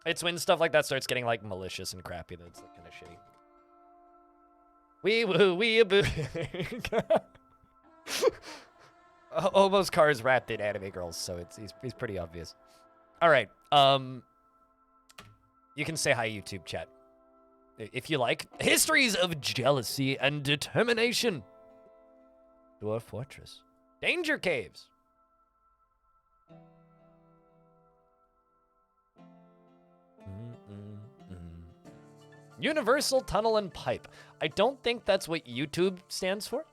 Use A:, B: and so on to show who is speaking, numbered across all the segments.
A: It's when stuff like that starts getting like malicious and crappy that's like, kind of shitty. Wee woo wee boo. Hobo's car is wrapped in anime girls, so he's pretty obvious. All right. You can say hi, YouTube chat, if you like. Histories of jealousy and determination. Dwarf Fortress. Danger Caves. Universal Tunnel and Pipe. I don't think that's what YouTube stands for.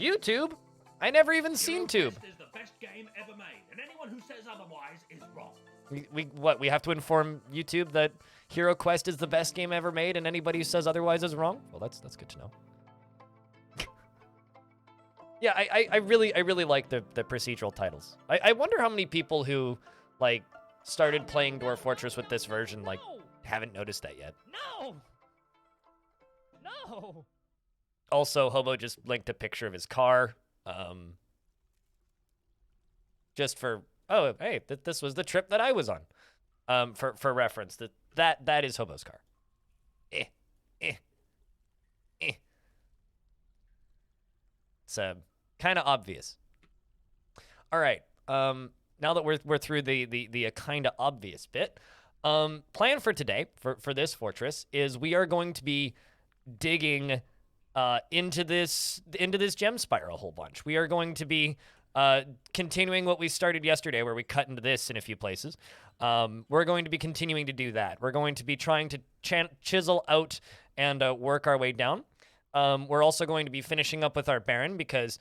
A: YouTube? I never even seen Tube.
B: Is the best game ever made, and anyone who says otherwise is wrong.
A: We have to inform YouTube that Hero Quest is the best game ever made, and anybody who says otherwise is wrong? Well, that's good to know. Yeah, I really like the procedural titles. I wonder how many people who like started playing Dwarf Fortress with this version like haven't noticed that yet.
C: No.
A: Also, Hobo just linked a picture of his car. Just for hey, this was the trip that I was on. For reference, that is Hobo's car. It's kind of obvious. All right. Now that we're through the kind of obvious bit, plan for today for this fortress is we are going to be digging into this gem spiral a whole bunch. We are going to be continuing what we started yesterday, where we cut into this in a few places. We're going to be continuing to do that. We're going to be trying to chisel out and work our way down. We're also going to be finishing up with our Baron because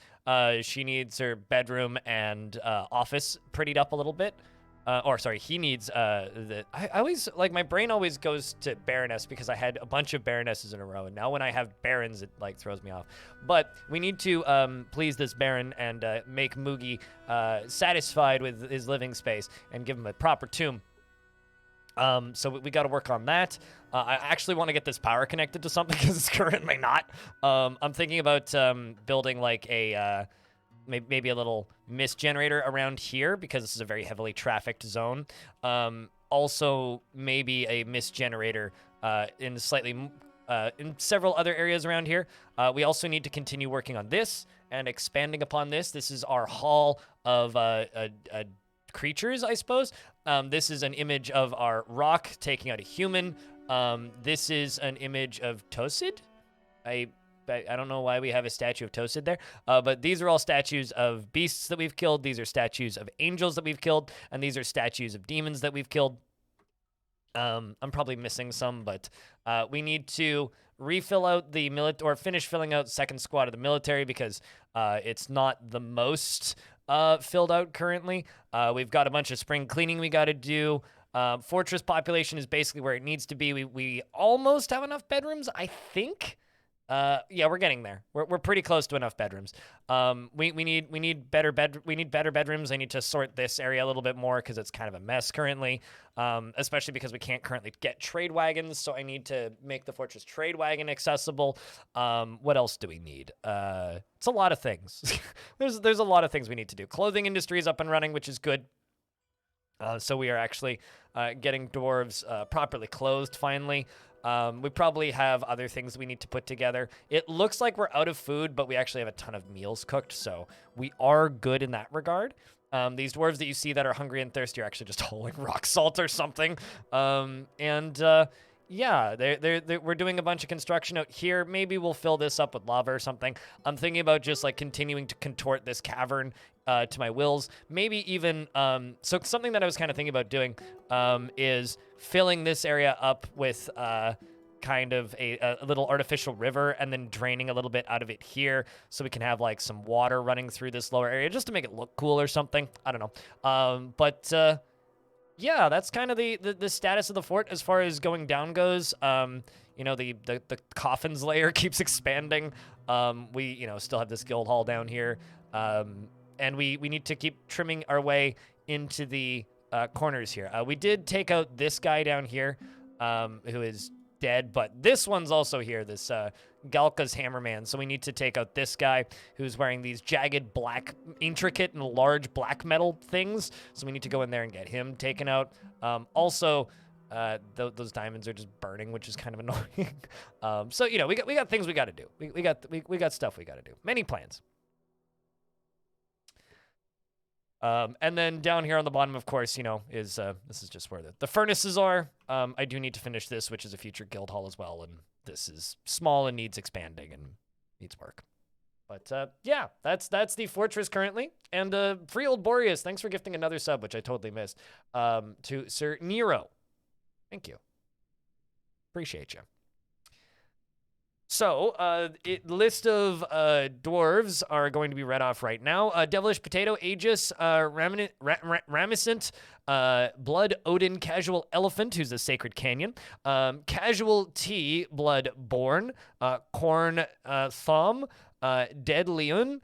A: she needs her bedroom and office prettied up a little bit. He needs I always, like, my brain always goes to Baroness because I had a bunch of Baronesses in a row, and now when I have Barons, it, like, throws me off. But we need to please this Baron and make Moogie satisfied with his living space and give him a proper tomb. So we got to work on that. I actually want to get this power connected to something because it's currently not. I'm thinking about building, like, a... maybe a little mist generator around here because this is a very heavily trafficked zone. Also, maybe a mist generator in several other areas around here. We also need to continue working on this and expanding upon this. This is our hall of creatures, I suppose. This is an image of our rock taking out a human. This is an image of Tosid. I don't know why we have a statue of Tosid there, but these are all statues of beasts that we've killed. These are statues of angels that we've killed, and these are statues of demons that we've killed. I'm probably missing some, but we need to refill out the finish filling out second squad of the military because it's not the most filled out currently. We've got a bunch of spring cleaning we got to do. Fortress population is basically where it needs to be. We almost have enough bedrooms, I think. Yeah, we're getting there. We're pretty close to enough bedrooms. We need better bedrooms. I need to sort this area a little bit more because it's kind of a mess currently. Especially because we can't currently get trade wagons, so I need to make the fortress trade wagon accessible. What else do we need? It's a lot of things. There's a lot of things we need to do. Clothing industry is up and running, which is good. So we are actually getting dwarves properly clothed finally. We probably have other things we need to put together. It looks like we're out of food, but we actually have a ton of meals cooked, so we are good in that regard. These dwarves that you see that are hungry and thirsty are actually just holding rock salt or something. Yeah, we're doing a bunch of construction out here. Maybe we'll fill this up with lava or something. I'm thinking about just like continuing to contort this cavern to my wills. Maybe even, so something that I was kind of thinking about doing is filling this area up with kind of a little artificial river and then draining a little bit out of it here so we can have like some water running through this lower area just to make it look cool or something. I don't know. Yeah, that's kind of the status of the fort as far as going down goes. You know, the coffins layer keeps expanding. We still have this guild hall down here. And we need to keep trimming our way into the corners here. We did take out this guy down here who is dead, but this one's also here, this Galka's Hammerman. So we need to take out this guy who's wearing these jagged black, intricate and large black metal things. So we need to go in there and get him taken out. Also, Those diamonds are just burning, which is kind of annoying. So you know, we got things we got to do. We got stuff we got to do. Many plans. And then down here on the bottom, of course, you know, is this is just where the furnaces are. I do need to finish this, which is a future guild hall as well, and this is small and needs expanding and needs work. But yeah, that's the fortress currently. And free old Boreas, thanks for gifting another sub, which I totally missed. To Sir Nero. Thank you. Appreciate you. So, list of dwarves are going to be read off right now. Devilish Potato, Aegis, Ramescent, Blood Odin, Casual Elephant, who's a Sacred Canyon, Casual Tea, Blood Born, Corn Thumb, Dead Leon,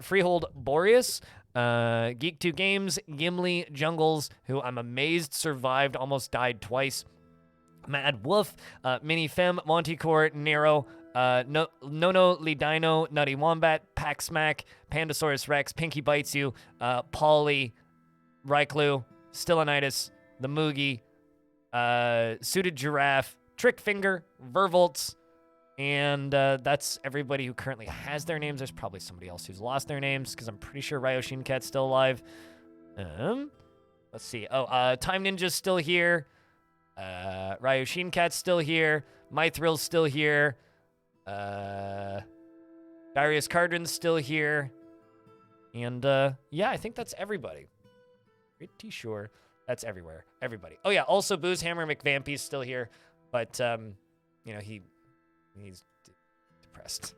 A: Freehold Boreas, Geek 2 Games, Gimli, Jungles, who I'm amazed survived, almost died twice, Mad Wolf, Mini Fem, Montecore, Nero, Nono Lidino, Nutty Wombat, Pack Smack, Pandasaurus Rex, Pinky Bites You, Polly, Ryclu, Stillinitis, the Moogie, Suited Giraffe, Trickfinger, Vervolts, and that's everybody who currently has their names. There's probably somebody else who's lost their names, because I'm pretty sure Ryoshin Cat's still alive. Let's see. Oh, Time Ninja's still here. Ryoshin Cat's still here. Mythrill's still here. Darius Cardin's still here. And, yeah, I think that's everybody. Pretty sure that's everybody. Oh, yeah, also Boozehammer McVampy's still here. But, you know, he's depressed.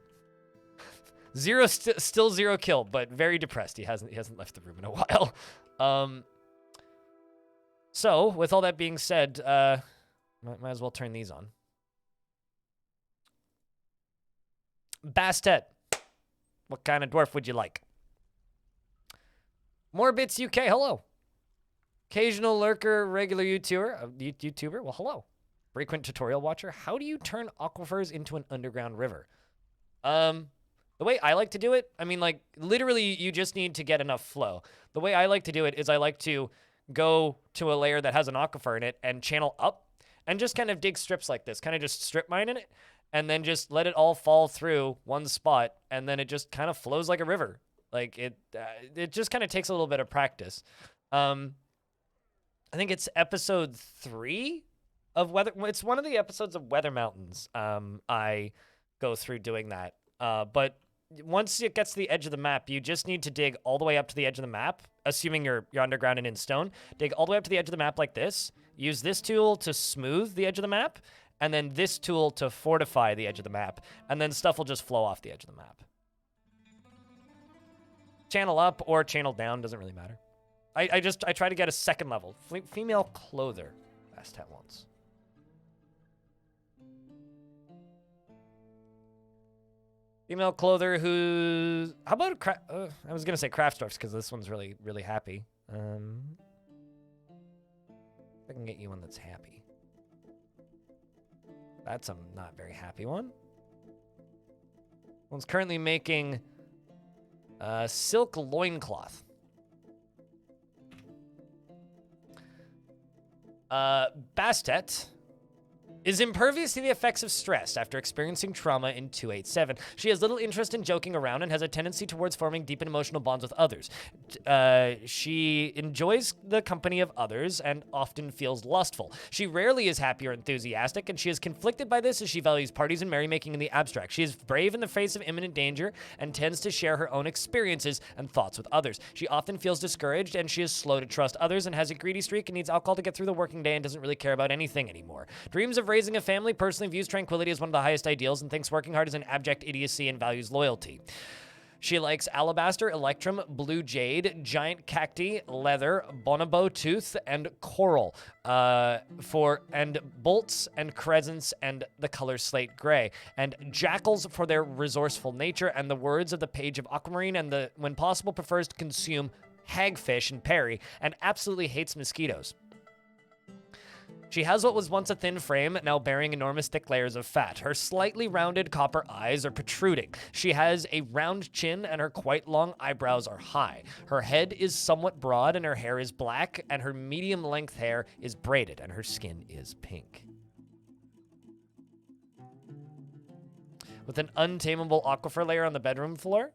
A: Still 0 kill, but very depressed. He hasn't left the room in a while. So, with all that being said, might as well turn these on. Bastet, what kind of dwarf would you like? More Bits UK, hello. Occasional lurker, regular YouTuber, well, hello. Frequent tutorial watcher, how do you turn aquifers into an underground river? The way I like to do it, I mean, like, literally, you just need to get enough flow. The way I like to do it is I like to go to a layer that has an aquifer in it and channel up and just kind of dig strips like this, kind of just strip mine in it, and then just let it all fall through one spot, and then it just kind of flows like a river. Like, it just kind of takes a little bit of practice. I think it's episode 3 of Weather. It's one of the episodes of Weather Mountains. I go through doing that. But once it gets to the edge of the map, you just need to dig all the way up to the edge of the map, assuming you're underground and in stone. Dig all the way up to the edge of the map like this. Use this tool to smooth the edge of the map, and then this tool to fortify the edge of the map, and then stuff will just flow off the edge of the map. Channel up or channel down, doesn't really matter. I try to get a second level. Female clother. Last at once. Female clother who's... How about I was going to say Craftsdorf's because this one's really, really happy. If I can get you one that's happy. That's a not very happy one. One's currently making silk loincloth. Bastet is impervious to the effects of stress after experiencing trauma in 287. She has little interest in joking around and has a tendency towards forming deep and emotional bonds with others. She enjoys the company of others and often feels lustful. She rarely is happy or enthusiastic, and she is conflicted by this as she values parties and merrymaking in the abstract. She is brave in the face of imminent danger and tends to share her own experiences and thoughts with others. She often feels discouraged, and she is slow to trust others and has a greedy streak and needs alcohol to get through the working day and doesn't really care about anything anymore. Dreams of raising a family, personally views tranquility as one of the highest ideals and thinks working hard is an abject idiocy and values loyalty. She likes alabaster, electrum, blue jade, giant cacti, leather, bonobo tooth, and coral, and bolts and crescents and the color slate gray, and jackals for their resourceful nature and the words of the page of aquamarine, and when possible prefers to consume hagfish and perry, and absolutely hates mosquitoes. She has what was once a thin frame, now bearing enormous thick layers of fat. Her slightly rounded copper eyes are protruding. She has a round chin and her quite long eyebrows are high. Her head is somewhat broad and her hair is black, and her medium length hair is braided and her skin is pink. With an untamable aquifer layer on the bedroom floor.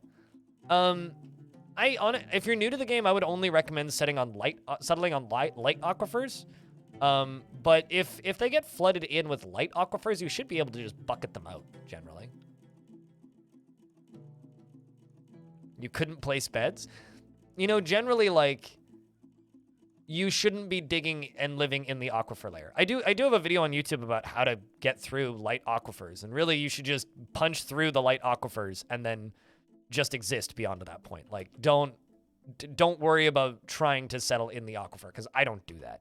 A: If you're new to the game, I would only recommend settling on light aquifers. But if they get flooded in with light aquifers, you should be able to just bucket them out, generally. You couldn't place beds. You know, generally, like, you shouldn't be digging and living in the aquifer layer. I do have a video on YouTube about how to get through light aquifers, and really you should just punch through the light aquifers and then just exist beyond that point. Like, don't worry about trying to settle in the aquifer, because I don't do that.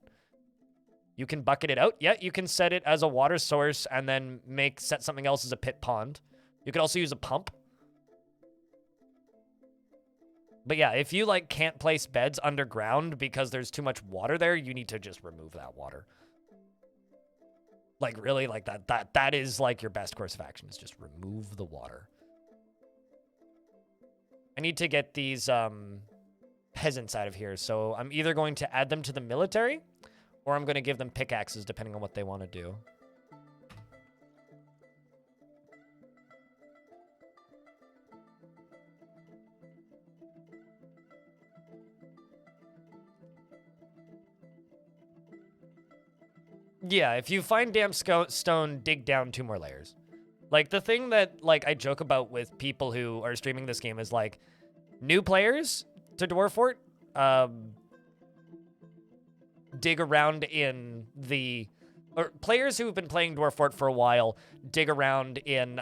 A: You can bucket it out. Yeah, you can set it as a water source and then set something else as a pit pond. You could also use a pump. But yeah, if you like can't place beds underground because there's too much water there, you need to just remove that water. Like really, like that is like your best course of action, is just remove the water. I need to get these peasants out of here, so I'm either going to add them to the military or I'm going to give them pickaxes depending on what they want to do. Yeah, if you find damp stone, dig down 2 more layers. Like, the thing that, like, I joke about with people who are streaming this game is, like, new players to Dwarf Fort, dig around in the... Or players who have been playing Dwarf Fort for a while dig around in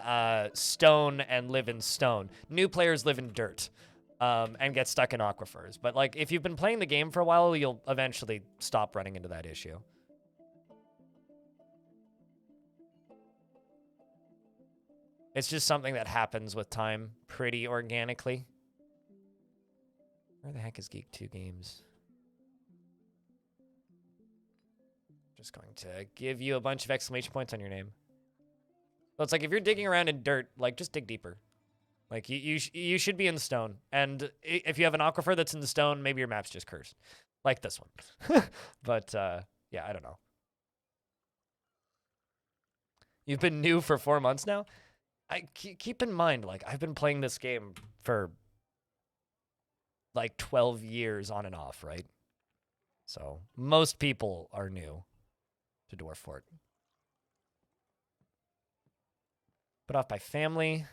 A: stone and live in stone. New players live in dirt and get stuck in aquifers. But, like, if you've been playing the game for a while, you'll eventually stop running into that issue. It's just something that happens with time pretty organically. Where the heck is Geek 2 Games? Just going to give you a bunch of exclamation points on your name. So it's like if you're digging around in dirt, like just dig deeper. Like you should be in stone. And if you have an aquifer that's in the stone, maybe your map's just cursed. Like this one. But yeah, I don't know. You've been new for 4 months now? Keep in mind, like, I've been playing this game for, like, 12 years on and off, right? So, most people are new to Dwarf Fort. Put off by family.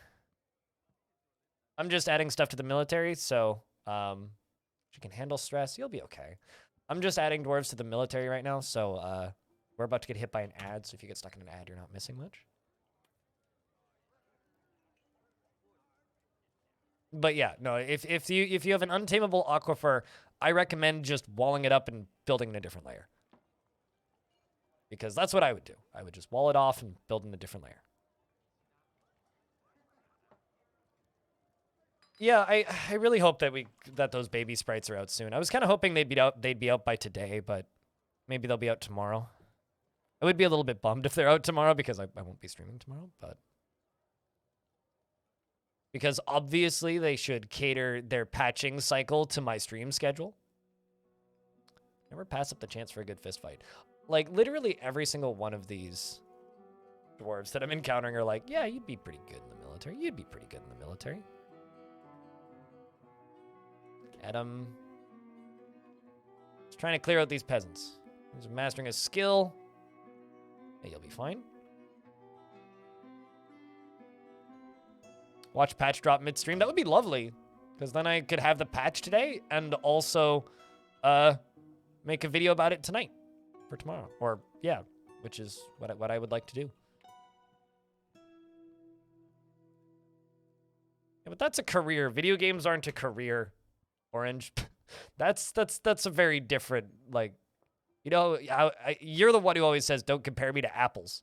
A: I'm just adding stuff to the military, so, you can handle stress. You'll be okay. I'm just adding dwarves to the military right now, so, we're about to get hit by an ad, so if you get stuck in an ad, you're not missing much. But yeah, no, if you have an untamable aquifer, I recommend just walling it up and building in a different layer. Because that's what I would do. I would just wall it off and build in a different layer. Yeah, I really hope that those baby sprites are out soon. I was kind of hoping they'd be out by today, but maybe they'll be out tomorrow. I would be a little bit bummed if they're out tomorrow because I won't be streaming tomorrow, but because obviously they should cater their patching cycle to my stream schedule. Never pass up the chance for a good fist fight. Like, literally every single one of these dwarves that I'm encountering are like, yeah, you'd be pretty good in the military. You'd be pretty good in the military. Adam. Just trying to clear out these peasants. He's mastering a skill. Hey, you'll be fine. Watch patch drop midstream. That would be lovely, because then I could have the patch today and also make a video about it tonight for tomorrow. Or, yeah, which is what I would like to do. Yeah, but that's a career. Video games aren't a career, Orange. That's a very different, like, you know, you're the one who always says, don't compare me to apples.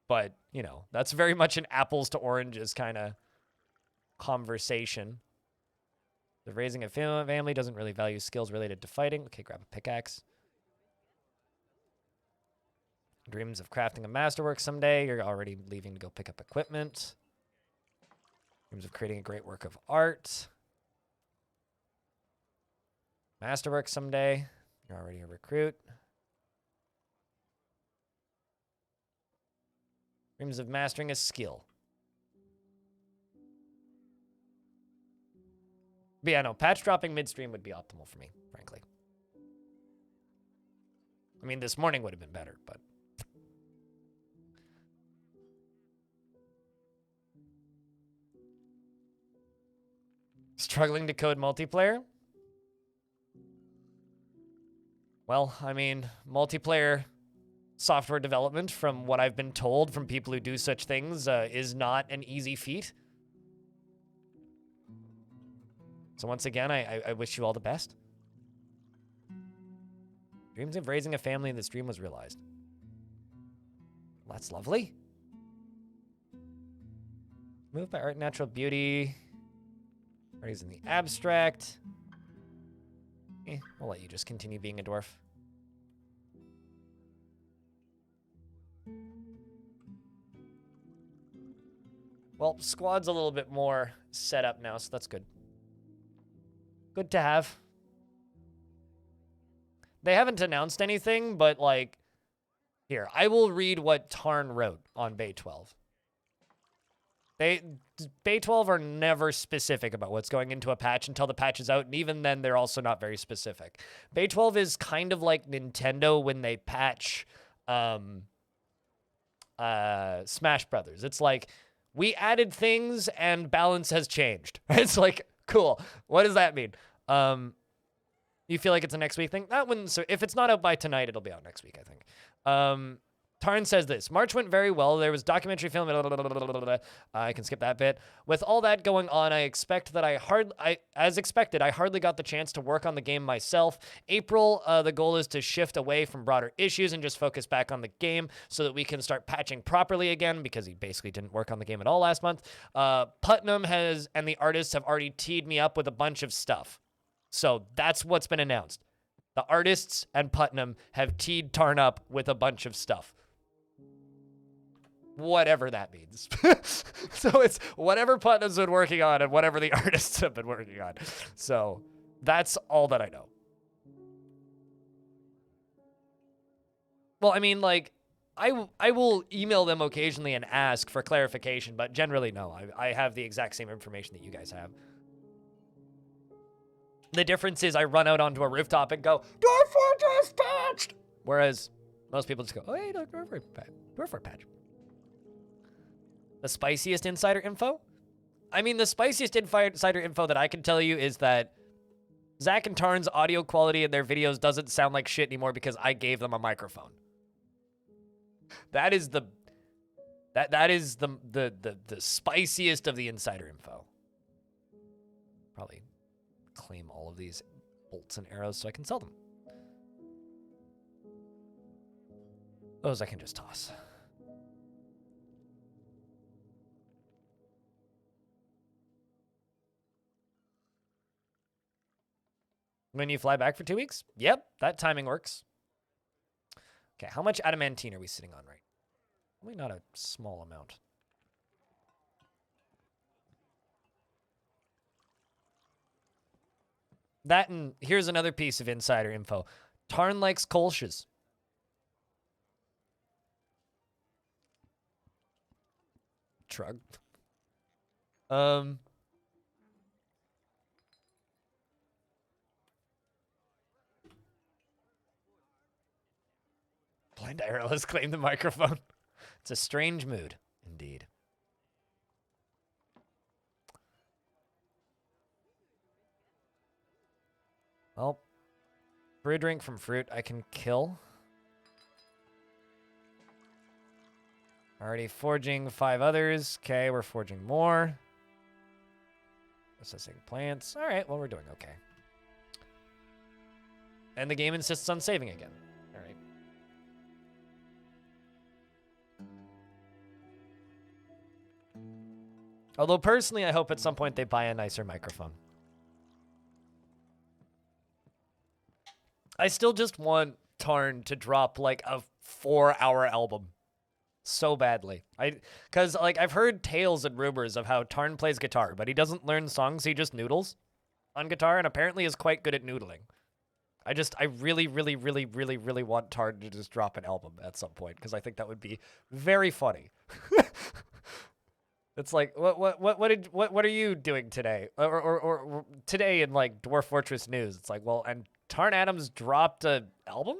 A: But, you know, that's very much an apples to oranges kind of conversation. The raising a family doesn't really value skills related to fighting. Okay, grab a pickaxe. Dreams of crafting a masterwork someday. You're already leaving to go pick up equipment. Dreams of creating a great work of art. Masterwork someday. You're already a recruit. Dreams of mastering a skill. But yeah, no, patch dropping midstream would be optimal for me, frankly. I mean, this morning would have been better, but... Struggling to code multiplayer? Well, I mean, multiplayer software development, from what I've been told from people who do such things, is not an easy feat. So once again, I wish you all the best. Dreams of raising a family in this dream was realized. Well, that's lovely. Moved by art and natural beauty. Art's in the abstract. I'll let you just continue being a dwarf. Well, squad's a little bit more set up now, so that's good. Good to have. They haven't announced anything, but like, here, I will read what Tarn wrote on Bay 12. Bay 12 are never specific about what's going into a patch until the patch is out, and even then, they're also not very specific. Bay 12 is kind of like Nintendo when they patch Smash Brothers. It's like, we added things and balance has changed. It's like, cool. What does that mean? You feel like it's a next week thing? That wouldn't. So if it's not out by tonight, it'll be out next week, I think. Tarn says this. March went very well. There was documentary film. I can skip that bit. With all that going on, I expect that as expected, I hardly got the chance to work on the game myself. April, the goal is to shift away from broader issues and just focus back on the game so that we can start patching properly again, because he basically didn't work on the game at all last month. Putnam and the artists have already teed me up with a bunch of stuff. So that's what's been announced. The artists and Putnam have teed Tarn up with a bunch of stuff. Whatever that means. So it's whatever Putnam's been working on and whatever the artists have been working on. So that's all that I know. Well, I mean, like, I will email them occasionally and ask for clarification, but generally, no. I have the exact same information that you guys have. The difference is I run out onto a rooftop and go, Dwarf just patched! Whereas most people just go, oh, hey, look, Dwarf patch. The spiciest insider info? I mean, the spiciest insider info that I can tell you is that Zach and Tarn's audio quality in their videos doesn't sound like shit anymore because I gave them a microphone. That is the spiciest of the insider info. Probably claim all of these bolts and arrows so I can sell them. Those I can just toss. When you fly back for 2 weeks? Yep, that timing works. Okay, how much adamantine are we sitting on right? Probably not a small amount. That, and here's another piece of insider info. Tarn likes Kolsch's. Shrug. Blind Arrow has claimed the microphone. It's a strange mood, indeed. Well, brew drink from fruit I can kill. Already forging 5 others. Okay, we're forging more. Processing plants. All right, well, we're doing okay. And the game insists on saving again. All right. Although, personally, I hope at some point they buy a nicer microphone. I still just want Tarn to drop, like, a for our album so badly. Because like I've heard tales and rumors of how Tarn plays guitar, but he doesn't learn songs, he just noodles on guitar, and apparently is quite good at noodling. I really, really, really, really, really want Tarn to just drop an album at some point, because I think that would be very funny. It's like, what are you doing today? Or today in like Dwarf Fortress news, it's like, well, and Tarn Adams dropped a album?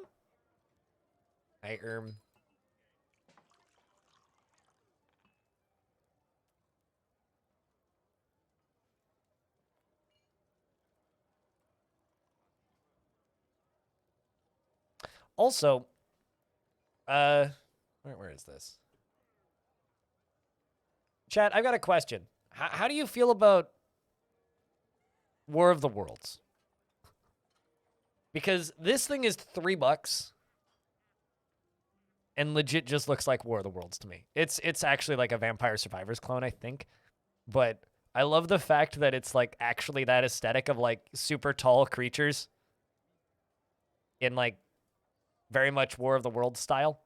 A: Also, where is this? Chat, I've got a question. How do you feel about War of the Worlds? Because this thing is $3 and legit just looks like War of the Worlds to me. It's actually like a Vampire Survivors clone, I think. But I love the fact that it's like actually that aesthetic of like super tall creatures in like very much War of the Worlds style.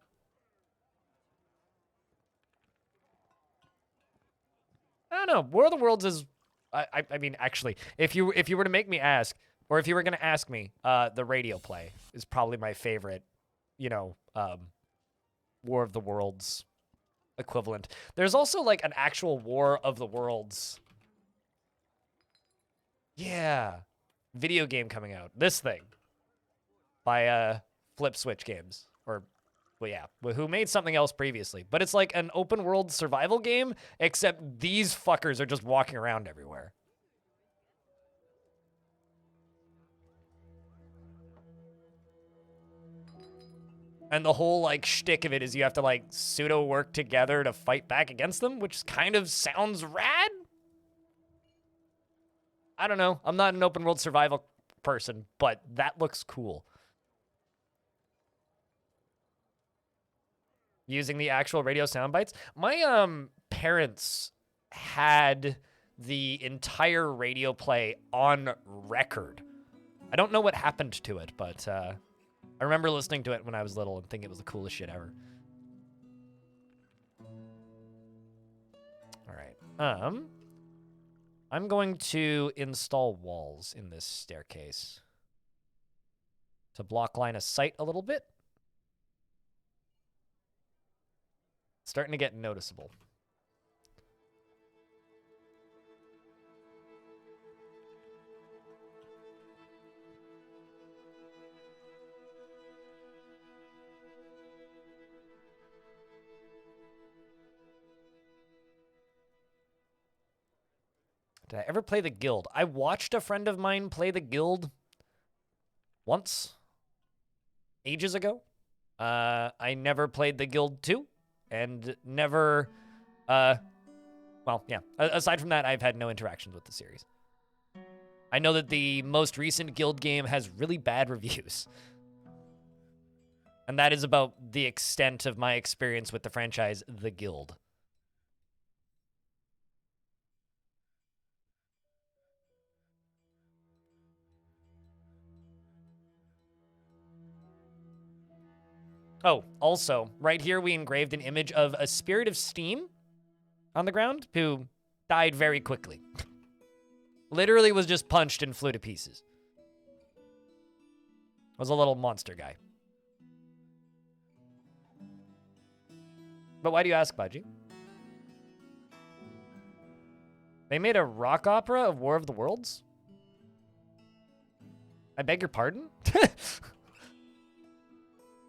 A: I don't know. War of the Worlds is, I mean, actually, if you were to make me ask, or if you were going to ask me, the radio play is probably my favorite, you know, War of the Worlds equivalent. There's also like an actual War of the Worlds, yeah, video game coming out. This thing by Flip Switch Games, or well, yeah, who made something else previously. But it's like an open world survival game, except these fuckers are just walking around everywhere. And the whole like shtick of it is you have to like pseudo work together to fight back against them, which kind of sounds rad. I don't know. I'm not an open world survival person, but that looks cool. Using the actual radio sound bites. My parents had the entire radio play on record. I don't know what happened to it, but I remember listening to it when I was little and thinking it was the coolest shit ever. All right. I'm going to install walls in this staircase to block line of sight a little bit. It's starting to get noticeable. Did I ever play the Guild? I watched a friend of mine play the Guild once, ages ago. I never played the Guild 2, and never, well, yeah. Aside from that, I've had no interactions with the series. I know that the most recent Guild game has really bad reviews. And that is about the extent of my experience with the franchise, The Guild. Oh, also, right here we engraved an image of a Spirit of Steam on the ground who died very quickly. Literally was just punched and flew to pieces. Was a little monster guy. But why do you ask, Budgie? They made a rock opera of War of the Worlds? I beg your pardon?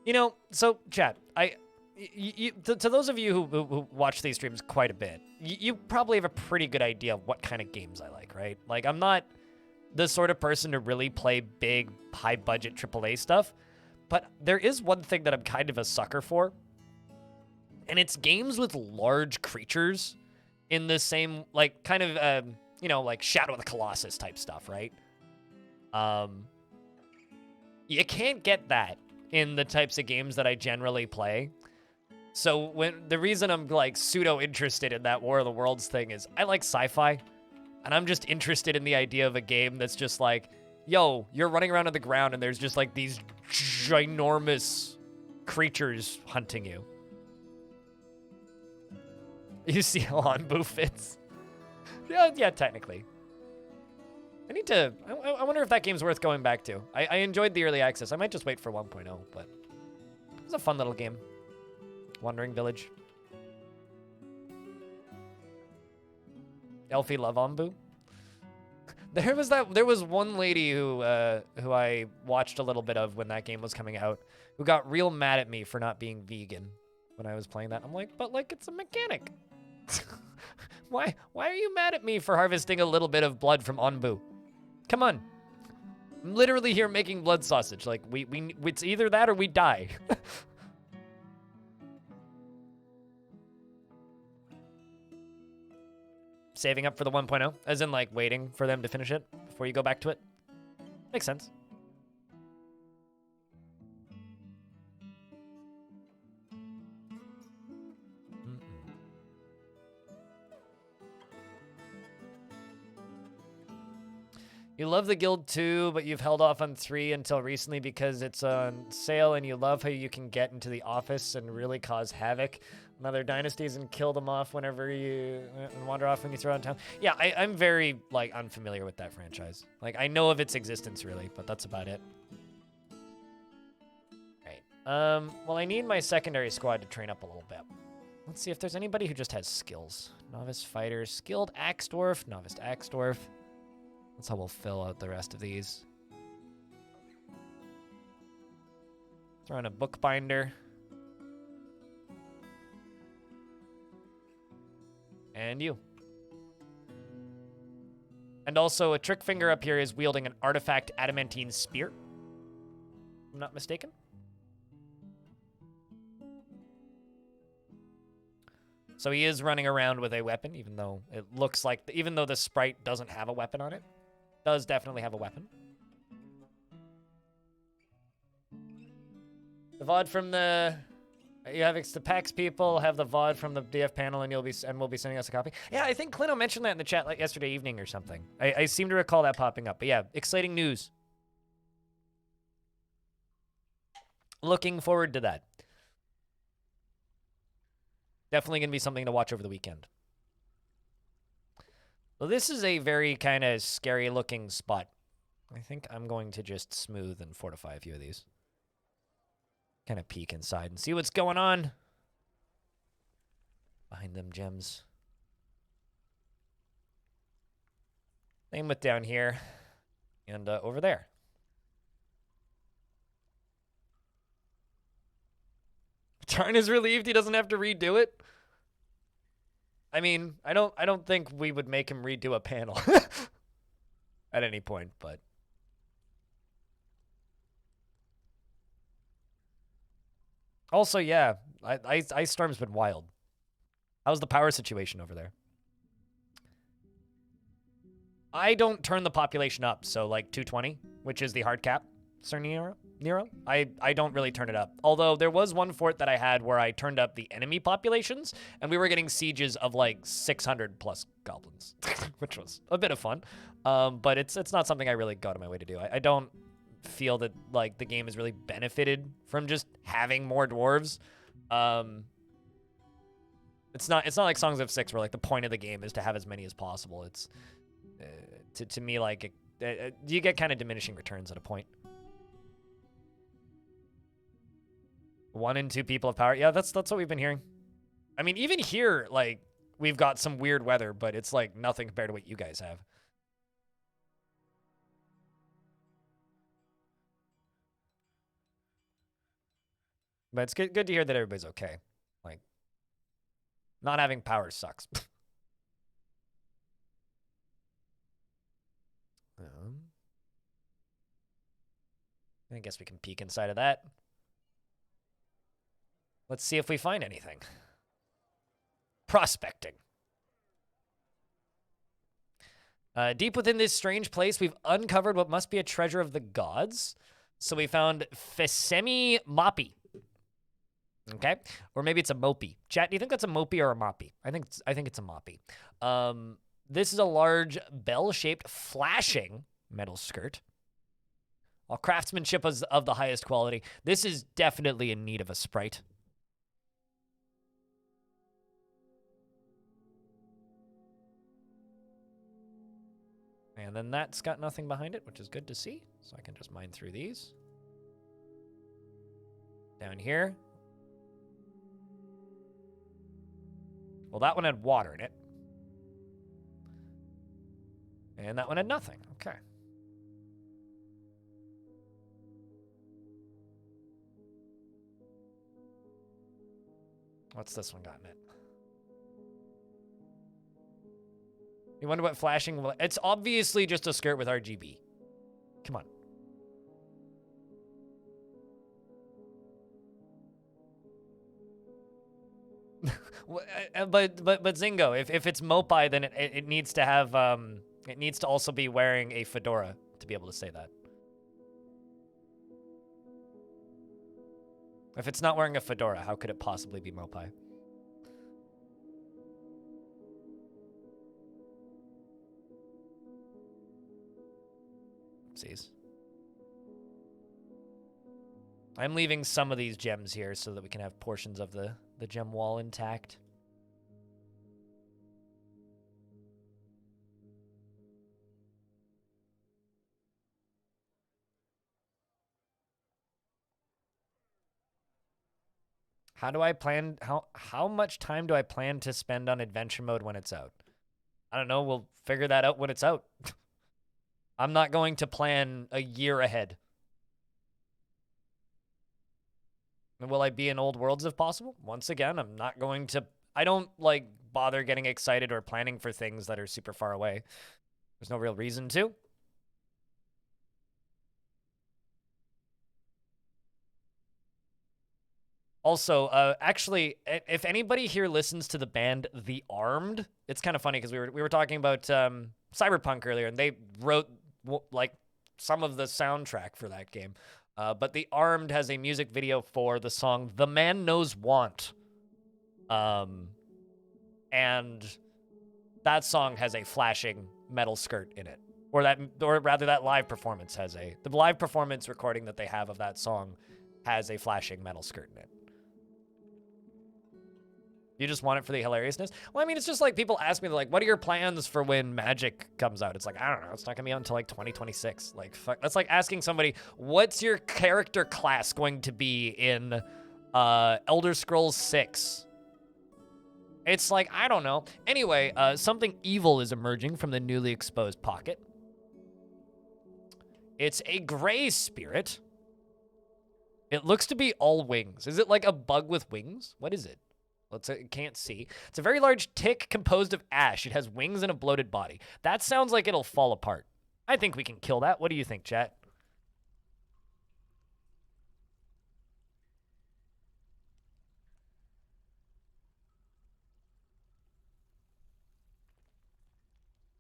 A: You know, so, chat, to those of you who watch these streams quite a bit, you probably have a pretty good idea of what kind of games I like, right? Like, I'm not the sort of person to really play big, high-budget AAA stuff, but there is one thing that I'm kind of a sucker for, and it's games with large creatures in the same, like, kind of, you know, like Shadow of the Colossus type stuff, right? You can't get that in the types of games that I generally play. So the reason I'm like pseudo interested in that War of the Worlds thing is I like sci-fi, and I'm just interested in the idea of a game that's just like, yo, you're running around on the ground and there's just like these ginormous creatures hunting you. You see how Anbu fits? Yeah, technically. I need to... I wonder if that game's worth going back to. I enjoyed the early access. I might just wait for 1.0, but... It was a fun little game. Wandering Village. Elfie love Anbu. There was one lady who I watched a little bit of when that game was coming out, who got real mad at me for not being vegan when I was playing that. I'm like, but like it's a mechanic. Why are you mad at me for harvesting a little bit of blood from Anbu? Come on. I'm literally here making blood sausage. Like it's either that or we die. Saving up for the 1.0, as in like waiting for them to finish it before you go back to it. Makes sense. You love the guild 2, but you've held off on 3 until recently because it's on sale, and you love how you can get into the office and really cause havoc in other dynasties and kill them off whenever you wander off when you throw out in town. Yeah, I'm very like unfamiliar with that franchise. Like I know of its existence really, but that's about it. Right. Well, I need my secondary squad to train up a little bit. Let's see if there's anybody who just has skills. Novice fighter, skilled axe dwarf, novice axe dwarf. That's how we'll fill out the rest of these. Throw in a bookbinder. And you. And also, a trick finger up here is wielding an artifact adamantine spear. If I'm not mistaken. So he is running around with a weapon, even though it looks like, even though the sprite doesn't have a weapon on it. Does definitely have a weapon. The VOD from the... You have the PAX people have the VOD from the DF panel, and we'll be sending us a copy. Yeah, I think Clino mentioned that in the chat like yesterday evening or something. I seem to recall that popping up. But yeah, exciting news. Looking forward to that. Definitely going to be something to watch over the weekend. Well, this is a very kind of scary looking spot. I think I'm going to just smooth and fortify a few of these. Kind of peek inside and see what's going on behind them gems. Same with down here and over there. Tarn is relieved he doesn't have to redo it. I mean, I don't think we would make him redo a panel at any point, but also, yeah, Ice Storm's been wild. How's the power situation over there? I don't turn the population up, so like 220, which is the hard cap, Sir Nero. I don't really turn it up. Although there was one fort that I had where I turned up the enemy populations, and we were getting sieges of like 600 plus goblins, which was a bit of fun. But it's not something I really go out of my way to do. I don't feel that like the game has really benefited from just having more dwarves. It's not like Songs of Six where like the point of the game is to have as many as possible. It's to me like you get kind of diminishing returns at a point. 1 and 2 people of power. Yeah, that's what we've been hearing. I mean, even here, like, we've got some weird weather, but it's, like, nothing compared to what you guys have. But it's good to hear that everybody's okay. Like, not having power sucks. I guess we can peek inside of that. Let's see if we find anything. Prospecting. Deep within this strange place, we've uncovered what must be a treasure of the gods. So we found Fesemi Moppy. Okay? Or maybe it's a Mopey. Chat, do you think that's a Mopey or a Moppy? I think it's a Moppy. This is a large bell-shaped flashing metal skirt. While craftsmanship is of the highest quality, this is definitely in need of a sprite. And then that's got nothing behind it, which is good to see. So I can just mine through these. Down here. Well, that one had water in it. And that one had nothing. Okay. What's this one got in it? You wonder what flashing will... It's obviously just a skirt with RGB. Come on. but Zingo, if it's Mopai, then it needs to have it needs to also be wearing a fedora to be able to say that. If it's not wearing a fedora, how could it possibly be Mopai? Oopsies. I'm leaving some of these gems here so that we can have portions of the gem wall intact. How do I plan, how much time do I plan to spend on adventure mode when it's out? I don't know, we'll figure that out when it's out. I'm not going to plan a year ahead. Will I be in old worlds if possible? Once again, I'm not going to... I don't, like, bother getting excited or planning for things that are super far away. There's no real reason to. Also, actually, if anybody here listens to the band The Armed, it's kind of funny because we were talking about Cyberpunk earlier, and they wrote, like, some of the soundtrack for that game. But The Armed has a music video for the song The Man Knows Want. And that song has a flashing metal skirt in it. Or rather that live performance has the live performance recording that they have of that song has a flashing metal skirt in it. You just want it for the hilariousness? Well, I mean, it's just like people ask me, like, what are your plans for when Magic comes out? It's like, I don't know. It's not going to be out until, like, 2026. Like, fuck. That's like asking somebody, what's your character class going to be in Elder Scrolls 6? It's like, I don't know. Anyway, something evil is emerging from the newly exposed pocket. It's a gray spirit. It looks to be all wings. Is it like a bug with wings? What is it? Can't see. It's a very large tick composed of ash. It has wings and a bloated body. That sounds like it'll fall apart. I think we can kill that. What do you think, chat?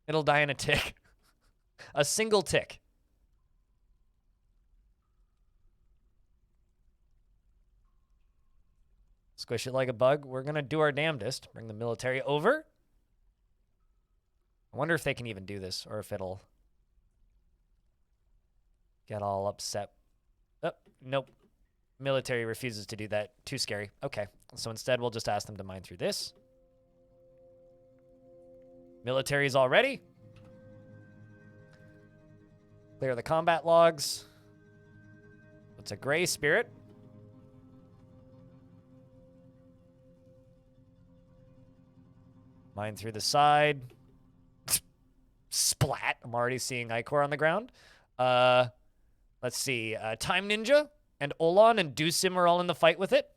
A: It'll die in a tick. A single tick. Squish it like a bug. We're going to do our damnedest. Bring the military over. I wonder if they can even do this, or if it'll get all upset. Oh, nope. Military refuses to do that. Too scary. Okay. So instead, we'll just ask them to mine through this. Military's all ready. Clear the combat logs. It's a gray spirit. Mine through the side. Splat. I'm already seeing Icor on the ground. Let's see. Time Ninja and Olan and Deucim are all in the fight with it.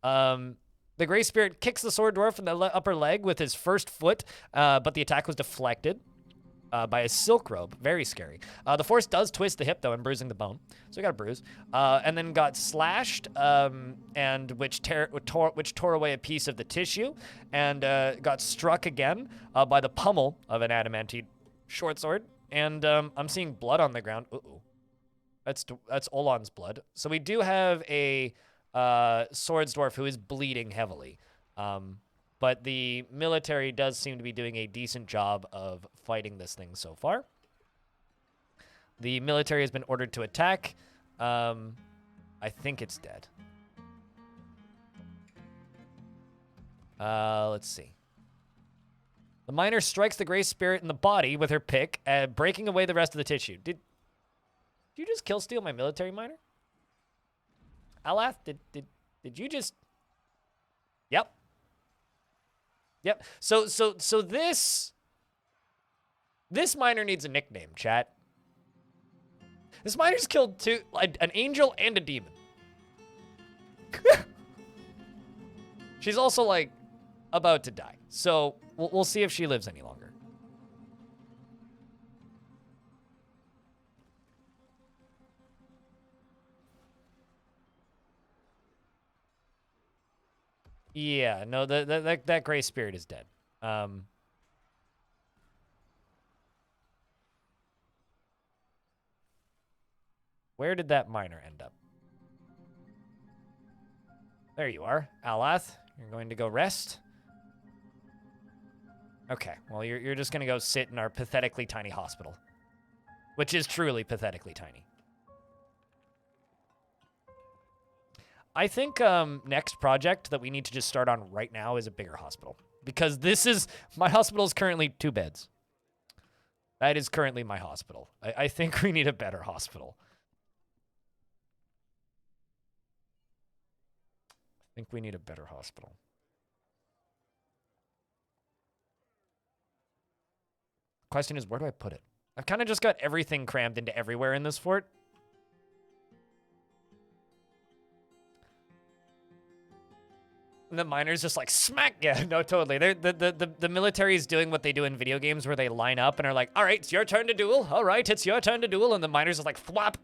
A: The Gray Spirit kicks the Sword Dwarf in the upper leg with his first foot, but the attack was deflected by a Silk Robe. Very scary. The Force does twist the hip, though, and bruising the bone. So he got a bruise. And then got slashed, and which tore away a piece of the tissue, and got struck again by the pummel of an adamantine short sword. And I'm seeing blood on the ground. Uh-oh. That's Olan's blood. So we do have a Swords Dwarf who is bleeding heavily. But the military does seem to be doing a decent job of fighting this thing so far. The military has been ordered to attack. I think it's dead. Let's see. The miner strikes the gray spirit in the body with her pick, breaking away the rest of the tissue. Did you just kill steal my military miner? Alath, did you just? Yep. Yep. So this miner needs a nickname, chat. This miner's killed two, an angel and a demon. She's also like about to die. So we'll see if she lives any longer. Yeah, no, that gray spirit is dead. Where did that miner end up? There you are, Alath. You're going to go rest. Okay, well, you're just going to go sit in our pathetically tiny hospital, which is truly pathetically tiny. I think next project that we need to just start on right now is a bigger hospital, because my hospital is currently 2 beds. That is currently my hospital. I think we need a better hospital. I think we need a better hospital. Question is, where do I put it? I've kind of just got everything crammed into everywhere in this fort. And the miners just like smack. Yeah, no, totally. The military is doing what they do in video games where they line up and are like, all right, it's your turn to duel. All right, it's your turn to duel. And the miners are like, flop.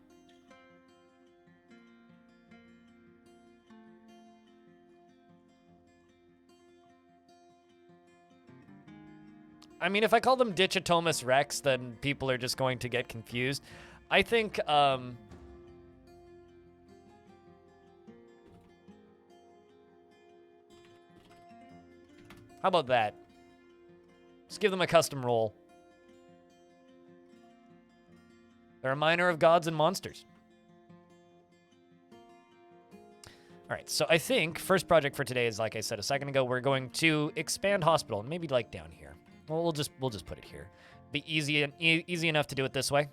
A: I mean, if I call them Dichotomous Rex, then people are just going to get confused. I think, how about that? Just give them a custom role. They're a miner of gods and monsters. All right, so I think first project for today is, like I said a second ago, we're going to expand hospital, maybe like down here. Well, we'll just put it here. Be easy enough to do it this way.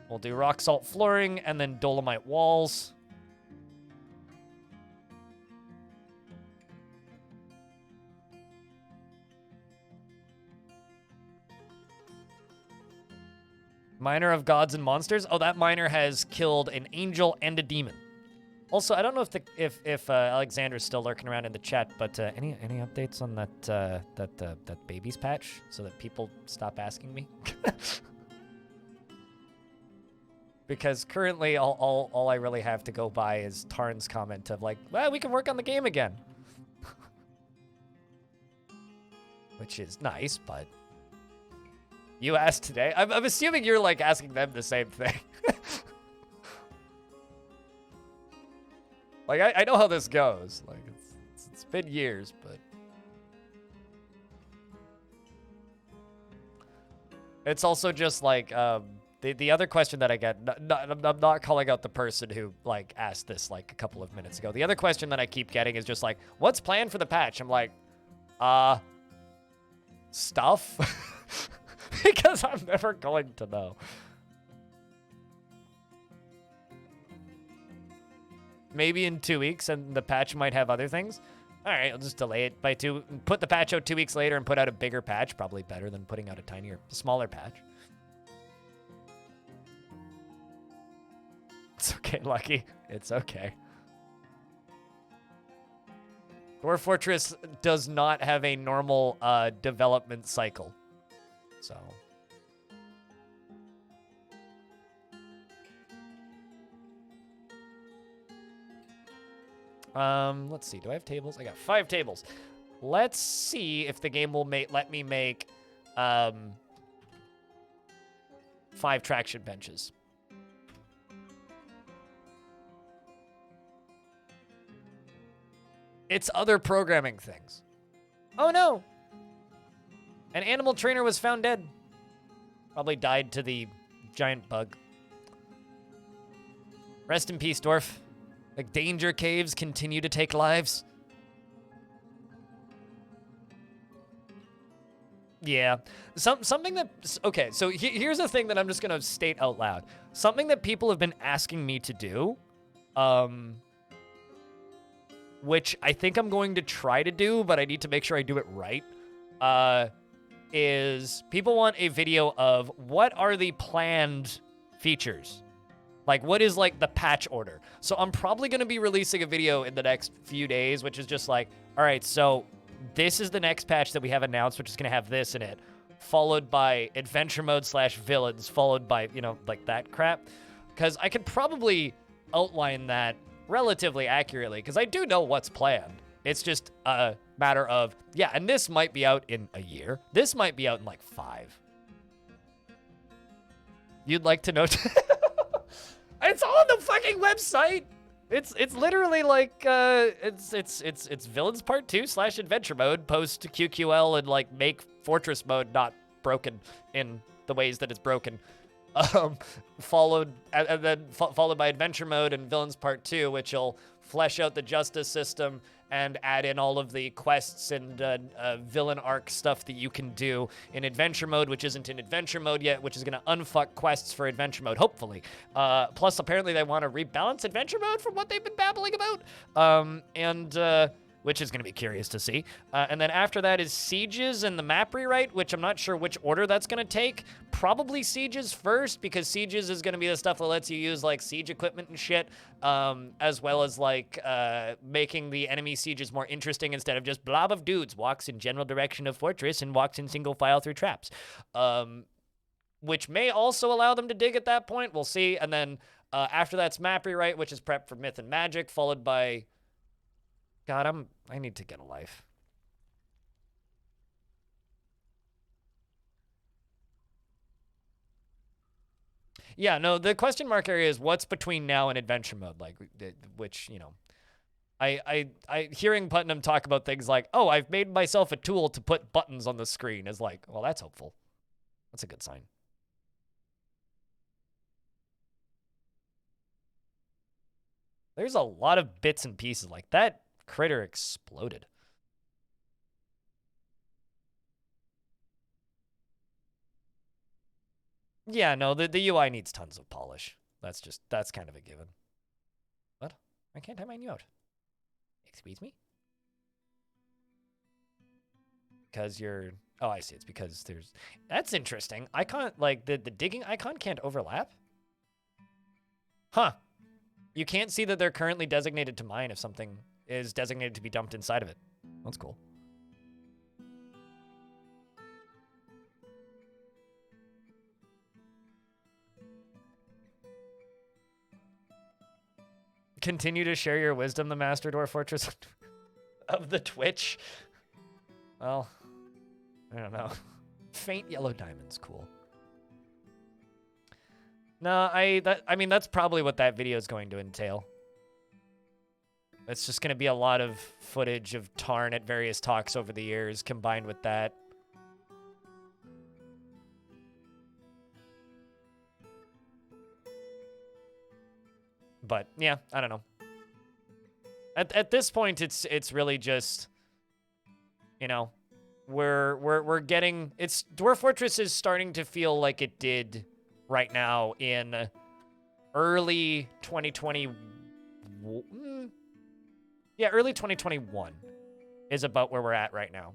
A: We'll do rock salt flooring and then dolomite walls. Miner of gods and monsters. Oh, that miner has killed an angel and a demon. Also, I don't know if Alexander's still lurking around in the chat, but any updates on that babies patch so that people stop asking me? Because currently all I really have to go by is Tarn's comment of like, well, we can work on the game again. Which is nice, but you asked today. I'm assuming you're like asking them the same thing. Like, I know how this goes. Like, it's been years, but it's also just like the other question that I get. I'm not calling out the person who like asked this like a couple of minutes ago. The other question that I keep getting is just like, what's planned for the patch? I'm like, stuff, because I'm never going to know. Maybe in 2 weeks, and the patch might have other things. All right, I'll just delay it by 2. Put the patch out 2 weeks later and put out a bigger patch. Probably better than putting out a smaller patch. It's okay, Lucky. It's okay. Dwarf Fortress does not have a normal development cycle. So... let's see. Do I have tables? I got 5 tables. Let's see if the game will let me make 5 traction benches. It's other programming things. Oh no! An animal trainer was found dead. Probably died to the giant bug. Rest in peace, Dwarf. Like, danger caves continue to take lives. Yeah. Something that... Okay, so here's the thing that I'm just going to state out loud. Something that people have been asking me to do, which I think I'm going to try to do, but I need to make sure I do it right, is people want a video of what are the planned features. Like, what is, like, the patch order? So I'm probably going to be releasing a video in the next few days, which is just like, all right, so this is the next patch that we have announced, which is going to have this in it, followed by adventure mode / villains, followed by, you know, like that crap. Because I could probably outline that relatively accurately, because I do know what's planned. It's just a matter of, yeah, and this might be out in a year. This might be out in, like, 5. You'd like to know... It's on the fucking website. It's literally like it's Villains Part 2 / Adventure Mode post QQL and like make Fortress Mode not broken in the ways that it's broken. Followed by Adventure Mode and Villains Part 2, which will flesh out the justice system and add in all of the quests and villain arc stuff that you can do in Adventure Mode, which isn't in Adventure Mode yet, which is going to unfuck quests for Adventure Mode, hopefully. Plus, apparently, they want to rebalance Adventure Mode from what they've been babbling about, which is going to be curious to see. And then after that is Sieges and the map rewrite, which I'm not sure which order that's going to take. Probably Sieges first, because Sieges is going to be the stuff that lets you use, like, siege equipment and shit, as well as, like, making the enemy sieges more interesting instead of just blob of dudes walks in general direction of fortress and walks in single file through traps. Which may also allow them to dig at that point. We'll see. And then after that's map rewrite, which is prep for myth and magic, followed by... God, I need to get a life. Yeah, no, the question mark area is what's between now and adventure mode, like, which, you know, I hearing Putnam talk about things like, oh, I've made myself a tool to put buttons on the screen is like, well, that's hopeful. That's a good sign. There's a lot of bits and pieces like that. Critter exploded. Yeah, no, the UI needs tons of polish. That's kind of a given. What? Why can't I mine you out? Excuse me? Because you're... Oh, I see. It's because there's... That's interesting. Icon, like, the digging icon can't overlap? Huh. You can't see that they're currently designated to mine if something is designated to be dumped inside of it. That's cool. Continue to share your wisdom, the Master Dwarf Fortress of the Twitch. Well, I don't know. Faint yellow diamonds, cool. No, I mean, that's probably what that video is going to entail. It's just going to be a lot of footage of Tarn at various talks over the years combined with that. But yeah, I don't know. At this point, it's really just, you know, we're getting, it's Dwarf Fortress is starting to feel like it did right now in early 2020. Yeah, early 2021 is about where we're at right now.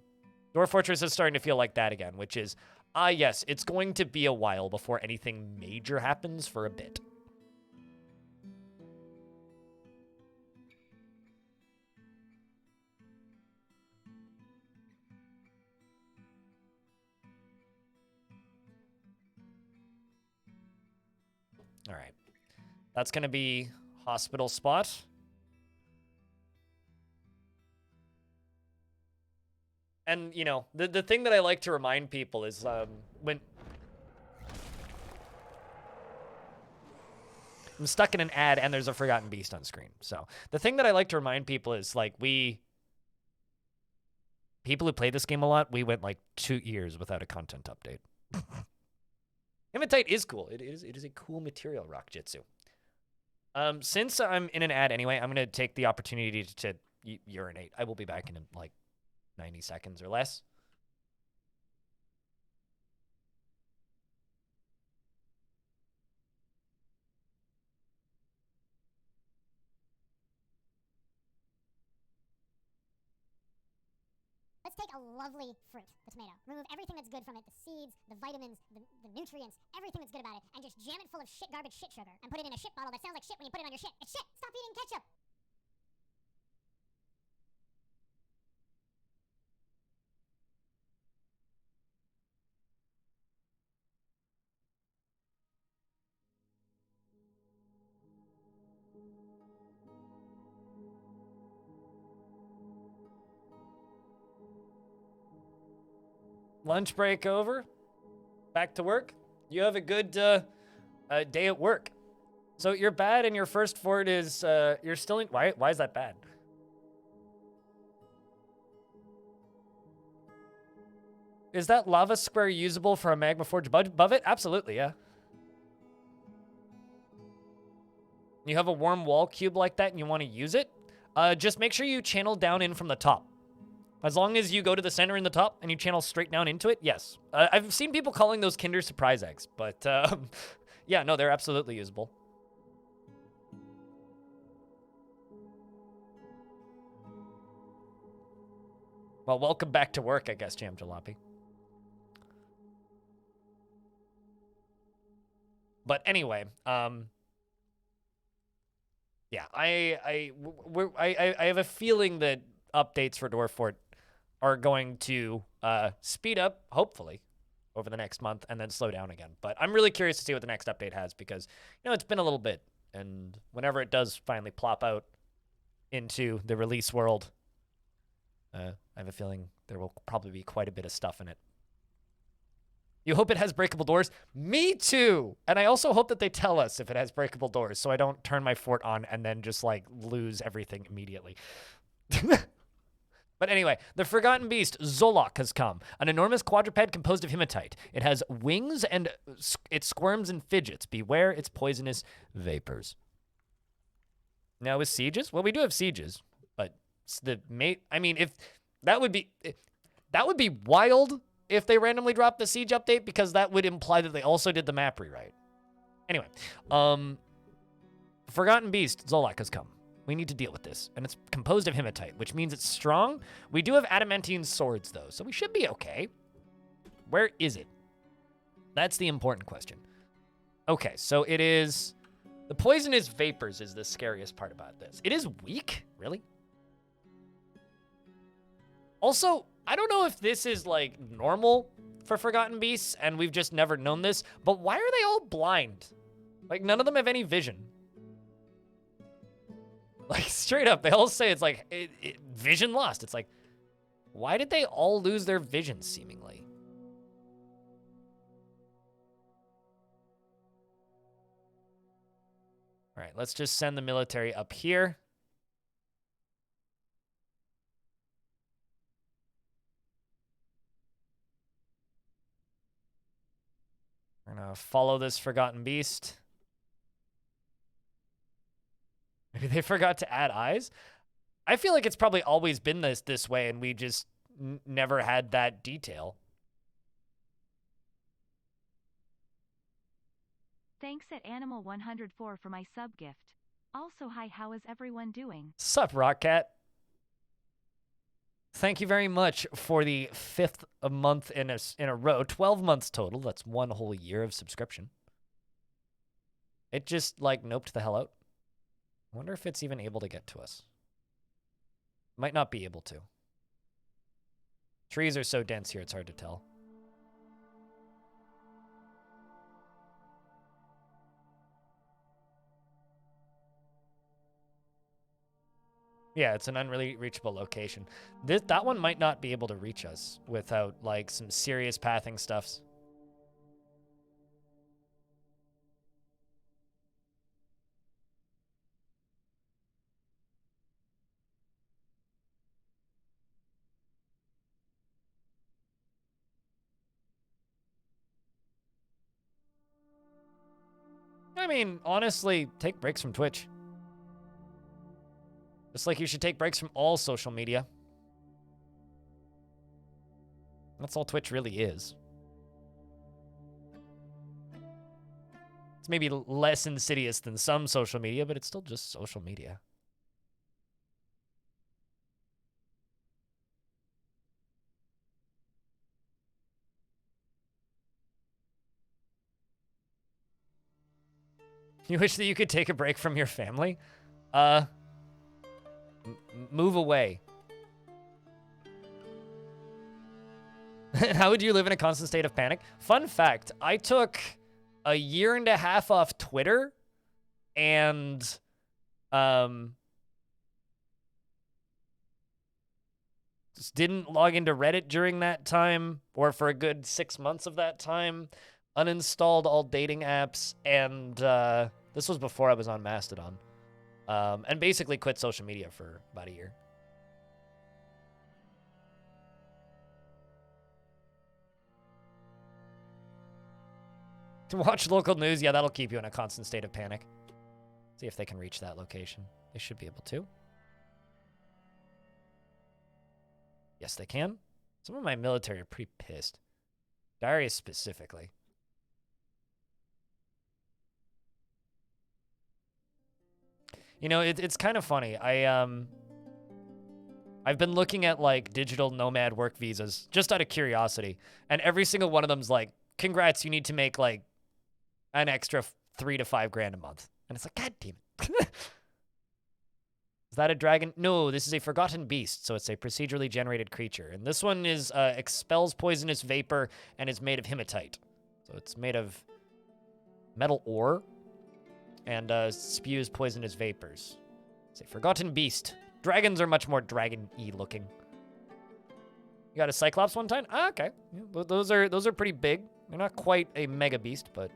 A: Dwarf Fortress is starting to feel like that again, which is, yes, it's going to be a while before anything major happens for a bit. All right. That's going to be hospital spot. And, you know, the thing that I like to remind people is when... I'm stuck in an ad and there's a Forgotten Beast on screen. So the thing that I like to remind people is, like, people who play this game a lot, we went, like, 2 years without a content update. Hematite is cool. It is a cool material, rock jitsu. Since I'm in an ad anyway, I'm gonna take the opportunity to urinate. I will be back in like 90 seconds or less.
C: Let's take a lovely fruit, the tomato. Remove everything that's good from it, the seeds, the vitamins, the nutrients, everything that's good about it, and just jam it full of shit garbage shit sugar and put it in a shit bottle that sounds like shit when you put it on your shit. It's shit! Stop eating ketchup!
A: Lunch break over. Back to work. You have a good day at work. So you're bad, and your first fort is you're still in. Why is that bad? Is that lava square usable for a magma forge above it? Absolutely, yeah. You have a warm wall cube like that, and you want to use it. Just make sure you channel down in from the top. As long as you go to the center in the top and you channel straight down into it, yes. I've seen people calling those Kinder Surprise eggs, but yeah, no, they're absolutely usable. Well, welcome back to work, I guess, Jam Jalopy. But anyway, yeah, I have a feeling that updates for Dwarf Fort are going to speed up, hopefully, over the next month and then slow down again. But I'm really curious to see what the next update has because, you know, it's been a little bit. And whenever it does finally plop out into the release world, I have a feeling there will probably be quite a bit of stuff in it. You hope it has breakable doors? Me too! And I also hope that they tell us if it has breakable doors so I don't turn my fort on and then just, like, lose everything immediately. But anyway, the Forgotten Beast, Zolok, has come. An enormous quadruped composed of hematite. It has wings and it squirms and fidgets. Beware its poisonous vapors. Now with sieges? Well, we do have sieges, but I mean, if that would be wild if they randomly dropped the siege update because that would imply that they also did the map rewrite. Anyway, Forgotten Beast, Zolok, has come. We need to deal with this, and it's composed of hematite, which means it's strong. We do have adamantine swords, though, so we should be okay. Where is it? That's the important question. Okay, so it is... The poisonous vapors is the scariest part about this. It is weak? Really? Also, I don't know if this is, like, normal for Forgotten Beasts, and we've just never known this, but why are they all blind? Like, none of them have any vision. Like, straight up, they all say it's like, vision lost. It's like, why did they all lose their vision, seemingly? All right, let's just send the military up here. We're gonna follow this Forgotten Beast. Maybe they forgot to add eyes? I feel like it's probably always been this way, and we just never had that detail.
D: Thanks at Animal 104 for my sub gift. Also, hi, how is everyone doing?
A: Sup, Rockcat? Thank you very much for the 5th month in a row. 12 months total. That's one whole year of subscription. It just, like, noped the hell out. I wonder if it's even able to get to us. Might not be able to. Trees are so dense here, it's hard to tell. Yeah, it's an unreachable location. That one might not be able to reach us without, like, some serious pathing stuffs. I mean, honestly, take breaks from Twitch. Just like you should take breaks from all social media. That's all Twitch really is. It's maybe less insidious than some social media, but it's still just social media. You wish that you could take a break from your family? Move away. How would you live in a constant state of panic? Fun fact, I took a year and a half off Twitter and just didn't log into Reddit during that time, or for a good 6 months of that time. Uninstalled all dating apps, and this was before I was on Mastodon. And basically quit social media for about a year. To watch local news, yeah, that'll keep you in a constant state of panic. See if they can reach that location. They should be able to. Yes, they can. Some of my military are pretty pissed. Darius specifically. You know, it's kind of funny. I've been looking at like digital nomad work visas just out of curiosity, and every single one of them's like, "Congrats, you need to make like an extra 3 to 5 grand a month." And it's like, God damn it. Is that a dragon? No, this is a forgotten beast, so it's a procedurally generated creature. And this one is expels poisonous vapor and is made of hematite. So it's made of metal ore and spews poisonous vapors. It's a forgotten beast. Dragons are much more dragon-y looking. You got a Cyclops one time? Ah, okay. Yeah, those are pretty big. They're not quite a mega beast, but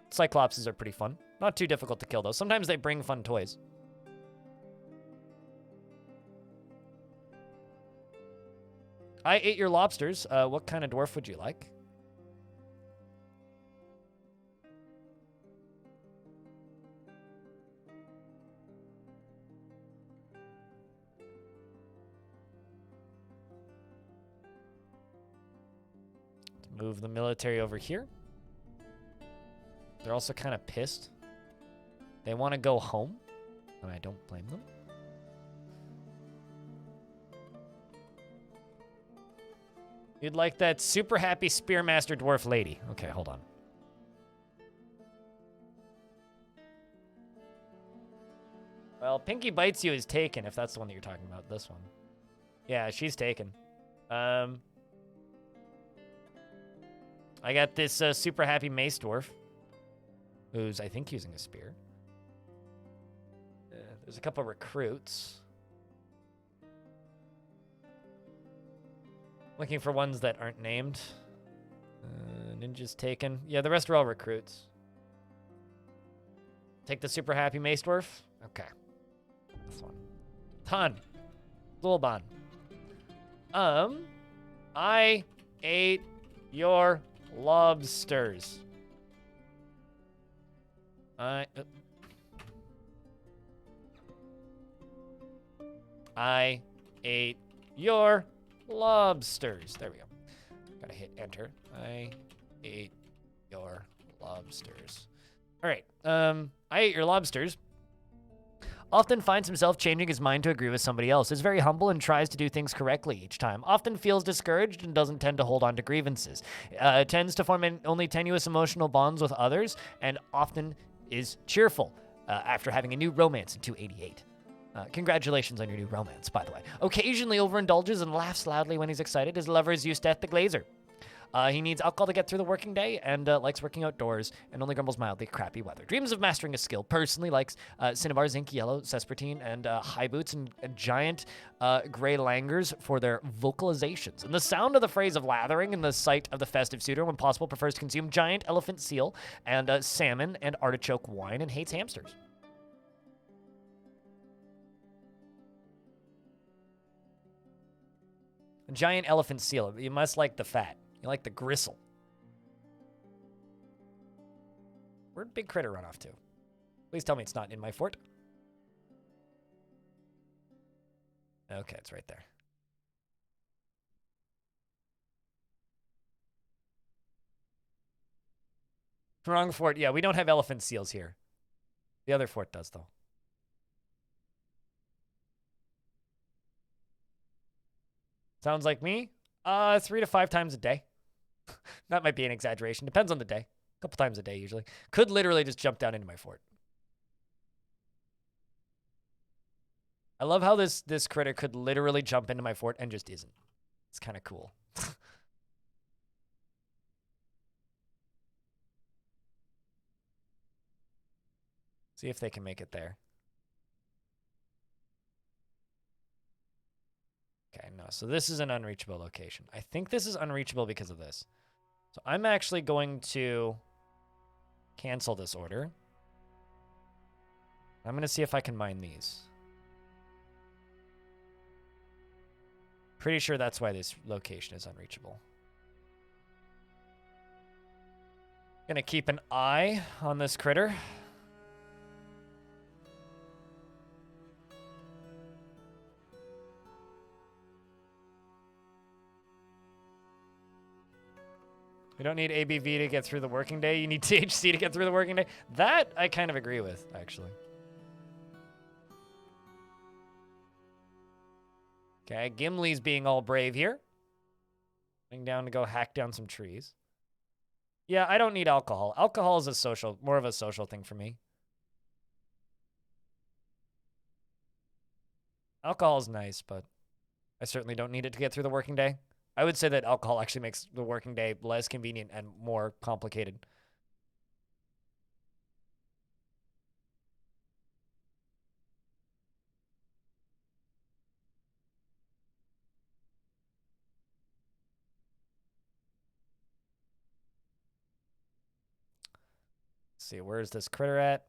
A: Cyclopses are pretty fun. Not too difficult to kill, though. Sometimes they bring fun toys. I ate your lobsters. What kind of dwarf would you like? Move the military over here. They're also kind of pissed. They want to go home, and I don't blame them. You'd like that super happy Spearmaster Dwarf lady. Okay, hold on. Well, Pinky Bites You is taken, if that's the one that you're talking about. This one. Yeah, she's taken. I got this super happy Mace Dwarf, who's, I think, using a spear. There's a couple recruits. Looking for ones that aren't named. Ninja's taken. Yeah, the rest are all recruits. Take the super happy Mace Dwarf? Okay. This one. Ton. Lulban. I ate your lobsters. I ate your lobsters. There we go. Gotta hit enter. I ate your lobsters. All right. I ate your lobsters. Often finds himself changing his mind to agree with somebody else. Is very humble and tries to do things correctly each time. Often feels discouraged and doesn't tend to hold on to grievances. Tends to form only tenuous emotional bonds with others, and often is cheerful after having a new romance in 288. Congratulations on your new romance, by the way. Occasionally overindulges and laughs loudly when he's excited. His lover is Eustath the Glazer. He needs alcohol to get through the working day and likes working outdoors and only grumbles mildly at crappy weather. Dreams of mastering a skill. Personally likes Cinnabar, Zinc, Yellow, Sespertine, and High Boots and giant gray langurs for their vocalizations. And the sound of the phrase of lathering in the sight of the festive suitor, when possible, prefers to consume giant elephant seal and salmon and artichoke wine and hates hamsters. A giant elephant seal. You must like the fat. You like the gristle. Where'd Big Critter run off to? Please tell me it's not in my fort. Okay, it's right there. Wrong fort. Yeah, we don't have elephant seals here. The other fort does, though. Sounds like me. 3 to 5 times a day. That might be an exaggeration. Depends on the day. A couple times a day, usually. Could literally just jump down into my fort. I love how this critter could literally jump into my fort and just isn't. It's kind of cool. See if they can make it there. Okay, no. So this is an unreachable location. I think this is unreachable because of this. So I'm actually going to cancel this order. I'm going to see if I can mine these. Pretty sure that's why this location is unreachable. Gonna keep an eye on this critter. We don't need ABV to get through the working day. You need THC to get through the working day. That I kind of agree with, actually. Okay, Gimli's being all brave here. Going down to go hack down some trees. Yeah, I don't need alcohol. Alcohol is more of a social thing for me. Alcohol is nice, but I certainly don't need it to get through the working day. I would say that alcohol actually makes the working day less convenient and more complicated. Let's see, where's this critter at?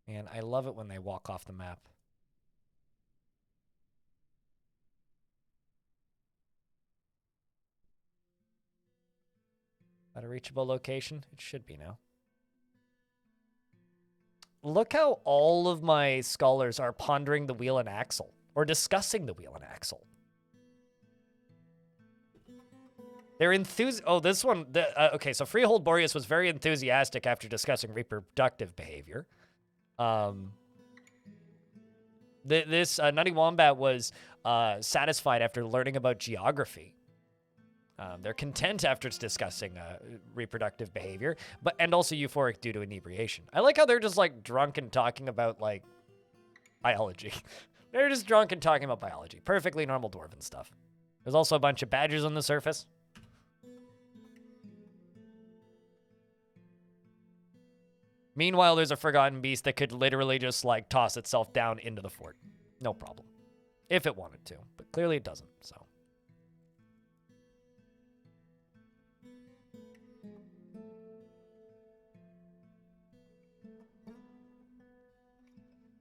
A: And I love it when they walk off the map. At a reachable location? It should be now. Look how all of my scholars are pondering the wheel and axle, or discussing the wheel and axle. They're enthusiastic. Oh, this one. Okay, so Freehold Boreas was very enthusiastic after discussing reproductive behavior. This Nutty Wombat was satisfied after learning about geography. They're content after discussing reproductive behavior, and also euphoric due to inebriation. I like how they're just like drunk and talking about like biology. They're just drunk and talking about biology. Perfectly normal dwarven stuff. There's also a bunch of badgers on the surface. Meanwhile, there's a forgotten beast that could literally just like toss itself down into the fort. No problem. If it wanted to, but clearly it doesn't, so.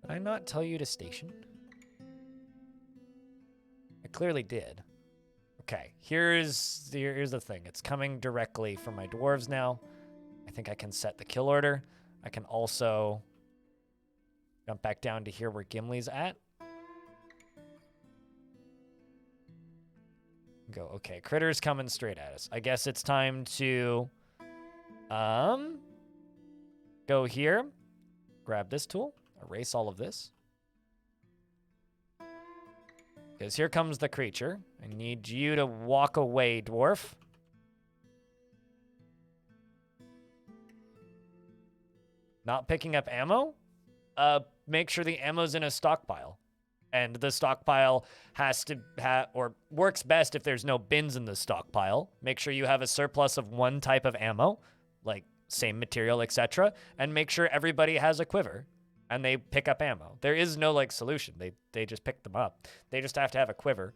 A: Did I not tell you to station? I clearly did. Okay, here's the thing. It's coming directly from my dwarves now. I think I can set the kill order. I can also jump back down to here where Gimli's at. Go, okay, critter's coming straight at us. I guess it's time to go here, grab this tool, erase all of this. Because here comes the creature. I need you to walk away, dwarf. Not picking up ammo? Make sure the ammo's in a stockpile. And the stockpile has to or works best if there's no bins in the stockpile. Make sure you have a surplus of one type of ammo, like same material, etc. And make sure everybody has a quiver. And they pick up ammo. There is no, like, solution. They just pick them up. They just have to have a quiver.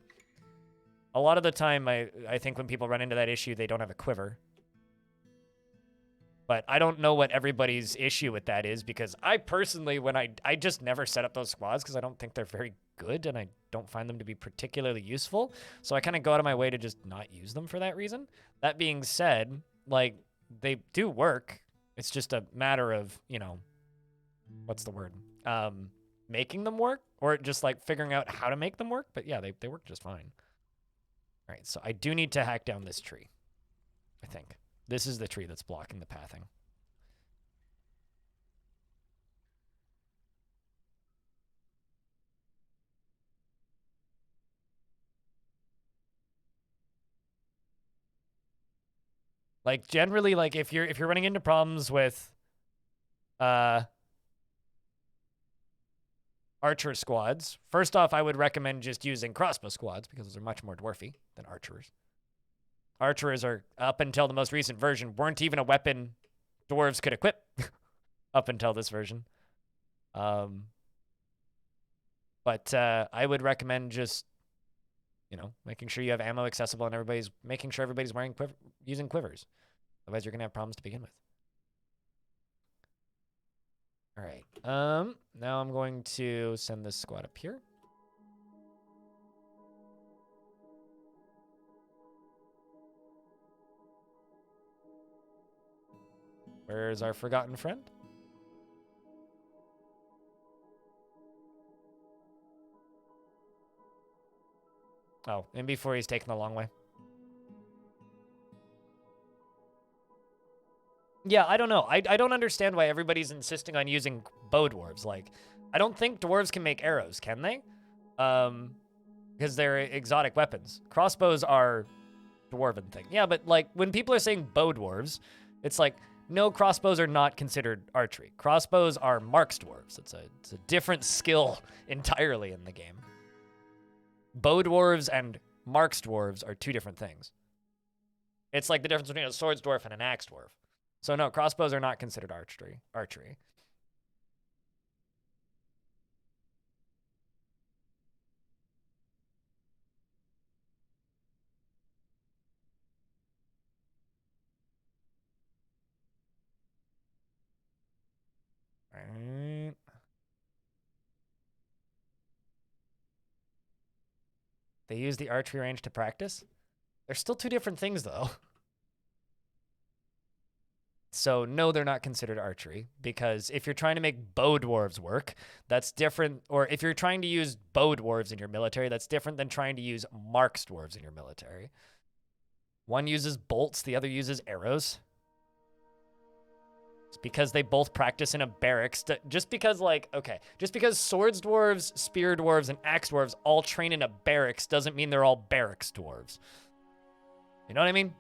A: A lot of the time, I think when people run into that issue, they don't have a quiver. But I don't know what everybody's issue with that is, because I personally, when I just never set up those squads because I don't think they're very good and I don't find them to be particularly useful. So I kind of go out of my way to just not use them for that reason. That being said, like, they do work. It's just a matter of, you know, what's the word? Making them work, or just like figuring out how to make them work. But yeah, they work just fine. All right, so I do need to hack down this tree, I think. This is the tree that's blocking the pathing. Like, generally, like, if you're running into problems with archer squads, first off, I would recommend just using crossbow squads because those are much more dwarfy than archers. Archers are, up until the most recent version, weren't even a weapon dwarves could equip up until this version. But I would recommend just, you know, making sure you have ammo accessible and making sure everybody's wearing using quivers. Otherwise, you're gonna have problems to begin with. All right. Now I'm going to send this squad up here. Where's our forgotten friend? Oh, and before he's taken the long way. Yeah, I don't know. I don't understand why everybody's insisting on using bow dwarves. Like, I don't think dwarves can make arrows, can they? Because they're exotic weapons. Crossbows are dwarven thing. Yeah, but like when people are saying bow dwarves, it's like, no, crossbows are not considered archery. Crossbows are marks dwarves. It's a different skill entirely in the game. Bow dwarves and marks dwarves are two different things. It's like the difference between a swords dwarf and an axe dwarf. So no, crossbows are not considered archery. Right. They use the archery range to practice. They're still two different things, though. So no, they're not considered archery, because if you're trying to make bow dwarves work, that's different. Or if you're trying to use bow dwarves in your military, that's different than trying to use marks dwarves in your military. One uses bolts, the other uses arrows. It's because they both practice in a barracks. Just because, like, okay, just because swords dwarves, spear dwarves, and axe dwarves all train in a barracks doesn't mean they're all barracks dwarves. You know what I mean?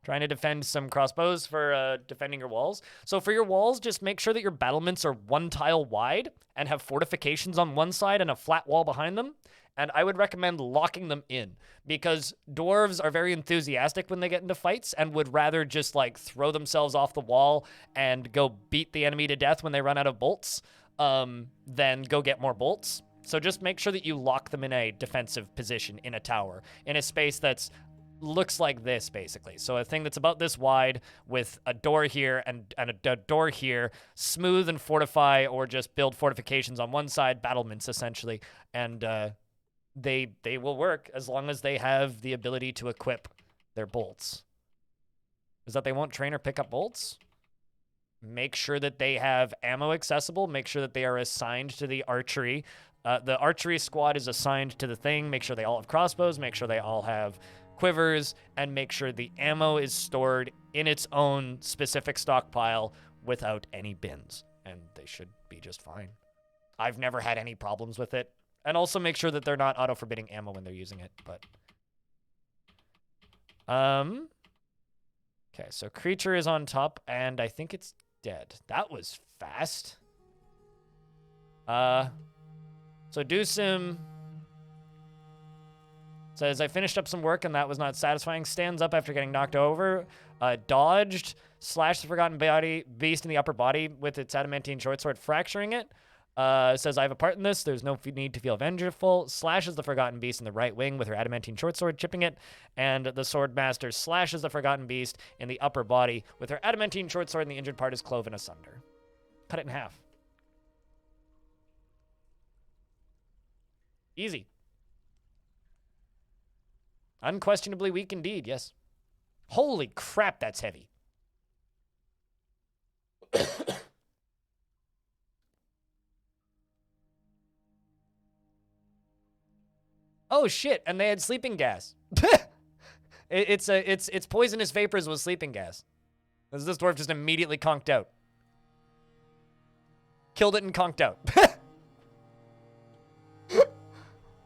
A: Trying to defend some crossbows for defending your walls. So for your walls, just make sure that your battlements are one tile wide and have fortifications on one side and a flat wall behind them. And I would recommend locking them in, because dwarves are very enthusiastic when they get into fights and would rather just like throw themselves off the wall and go beat the enemy to death when they run out of bolts than go get more bolts. So just make sure that you lock them in a defensive position in a tower, in a space that's looks like this, basically. So a thing that's about this wide with a door here and a door here, smooth and fortify, or just build fortifications on one side, battlements essentially, and they will work as long as they have the ability to equip their bolts. Is that they won't train or pick up bolts? Make sure that they have ammo accessible. Make sure that they are assigned to the archery. The archery squad is assigned to the thing. Make sure they all have crossbows. Make sure they all have quivers, and make sure the ammo is stored in its own specific stockpile without any bins, and they should be just fine. I've never had any problems with it. And also make sure that they're not auto-forbidding ammo when they're using it, but... Okay, so creature is on top, and I think it's dead. That was fast. So Doosim says, I finished up some work and that was not satisfying. Stands up after getting knocked over. Dodged. Slashed the Forgotten Beast in the upper body with its adamantine short sword, fracturing it. Says, I have a part in this. There's no need to feel vengeful. Slashes the Forgotten Beast in the right wing with her adamantine short sword, chipping it. And the Sword Master slashes the Forgotten Beast in the upper body with her adamantine short sword, and the injured part is cloven asunder. Cut it in half. Easy. Unquestionably weak indeed, yes. Holy crap, that's heavy. Oh shit, and they had sleeping gas. It's poisonous vapors with sleeping gas. This dwarf just immediately conked out. Killed it and conked out.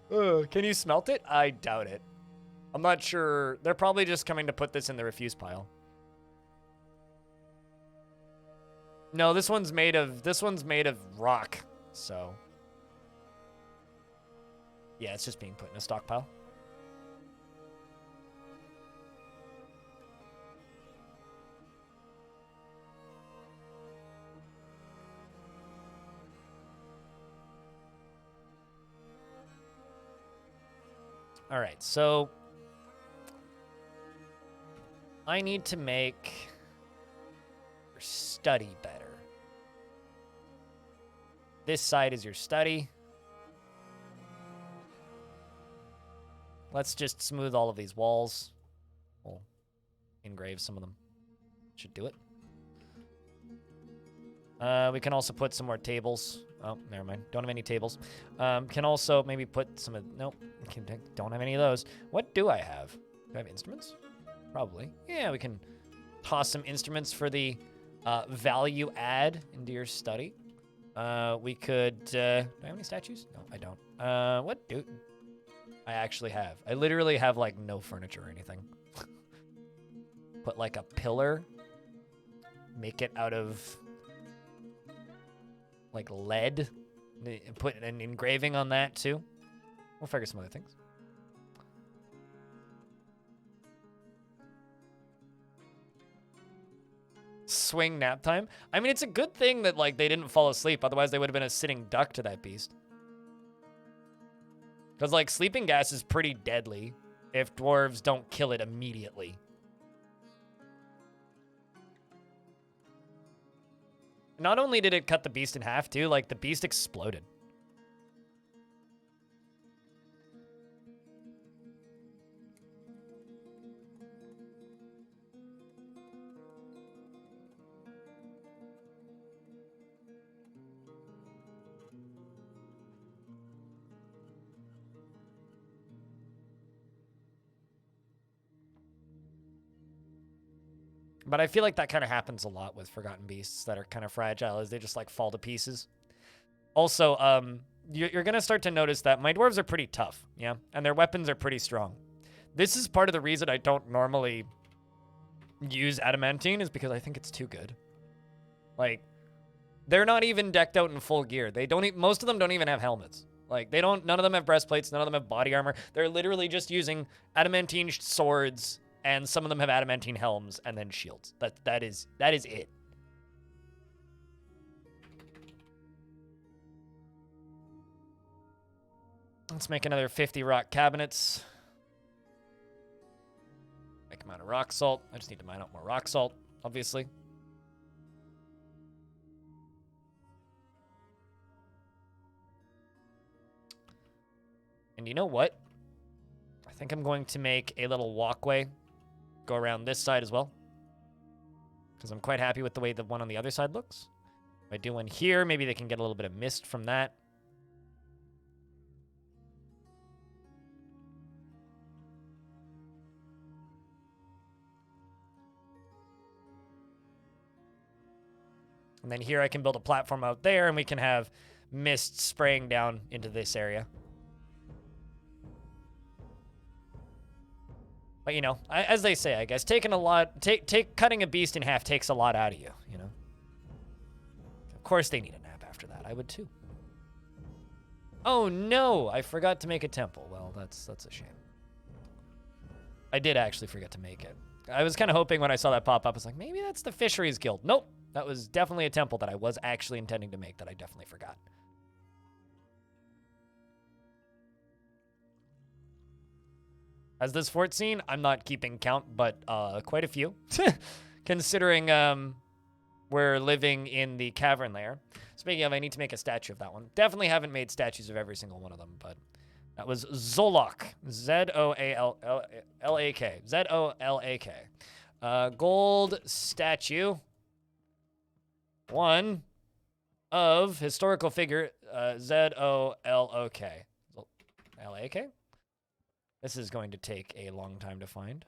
A: Can you smelt it? I doubt it. I'm not sure. They're probably just coming to put this in the refuse pile. No, this one's made of rock, so. Yeah, it's just being put in a stockpile. All right, so I need to make your study better. This side is your study. Let's just smooth all of these walls. We'll engrave some of them. Should do it. We can also put some more tables. Oh, never mind. Don't have any tables. Can also maybe put some of... Nope. Don't have any of those. What do I have? Do I have instruments? Probably. Yeah, we can toss some instruments for the value add into your study. We could... do I have any statues? No, I don't. What do... I actually have. I literally have, like, no furniture or anything. Put, like, a pillar. Make it out of... like lead, put an engraving on that too. We'll figure some other things. Swing nap time. I mean, it's a good thing that like they didn't fall asleep. Otherwise, they would have been a sitting duck to that beast. Because like sleeping gas is pretty deadly if dwarves don't kill it immediately. Not only did it cut the beast in half, too, like, the beast exploded. But I feel like that kind of happens a lot with Forgotten Beasts that are kind of fragile, as they just, like, fall to pieces. Also, you're going to start to notice that my dwarves are pretty tough, yeah? And their weapons are pretty strong. This is part of the reason I don't normally use adamantine, is because I think it's too good. Like, they're not even decked out in full gear. They don't most of them don't even have helmets. Like, none of them have breastplates, none of them have body armor. They're literally just using adamantine swords, and some of them have adamantine helms and then shields. That is it. Let's make another 50 rock cabinets. Make them out of rock salt. I just need to mine out more rock salt, obviously. And you know what? I think I'm going to make a little walkway go around this side as well, because I'm quite happy with the way the one on the other side looks. If I do one here, maybe they can get a little bit of mist from that. And then here I can build a platform out there, and we can have mist spraying down into this area. But, you know, as they say, I guess, cutting a beast in half takes a lot out of you, you know? Of course they need a nap after that. I would too. Oh, no! I forgot to make a temple. Well, that's a shame. I did actually forget to make it. I was kind of hoping when I saw that pop up, I was like, maybe that's the Fisheries Guild. Nope. That was definitely a temple that I was actually intending to make that I definitely forgot. Has this fort seen? I'm not keeping count, but quite a few. Considering we're living in the cavern layer. Speaking of, I need to make a statue of that one. Definitely haven't made statues of every single one of them, but that was Zolak. Z-O-A-L-L-A-K. Z-O-L-A-K. Gold statue. One of historical figure Z-O-L-O-K. L-A-K? This is going to take a long time to find.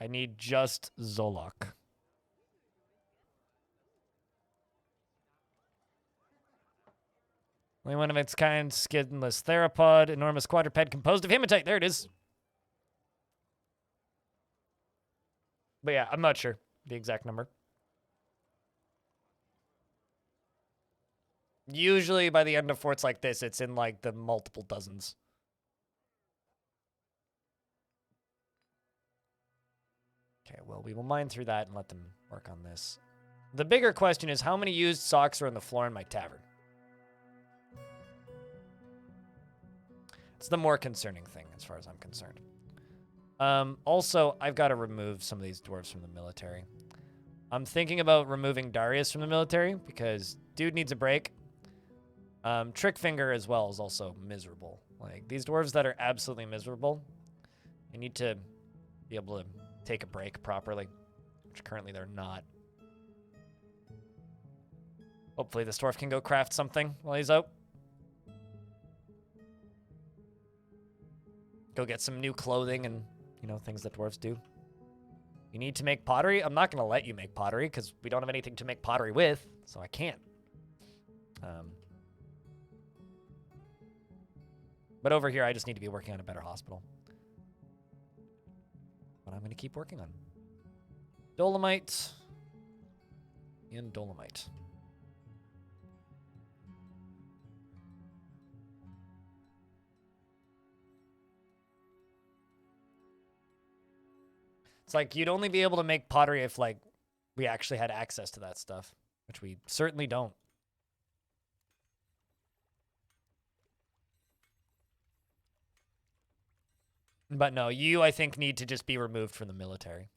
A: I need just Zolok. Only one of its kind, skinless theropod, enormous quadruped composed of hematite. There it is. But yeah, I'm not sure the exact number. Usually by the end of forts like this, it's in like the multiple dozens. Okay, well, we will mine through that and let them work on this. The bigger question is how many used socks are on the floor in my tavern? It's the more concerning thing as far as I'm concerned. Also, I've got to remove some of these dwarves from the military. I'm thinking about removing Darius from the military because dude needs a break. Trickfinger as well is also miserable. Like, these dwarves that are absolutely miserable, they need to be able to take a break properly, which currently they're not. Hopefully this dwarf can go craft something while he's out. Go get some new clothing and, you know, things that dwarves do. You need to make pottery? I'm not going to let you make pottery because we don't have anything to make pottery with, so I can't. But over here, I just need to be working on a better hospital. But I'm going to keep working on Dolomite and Dolomite. It's like you'd only be able to make pottery if, like, we actually had access to that stuff, which we certainly don't. But no, you, I think, need to just be removed from the military.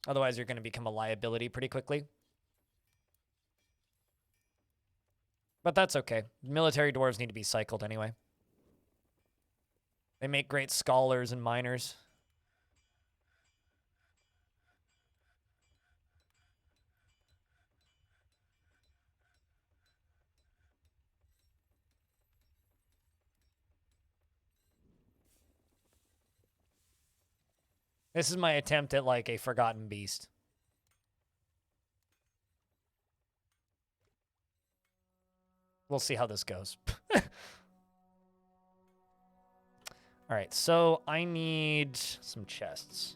A: Otherwise, you're going to become a liability pretty quickly. But that's okay. Military dwarves need to be cycled anyway. They make great scholars and miners. This is my attempt at, like, a forgotten beast. We'll see how this goes. All right, so I need some chests.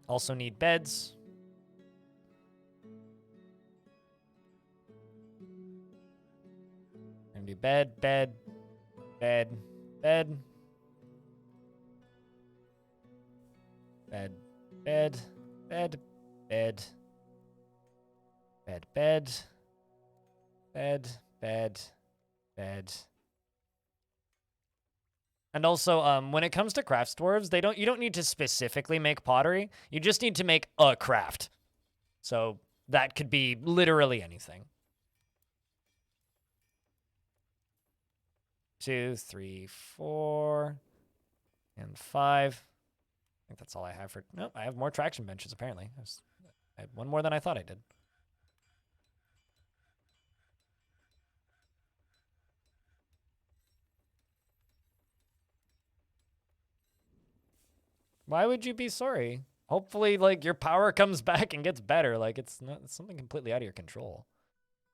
A: Also need beds. And do bed, bed, bed, bed, bed, bed, bed, bed, bed, bed, bed, bed, bed. And also, when it comes to crafts dwarves, you don't need to specifically make pottery. You just need to make a craft. So that could be literally anything. 2, 3, 4, and 5. I think that's all I have for... No, I have more traction benches, apparently. I had one more than I thought I did. Why would you be sorry? Hopefully, like, your power comes back and gets better. Like, it's something completely out of your control.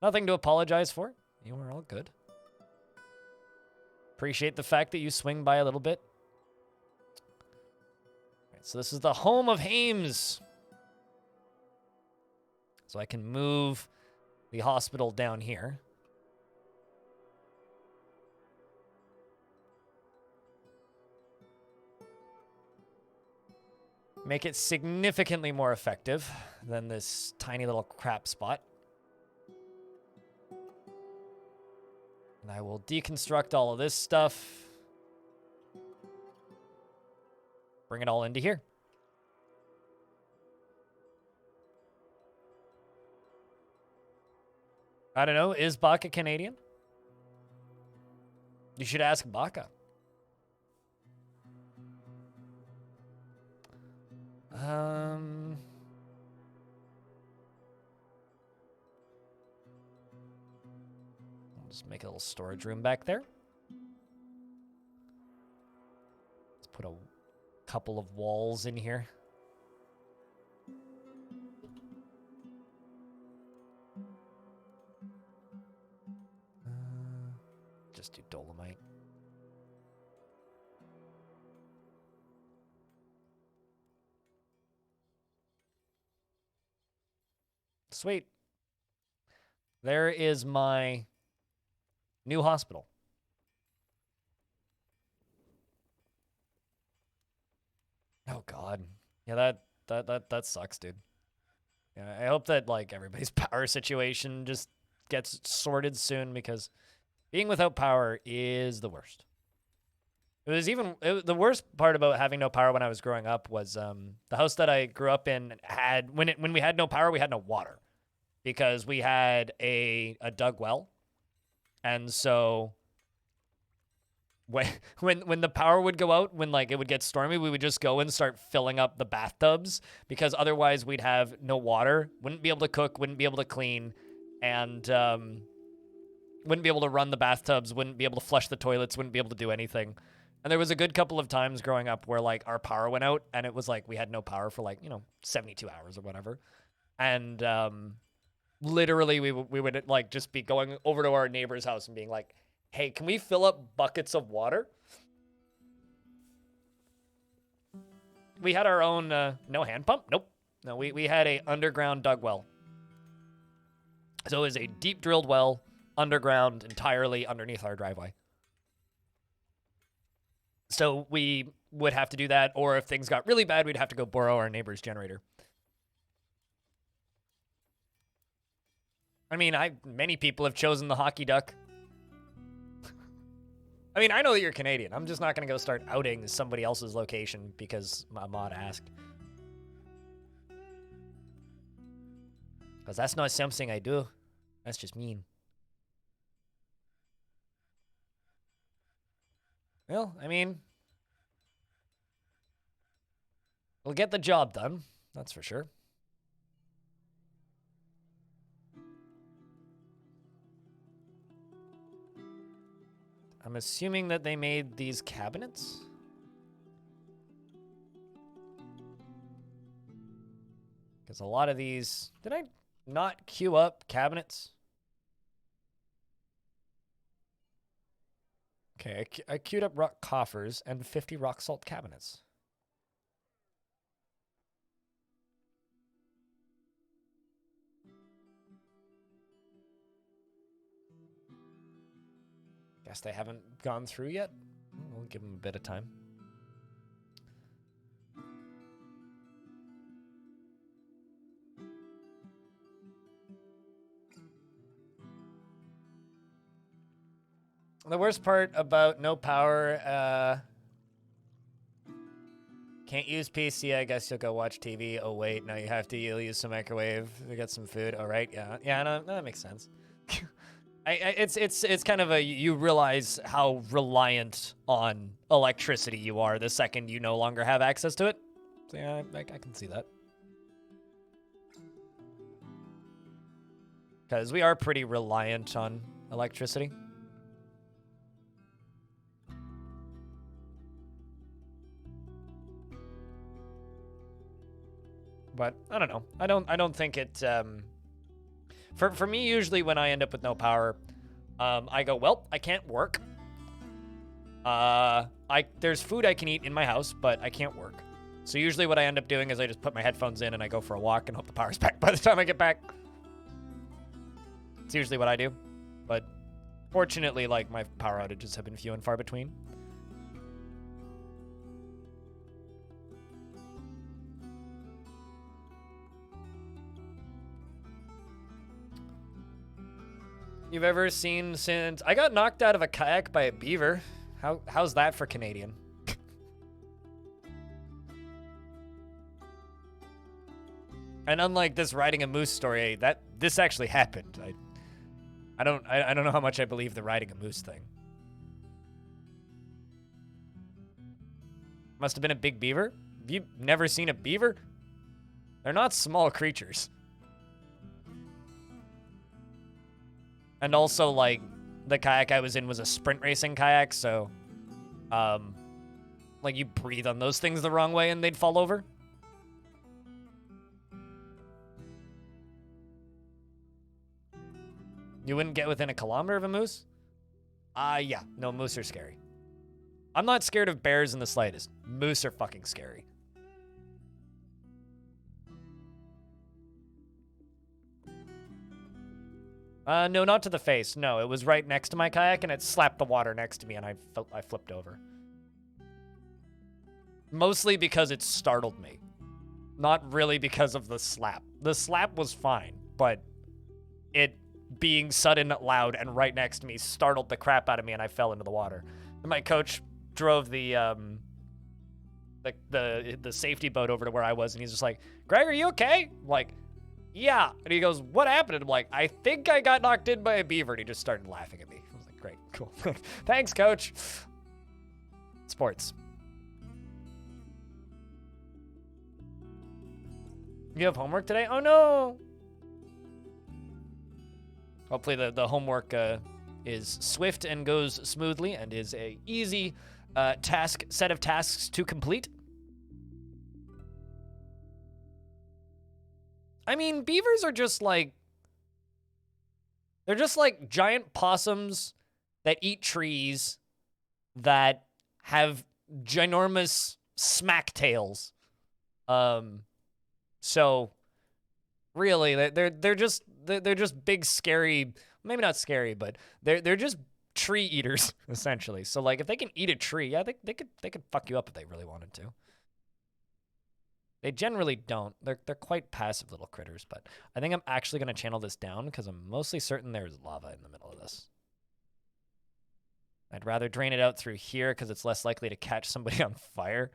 A: Nothing to apologize for. You are all good. Appreciate the fact that you swing by a little bit. All right, so this is the home of Hames. So I can move the hospital down here. Make it significantly more effective than this tiny little crap spot. And I will deconstruct all of this stuff. Bring it all into here. I don't know, is Baka Canadian? You should ask Baka. I'll just make a little storage room back there. Let's put a couple of walls in here. Just do dolomite. Sweet. There is my new hospital. Oh God. Yeah, that sucks, dude. Yeah, I hope that like everybody's power situation just gets sorted soon, because being without power is the worst. It was the worst part about having no power when I was growing up was the house that I grew up in had when we had no power, we had no water, because we had a dug well. And so when the power would go out, when like it would get stormy, we would just go and start filling up the bathtubs, because otherwise we'd have no water, wouldn't be able to cook, wouldn't be able to clean, and wouldn't be able to run the bathtubs, wouldn't be able to flush the toilets, wouldn't be able to do anything. And there was a good couple of times growing up where like our power went out, and it was like we had no power for like, 72 hours or whatever. And literally we would like just be going over to our neighbor's house and being like, hey, can we fill up buckets of water? We had our own, no hand pump? Nope. No, we had a underground dug well. So it was a deep drilled well, underground, entirely underneath our driveway. So we would have to do that, or if things got really bad, we'd have to go borrow our neighbor's generator. I mean, many people have chosen the hockey duck. I mean, I know that you're Canadian. I'm just not going to go start outing somebody else's location because my mod asked. Because that's not something I do. That's just mean. Well, I mean, we'll get the job done. That's for sure. I'm assuming that they made these cabinets. Because a lot of these... Did I not queue up cabinets? Okay, I queued up rock coffers and 50 rock salt cabinets. Guess they haven't gone through yet. We'll give them a bit of time. The worst part about no power, can't use PC, I guess you'll go watch TV. Oh wait, no, you'll use some microwave to get some food. Oh right, yeah, no, that makes sense. It's kind of you realize how reliant on electricity you are the second you no longer have access to it. So yeah, I can see that. Because we are pretty reliant on electricity. But I don't know. I don't think it For me, usually when I end up with no power, I go, well, I can't work. There's food I can eat in my house, but I can't work. So usually what I end up doing is I just put my headphones in and I go for a walk and hope the power's back by the time I get back. It's usually what I do. But fortunately, like, my power outages have been few and far between. You've ever seen since... I got knocked out of a kayak by a beaver. How's that for Canadian? And unlike this riding a moose story, this actually happened. I don't know how much I believe the riding a moose thing. Must have been a big beaver. Have you never seen a beaver? They're not small creatures. And also, like, the kayak I was in was a sprint racing kayak, so, like, you breathe on those things the wrong way and they'd fall over. You wouldn't get within a kilometer of a moose? Yeah. No, moose are scary. I'm not scared of bears in the slightest. Moose are fucking scary. No, not to the face. No, it was right next to my kayak, and it slapped the water next to me, and I flipped over. Mostly because it startled me. Not really because of the slap. The slap was fine, but it being sudden, loud, and right next to me startled the crap out of me, and I fell into the water. And my coach drove the safety boat over to where I was, and he's just like, "Greg, are you okay?" I'm like, "Yeah." And he goes, "What happened?" And I'm like, "I think I got knocked in by a beaver." And he just started laughing at me. I was like, "Great, cool." Thanks, coach. Sports. You have homework today? Oh, no. Hopefully the homework is swift and goes smoothly and is a easy set of tasks to complete. I mean, beavers are just like... They're just like giant possums that eat trees that have ginormous smack tails. So really, they're just big, scary, maybe not scary, but they're just tree eaters, essentially. So like if they can eat a tree, yeah, they could fuck you up if they really wanted to. They generally don't. They're quite passive little critters, but I think I'm actually going to channel this down because I'm mostly certain there's lava in the middle of this. I'd rather drain it out through here because it's less likely to catch somebody on fire.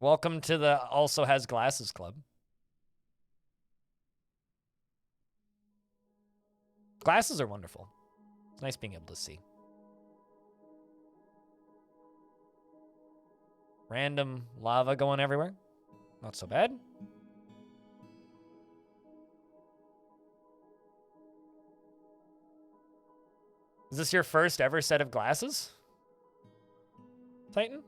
A: Welcome to the Also Has Glasses Club. Glasses are wonderful. It's nice being able to see. Random lava going everywhere. Not so bad. Is this your first ever set of glasses, Titan?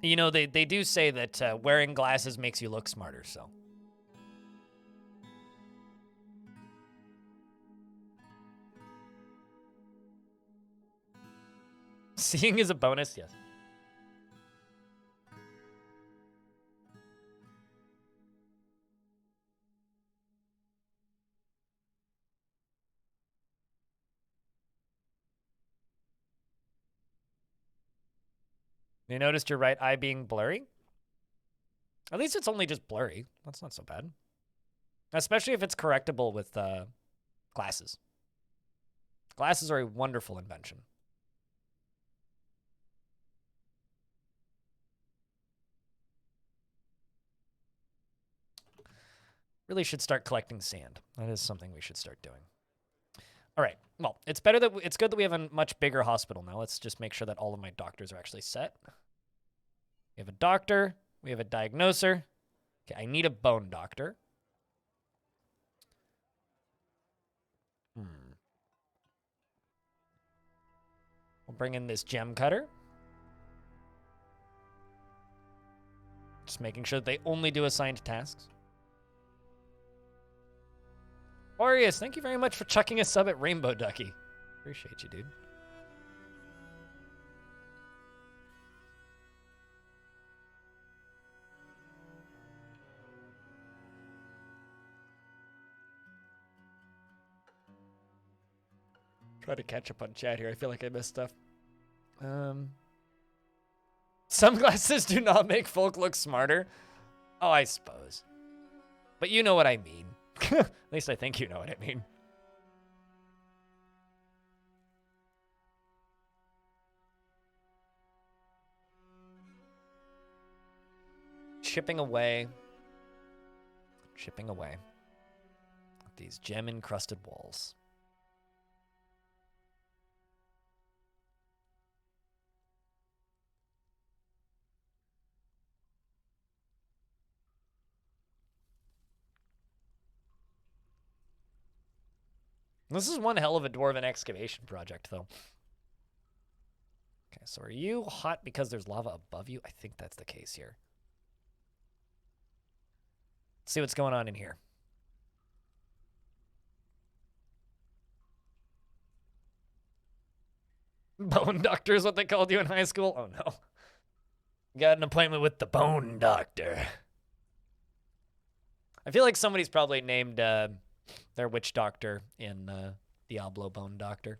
A: You know, they do say that wearing glasses makes you look smarter, so. Seeing is a bonus, yes. You noticed your right eye being blurry? At least it's only just blurry. That's not so bad. Especially if it's correctable with glasses. Glasses are a wonderful invention. Really should start collecting sand. That is something we should start doing. All right. Well, it's good that we have a much bigger hospital now. Let's just make sure that all of my doctors are actually set. We have a doctor. We have a diagnoser. Okay, I need a bone doctor. I'll bring in this gem cutter. Just making sure that they only do assigned tasks. Aureus, thank you very much for chucking a sub at Rainbow Ducky. Appreciate you, dude. Try to catch up on chat here. I feel like I missed stuff. Sunglasses do not make folk look smarter. Oh, I suppose. But you know what I mean. At least I think you know what I mean. Chipping away. Chipping away. These gem-encrusted walls. This is one hell of a dwarven excavation project, though. Okay, so are you hot because there's lava above you? I think that's the case here. Let's see what's going on in here. Bone doctor is what they called you in high school? Oh, no. Got an appointment with the bone doctor. I feel like somebody's probably named... their witch doctor in Diablo Bone Doctor.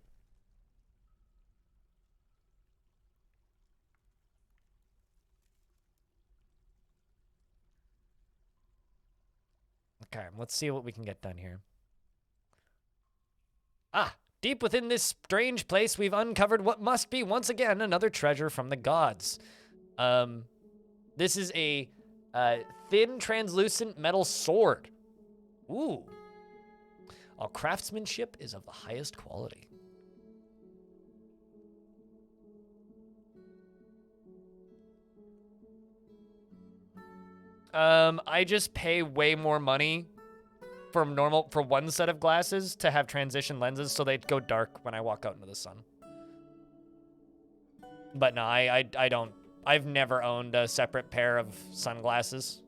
A: Okay, let's see what we can get done here. Ah, deep within this strange place, we've uncovered what must be, once again, another treasure from the gods. This is a thin, translucent metal sword. Ooh. All craftsmanship is of the highest quality. I just pay way more money for one set of glasses to have transition lenses so they go dark when I walk out into the sun. But no, I don't. I've never owned a separate pair of sunglasses.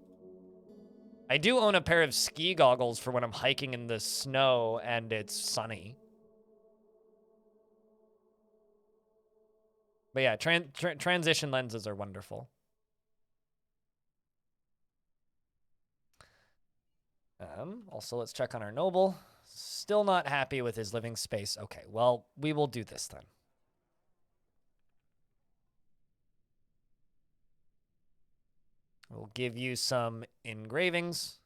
A: I do own a pair of ski goggles for when I'm hiking in the snow and it's sunny. But yeah, transition lenses are wonderful. Also, let's check on our noble. Still not happy with his living space. Okay, well, we will do this then. We'll give you some engravings.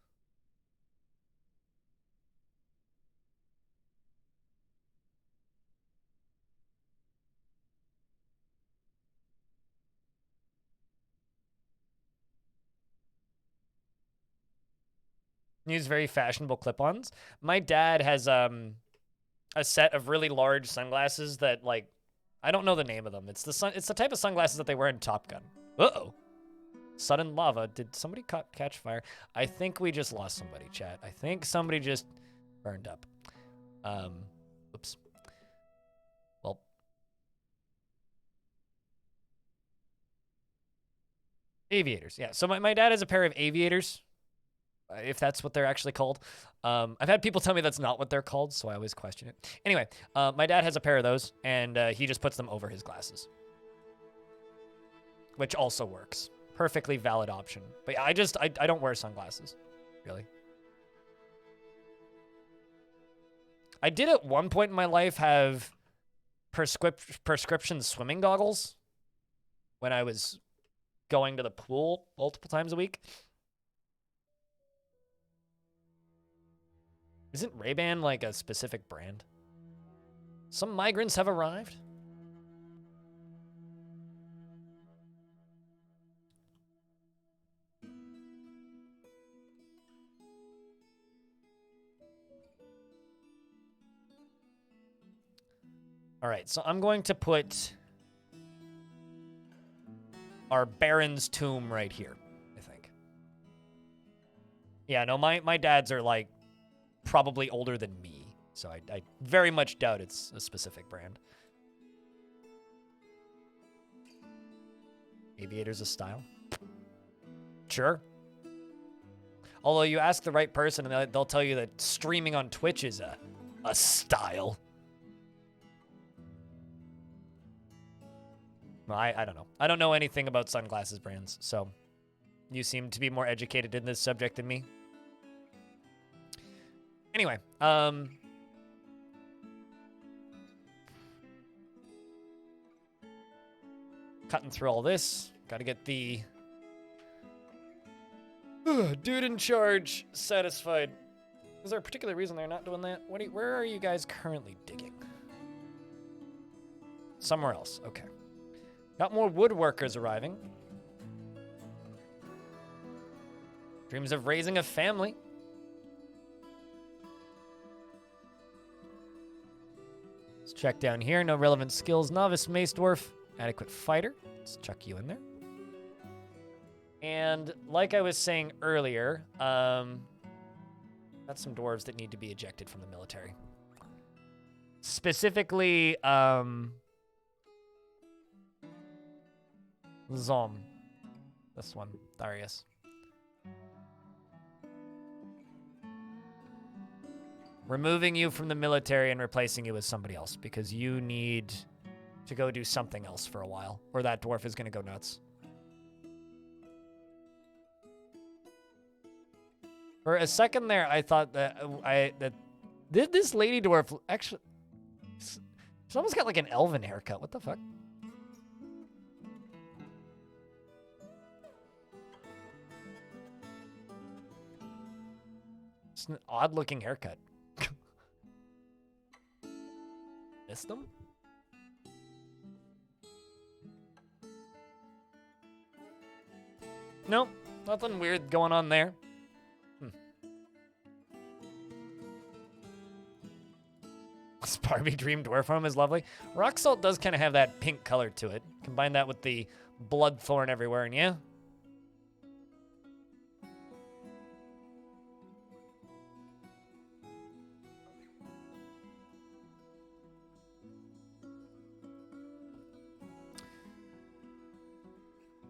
A: Use very fashionable clip-ons. My dad has a set of really large sunglasses that, like, I don't know the name of them. It's the type of sunglasses that they wear in Top Gun. Uh-oh. Sudden lava. Did somebody catch fire? I think we just lost somebody, chat. I think somebody just burned up. Oops. Well. Aviators. Yeah, so my dad has a pair of aviators, if that's what they're actually called. I've had people tell me that's not what they're called, so I always question it. Anyway, my dad has a pair of those, and he just puts them over his glasses, which also works. Perfectly valid option. But yeah, I don't wear sunglasses, really. I did at one point in my life have prescription swimming goggles when I was going to the pool multiple times a week. Isn't Ray-Ban like a specific brand? Some migrants have arrived. All right, so I'm going to put our Baron's tomb right here, I think. Yeah, no, my dads are like probably older than me, so I very much doubt it's a specific brand. Aviator's a style. Sure. Although you ask the right person and they'll tell you that streaming on Twitch is a style. Well, I don't know. I don't know anything about sunglasses brands, so you seem to be more educated in this subject than me. Anyway, cutting through all this. Got to get the dude in charge satisfied. Is there a particular reason they're not doing that? Where are you guys currently digging? Somewhere else. Okay. Got more woodworkers arriving. Dreams of raising a family. Let's check down here. No relevant skills. Novice mace dwarf. Adequate fighter. Let's chuck you in there. And like I was saying earlier, got some dwarves that need to be ejected from the military. Specifically, Zom. This one, Darius. Removing you from the military and replacing you with somebody else because you need to go do something else for a while, or that dwarf is going to go nuts. For a second there, I thought that this lady dwarf actually, she's almost got like an elven haircut. What the fuck? It's an odd-looking haircut. Missed them? Nope, nothing weird going on there. This Barbie Dream Dwarf home is lovely. Rock Salt does kind of have that pink color to it. Combine that with the bloodthorn everywhere, and yeah.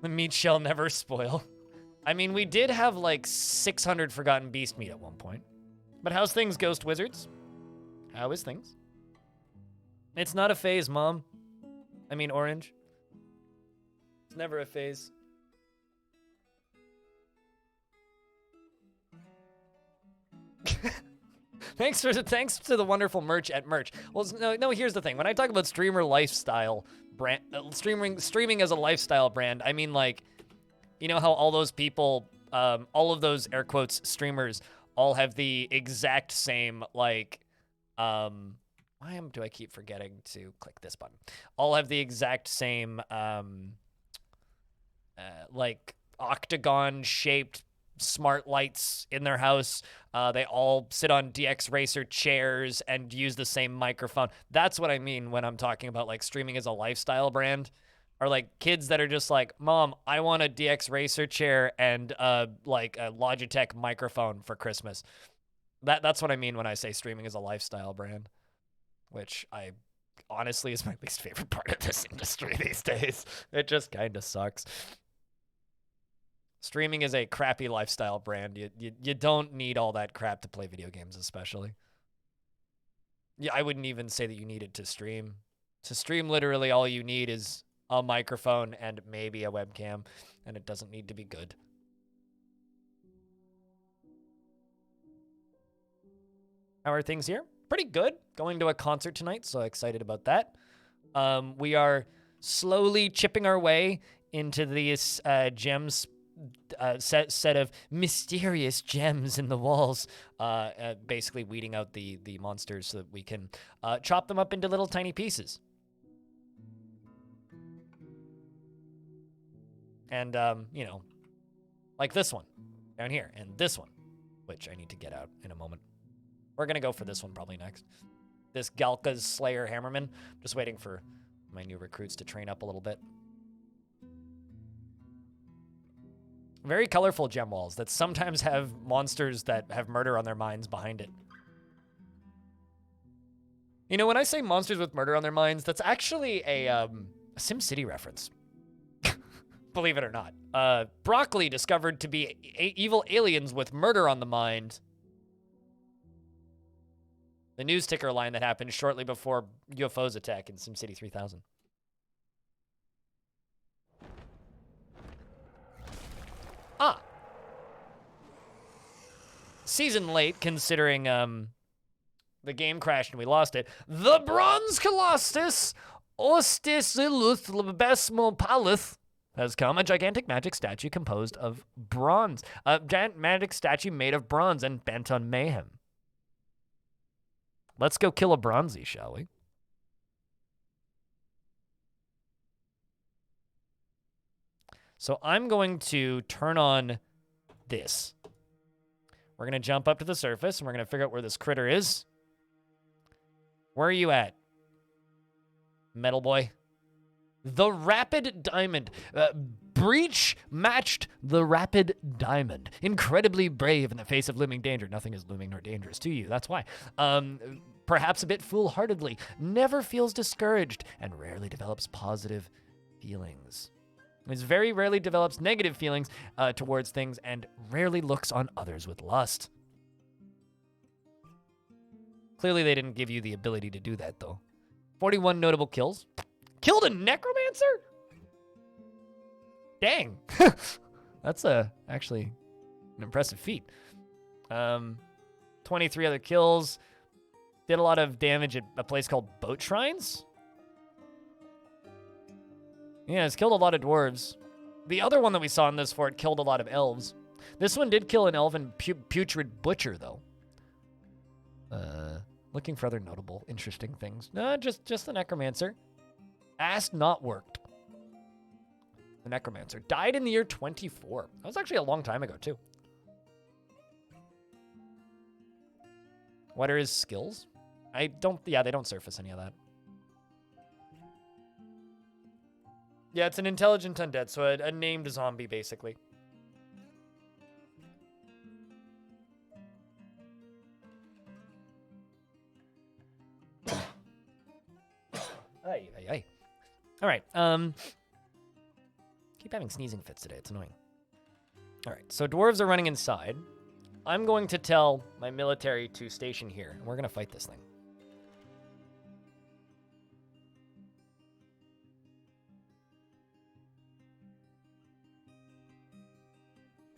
A: The meat shall never spoil. I mean, we did have like 600 Forgotten Beast meat at one point. But how's things, Ghost Wizards? How is things? It's not a phase, Mom. I mean, Orange. It's never a phase. Thanks to the wonderful merch at merch. Well, no. Here's the thing. When I talk about streamer lifestyle brand, streaming as a lifestyle brand, I mean like, you know how all those people, all of those air quotes streamers, all have the exact same like, why do I keep forgetting to click this button? All have the exact same like octagon-shaped smart lights in their house. They all sit on DX Racer chairs and use the same microphone. That's what I mean when I'm talking about like streaming as a lifestyle brand. Or like kids that are just like, Mom, I want a DX Racer chair and like a Logitech microphone for Christmas. That's what I mean when I say streaming as a lifestyle brand. Which I honestly is my least favorite part of this industry these days. It just kind of sucks. Streaming is a crappy lifestyle brand. You don't need all that crap to play video games, especially. Yeah, I wouldn't even say that you need it to stream. To stream, literally all you need is a microphone and maybe a webcam, and it doesn't need to be good. How are things here? Pretty good. Going to a concert tonight, so excited about that. We are slowly chipping our way into this gems set of mysterious gems in the walls, basically weeding out the monsters so that we can chop them up into little tiny pieces. And, you know, like this one down here and this one, which I need to get out in a moment. We're going to go for this one probably next. This Galka's Slayer Hammerman. Just waiting for my new recruits to train up a little bit. Very colorful gem walls that sometimes have monsters that have murder on their minds behind it. You know, when I say monsters with murder on their minds, that's actually a SimCity reference. believe it or not. Broccoli discovered to be evil aliens with murder on the mind. The news ticker line that happened shortly before UFOs attack in SimCity 3000. Ah. Season late, considering the game crashed and we lost it. The Bronze Colossus Ostisilus Besmopalith has come, a gigantic magic statue composed of bronze. A giant magic statue made of bronze and bent on mayhem. Let's go kill a bronzy, shall we? So I'm going to turn on this. We're going to jump up to the surface, and we're going to figure out where this critter is. Where are you at, metal boy? The Rapid Diamond. Breach matched the Rapid Diamond. Incredibly brave in the face of looming danger. Nothing is looming nor dangerous to you, that's why. Perhaps a bit foolhardily. Never feels discouraged and rarely develops positive feelings. It very rarely develops negative feelings towards things and rarely looks on others with lust. Clearly they didn't give you the ability to do that, though. 41 notable kills. Killed a necromancer? Dang. That's actually an impressive feat. 23 other kills. Did a lot of damage at a place called Boat Shrines. Yeah, it's killed a lot of dwarves. The other one that we saw in this fort killed a lot of elves. This one did kill an elven putrid butcher, though. Looking for other notable, interesting things. No, just the necromancer. Ass not worked. The necromancer died in the year 24. That was actually a long time ago, too. What are his skills? They don't surface any of that. Yeah, it's an intelligent undead, so a named zombie, basically. Ay. All right. Keep having sneezing fits today. It's annoying. All right. So dwarves are running inside. I'm going to tell my military to station here, and we're going to fight this thing.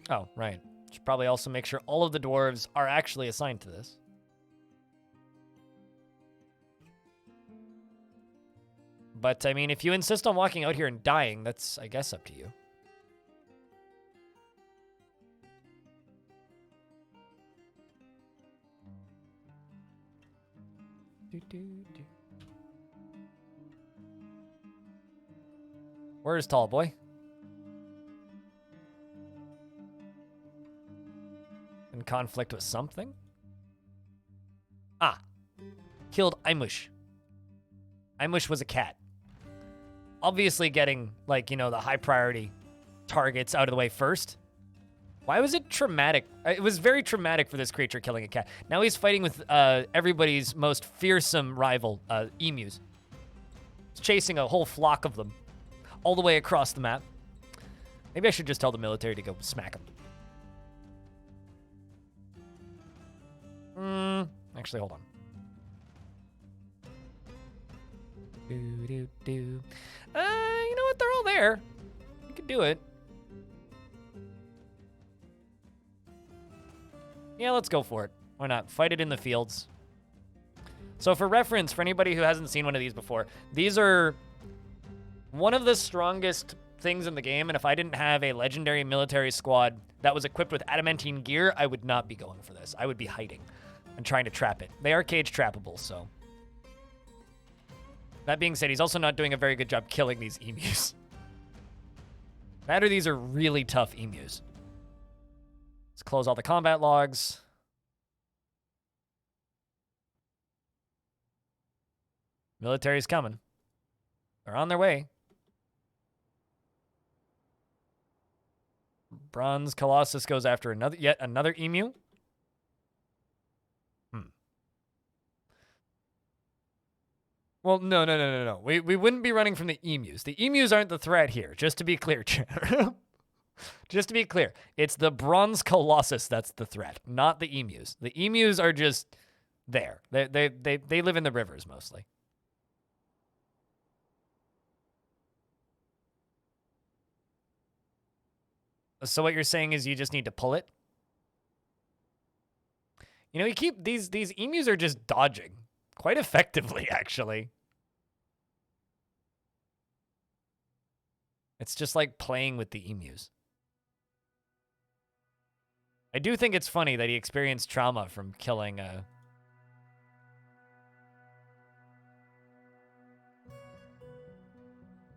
A: Oh, right. Should probably also make sure all of the dwarves are actually assigned to this. But, I mean, if you insist on walking out here and dying, that's, I guess, up to you. Where's Tall Boy? In conflict with something? Ah. Killed Imush. Imush was a cat. Obviously getting, like, you know, the high priority targets out of the way first. Why was it traumatic? It was very traumatic for this creature killing a cat. Now he's fighting with everybody's most fearsome rival, emus. He's chasing a whole flock of them all the way across the map. Maybe I should just tell the military to go smack him. Actually, hold on. You know what? They're all there. You can do it. Yeah, let's go for it. Why not? Fight it in the fields. So for reference, for anybody who hasn't seen one of these before, these are one of the strongest things in the game, and if I didn't have a legendary military squad that was equipped with adamantine gear, I would not be going for this. I would be hiding and trying to trap it. They are cage trappable, so. That being said, he's also not doing a very good job killing these emus. That or these are really tough emus. Let's close all the combat logs. Military's coming. They're on their way. Bronze Colossus goes after yet another emu. Well, no. We wouldn't be running from the emus. The emus aren't the threat here, just to be clear, chat. Just to be clear, it's the bronze colossus that's the threat, not the emus. The emus are just there. They live in the rivers mostly. So what you're saying is you just need to pull it? You know, you keep these emus are just dodging quite effectively, actually. It's just like playing with the emus. I do think it's funny that he experienced trauma from killing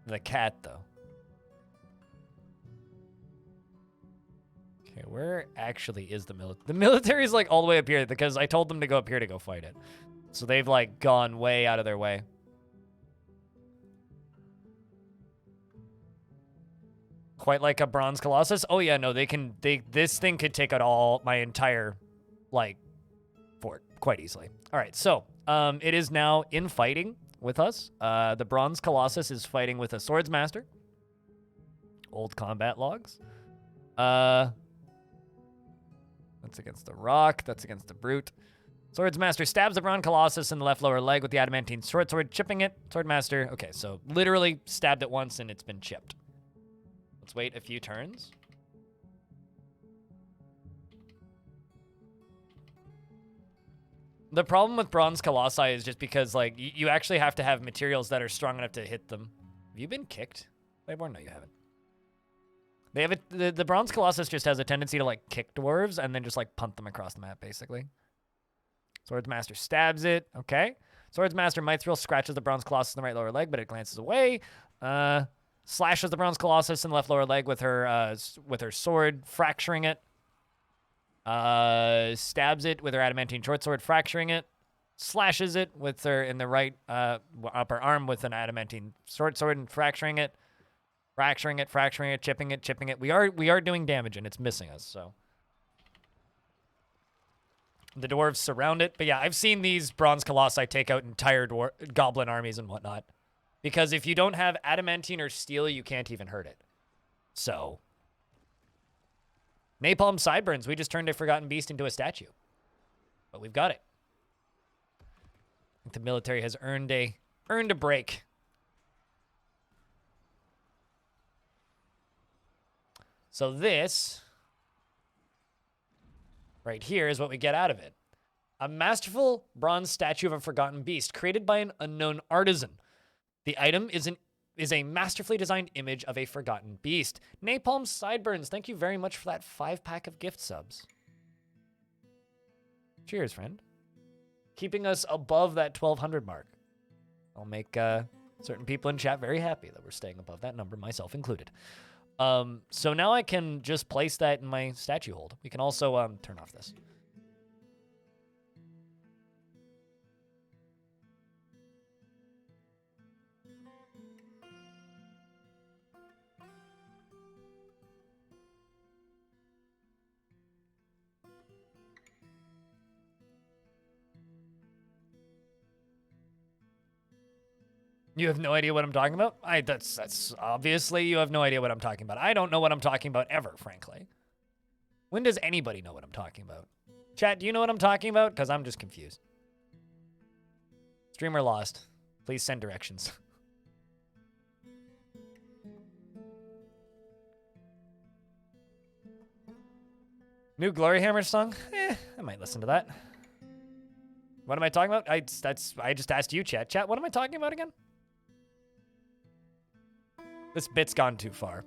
A: the cat, though. Okay, where actually is the military? The military's like all the way up here because I told them to go up here to go fight it. So they've like gone way out of their way. Quite like a bronze colossus. Oh yeah, no, this thing could take out all my entire like fort quite easily. All right, so it is now in fighting with us. The bronze colossus is fighting with a swords master. Old combat logs. That's against the rock. That's against the brute. Swords master stabs the bronze colossus in the left lower leg with the adamantine short sword, chipping it. Sword master. Okay, so literally stabbed it once and it's been chipped. Let's wait a few turns. The problem with bronze colossi is just because, like, you actually have to have materials that are strong enough to hit them. Have you been kicked? Playborn? No, you haven't. They have the bronze colossus just has a tendency to, like, kick dwarves and then just, like, punt them across the map, basically. Swordsmaster stabs it. Okay. Swordsmaster mithril scratches the bronze colossus in the right lower leg, but it glances away. Slashes the bronze colossus in the left lower leg with her sword, fracturing it. Stabs it with her adamantine short sword, fracturing it. Slashes it with her in the right upper arm with an adamantine short sword and fracturing it. Fracturing it, chipping it. We are doing damage and it's missing us, so. The dwarves surround it. But yeah, I've seen these bronze colossi take out entire goblin armies and whatnot. Because if you don't have adamantine or steel, you can't even hurt it. So. Napalm sideburns. We just turned a forgotten beast into a statue. But we've got it. I think the military has earned a break. So this right here is what we get out of it. A masterful bronze statue of a forgotten beast created by an unknown artisan. The item is a masterfully designed image of a forgotten beast. Napalm Sideburns, thank you very much for that 5-pack of gift subs. Cheers, friend. Keeping us above that 1,200 mark. I'll make certain people in chat very happy that we're staying above that number, myself included. So now I can just place that in my statue hold. We can also turn off this. You have no idea what I'm talking about? That's obviously you have no idea what I'm talking about. I don't know what I'm talking about ever, frankly. When does anybody know what I'm talking about? Chat, do you know what I'm talking about? Because I'm just confused. Streamer lost. Please send directions. New Glory Hammer song? I might listen to that. What am I talking about? I just asked you, chat. Chat, what am I talking about again? This bit's gone too far.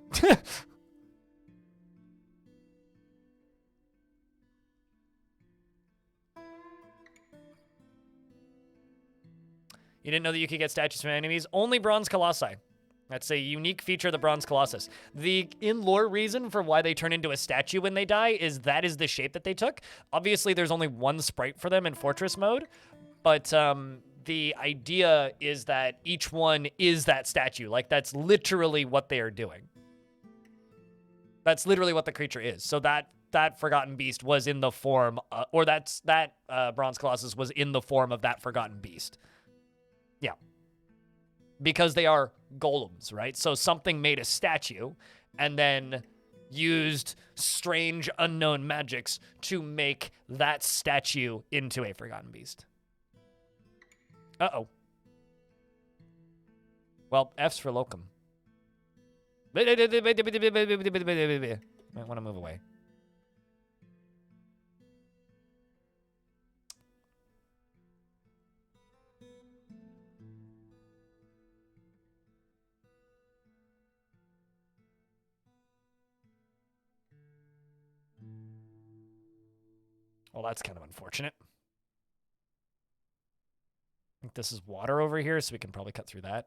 A: You didn't know that you could get statues from enemies? Only bronze colossi. That's a unique feature of the bronze colossus. The in-lore reason for why they turn into a statue when they die is that is the shape that they took. Obviously, there's only one sprite for them in Fortress mode, but the idea is that each one is that statue. Like, that's literally what they are doing. That's literally what the creature is. So that forgotten beast was in the form, that bronze colossus was in the form of that forgotten beast. Yeah. because they are golems, right? So something made a statue and then used strange unknown magics to make that statue into a forgotten beast. Uh-oh. Well, F's for locum. Might want to move away. Well, that's kind of unfortunate. I think this is water over here, so we can probably cut through that.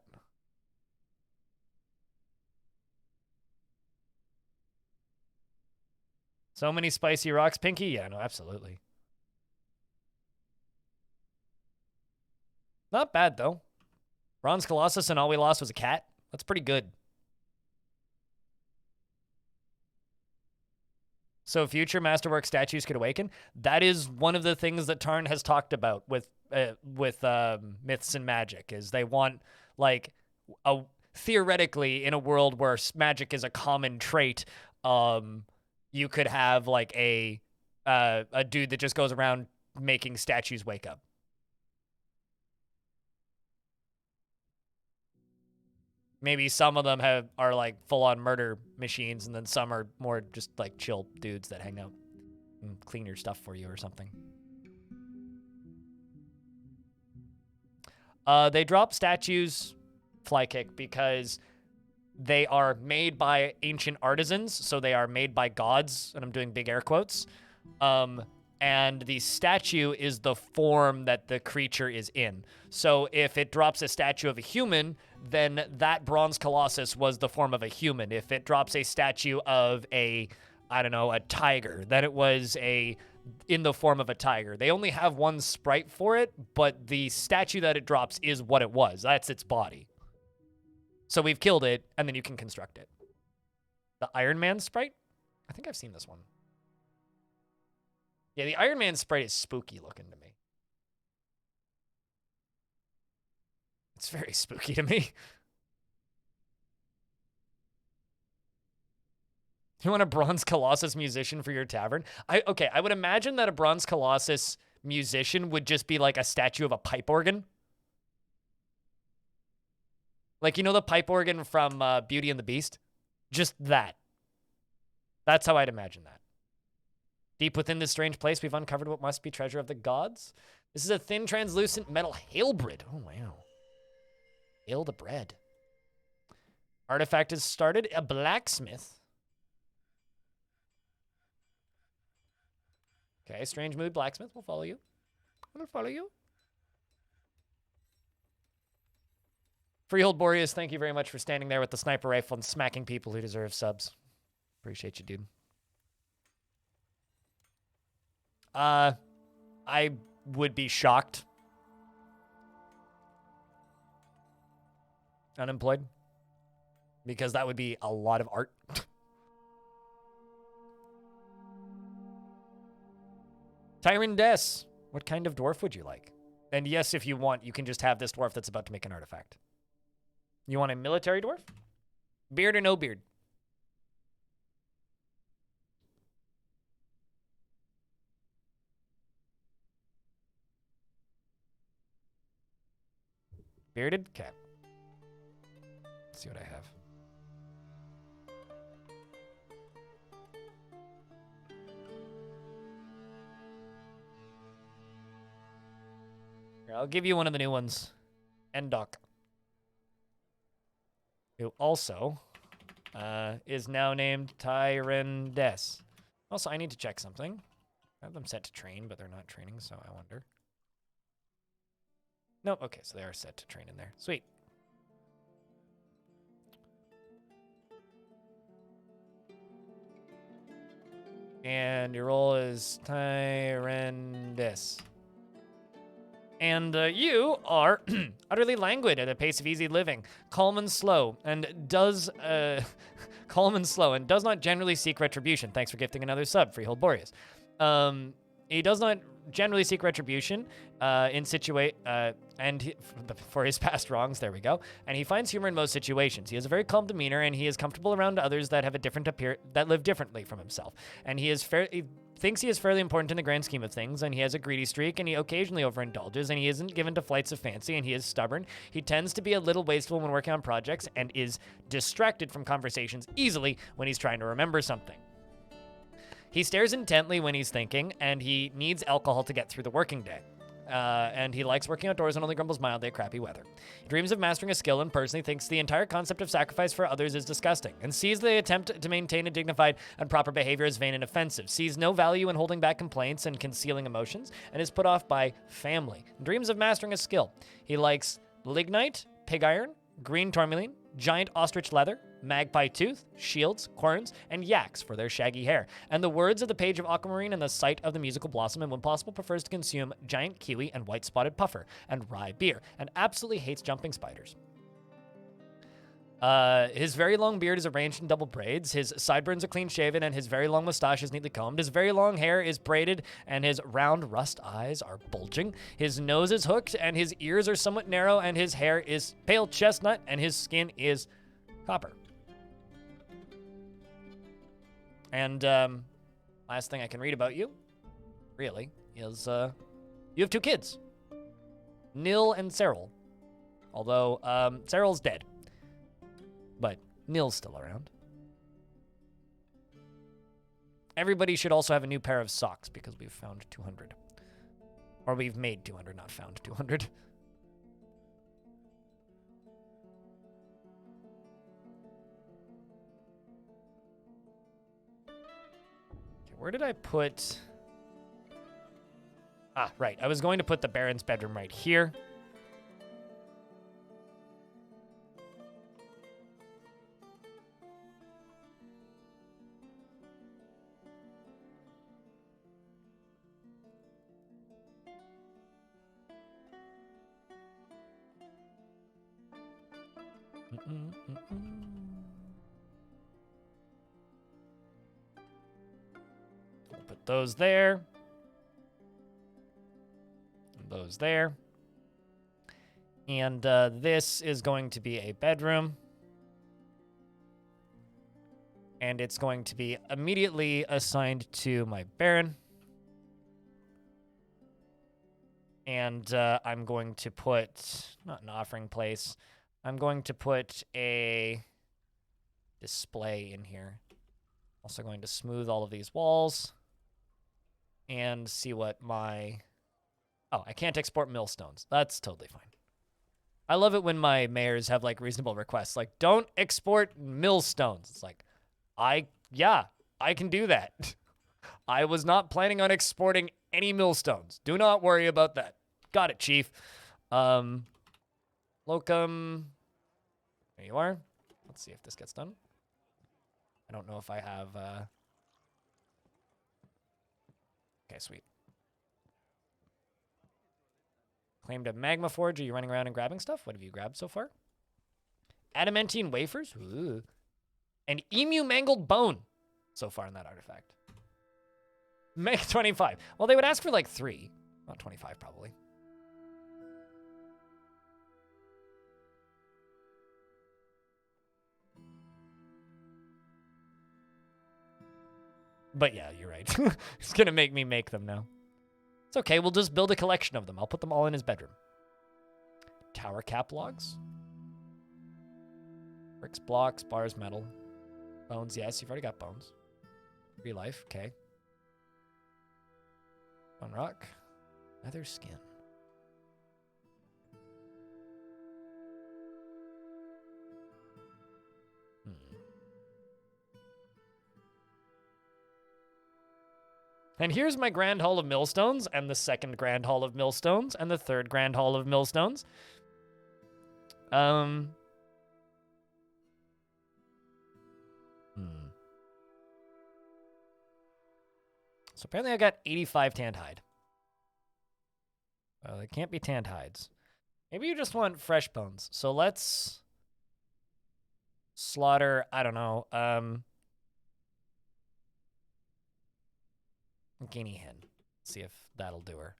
A: So many spicy rocks, Pinky? Yeah, no, absolutely. Not bad, though. Bronze Colossus and all we lost was a cat. That's pretty good. So future Masterwork statues could awaken. That is one of the things that Tarn has talked about with Myths and Magic, is they want, like, theoretically, in a world where magic is a common trait, you could have, like, a dude that just goes around making statues wake up. Maybe some of them are like full-on murder machines, and then some are more just like chill dudes that hang out and clean your stuff for you or something. They drop statues, Flykick, because they are made by ancient artisans, so they are made by gods, and I'm doing big air quotes. And the statue is the form that the creature is in. So if it drops a statue of a human, then that bronze colossus was the form of a human. If it drops a statue of a tiger, then it was in the form of a tiger. They only have one sprite for it, but the statue that it drops is what it was. That's its body. So we've killed it, and then you can construct it. The Iron Man sprite? I think I've seen this one. Yeah, the Iron Man sprite is spooky looking to me. It's very spooky to me. You want a Bronze Colossus musician for your tavern? I would imagine that a Bronze Colossus musician would just be like a statue of a pipe organ. Like, you know the pipe organ from Beauty and the Beast? Just that. That's how I'd imagine that. Deep within this strange place, we've uncovered what must be treasure of the gods. This is a thin, translucent metal halebread. Oh, wow. Hail the bread. Artifact has started. A blacksmith. Okay, strange mood blacksmith. We'll follow you. We'll follow you. Freehold Boreas, thank you very much for standing there with the sniper rifle and smacking people who deserve subs. Appreciate you, dude. I would be shocked. Unemployed. Because that would be a lot of art. Tyrant Des, what kind of dwarf would you like? And yes, if you want, you can just have this dwarf that's about to make an artifact. You want a military dwarf? Beard or no beard? Bearded? Okay. Let's see what I have. Here, I'll give you one of the new ones. Endok. Who also is now named Tyrandes. Also, I need to check something. I have them set to train, but they're not training, so I wonder. Nope, okay, so they are set to train in there. Sweet. And your role is Tyrandes. And you are utterly languid at a pace of easy living, calm and slow, and does not generally seek retribution. Thanks for gifting another sub, Freehold Boreas. He does not generally seek retribution. for his past wrongs. There we go. And he finds humor in most situations. He has a very calm demeanor, and he is comfortable around others that have a different that live differently from himself. And he thinks he is fairly important in the grand scheme of things, and he has a greedy streak, and he occasionally overindulges, and he isn't given to flights of fancy, and he is stubborn. He tends to be a little wasteful when working on projects, and is distracted from conversations easily when he's trying to remember something. He stares intently when he's thinking, and he needs alcohol to get through the working day. And he likes working outdoors and only grumbles mildly at crappy weather. He dreams of mastering a skill and personally thinks the entire concept of sacrifice for others is disgusting, and sees the attempt to maintain a dignified and proper behavior as vain and offensive, sees no value in holding back complaints and concealing emotions, and is put off by family. Dreams of mastering a skill. He likes lignite, pig iron, green tourmaline, giant ostrich leather, magpie tooth, shields, corns, and yaks for their shaggy hair. And the words of the page of aquamarine and the sight of the musical blossom, and when possible prefers to consume giant kiwi and white-spotted puffer and rye beer, and absolutely hates jumping spiders. His very long beard is arranged in double braids, his sideburns are clean-shaven, and his very long mustache is neatly combed. His very long hair is braided, and his round rust eyes are bulging. His nose is hooked, and his ears are somewhat narrow, and his hair is pale chestnut, and his skin is copper. And last thing I can read about you, really, is you have 2 kids, Nil and Cyril. Although Cyril's dead, but Nil's still around. Everybody should also have a new pair of socks because we've found 200. Or we've made 200, not found 200. Where did I put... Ah, right. I was going to put the Baron's bedroom right here. Put those there. And those there. And this is going to be a bedroom. And it's going to be immediately assigned to my Baron. And I'm going to put, not an offering place, I'm going to put a display in here. Also going to smooth all of these walls. And see what my... Oh, I can't export millstones. That's totally fine. I love it when my mayors have, like, reasonable requests. Like, don't export millstones. It's like, yeah, I can do that. I was not planning on exporting any millstones. Do not worry about that. Got it, Chief. Locum. There you are. Let's see if this gets done. I don't know if I have... Okay, sweet. Claimed a magma forge. Are you running around and grabbing stuff? What have you grabbed so far? Adamantine wafers? Ooh. And emu mangled bone so far in that artifact. Make 25. Well, they would ask for like 3. Not 25, probably. But yeah, you're right. He's going to make me make them now. It's okay. We'll just build a collection of them. I'll put them all in his bedroom. Tower cap logs. Bricks, blocks, bars, metal. Bones, yes. You've already got bones. Real life, okay. Bone rock. Leather skin. And here's my Grand Hall of Millstones, and the second Grand Hall of Millstones, and the third Grand Hall of Millstones. So apparently I got 85 tanned hide. Well, it can't be tanned hides. Maybe you just want fresh bones. So let's slaughter, I don't know, guinea hen. See if that'll do her.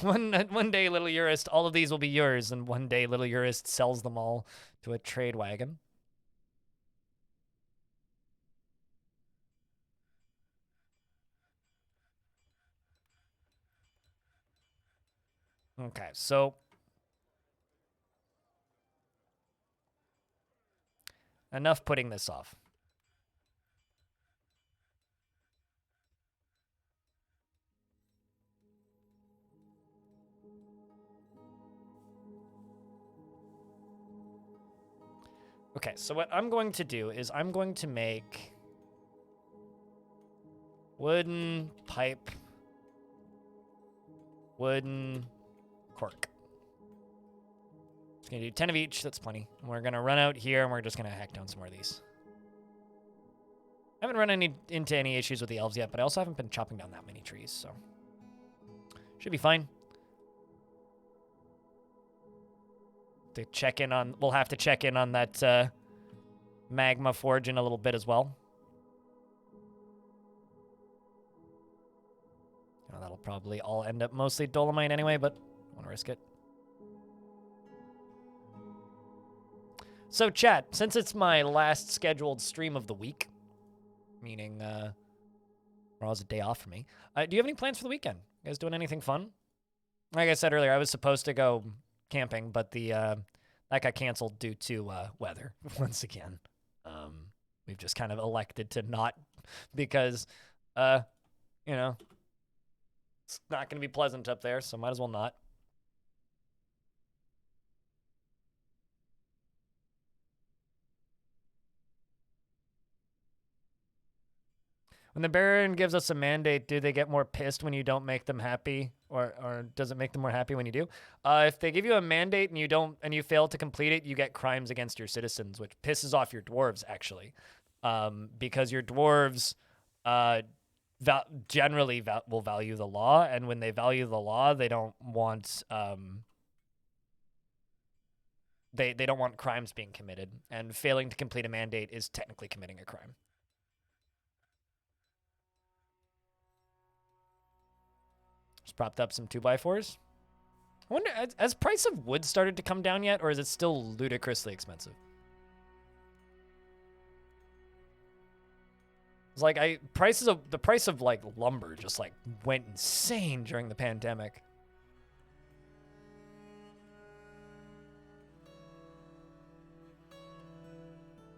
A: One day, little Urist, all of these will be yours, and one day, little Urist sells them all to a trade wagon. Okay, so enough putting this off. Okay, so what I'm going to do is I'm going to make wooden pipe, wooden cork. Just gonna do 10 of each, that's plenty. We're gonna run out here and we're just gonna hack down some more of these. I haven't run into any issues with the elves yet, but I also haven't been chopping down that many trees, so should be fine. To check in on, we'll have to check in on that magma forge in a little bit as well. That'll probably all end up mostly dolomite anyway, but I want to risk it. So chat, since it's my last scheduled stream of the week, meaning tomorrow's a day off for me, do you have any plans for the weekend? You guys doing anything fun? Like I said earlier, I was supposed to go camping, but that got canceled due to weather once again. We've just kind of elected to not because, you know, it's not going to be pleasant up there, so might as well not. When the Baron gives us a mandate, do they get more pissed when you don't make them happy, or does it make them more happy when you do? If they give you a mandate and you fail to complete it, you get crimes against your citizens, which pisses off your dwarves actually, because your dwarves generally will value the law, and when they value the law, they don't want they don't want crimes being committed, and failing to complete a mandate is technically committing a crime. Just propped up some 2x4s. I wonder, has price of wood started to come down yet, or is it still ludicrously expensive? It's like the price of like lumber just like went insane during the pandemic.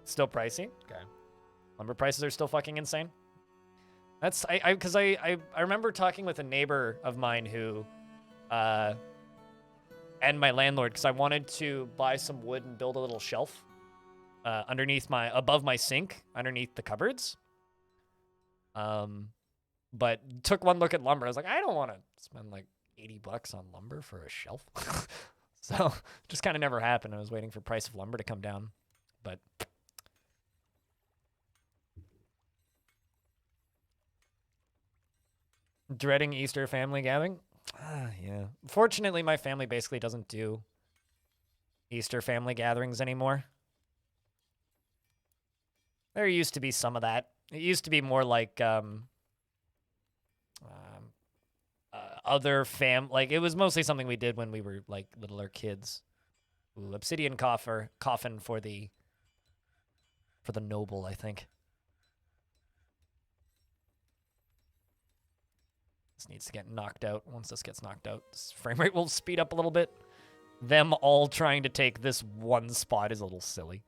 A: Still pricey? Okay. Lumber prices are still fucking insane. That's because I remember talking with a neighbor of mine who and my landlord, because I wanted to buy some wood and build a little shelf above my sink underneath the cupboards. But took one look at lumber. I was like, I don't want to spend like $80 on lumber for a shelf. So just kind of never happened. I was waiting for price of lumber to come down, but dreading Easter family gathering. Yeah. Fortunately, my family basically doesn't do Easter family gatherings anymore. There used to be some of that. It used to be more like other like it was mostly something we did when we were like littler kids. Ooh, obsidian coffin for the noble, I think. This needs to get knocked out. Once this gets knocked out, this frame rate will speed up a little bit. Them all trying to take this one spot is a little silly.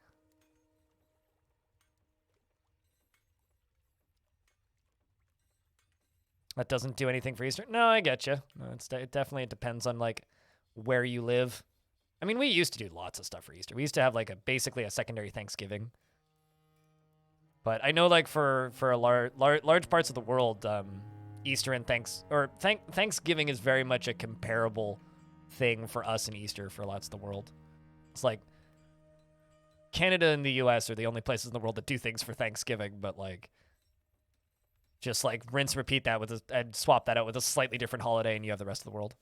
A: That doesn't do anything for Easter. No, I get you. No, it definitely depends on like where you live. I mean, we used to do lots of stuff for Easter. We used to have like basically a secondary Thanksgiving. But I know like for a large parts of the world, Easter and Thanksgiving is very much a comparable thing for us and Easter for lots of the world. It's like Canada and the US are the only places in the world that do things for Thanksgiving, but like just like rinse repeat that and swap that out with a slightly different holiday and you have the rest of the world.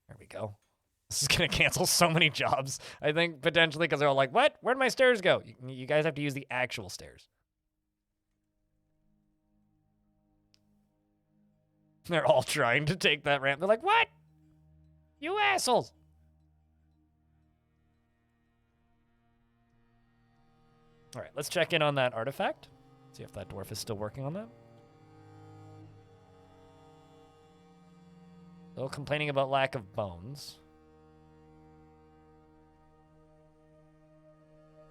A: There we go. This is going to cancel so many jobs, I think, potentially, because they're all like, what? Where'd my stairs go? You guys have to use the actual stairs. They're all trying to take that ramp. They're like, what? You assholes! All right, let's check in on that artifact. See if that dwarf is still working on that. Still complaining about lack of bones.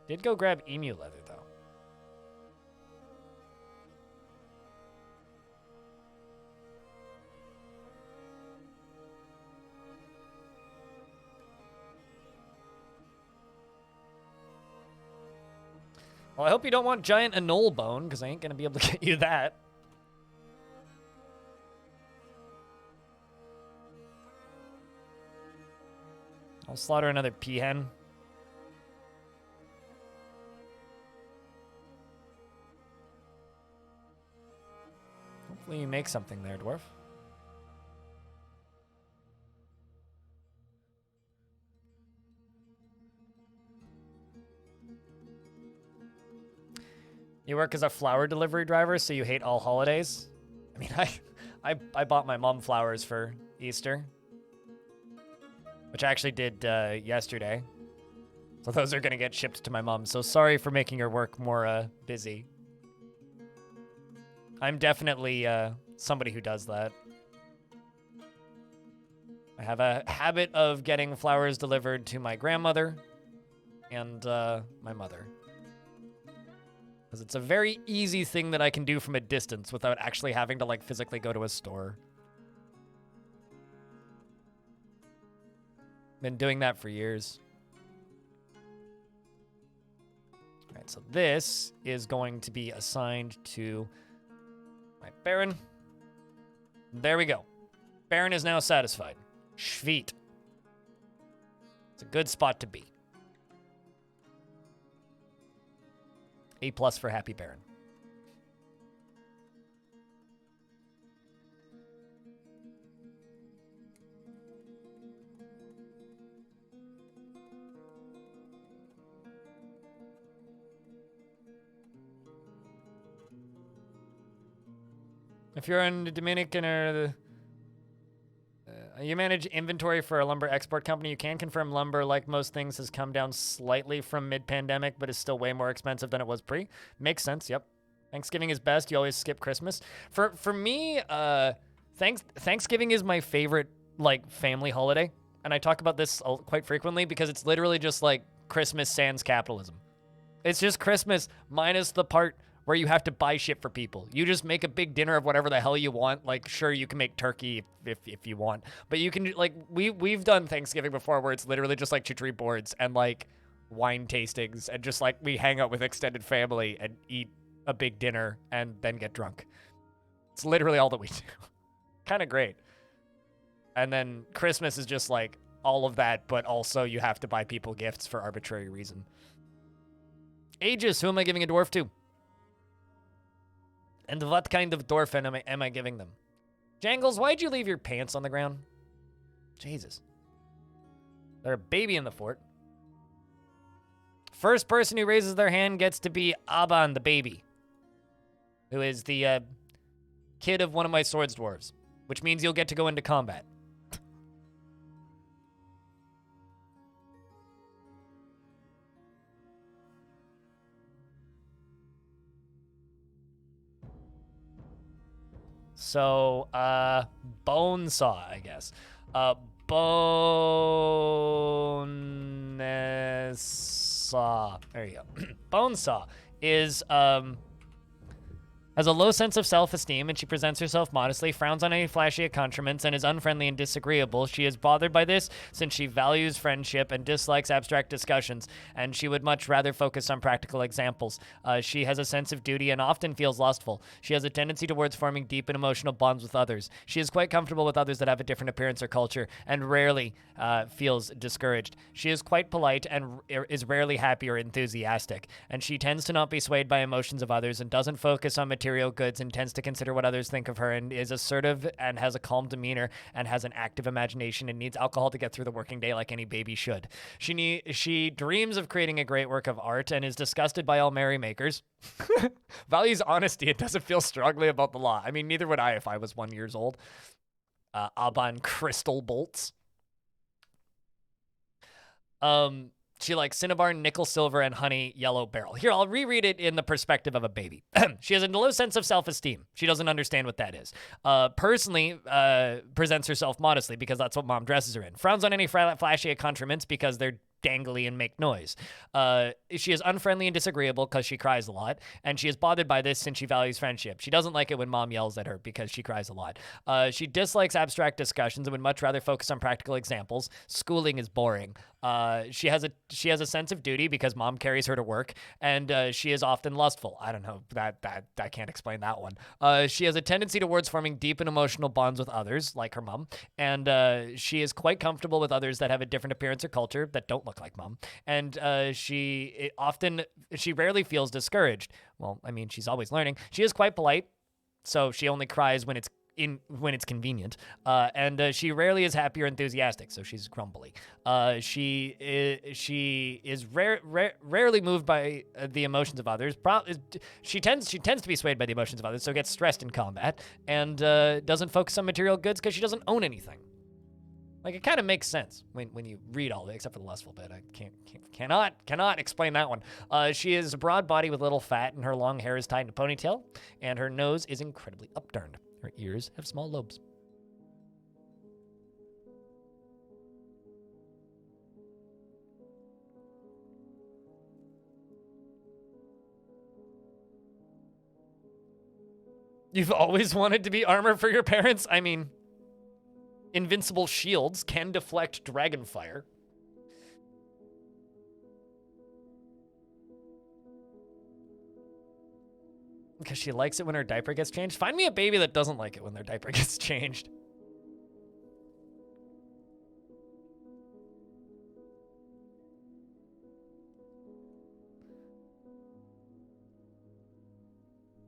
A: Did go grab emu leather, though. Well, I hope you don't want giant anole bone, because I ain't going to be able to get you that. I'll slaughter another peahen. Hopefully you make something there, dwarf. You work as a flower delivery driver, so you hate all holidays? I mean, I bought my mom flowers for Easter, which I actually did yesterday. So those are going to get shipped to my mom. So sorry for making your work more busy. I'm definitely somebody who does that. I have a habit of getting flowers delivered to my grandmother and my mother. Because it's a very easy thing that I can do from a distance without actually having to, like, physically go to a store. Been doing that for years. All right, so this is going to be assigned to my Baron. There we go. Baron is now satisfied. Sweet. It's a good spot to be. A+ for Happy Baron. If you're in the Dominican or the... you manage inventory for a lumber export company. You can confirm lumber, like most things, has come down slightly from mid-pandemic, but is still way more expensive than it was pre. Makes sense, yep. Thanksgiving is best. You always skip Christmas. For me, Thanksgiving is my favorite, like, family holiday. And I talk about this quite frequently because it's literally just, like, Christmas sans capitalism. It's just Christmas minus the part where you have to buy shit for people. You just make a big dinner of whatever the hell you want. Like, sure, you can make turkey if you want. But you can, like, we've done Thanksgiving before where it's literally just, like, charcuterie boards and, like, wine tastings. And just, like, we hang out with extended family and eat a big dinner and then get drunk. It's literally all that we do. Kind of great. And then Christmas is just, like, all of that, but also you have to buy people gifts for arbitrary reason. Aegis, who am I giving a dwarf to? And what kind of dwarf am I giving them? Jangles, why'd you leave your pants on the ground? Jesus. They're a baby in the fort. First person who raises their hand gets to be Aban the baby, who is the kid of one of my swords dwarves, which means you'll get to go into combat. So, bone saw, I guess. Bone saw. There you go. Bone saw is, has a low sense of self-esteem, and she presents herself modestly, frowns on any flashy accoutrements, and is unfriendly and disagreeable. She is bothered by this since she values friendship and dislikes abstract discussions, and she would much rather focus on practical examples. She has a sense of duty and often feels lustful. She has a tendency towards forming deep and emotional bonds with others. She is quite comfortable with others that have a different appearance or culture, and rarely feels discouraged. She is quite polite and is rarely happy or enthusiastic, and she tends to not be swayed by emotions of others and doesn't focus on material goods and tends to consider what others think of her, and is assertive and has a calm demeanor and has an active imagination and needs alcohol to get through the working day like any baby should. She dreams of creating a great work of art and is disgusted by all merrymakers. Values honesty and doesn't feel strongly about the law. I mean, neither would I if I was 1 year old. Aban crystal bolts. She likes Cinnabar, nickel, silver, and honey yellow barrel. Here, I'll reread it in the perspective of a baby. She has a low sense of self-esteem. She doesn't understand what that is. Personally, presents herself modestly because that's what mom dresses her in. Frowns on any flashy accoutrements because they're dangly and make noise. She is unfriendly and disagreeable because she cries a lot, and she is bothered by this since she values friendship. She doesn't like it when mom yells at her because she cries a lot. She dislikes abstract discussions and would much rather focus on practical examples. Schooling is boring. She has a sense of duty because mom carries her to work, and she is often lustful. I don't know, that I can't explain that one. She has a tendency towards forming deep and emotional bonds with others, like her mom, and she is quite comfortable with others that have a different appearance or culture that don't look like mom. And she rarely feels discouraged. Well, I mean, she's always learning. She is quite polite, so she only cries when it's convenient, and she rarely is happy or enthusiastic, so she's grumbly. She is rarely moved by the emotions of others. She tends to be swayed by the emotions of others, so gets stressed in combat, and doesn't focus on material goods because she doesn't own anything. Like, it kind of makes sense when you read all of it, except for the lustful bit. I cannot explain that one. She is a broad body with little fat, and her long hair is tied in a ponytail, and her nose is incredibly upturned. Her ears have small lobes. You've always wanted to be armor for your parents? I mean, invincible shields can deflect dragon fire. Because she likes it when her diaper gets changed. Find me a baby that doesn't like it when their diaper gets changed.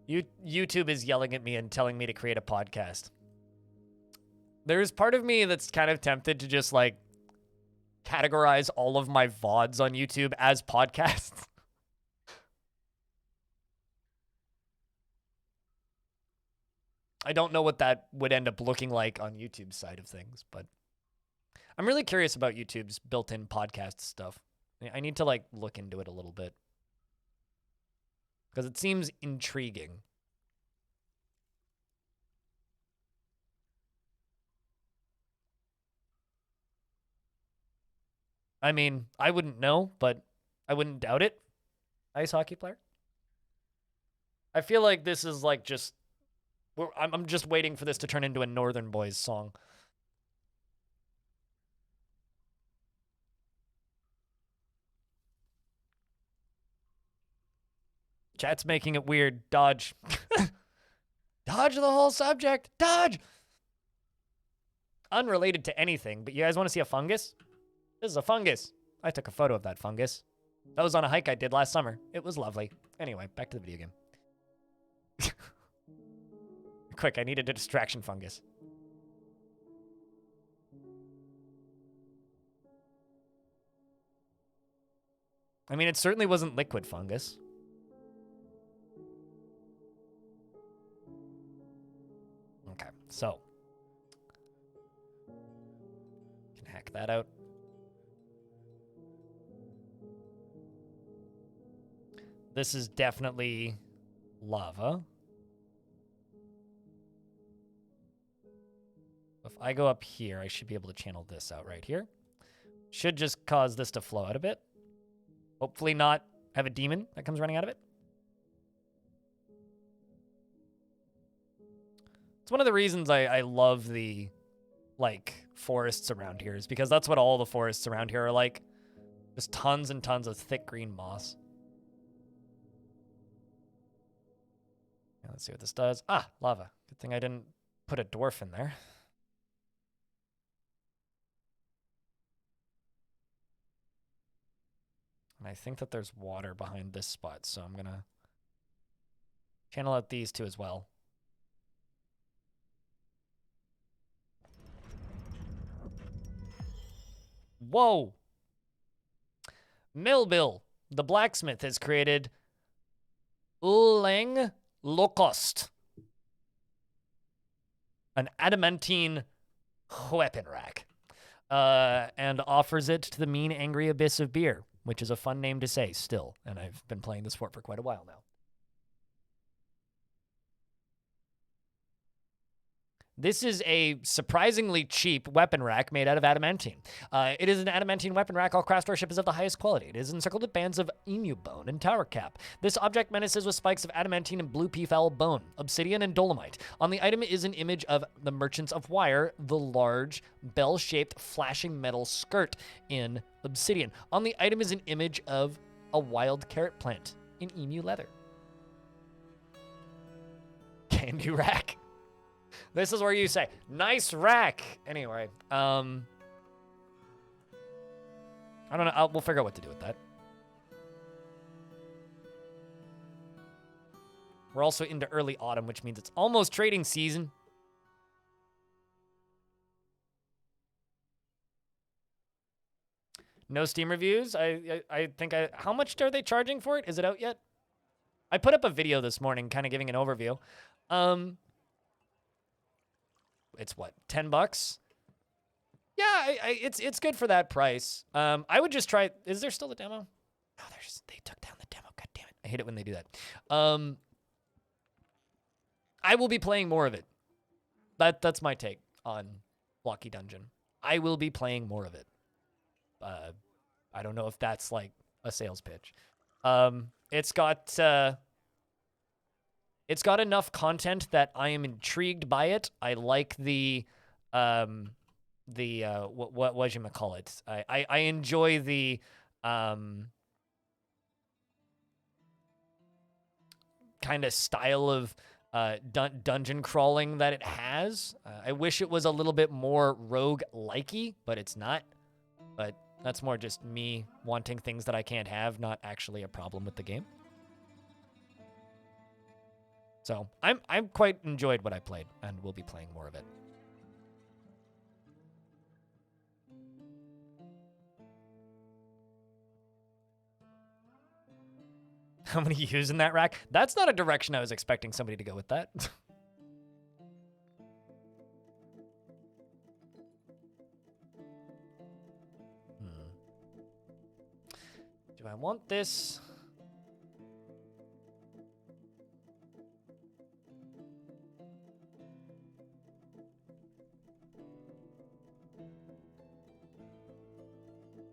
A: YouTube is yelling at me and telling me to create a podcast. There's part of me that's kind of tempted to just like categorize all of my VODs on YouTube as podcasts. I don't know what that would end up looking like on YouTube's side of things, but I'm really curious about YouTube's built-in podcast stuff. I need to like look into it a little bit because it seems intriguing. I mean, I wouldn't know, but I wouldn't doubt it. Ice hockey player. I feel like this is like just I'm just waiting for this to turn into a Northern Boys song. Chat's making it weird. Dodge. Dodge the whole subject. Dodge! Unrelated to anything, but you guys want to see a fungus? This is a fungus. I took a photo of that fungus. That was on a hike I did last summer. It was lovely. Anyway, back to the video game. Quick, I needed a distraction fungus. I mean, it certainly wasn't liquid fungus. Okay, so. Can hack that out. This is definitely lava. If I go up here, I should be able to channel this out right here. Should just cause this to flow out a bit. Hopefully not have a demon that comes running out of it. It's one of the reasons I love the, like, forests around here is because that's what all the forests around here are like. Just tons and tons of thick green moss. Yeah, let's see what this does. Ah, lava. Good thing I didn't put a dwarf in there. And I think that there's water behind this spot, so I'm going to channel out these two as well. Whoa! Millbill, the blacksmith, has created Uleng Lokost, an adamantine weapon rack. and offers it to the mean, angry abyss of beer, which is a fun name to say still, and I've been playing this fort for quite a while now. This is a surprisingly cheap weapon rack made out of adamantine. It is an adamantine weapon rack. All craftsmanship is of the highest quality. It is encircled with bands of emu bone and tower cap. This object menaces with spikes of adamantine and blue peafowl bone, obsidian, and dolomite. On the item is an image of the Merchants of Wire, the large, bell-shaped, flashing metal skirt in obsidian. On the item is an image of a wild carrot plant in emu leather. Can-do rack. This is where you say, nice rack. Anyway, I don't know. We'll figure out what to do with that. We're also into early autumn, which means it's almost trading season. No Steam reviews. I think how much are they charging for it? Is it out yet? I put up a video this morning kind of giving an overview. It's what, $10? Yeah, it's good for that price. I would just try. Is there still a demo? No, they took down the demo. God damn it! I hate it when they do that. I will be playing more of it. That's my take on Blocky Dungeon. I will be playing more of it. I don't know if that's like a sales pitch. It's got enough content that I am intrigued by it. I like what you call it? I enjoy the kind of style of dungeon crawling that it has. I wish it was a little bit more rogue-likey, but it's not. But that's more just me wanting things that I can't have, not actually a problem with the game. So I'm quite enjoyed what I played, and will be playing more of it. How many use in that rack? That's not a direction I was expecting somebody to go with that. Do I want this?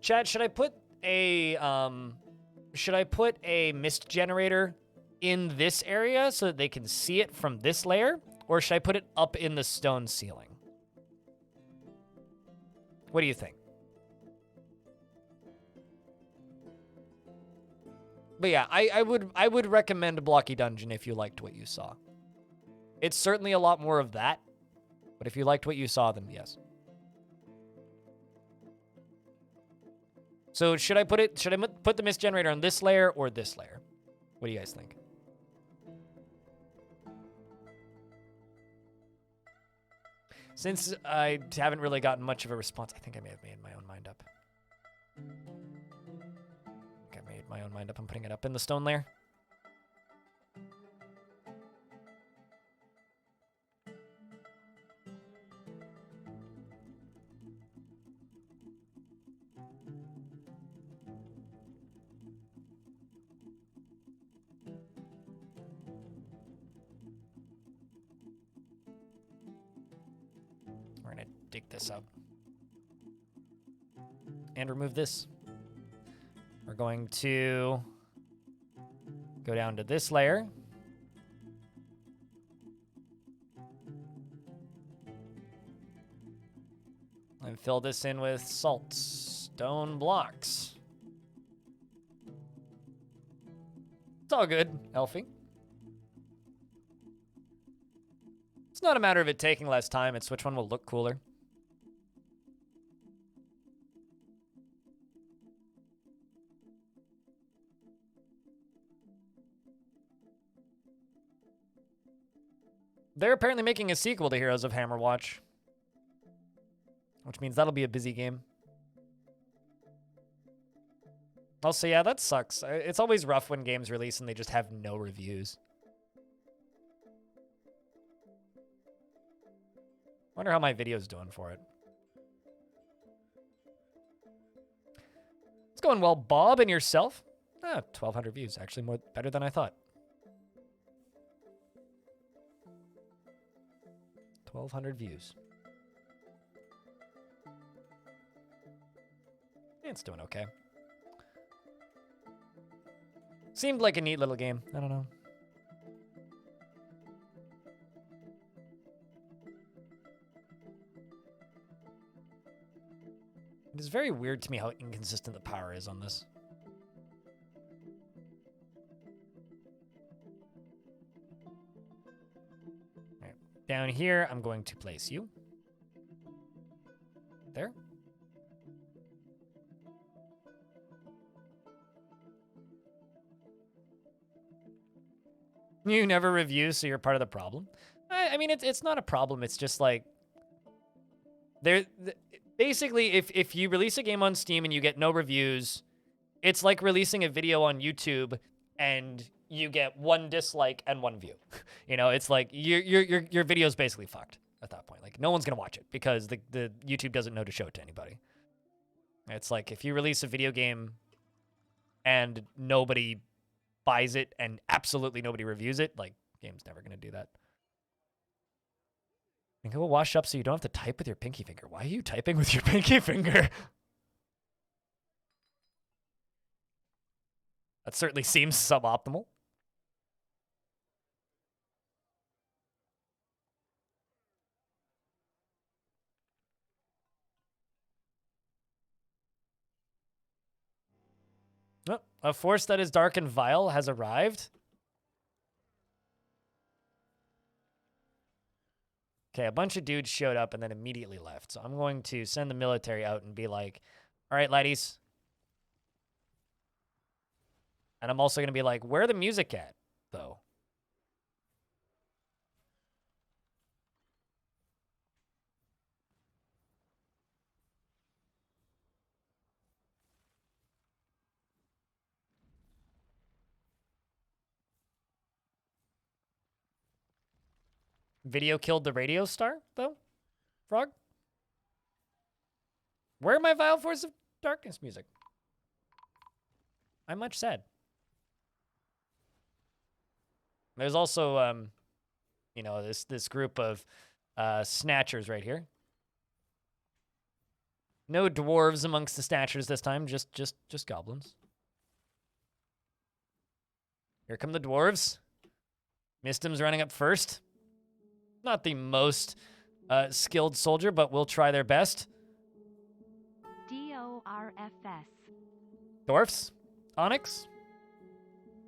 A: Chad, should I put a mist generator in this area so that they can see it from this layer? Or should I put it up in the stone ceiling? What do you think? But yeah, I would recommend Blocky Dungeon if you liked what you saw. It's certainly a lot more of that, but if you liked what you saw, then yes. So should I put the mist generator on this layer or this layer? What do you guys think? Since I haven't really gotten much of a response, I think I may have made my own mind up. I made my own mind up. I'm putting it up in the stone layer. We're gonna dig this up and remove this. We're going to go down to this layer. And fill this in with salt, stone blocks. It's all good, Elfie. It's not a matter of it taking less time, it's which one will look cooler. They're apparently making a sequel to Heroes of Hammerwatch, which means that'll be a busy game. Also, yeah, that sucks. It's always rough when games release and they just have no reviews. Wonder how my video's doing for it. going well. Bob and yourself? 1,200 views. Actually, better than I thought. 1,200 views. It's doing okay. Seemed like a neat little game. I don't know. It is very weird to me how inconsistent the power is on this. All right. Down here, I'm going to place you. There. You never review, so you're part of the problem. I mean, it's not a problem. It's just like basically, if you release a game on Steam and you get no reviews, it's like releasing a video on YouTube and you get 1 dislike and 1 view. You know, it's like your video's basically fucked at that point. Like no one's gonna watch it because the YouTube doesn't know to show it to anybody. It's like if you release a video game and nobody buys it and absolutely nobody reviews it, like game's never gonna do that. And go wash up so you don't have to type with your pinky finger. Why are you typing with your pinky finger? That certainly seems suboptimal. Oh, a force that is dark and vile has arrived. Okay, a bunch of dudes showed up and then immediately left. So I'm going to send the military out and be like, all right, laddies. And I'm also going to be like, where the music at, though? Video killed the radio star, though? Frog? Where are my Vile Force of Darkness music? I'm much sad. There's also, you know, this group of snatchers right here. No dwarves amongst the snatchers this time, just goblins. Here come the dwarves. Mistim's running up first. Not the most skilled soldier, but we'll try their best.
D: DORFS.
A: Dwarfs, Onyx.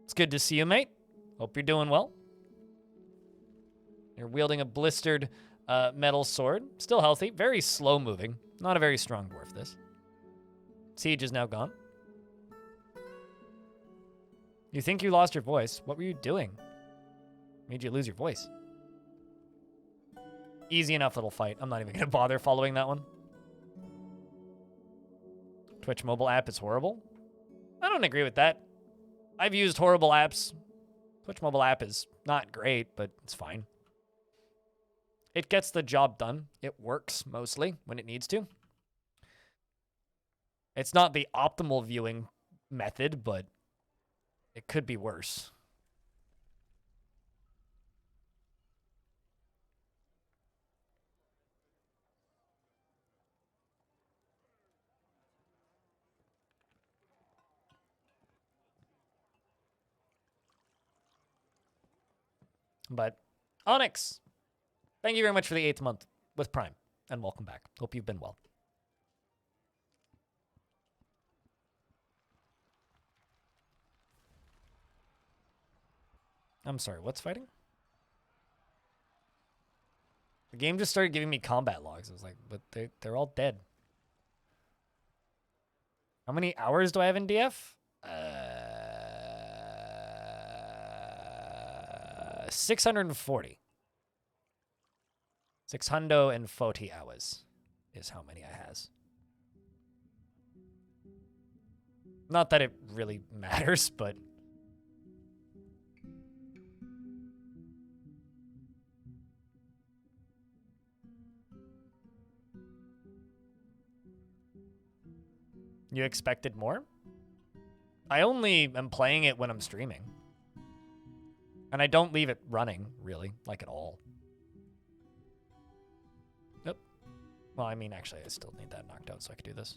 A: It's good to see you, mate. Hope you're doing well. You're wielding a blistered metal sword. Still healthy, very slow moving. Not a very strong dwarf, this. Siege is now gone. You think you lost your voice? What were you doing? Made you lose your voice. Easy enough little fight. I'm not even going to bother following that one. Twitch mobile app is horrible. I don't agree with that. I've used horrible apps. Twitch mobile app is not great, but it's fine. It gets the job done. It works mostly when it needs to. It's not the optimal viewing method, but it could be worse. But Onyx, thank you very much for the 8th month with Prime, and welcome back. Hope you've been well. I'm sorry, what's fighting? The game just started giving me combat logs. I was like, but they're all dead. How many hours do I have in DF? 640. 640 hours is how many I has. Not that it really matters, but you expected more? I only am playing it when I'm streaming. And I don't leave it running, really, like at all. Nope. Well, I mean, actually, I still need that knocked out so I could do this.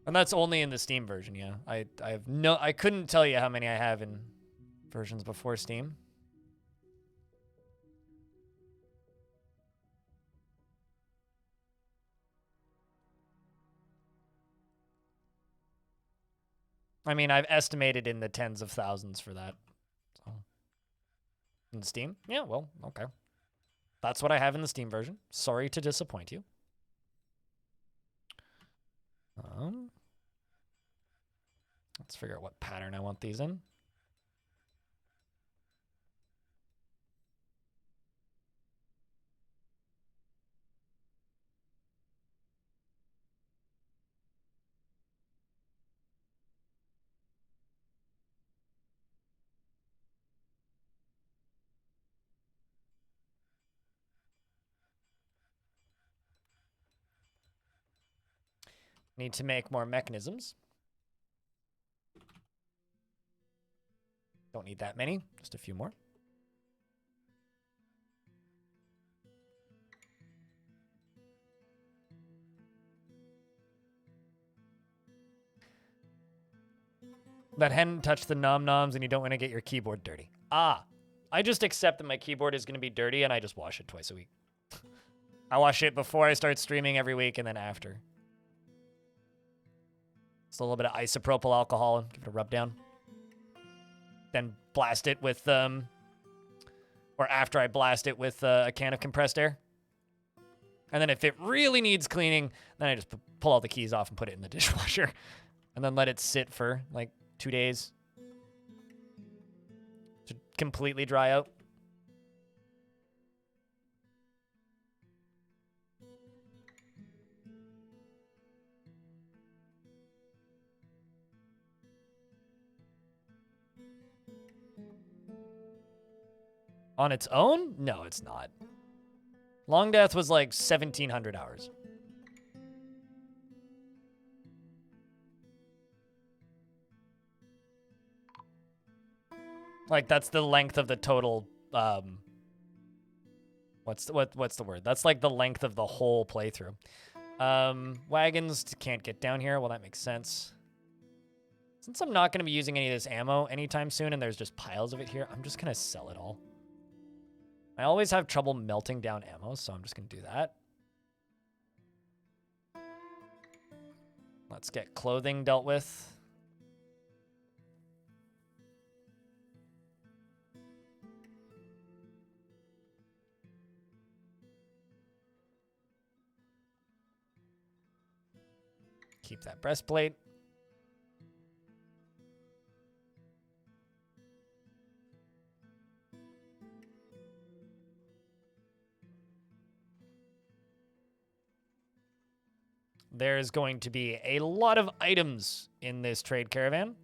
A: And that's only in the Steam version, yeah. I couldn't tell you how many I have in versions before Steam. I mean, I've estimated in the tens of thousands for that. So. In Steam? Yeah, well, okay. That's what I have in the Steam version. Sorry to disappoint you. Let's figure out what pattern I want these in. Need to make more mechanisms. Don't need that many, just a few more. That hadn't touched the nom-noms and you don't want to get your keyboard dirty. Ah, I just accept that my keyboard is going to be dirty and I just wash it twice a week. I wash it before I start streaming every week and then after. Just a little bit of isopropyl alcohol and give it a rub down. Then blast it with, or after I blast it with a can of compressed air. And then if it really needs cleaning, then I just pull all the keys off and put it in the dishwasher. And then let it sit for like 2 days to completely dry out. On its own? No, it's not. Long Death was like 1,700 hours. Like, that's the length of the total, what's the word? That's like the length of the whole playthrough. Wagons can't get down here. Well, that makes sense. Since I'm not going to be using any of this ammo anytime soon and there's just piles of it here, I'm just going to sell it all. I always have trouble melting down ammo, so I'm just going to do that. Let's get clothing dealt with. Keep that breastplate. There's going to be a lot of items in this trade caravan.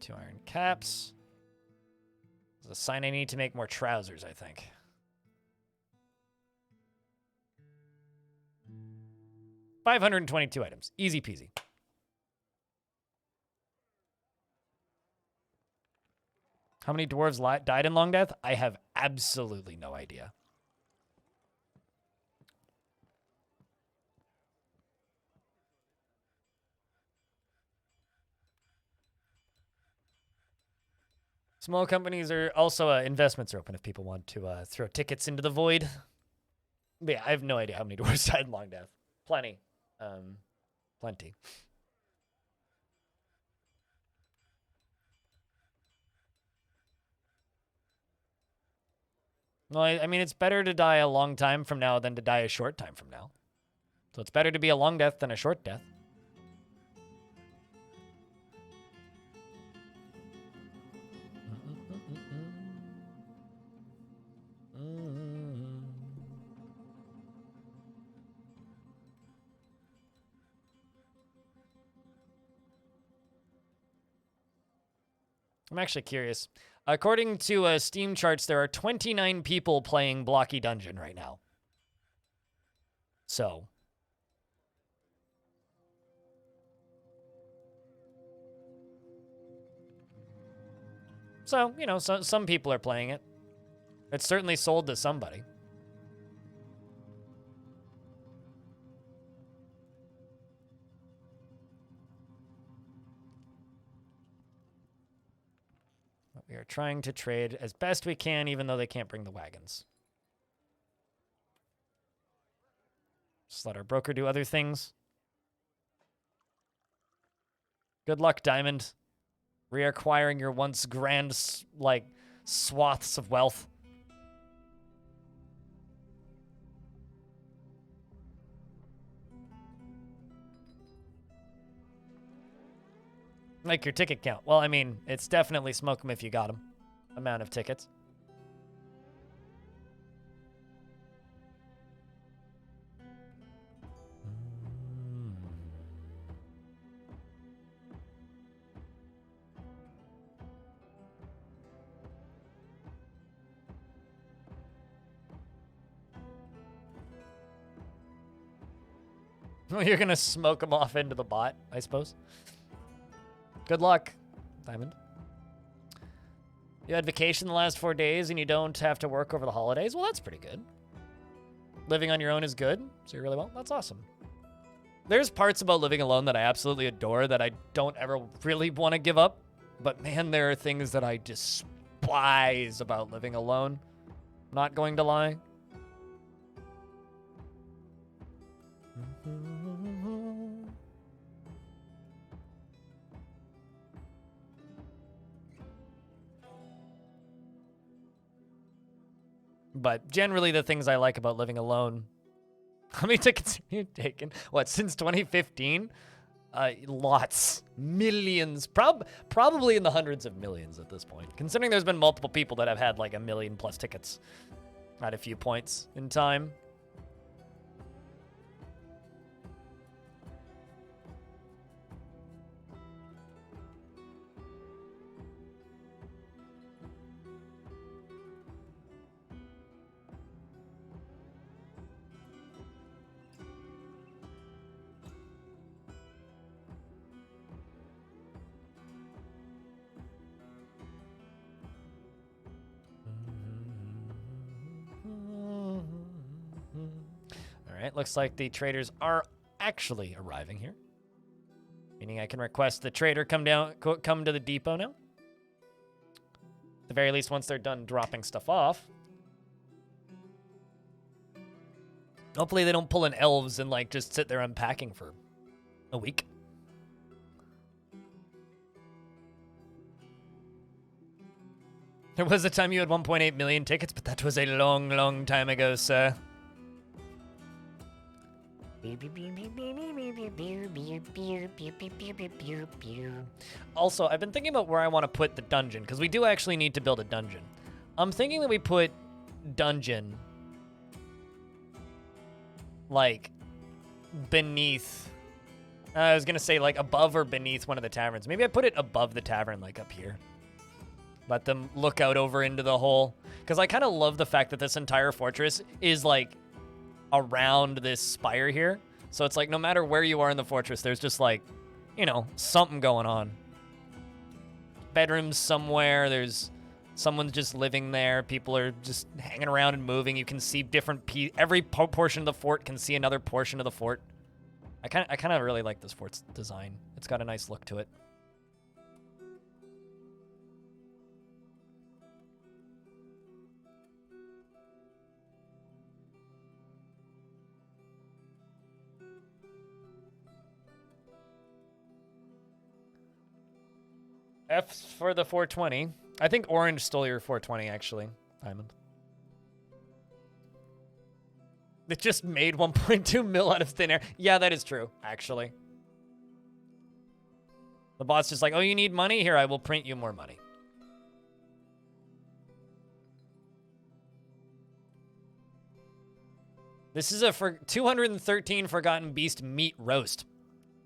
A: Two iron caps. There's a sign I need to make more trousers, I think. $522 items. Easy peasy. How many dwarves died in Long Death? I have absolutely no idea. Small companies are also, investments are open if people want to throw tickets into the void. But yeah, I have no idea how many dwarves died in Long Death. Plenty. Plenty. Well, I mean, it's better to die a long time from now than to die a short time from now. So it's better to be a long death than a short death. I'm actually curious. According to Steam charts, there are 29 people playing Blocky Dungeon right now. So. So, you know, some people are playing it. It's certainly sold to somebody. We are trying to trade as best we can, even though they can't bring the wagons. Just let our broker do other things. Good luck, Diamond. Reacquiring your once grand, like, swaths of wealth. Like your ticket count. Well, I mean, it's definitely smoke 'em if you got 'em. Amount of tickets. You're gonna smoke them off into the bot, I suppose. Good luck, Diamond. You had vacation the last 4 days and you don't have to work over the holidays? Well, that's pretty good. Living on your own is good, so you're really well. That's awesome. There's parts about living alone that I absolutely adore that I don't ever really want to give up. But man, there are things that I despise about living alone. Not going to lie. But generally the things I like about living alone. How many tickets have you taken? What, since 2015? Lots. Millions. Probably in the hundreds of millions at this point. Considering there's been multiple people that have had like 1 million plus tickets at a few points in time. Alright, looks like the traders are actually arriving here. Meaning I can request the trader come to the depot now. At the very least, once they're done dropping stuff off. Hopefully they don't pull in elves and like just sit there unpacking for a week. There was a time you had 1.8 million tickets, but that was a long, long time ago, sir. Also, I've been thinking about where I want to put the dungeon, because we do actually need to build a dungeon. I'm thinking that we put dungeon, like, beneath, I was going to say, like, above or beneath one of the taverns. Maybe I put it above the tavern, like, up here. Let them look out over into the hole. Because I kind of love the fact that this entire fortress is, like, around this spire here. So it's like no matter where you are in the fortress, there's just like, you know, something going on. Bedrooms somewhere, there's someone's just living there. People are just hanging around and moving. You can see different every portion of the fort can see another portion of the fort. I kind of really like this fort's design. It's got a nice look to it. F for the 420. I think orange stole your 420, actually, Diamond. It just made 1.2 mil out of thin air. Yeah, that is true, actually. The bot's just like, oh, you need money? Here, I will print you more money. This is a 213 Forgotten Beast meat roast.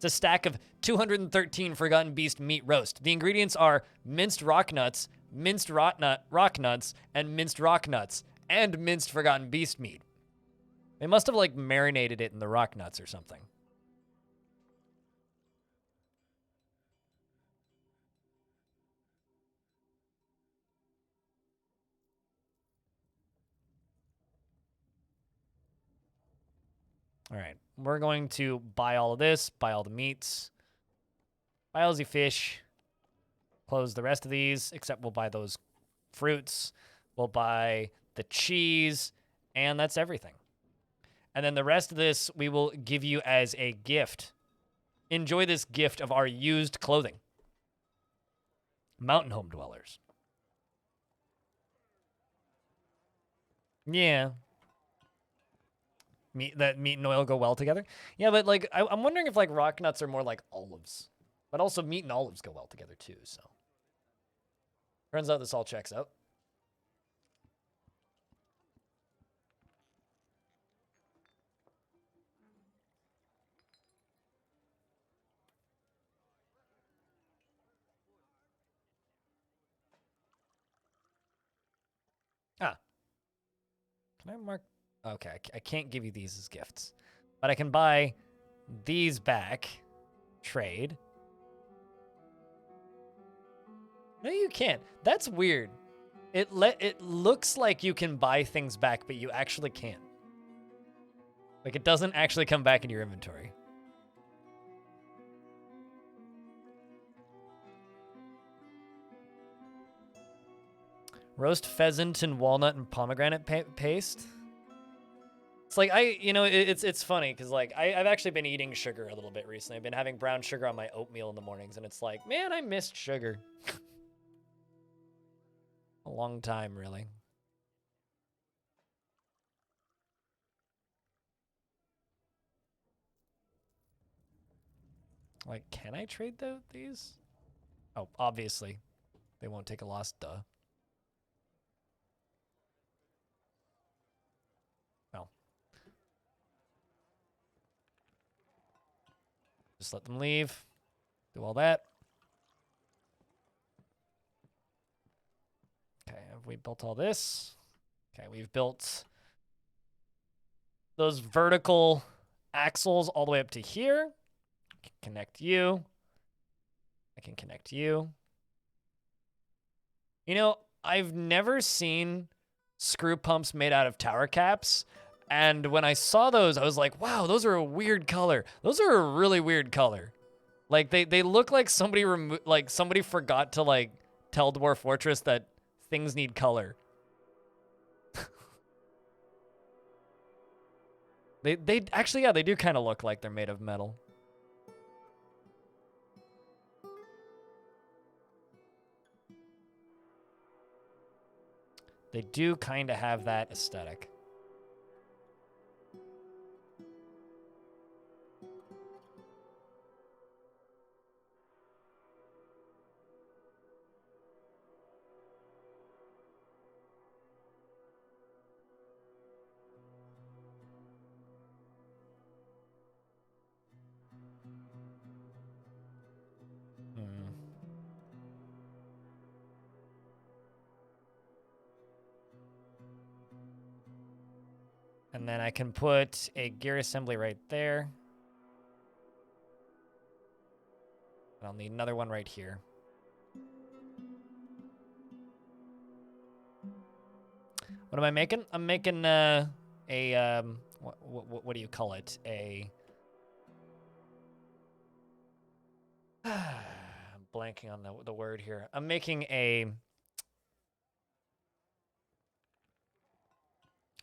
A: It's a stack of 213 Forgotten Beast meat roast. The ingredients are minced rock nuts, minced rock nuts, and minced rock nuts, and minced Forgotten Beast meat. They must have, like, marinated it in the rock nuts or something. All right, we're going to buy all of this, buy all the meats, buy all the fish, close the rest of these, except we'll buy those fruits, we'll buy the cheese, and that's everything. And then the rest of this we will give you as a gift. Enjoy this gift of our used clothing. Mountain home dwellers. Yeah. Meat and oil go well together. Yeah, but like I'm wondering if like rock nuts are more like olives, but also meat and olives go well together too. So turns out this all checks out. Ah, can I mark? Okay, I can't give you these as gifts, but I can buy these back. Trade. No, you can't. That's weird. It looks like you can buy things back, but you actually can't. Like, it doesn't actually come back in your inventory. Roast pheasant and walnut and pomegranate paste. It's like, it's funny because like I've actually been eating sugar a little bit recently. I've been having brown sugar on my oatmeal in the mornings, and it's like, man, I missed sugar. A long time, really. Like, can I trade these? Oh, obviously. They won't take a loss, duh. No. Just let them leave. Do all that. Okay, have we built all this? Okay, we've built those vertical axles all the way up to here. I can connect you. I can connect you. You know, I've never seen screw pumps made out of tower caps. And when I saw those, I was like, wow, those are a weird color. Those are a really weird color. Like, they look like somebody somebody forgot to, like, tell Dwarf Fortress that things need color. They actually, yeah, they do kind of look like they're made of metal. They do kind of have that aesthetic. And then I can put a gear assembly right there. And I'll need another one right here. What am I making? I'm making what do you call it? I'm blanking on the word here. I'm making a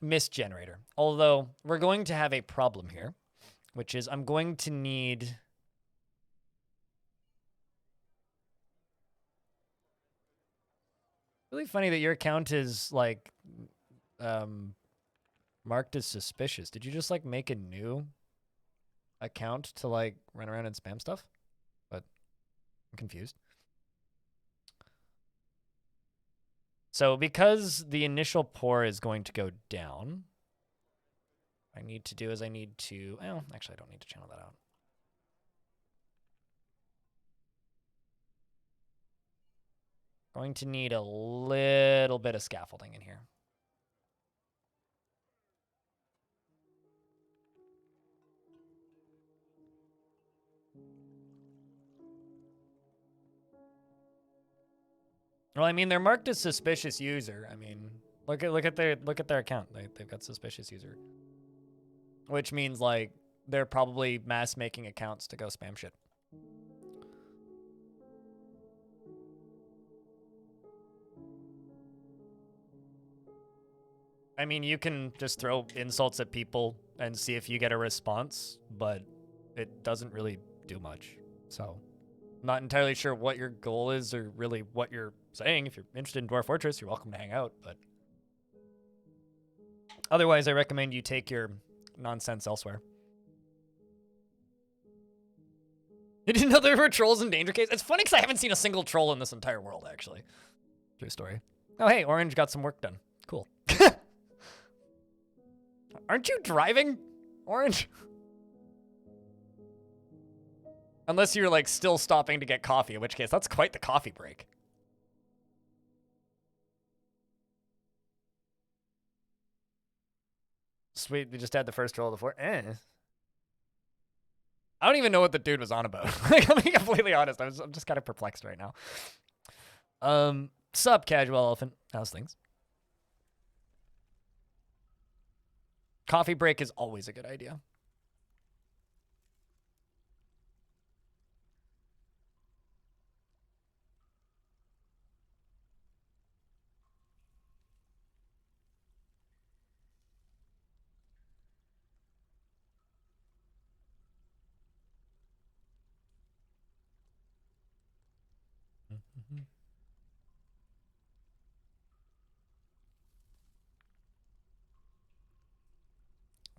A: mist generator. Although we're going to have a problem here, which is I'm going to need really funny that your account is like marked as suspicious. Did you just like make a new account to like run around and spam stuff? But I'm confused. So because the initial pour is going to go down, what I need to do is I need to, well, actually I don't need to channel that out. Going to need a little bit of scaffolding in here. Well, I mean, they're marked as suspicious user. I mean, look at their account. They've got suspicious user, which means like they're probably mass making accounts to go spam shit. I mean, you can just throw insults at people and see if you get a response, but it doesn't really do much. So, I'm not entirely sure what your goal is or really what you're saying. If you're interested in Dwarf Fortress, you're welcome to hang out, but otherwise, I recommend you take your nonsense elsewhere. You didn't know there were trolls in Danger Caves? It's funny because I haven't seen a single troll in this entire world, actually. True story. Oh, hey, Orange got some work done. Cool. Aren't you driving, Orange? Unless you're, like, still stopping to get coffee, in which case, that's quite the coffee break. Sweet, we just had the first roll of the four. I don't even know what the dude was on about. Like, I'm being completely honest. I'm just kind of perplexed right now. Sup, Casual Elephant. How's things? Coffee break is always a good idea.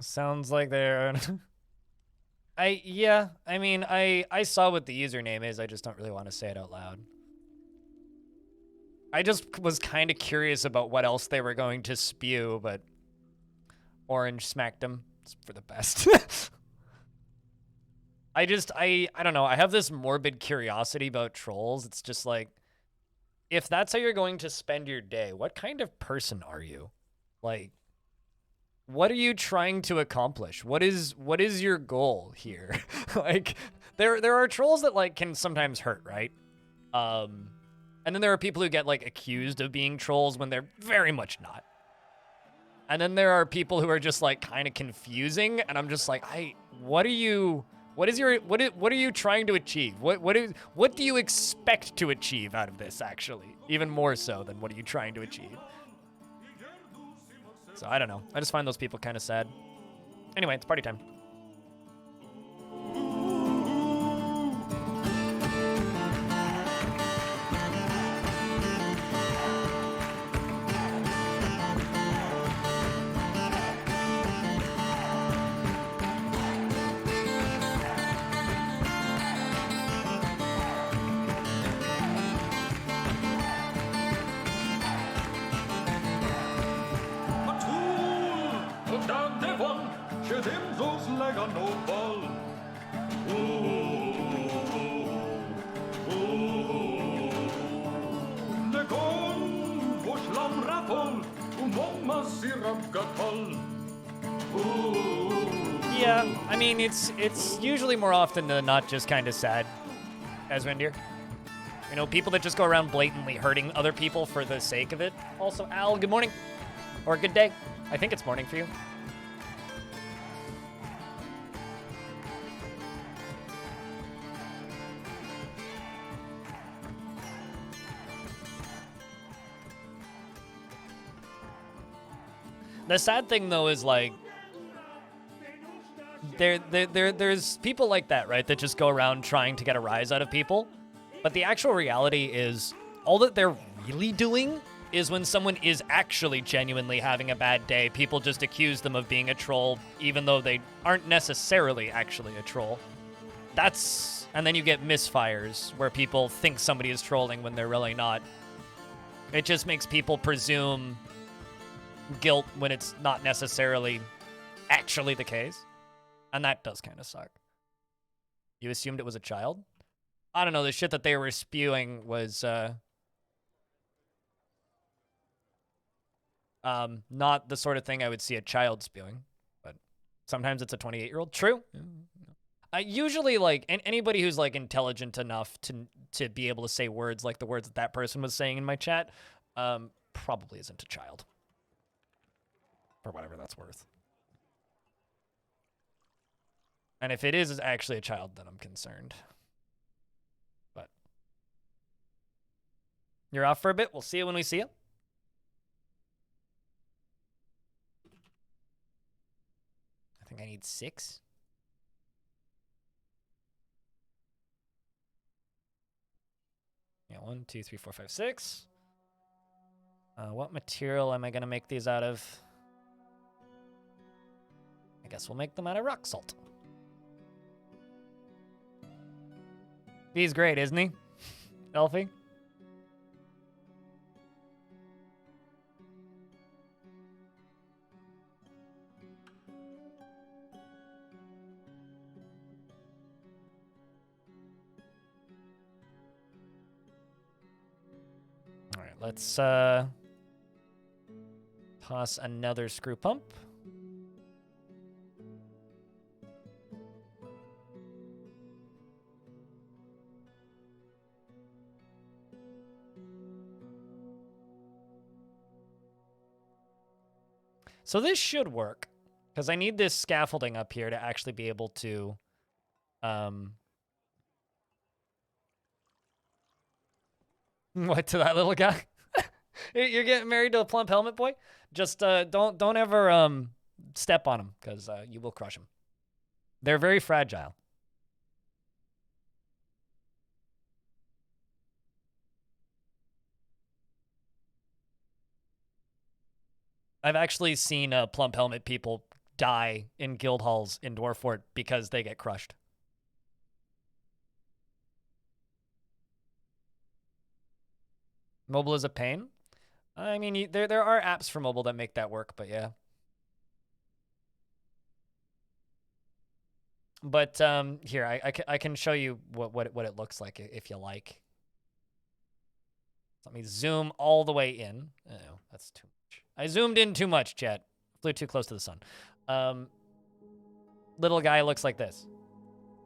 A: Sounds like they're... I mean, I saw what the username is. I just don't really want to say it out loud. I just was kind of curious about what else they were going to spew, but Orange smacked him. It's for the best. I don't know. I have this morbid curiosity about trolls. It's just like, if that's how you're going to spend your day, what kind of person are you? Like, what are you trying to accomplish? What is your goal here? Like, there are trolls that like can sometimes hurt, right? And then there are people who get like accused of being trolls when they're very much not. And then there are people who are just like kind of confusing, and I'm just like, what are you trying to achieve? What do you expect to achieve out of this, actually? Even more so than what are you trying to achieve? So I don't know. I just find those people kind of sad. Anyway, it's party time. Yeah, I mean, it's usually more often than not just kind of sad, as Windir. You know, people that just go around blatantly hurting other people for the sake of it. Also, Al, good morning. Or good day. I think it's morning for you. The sad thing, though, is, like, there's people like that, right, that just go around trying to get a rise out of people. But the actual reality is, all that they're really doing is when someone is actually genuinely having a bad day, people just accuse them of being a troll, even though they aren't necessarily actually a troll. And then you get misfires, where people think somebody is trolling when they're really not. It just makes people presume guilt when it's not necessarily actually the case. And that does kind of suck. You assumed it was a child? I don't know, the shit that they were spewing was Not the sort of thing I would see a child spewing, but sometimes it's a 28-year-old. True. Usually, like, anybody who's, like, intelligent enough to be able to say words like the words that person was saying in my chat, probably isn't a child. For whatever that's worth. And if it is actually a child, then I'm concerned. But you're off for a bit. We'll see you when we see you. I think I need 6. Yeah, 1, 2, 3, 4, 5, 6. What material am I going to make these out of? I guess we'll make them out of rock salt. He's great, isn't he? Elfie? All right, let's toss another screw pump. So this should work, because I need this scaffolding up here to actually be able to, what, to that little guy? You're getting married to a plump helmet boy? Just don't ever step on him, because you will crush him. They're very fragile. I've actually seen plump helmet people die in guild halls in Dwarf Fort because they get crushed. Mobile is a pain. I mean, there are apps for mobile that make that work, but yeah. But here, I can show you what it looks like if you like. Let me zoom all the way in. Oh, that's too much. I zoomed in too much, chat. Flew too close to the sun. Little guy looks like this.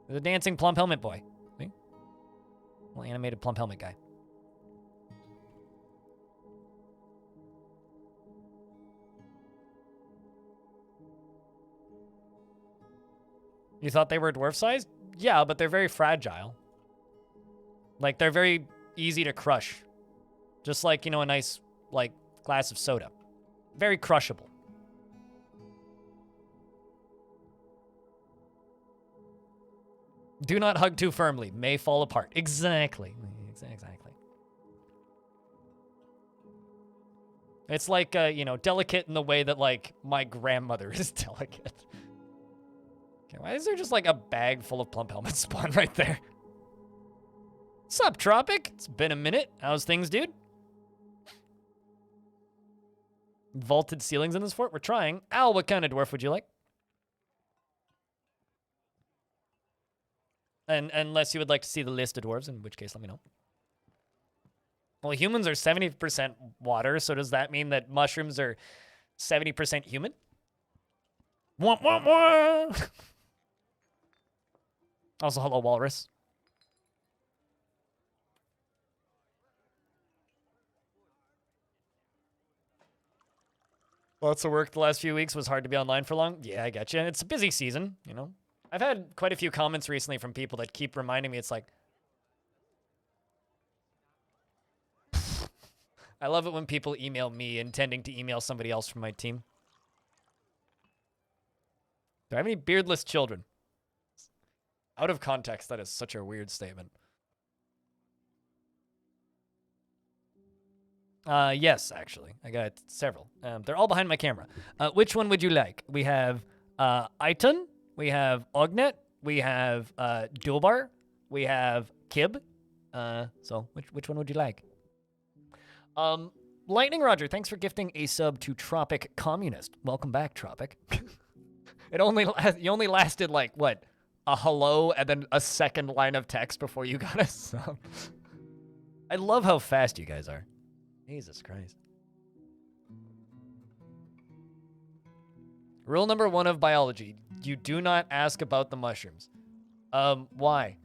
A: The dancing plump helmet boy. See? Little animated plump helmet guy. You thought they were dwarf sized? Yeah, but they're very fragile. Like, they're very easy to crush. Just like, you know, a nice, like, glass of soda. Very crushable. Do not hug too firmly. May fall apart. Exactly. Exactly. It's like, you know, delicate in the way that, like, my grandmother is delicate. Okay, why is there just, like, a bag full of plump helmets spawn right there? Sup, Tropic? It's been a minute. How's things, dude? Vaulted ceilings in this fort? We're trying. Al, what kind of dwarf would you like? And unless you would like to see the list of dwarves, in which case let me know. Well, humans are 70% water, so does that mean that mushrooms are 70% human? Wah, wah, wah. Also, hello, walrus. Lots of work the last few weeks. Was hard to be online for long. Yeah, I get you. It's a busy season, you know. I've had quite a few comments recently from people that keep reminding me. It's like, I love it when people email me intending to email somebody else from my team. Do I have any beardless children? Out of context, that is such a weird statement. Yes, actually. I got several. They're all behind my camera. Which one would you like? We have Iton, we have Ognet, we have Dualbar, we have Kib. So which one would you like? Lightning Roger, thanks for gifting a sub to Tropic Communist. Welcome back, Tropic. You only lasted like what? A hello and then a second line of text before you got a sub. I love how fast you guys are. Jesus Christ. Rule number 1 of biology: you do not ask about the mushrooms. Why?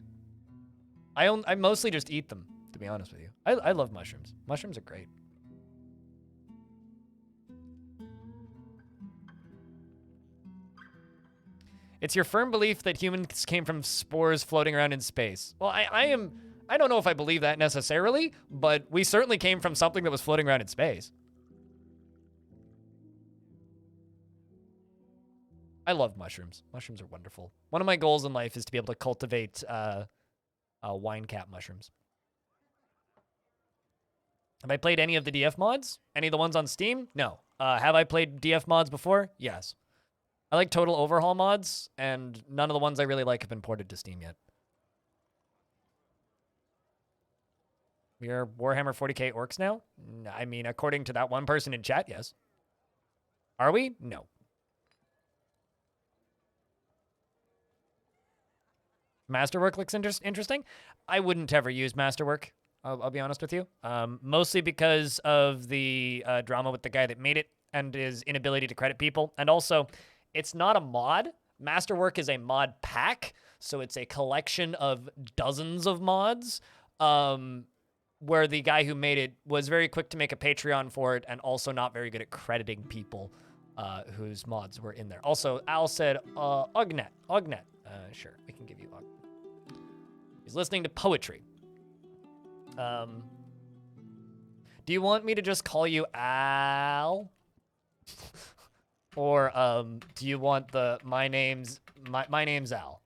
A: I mostly just eat them, to be honest with you. I love mushrooms. Mushrooms are great. It's your firm belief that humans came from spores floating around in space. Well, I don't know if I believe that necessarily, but we certainly came from something that was floating around in space. I love mushrooms. Mushrooms are wonderful. One of my goals in life is to be able to cultivate wine cap mushrooms. Have I played any of the DF mods? Any of the ones on Steam? No. Have I played DF mods before? Yes. I like Total Overhaul mods, and none of the ones I really like have been ported to Steam yet. We are Warhammer 40k orcs now? I mean, according to that one person in chat, yes. Are we? No. Masterwork looks interesting. I wouldn't ever use Masterwork. I'll be honest with you. Mostly because of the drama with the guy that made it and his inability to credit people. And also, it's not a mod. Masterwork is a mod pack. So it's a collection of dozens of mods where the guy who made it was very quick to make a Patreon for it and also not very good at crediting people whose mods were in there. Also, Al said, Ognet. Sure, we can give you Ognet. He's listening to poetry. Do you want me to just call you Al? Or do you want the my name's Al?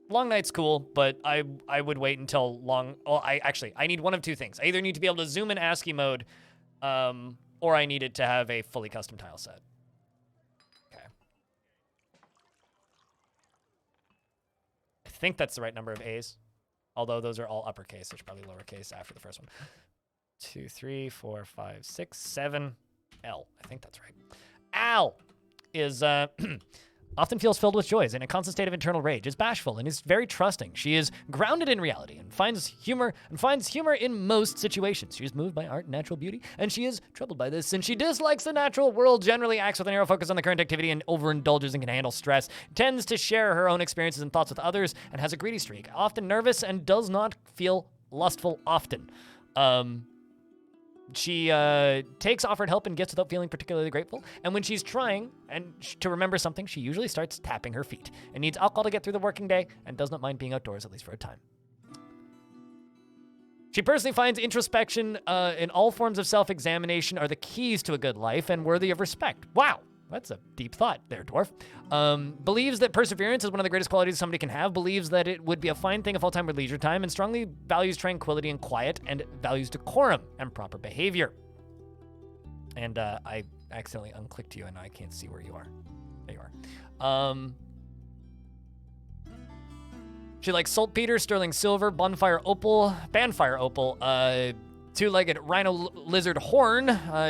A: Long night's cool, but I would wait until long. Well, I need one of two things. I either need to be able to zoom in ASCII mode, or I need it to have a fully custom tile set. Okay. I think that's the right number of A's, although those are all uppercase. There's probably lowercase after the first one. 2, 3, 4, 5, 6, 7. L. I think that's right. Al is often feels filled with joys in a constant state of internal rage, is bashful, and is very trusting. She is grounded in reality and finds humor in most situations. She is moved by art and natural beauty, and she is troubled by this, and she dislikes the natural world, generally acts with a narrow focus on the current activity, and overindulges and can handle stress, tends to share her own experiences and thoughts with others, and has a greedy streak, often nervous, and does not feel lustful often. She takes offered help and gifts without feeling particularly grateful. And when she's trying to remember something, she usually starts tapping her feet and needs alcohol to get through the working day and does not mind being outdoors, at least for a time. She personally finds introspection in all forms of self-examination are the keys to a good life and worthy of respect. Wow, that's a deep thought there, Dwarf. Believes that perseverance is one of the greatest qualities somebody can have, believes that it would be a fine thing if all time were leisure time, and strongly values tranquility and quiet, and values decorum and proper behavior. And I accidentally unclicked you, and I can't see where you are. There you are. She likes saltpeter, sterling silver, banfire opal, two-legged rhino lizard horn,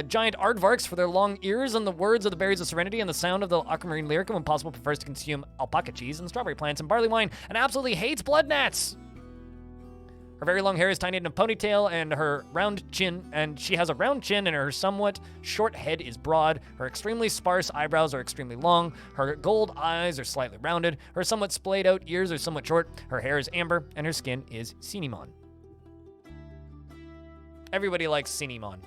A: giant aardvarks for their long ears, and the words of the berries of serenity, and the sound of the aquamarine lyric, and when possible prefers to consume alpaca cheese and strawberry plants and barley wine, and absolutely hates blood gnats. Her very long hair is tied in a ponytail, and her round chin, and she has a round chin, and her somewhat short head is broad. Her extremely sparse eyebrows are extremely long. Her gold eyes are slightly rounded. Her somewhat splayed out ears are somewhat short. Her hair is amber, and her skin is cinnamon. Everybody likes cinnamon.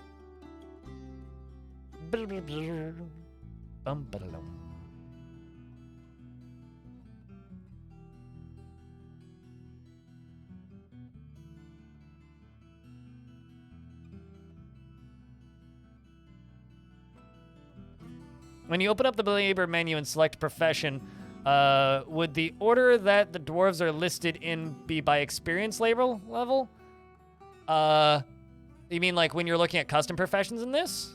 A: When you open up the labor menu and select profession, would the order that the dwarves are listed in be by experience level? You mean like when you're looking at custom professions in this?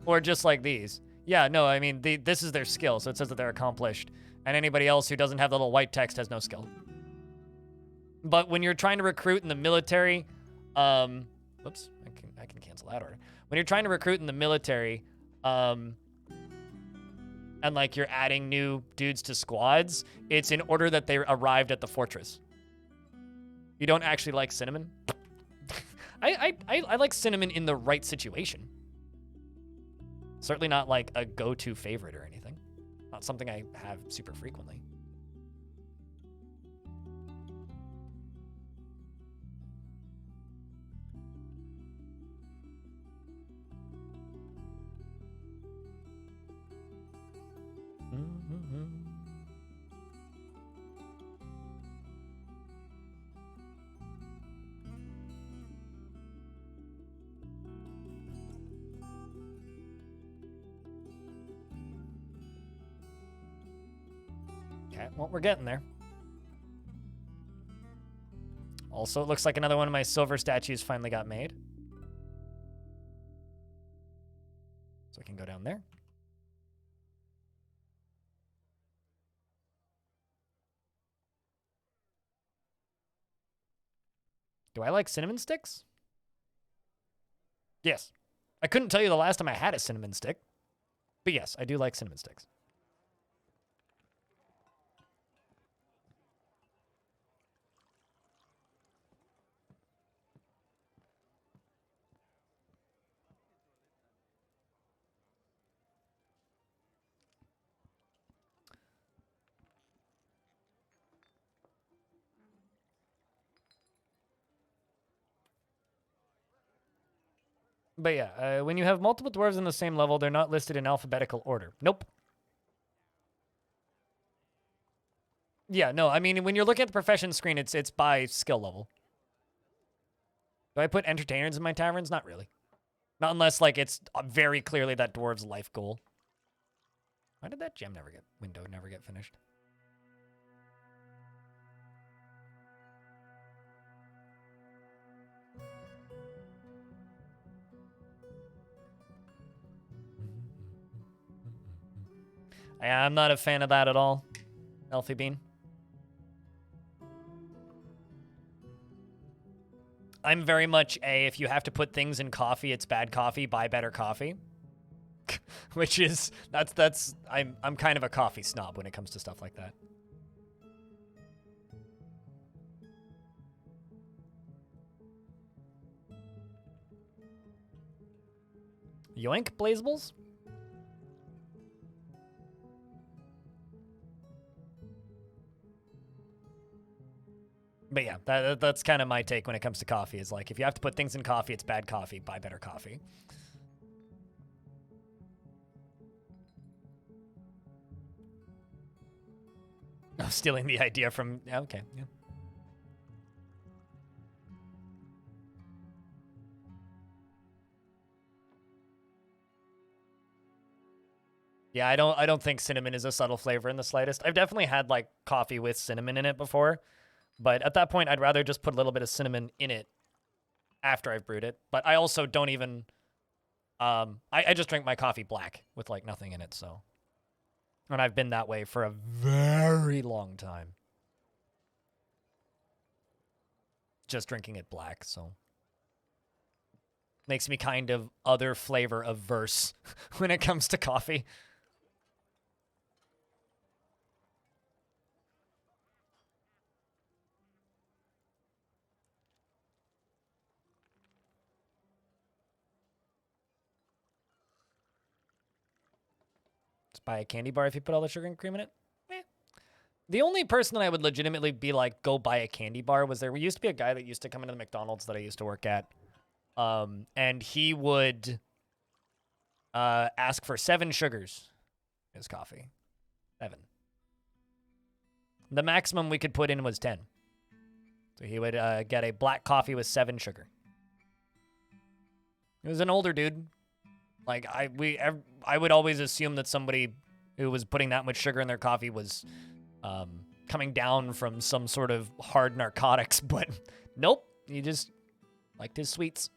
A: Or just like these? Yeah, no, I mean, this is their skill, so it says that they're accomplished. And anybody else who doesn't have the little white text has no skill. But when you're trying to recruit in the military, whoops, I can cancel that order. When you're trying to recruit in the military, and like you're adding new dudes to squads, it's in order that they arrived at the fortress. You don't actually like cinnamon? I like cinnamon in the right situation. Certainly not like a go-to favorite or anything. Not something I have super frequently. Okay, well, we're getting there. Also, it looks like another one of my silver statues finally got made. So I can go down there. Do I like cinnamon sticks? Yes. I couldn't tell you the last time I had a cinnamon stick. But yes, I do like cinnamon sticks. But yeah, when you have multiple dwarves in the same level, they're not listed in alphabetical order. Nope. Yeah, no, I mean, when you're looking at the profession screen, it's by skill level. Do I put entertainers in my taverns? Not really. Not unless, like, it's very clearly that dwarves' life goal. Why did that window never get finished? I'm not a fan of that at all, Elfie Bean. I'm very much if you have to put things in coffee, it's bad coffee, buy better coffee. Which is, I'm kind of a coffee snob when it comes to stuff like that. Yoink, Blazables? But yeah, that's kind of my take when it comes to coffee, is like, if you have to put things in coffee, it's bad coffee, buy better coffee. Oh, stealing the idea from, okay, yeah. Yeah, I don't think cinnamon is a subtle flavor in the slightest. I've definitely had like coffee with cinnamon in it before, but at that point I'd rather just put a little bit of cinnamon in it after I've brewed it. But I also don't even I just drink my coffee black with like nothing in it, so. And I've been that way for a very long time. Just drinking it black, so. Makes me kind of other flavor averse when it comes to coffee. Just buy a candy bar if you put all the sugar and cream in it. Eh. The only person that I would legitimately be like, go buy a candy bar was there used to be a guy that used to come into the McDonald's that I used to work at. And he would ask for 7 sugars in his coffee. 7. The maximum we could put in was 10. So he would get a black coffee with 7 sugar. He was an older dude. Like, I would always assume that somebody who was putting that much sugar in their coffee was coming down from some sort of hard narcotics, but nope, he just liked his sweets.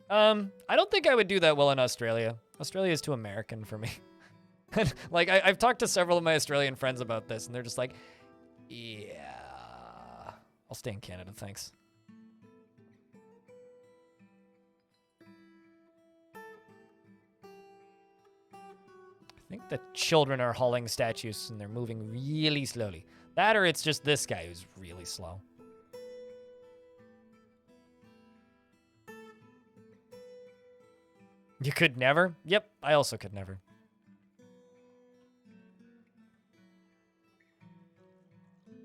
A: I don't think I would do that well in Australia. Australia is too American for me. Like, I've talked to several of my Australian friends about this, and they're just like, yeah, I'll stay in Canada, thanks. I think the children are hauling statues and they're moving really slowly. That or it's just this guy who's really slow. You could never? Yep, I also could never.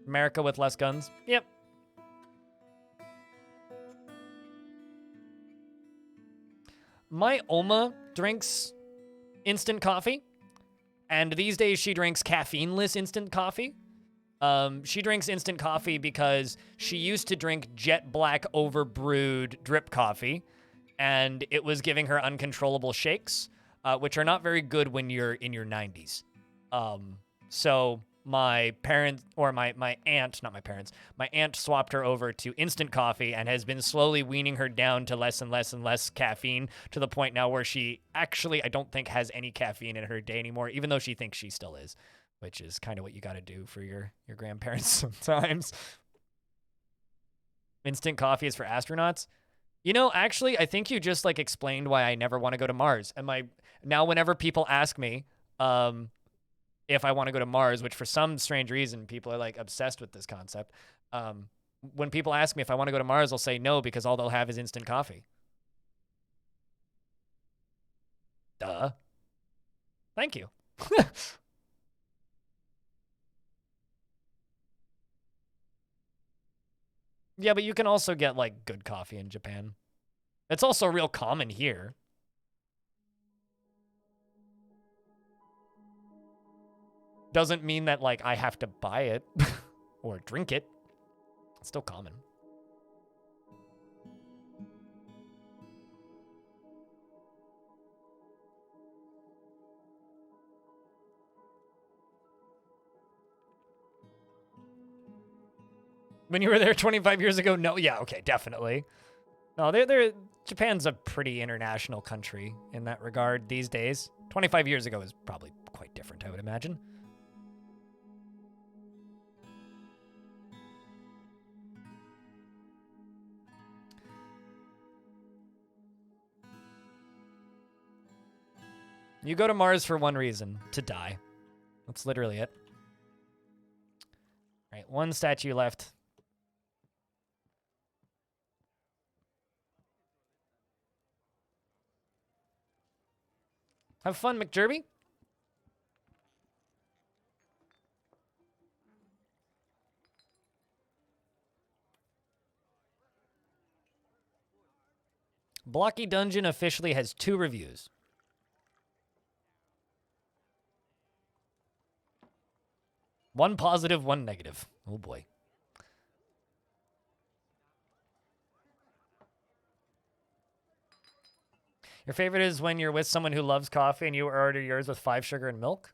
A: America with less guns? Yep. My Oma drinks instant coffee, and these days she drinks caffeine-less instant coffee. She drinks instant coffee because she used to drink jet black overbrewed drip coffee, and it was giving her uncontrollable shakes, which are not very good when you're in your 90s. So my parents, or my aunt, not my parents, my aunt swapped her over to instant coffee and has been slowly weaning her down to less and less and less caffeine to the point now where she actually, I don't think, has any caffeine in her day anymore, even though she thinks she still is, which is kind of what you got to do for your grandparents sometimes. Instant coffee is for astronauts. You know, actually, I think you just like explained why I never want to go to Mars. And now whenever people ask me, if I want to go to Mars, which for some strange reason, people are like obsessed with this concept. When people ask me if I want to go to Mars, I'll say no, because all they'll have is instant coffee. Duh. Thank you. Yeah, but you can also get like good coffee in Japan. It's also real common here. Doesn't mean that, like, I have to buy it or drink it. It's still common. When you were there 25 years ago? No, yeah, okay, definitely. No, Japan's a pretty international country in that regard these days. 25 years ago is probably quite different, I would imagine. You go to Mars for one reason, to die. That's literally it. All right, one statue left. Have fun, McJerby. Blocky Dungeon officially has 2 reviews. One positive, one negative. Oh boy. Your favorite is when you're with someone who loves coffee and you order yours with 5 sugar and milk?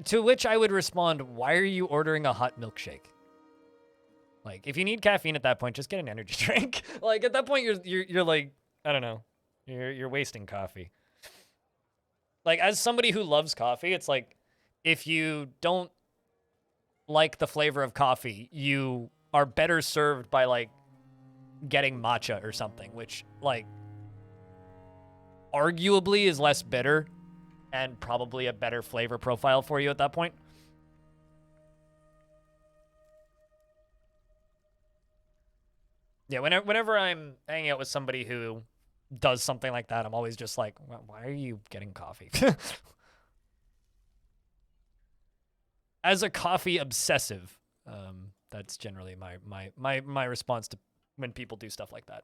A: To which I would respond, why are you ordering a hot milkshake? Like, if you need caffeine at that point, just get an energy drink. Like, at that point, you're like, I don't know. You're wasting coffee. Like, as somebody who loves coffee, it's like, if you don't like the flavor of coffee, you are better served by, like, getting matcha or something, which, like, arguably is less bitter and probably a better flavor profile for you at that point. Yeah, whenever I'm hanging out with somebody who does something like that, I'm always just like, why are you getting coffee? As a coffee obsessive, that's generally my response to when people do stuff like that.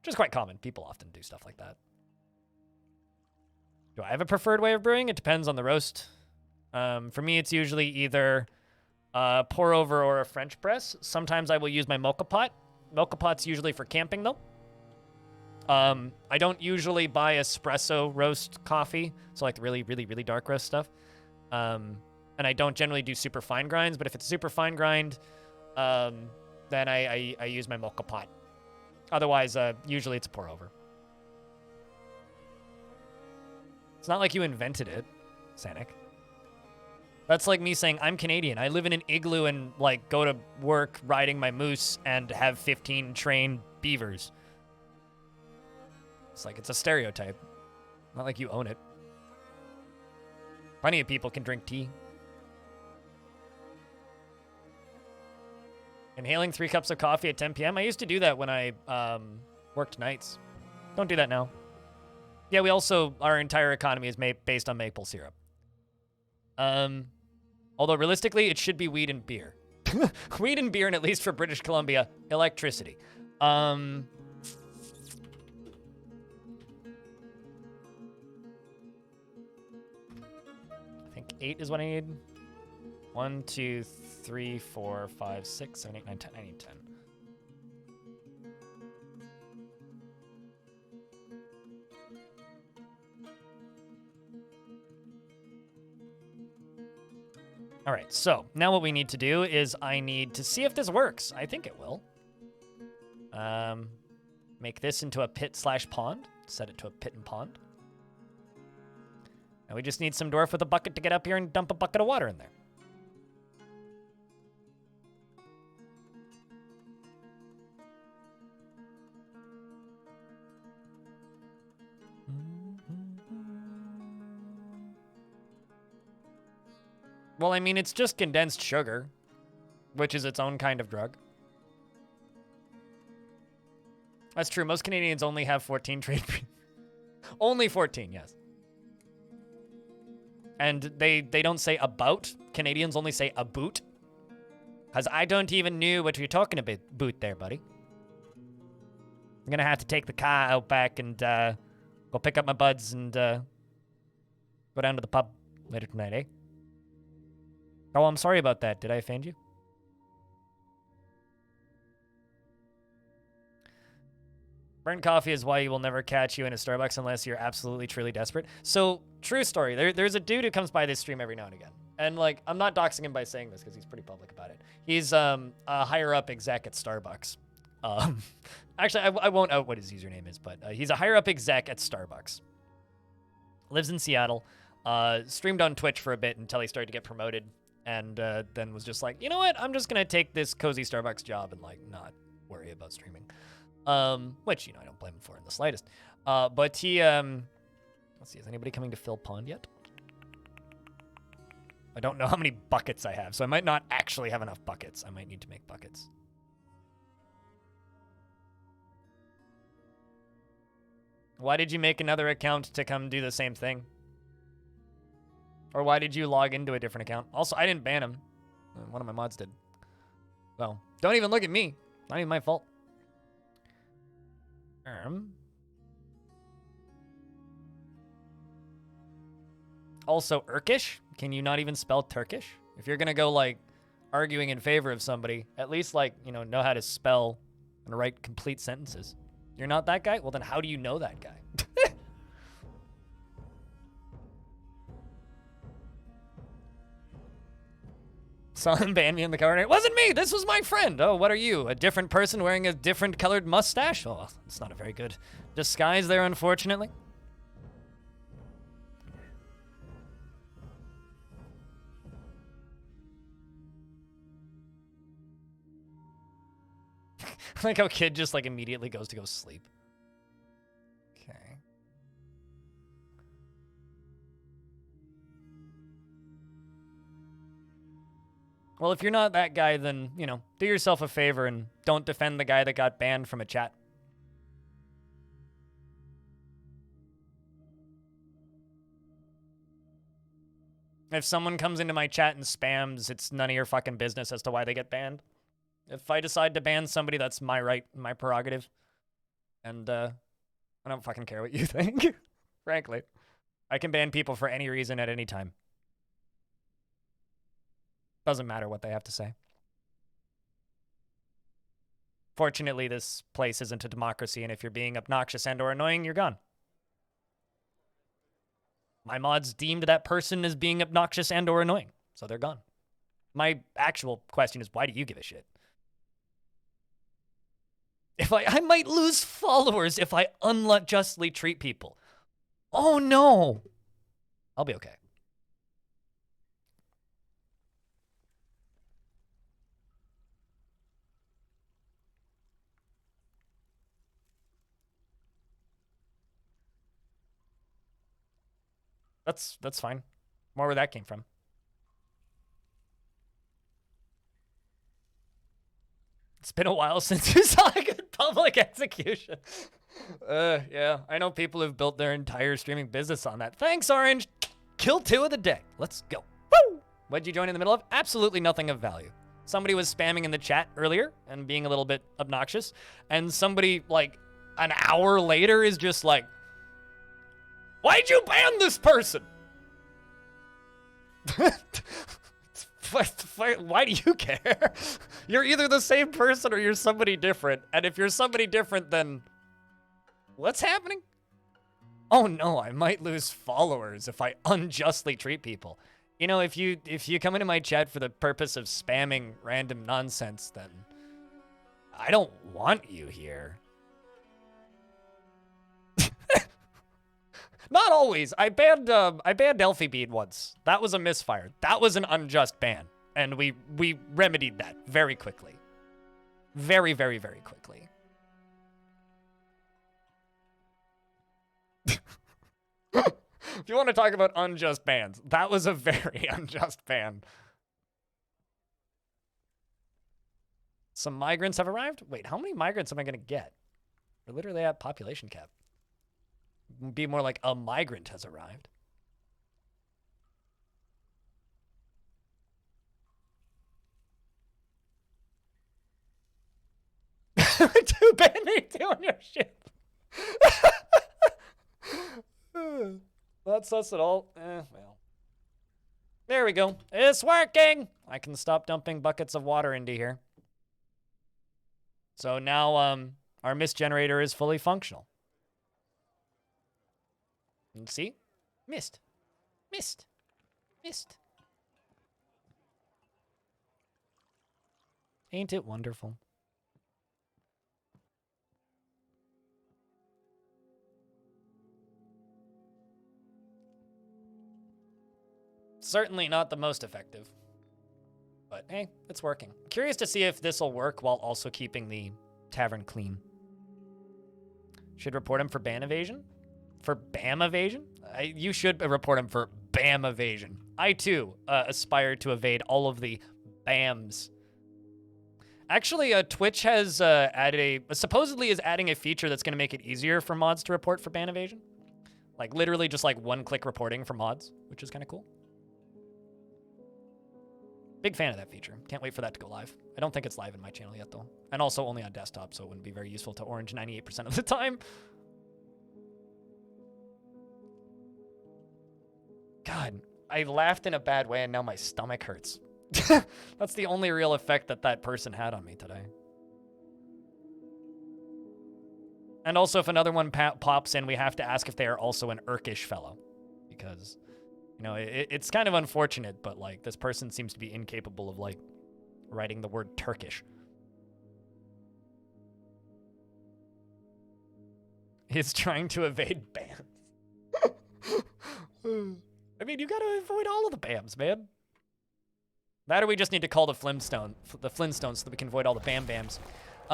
A: Which is quite common. People often do stuff like that. Do I have a preferred way of brewing? It depends on the roast. For me, it's usually either pour over or a French press. Sometimes I will use my mocha pot. Mocha pot's usually for camping, though. I don't usually buy espresso roast coffee, so like really, really, really dark roast stuff. And I don't generally do super fine grinds, but if it's super fine grind, then I use my mocha pot. Otherwise, usually it's a pour over. It's not like you invented it, Sanic. That's like me saying, I'm Canadian. I live in an igloo and, like, go to work riding my moose and have 15 trained beavers. It's like, it's a stereotype. Not like you own it. Plenty of people can drink tea. Inhaling 3 cups of coffee at 10 p.m. I used to do that when I worked nights. Don't do that now. Yeah, we also, our entire economy is based on maple syrup. Although realistically, it should be weed and beer. Weed and beer, and at least for British Columbia, electricity. I think 8 is what I need. 1, 2, 3, 4, 5, 6, 7, 8, 9, 10. I need 10. All right, so now what we need to do is I need to see if this works. I think it will. Make this into a pit/pond. Set it to a pit and pond. Now we just need some dwarf with a bucket to get up here and dump a bucket of water in there. Well, I mean, it's just condensed sugar, which is its own kind of drug. That's true. Most Canadians only have 14 trade. Only 14, yes. And they don't say about. Canadians only say a boot. Because I don't even know what you're talking about, boot there, buddy. I'm going to have to take the car out back and go pick up my buds and go down to the pub later tonight, eh? Oh, I'm sorry about that. Did I offend you? Burnt coffee is why you will never catch you in a Starbucks unless you're absolutely, truly desperate. So, true story. There's a dude who comes by this stream every now and again. And, like, I'm not doxing him by saying this because he's pretty public about it. He's a higher-up exec at Starbucks. Actually, I won't out what his username is, but he's a higher-up exec at Starbucks. Lives in Seattle. Streamed on Twitch for a bit until he started to get promoted. And then was just like, you know what? I'm just going to take this cozy Starbucks job and, like, not worry about streaming. Which, you know, I don't blame him for in the slightest. But he, let's see, is anybody coming to fill pond yet? I don't know how many buckets I have, so I might not actually have enough buckets. I might need to make buckets. Why did you make another account to come do the same thing? Or why did you log into a different account? Also, I didn't ban him. One of my mods did. Well, don't even look at me. Not even my fault. Also, Urkish? Can you not even spell Turkish? If you're gonna go, like, arguing in favor of somebody, at least, like, you know how to spell and write complete sentences. You're not that guy? Well, then how do you know that guy? Saw him ban me in the corner. It wasn't me. This was my friend. Oh, what are you? A different person wearing a different colored mustache? Oh, it's not a very good disguise there, unfortunately. Like how kid just like immediately goes to go sleep. Okay. Well, if you're not that guy, then, you know, do yourself a favor and don't defend the guy that got banned from a chat. If someone comes into my chat and spams, it's none of your fucking business as to why they get banned. If I decide to ban somebody, that's my right, my prerogative. And I don't fucking care what you think, frankly. I can ban people for any reason at any time. Doesn't matter what they have to say. Fortunately, this place isn't a democracy, and if you're being obnoxious and or annoying, you're gone. My mods deemed that person as being obnoxious and or annoying, so they're gone. My actual question is, why do you give a shit? If I might lose followers if I unjustly treat people. Oh no! I'll be okay. That's fine. More where that came from. It's been a while since you saw a good public execution. Yeah, I know people who've built their entire streaming business on that. Thanks, Orange. Kill 2 of the day. Let's go. Woo! What'd you join in the middle of? Absolutely nothing of value. Somebody was spamming in the chat earlier and being a little bit obnoxious, and somebody, like, an hour later is just like, why'd you ban this person? Why do you care? You're either the same person or you're somebody different. And if you're somebody different, then what's happening? Oh no, I might lose followers if I unjustly treat people. You know, if you come into my chat for the purpose of spamming random nonsense, then I don't want you here. Not always. I banned Elfie Bead once. That was a misfire. That was an unjust ban, and we remedied that very quickly. Very, very, very quickly. If you want to talk about unjust bans, that was a very unjust ban. Some migrants have arrived? Wait, how many migrants am I going to get? We're literally at population cap. Be more like a migrant has arrived. Too bad me doing your shit. Not sus at all. Well. There we go. It's working. I can stop dumping buckets of water into here. So now our mist generator is fully functional. And see? Mist. Mist. Mist. Ain't it wonderful? Certainly not the most effective. But hey, it's working. Curious to see if this will work while also keeping the tavern clean. Should report him for ban evasion? For BAM evasion? You should report him for BAM evasion. I, too, aspire to evade all of the BAMs. Actually, Twitch has supposedly is adding a feature that's going to make it easier for mods to report for ban evasion. Like, literally just like one-click reporting for mods, which is kind of cool. Big fan of that feature. Can't wait for that to go live. I don't think it's live in my channel yet, though. And also only on desktop, so it wouldn't be very useful to Orange 98% of the time. God, I laughed in a bad way and now my stomach hurts. That's the only real effect that person had on me today. And also, if another one pops in, we have to ask if they are also an Urkish fellow. Because, you know, it's kind of unfortunate, but, like, this person seems to be incapable of, like, writing the word Turkish. He's trying to evade bans. I mean, you gotta avoid all of the BAMs, man. That or we just need to call the Flintstones so that we can avoid all the Bam-Bams.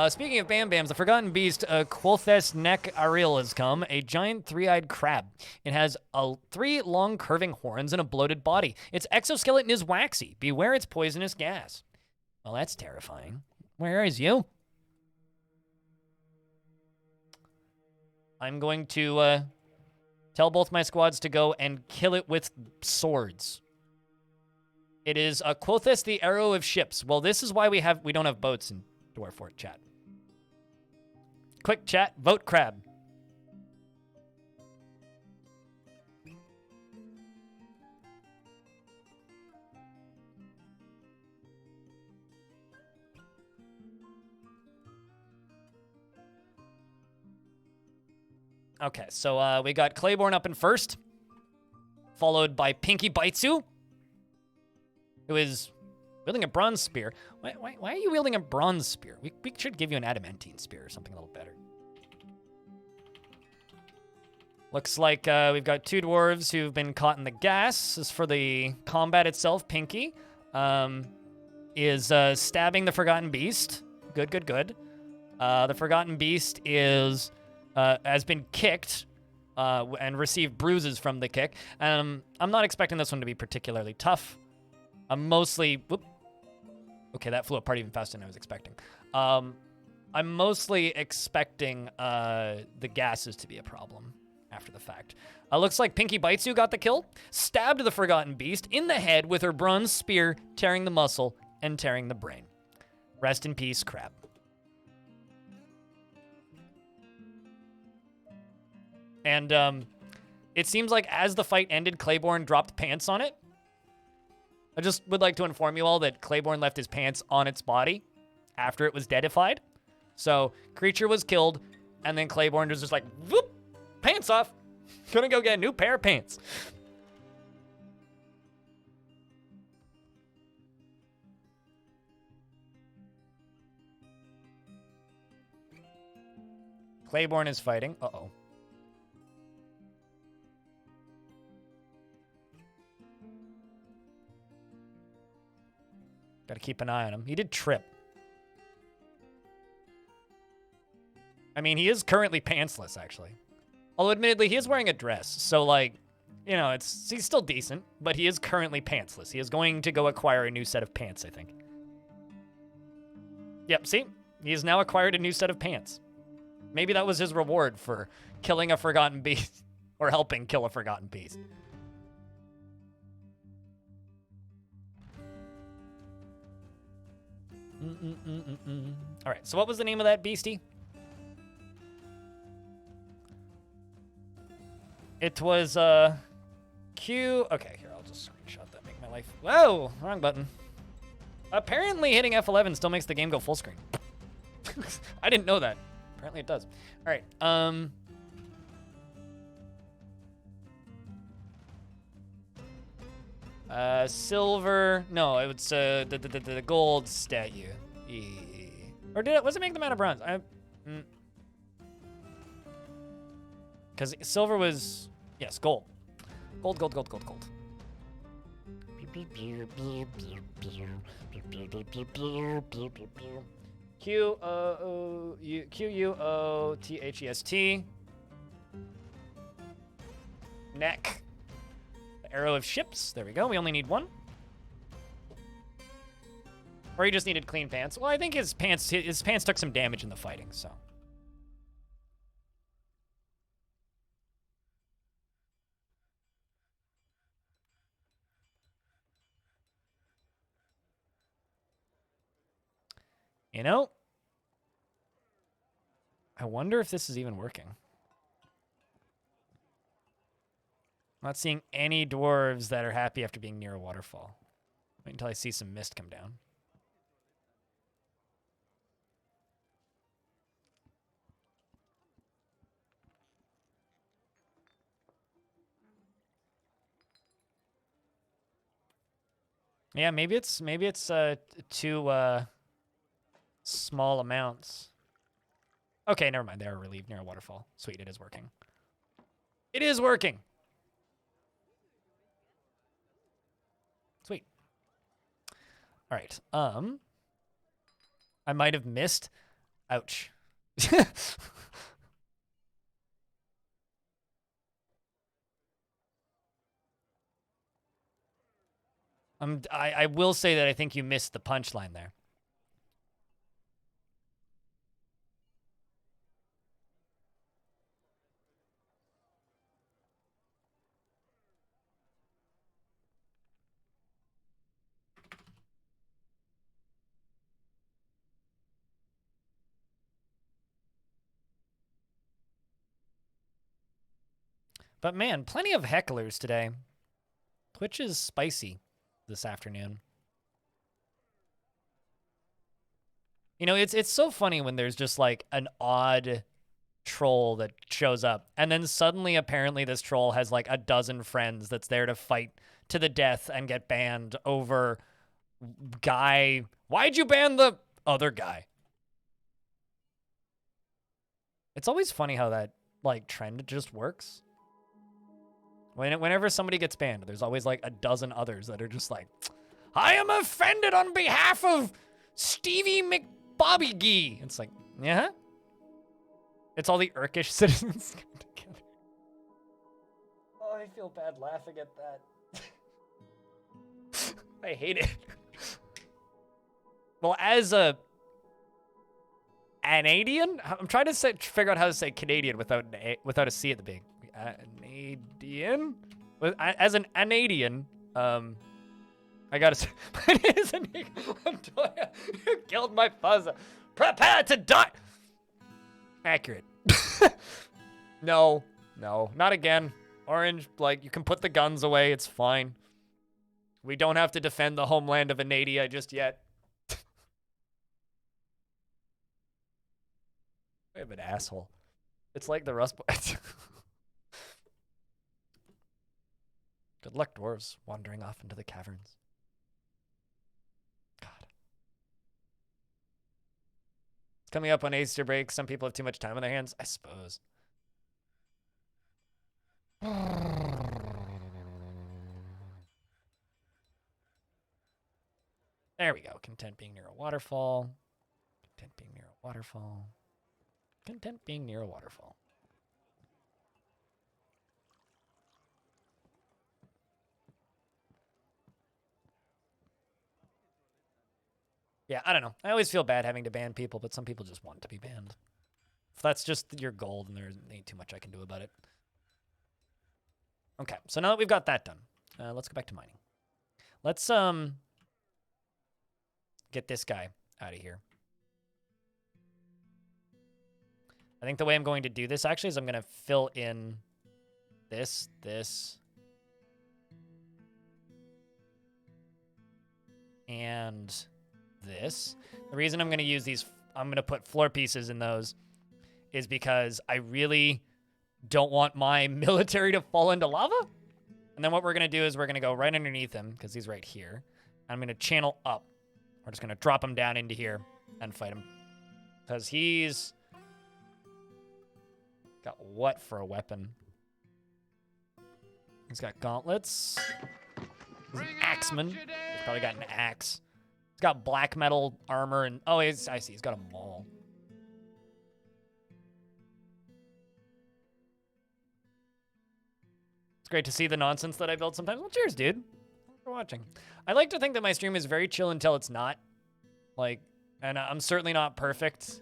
A: Speaking of Bam-Bams, the Forgotten Beast, Quothes Neck Ariel has come, a giant three-eyed crab. It has 3 long curving horns and a bloated body. Its exoskeleton is waxy. Beware its poisonous gas. Well, that's terrifying. Where is you? I'm going to tell both my squads to go and kill it with swords. It is Quothes the Arrow of Ships. Well, this is why we don't have boats in Dwarf Fort, chat. Quick chat, vote crab. Okay, so we got Claiborne up in first, followed by Pinky Baitsu, who is wielding a bronze spear. Why are you wielding a bronze spear? We should give you an adamantine spear or something a little better. Looks like we've got 2 dwarves who've been caught in the gas. As for the combat itself, Pinky is stabbing the Forgotten Beast. Good, good, good. The Forgotten Beast has been kicked and receive bruises from the kick. I'm not expecting this one to be particularly tough. I'm mostly... Whoop. Okay, that flew apart even faster than I was expecting. I'm mostly expecting the gases to be a problem after the fact. Looks like Pinky Bites You got the kill. Stabbed the Forgotten Beast in the head with her bronze spear, tearing the muscle and tearing the brain. Rest in peace, Crab. And it seems like as the fight ended, Claiborne dropped pants on it. I just would like to inform you all that Claiborne left his pants on its body after it was deadified. So, creature was killed, and then Claiborne was just like, whoop, pants off. Gonna go get a new pair of pants. Claiborne is fighting. Uh-oh. Gotta keep an eye on him. He did trip. I mean, he is currently pantsless, actually. Although, admittedly, he is wearing a dress. So, like, you know, he's still decent. But he is currently pantsless. He is going to go acquire a new set of pants, I think. Yep, see? He has now acquired a new set of pants. Maybe that was his reward for killing a forgotten beast. Or helping kill a forgotten beast. All right, so what was the name of that beastie? It was, Q... Okay, here, I'll just screenshot that, make my life... Whoa, wrong button. Apparently hitting F11 still makes the game go full screen. I didn't know that. Apparently it does. All right, silver... No, it was, the gold statue. Or did it... Was it make them out of bronze? Because silver was... Yes, gold. Gold, gold, gold, gold, gold. Q-U-O-T-H-E-S-T. Neck. The arrow of ships. There we go. We only need one. Or he just needed clean pants. Well, I think his pants took some damage in the fighting, so... You know, I wonder if this is even working. I'm not seeing any dwarves that are happy after being near a waterfall. Wait until I see some mist come down. Yeah, maybe it's too small amounts. Okay, never mind. They are relieved near a waterfall. Sweet, it is working. It is working. Sweet. All right. I might have missed. Ouch. I will say that I think you missed the punchline there. But man, plenty of hecklers today. Twitch is spicy this afternoon. You know, it's so funny when there's just like an odd troll that shows up, and then suddenly apparently this troll has like a dozen friends that's there to fight to the death and get banned over guy. Why'd you ban the other guy? It's always funny how that like trend just works. Whenever somebody gets banned, there's always like a dozen others that are just like, I am offended on behalf of Stevie McBobby. It's like, yeah. It's all the Urkish citizens together. I feel bad laughing at that. I hate it. Well, as a Canadian, I'm trying to figure out how to say Canadian without a C at the beginning. Canadian? As an Canadian, I gotta say, it is Montoya. You killed my fuzz. Prepare to die. Accurate. No, not again. Orange, like, you can put the guns away. It's fine. We don't have to defend the homeland of Anadia just yet. I'm an asshole. It's like the Rust Boys. Good luck, dwarves, wandering off into the caverns. God. It's coming up on Easter break. Some people have too much time on their hands, I suppose. There we go. Content being near a waterfall. Content being near a waterfall. Content being near a waterfall. Yeah, I don't know. I always feel bad having to ban people, but some people just want to be banned. If that's just your goal, then there ain't too much I can do about it. Okay, so now that we've got that done, let's go back to mining. Let's get this guy out of here. I think the way I'm going to do this actually is I'm going to fill in this, and this. The reason I'm going to use these, I'm going to put floor pieces in those, is because I really don't want my military to fall into lava. And then what we're going to do is we're going to go right underneath him, because he's right here. I'm going to channel up. We're just going to drop him down into here and fight him. Because he's got what for a weapon? He's got gauntlets. He's an axeman. He's probably got an axe. He's got black metal armor and... Oh, I see. He's got a maul. It's great to see the nonsense that I build sometimes. Well, cheers, dude. Thanks for watching. I like to think that my stream is very chill until it's not. Like, and I'm certainly not perfect.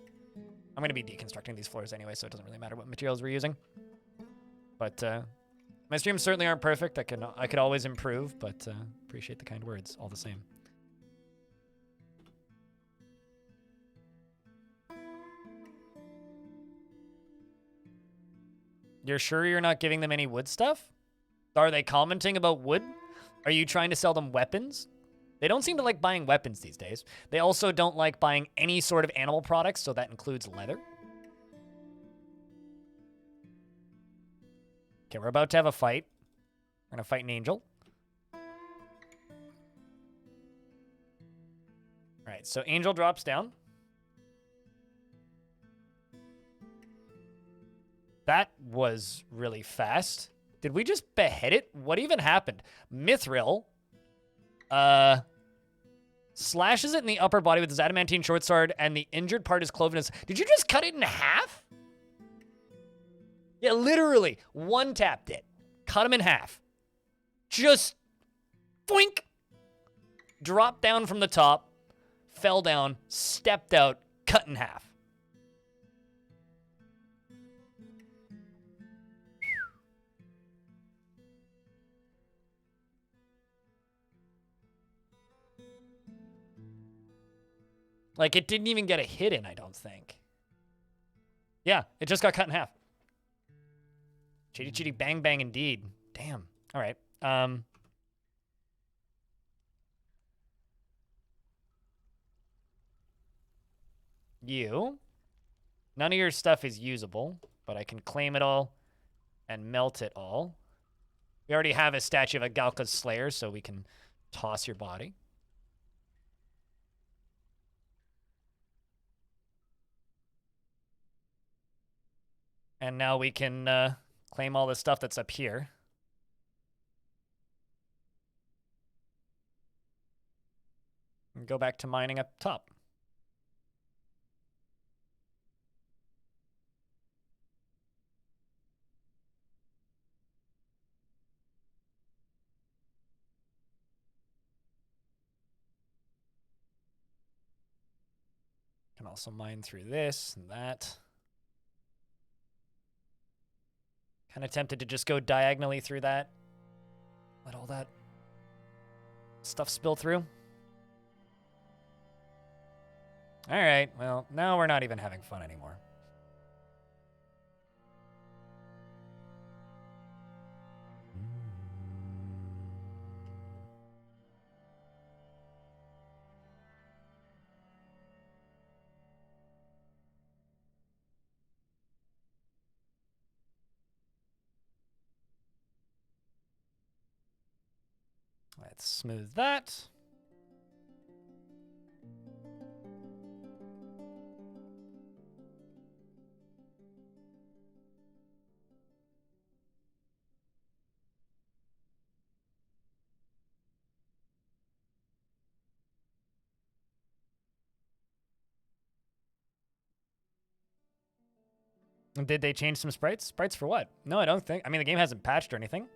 A: I'm going to be deconstructing these floors anyway, so it doesn't really matter what materials we're using. But my streams certainly aren't perfect. I could always improve, but appreciate the kind words all the same. You're sure you're not giving them any wood stuff? Are they commenting about wood? Are you trying to sell them weapons? They don't seem to like buying weapons these days. They also don't like buying any sort of animal products, so that includes leather. Okay, we're about to have a fight. We're gonna fight an angel. Alright, so angel drops down. That was really fast. Did we just behead it? What even happened? Mithril slashes it in the upper body with his adamantine short sword, and the injured part is cloven. Did you just cut it in half? Yeah, literally. One-tapped it. Cut him in half. Just boink. Dropped down from the top. Fell down. Stepped out. Cut in half. Like, it didn't even get a hit in, I don't think. Yeah, it just got cut in half. Chitty chitty bang bang indeed. Damn. All right. You. None of your stuff is usable, but I can claim it all and melt it all. We already have a statue of a Galka's Slayer, so we can toss your body. And now we can claim all the stuff that's up here. And go back to mining up top. Can also mine through this and that. Kind of tempted to just go diagonally through that. Let all that stuff spill through. All right, well, now we're not even having fun anymore. Let's smooth that. Did they change some sprites? Sprites for what? No, I don't think. I mean, the game hasn't patched or anything.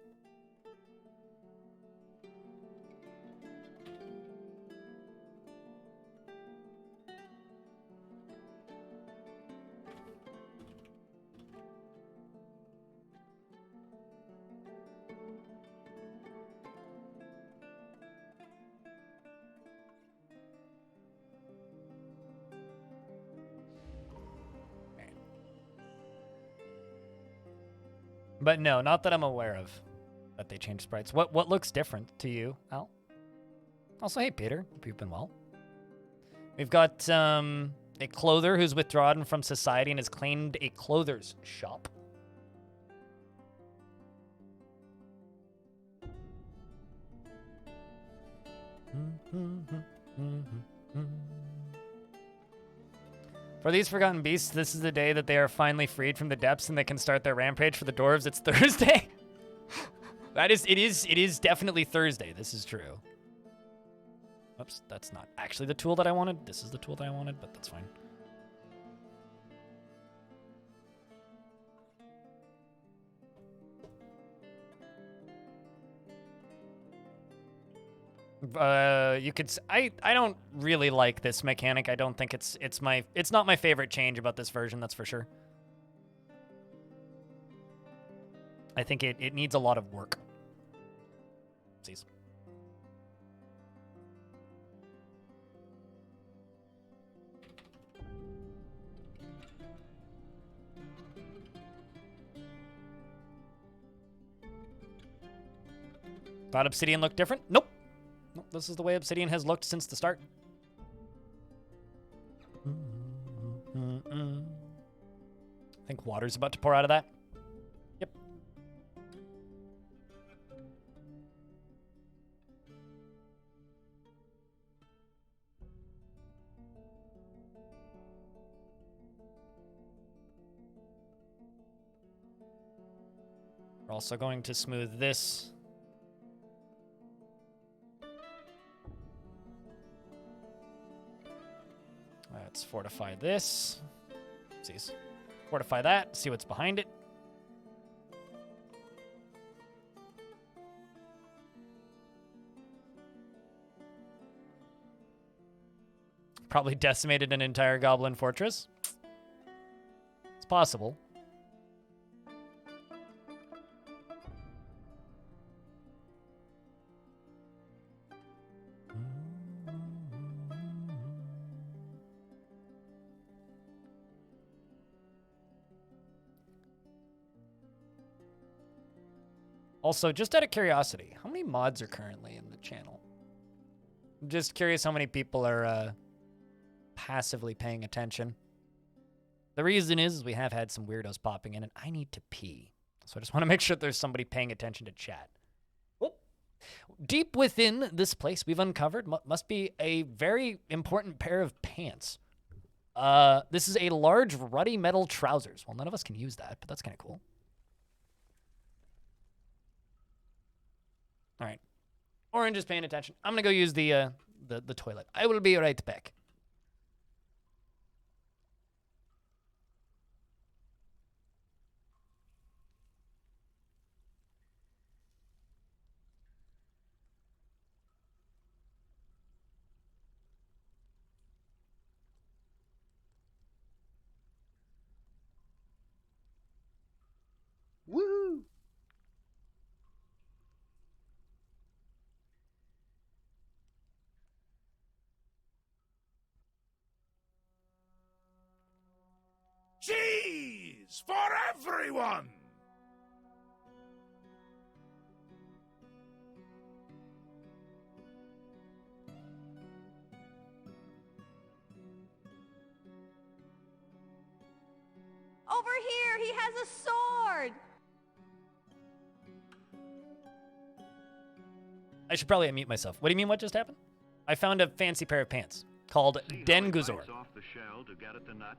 A: But no, not that I'm aware of that they changed sprites. What looks different to you, Al? Also, hey, Peter. Hope you've been well. We've got a clother who's withdrawn from society and has claimed a clother's shop. For these forgotten beasts, this is the day that they are finally freed from the depths and they can start their rampage. For the dwarves, it's Thursday. It is definitely Thursday. This is true. Oops, that's not actually the tool that I wanted. This is the tool that I wanted, but that's fine. You could. I don't really like this mechanic. I don't think it's not my favorite change about this version. That's for sure. I think it needs a lot of work. Oopsies. Thought Obsidian looked different? Nope. This is the way Obsidian has looked since the start. I think water's about to pour out of that. Yep. We're also going to smooth this. Let's fortify this. Oopsies. Fortify that, see what's behind it. Probably decimated an entire goblin fortress. It's possible. Also, just out of curiosity, how many mods are currently in the channel? I'm just curious how many people are passively paying attention. The reason is we have had some weirdos popping in, and I need to pee. So I just want to make sure there's somebody paying attention to chat. Oh. Deep within this place we've uncovered must be a very important pair of pants. This is a large ruddy metal trousers. Well, none of us can use that, but that's kind of cool. All right. Orange is paying attention. I'm going to go use the toilet. I will be right back.
B: Cheese for everyone!
E: Over here, he has a sword!
A: I should probably unmute myself. What do you mean, what just happened? I found a fancy pair of pants called Denguzor.
F: Off the shell to get at the nut.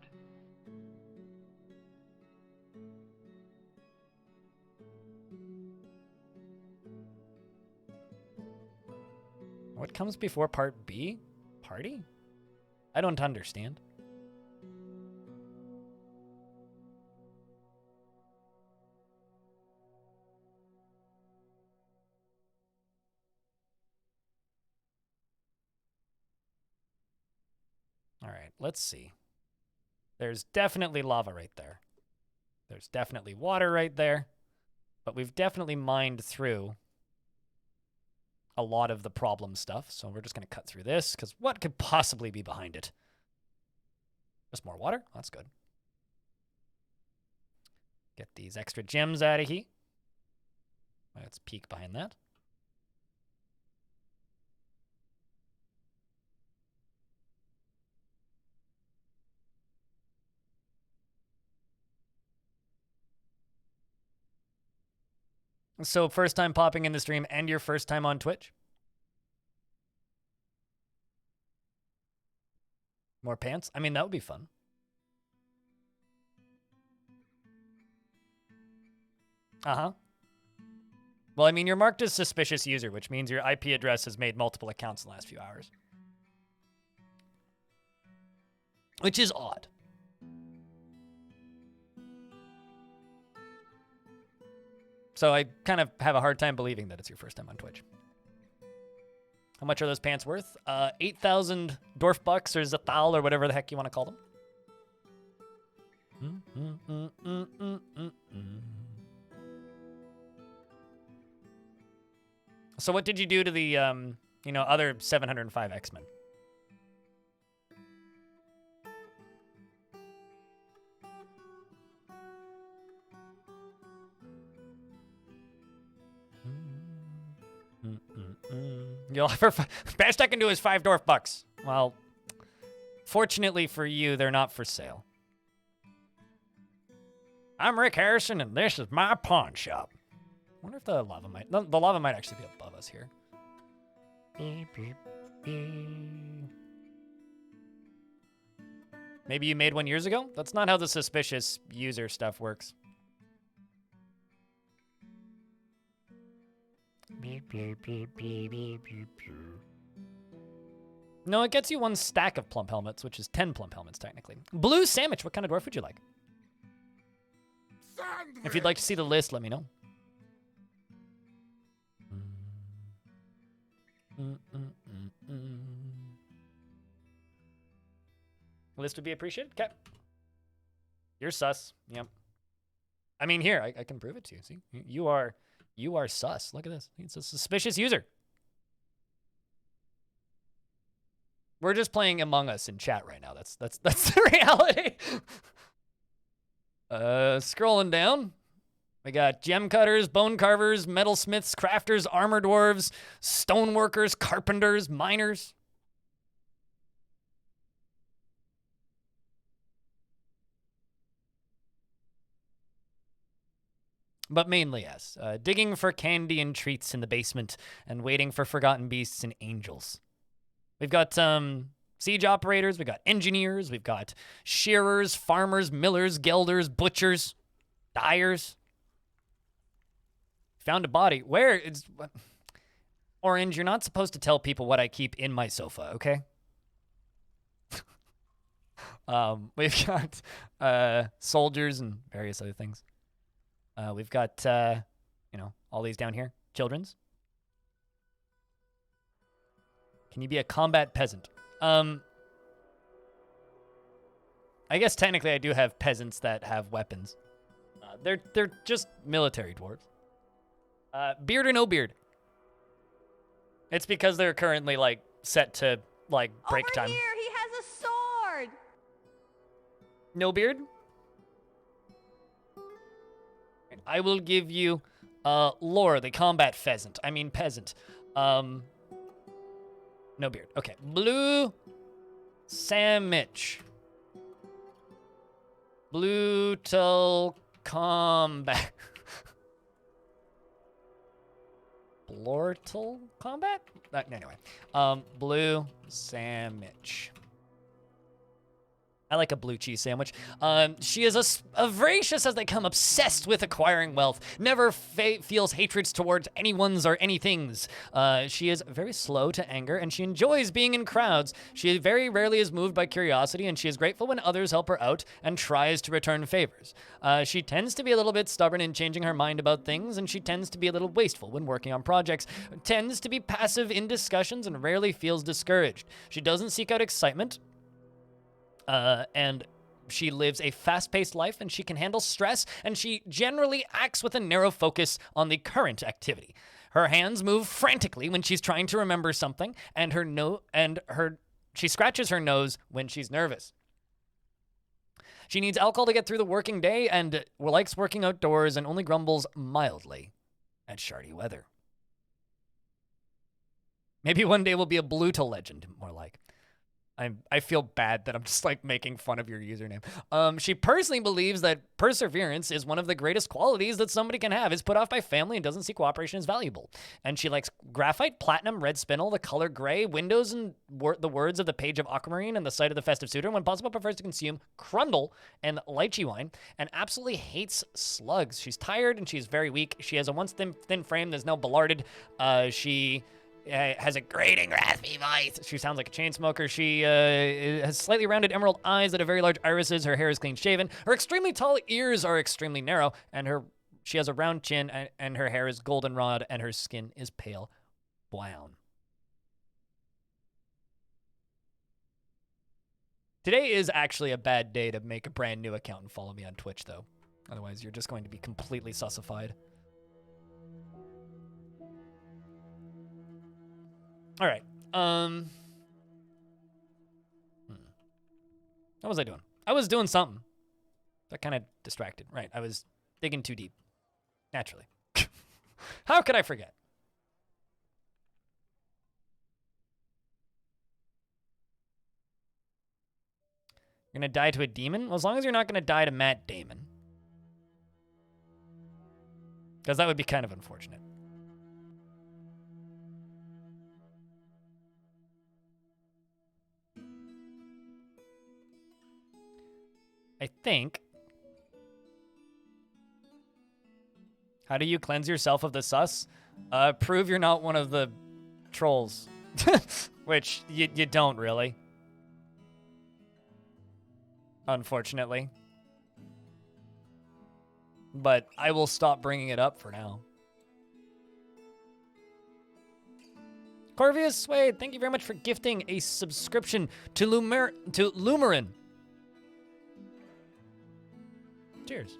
A: What comes before part B? Party? I don't understand. All right, let's see. There's definitely lava right there. There's definitely water right there. But we've definitely mined through a lot of the problem stuff. So we're just going to cut through this, because what could possibly be behind it? Just more water? That's good. Get these extra gems out of here. Let's peek behind that. So first time popping in the stream and your first time on Twitch? More pants? I mean, that would be fun. Uh-huh. Well, I mean, you're marked as suspicious user, which means your IP address has made multiple accounts in the last few hours. Which is odd. So I kind of have a hard time believing that it's your first time on Twitch. How much are those pants worth? 8,000 Dwarf bucks or Zathal or whatever the heck you want to call them. So what did you do to the, other 705 X-Men? You'll offer best I can do is 5 Dwarf bucks. Well, fortunately for you, they're not for sale. I'm Rick Harrison, and this is my pawn shop. I wonder if the lava might... The lava might actually be above us here. Maybe you made one years ago? That's not how the suspicious user stuff works. No, it gets you 1 stack of plump helmets, which is 10 plump helmets, technically. Blue sandwich, what kind of dwarf would you like?
B: Sandwich.
A: If you'd like to see the list, let me know. List would be appreciated? Okay. You're sus. Yep. I mean, here, I can prove it to you. See? You are sus. Look at this. It's a suspicious user. We're just playing Among Us in chat right now. That's the reality. Scrolling down. We got gem cutters, bone carvers, metalsmiths, crafters, armor dwarves, stoneworkers, carpenters, miners. But mainly, yes. Digging for candy and treats in the basement and waiting for forgotten beasts and angels. We've got siege operators, we've got engineers, we've got shearers, farmers, millers, gelders, butchers, dyers. Found a body. Where? It's... Orange, you're not supposed to tell people what I keep in my sofa, okay? We've got soldiers and various other things. We've got, all these down here. Children's. Can you be a combat peasant? I guess technically I do have peasants that have weapons. They're just military dwarves. Beard or no beard? It's because they're currently, set to, break time.
E: Over here, he has a sword!
A: No beard? right, I will give you Lore, the combat pheasant. I mean peasant. No beard. Okay, blue sandwich. Blutal combat. Blortal combat? Anyway, blue sandwich. I like a blue cheese sandwich. She is as voracious as they come, obsessed with acquiring wealth, never feels hatreds towards anyone's or anything's. She is very slow to anger, and she enjoys being in crowds. She very rarely is moved by curiosity, and she is grateful when others help her out and tries to return favors. She tends to be a little bit stubborn in changing her mind about things, and she tends to be a little wasteful when working on projects, tends to be passive in discussions, and rarely feels discouraged. She doesn't seek out excitement, and she lives a fast-paced life, and she can handle stress, and she generally acts with a narrow focus on the current activity. Her hands move frantically when she's trying to remember something, and she scratches her nose when she's nervous. She needs alcohol to get through the working day, and likes working outdoors, and only grumbles mildly at shardy weather. Maybe one day we'll be a Bluta legend, more like. I feel bad that I'm just like making fun of your username. She personally believes that perseverance is one of the greatest qualities that somebody can have. Is put off by family and doesn't see cooperation as valuable. And she likes graphite, platinum, red spinel, the color gray, windows, and the words of the page of aquamarine and the sight of the festive suitor. When possible, prefers to consume crundle and lychee wine, and absolutely hates slugs. She's tired and she's very weak. She has a once thin frame that's now ballarded. She has a grating, raspy voice. She sounds like a chain smoker. She has slightly rounded emerald eyes that have very large irises. Her hair is clean shaven. Her extremely tall ears are extremely narrow, and she has a round chin, and her hair is goldenrod, and her skin is pale brown. Today is actually a bad day to make a brand new account and follow me on Twitch, though. Otherwise, you're just going to be completely sussified. All right. What was I doing? I was doing something. That kind of distracted. Right. I was digging too deep. Naturally. How could I forget? You're going to die to a demon? Well, as long as you're not going to die to Matt Damon. Because that would be kind of unfortunate. I think. How do you cleanse yourself of the sus? Prove you're not one of the trolls. Which you don't really. Unfortunately. But I will stop bringing it up for now. Corvius Wade, thank you very much for gifting a subscription to Lumerin. Cheers.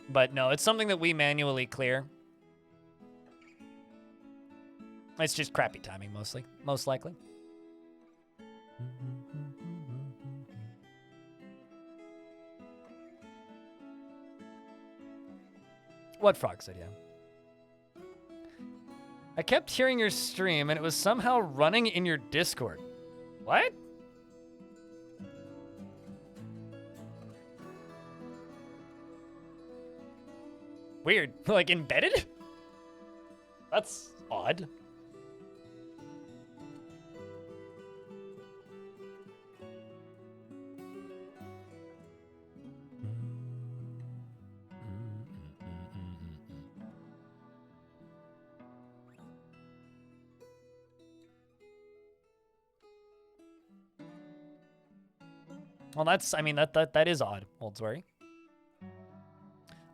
A: But no, it's something that we manually clear. It's just crappy timing, most likely. What frog said, yeah. I kept hearing your stream, and it was somehow running in your Discord. What? Weird. Like, embedded? That's odd. Well, that is odd, Oldsworry.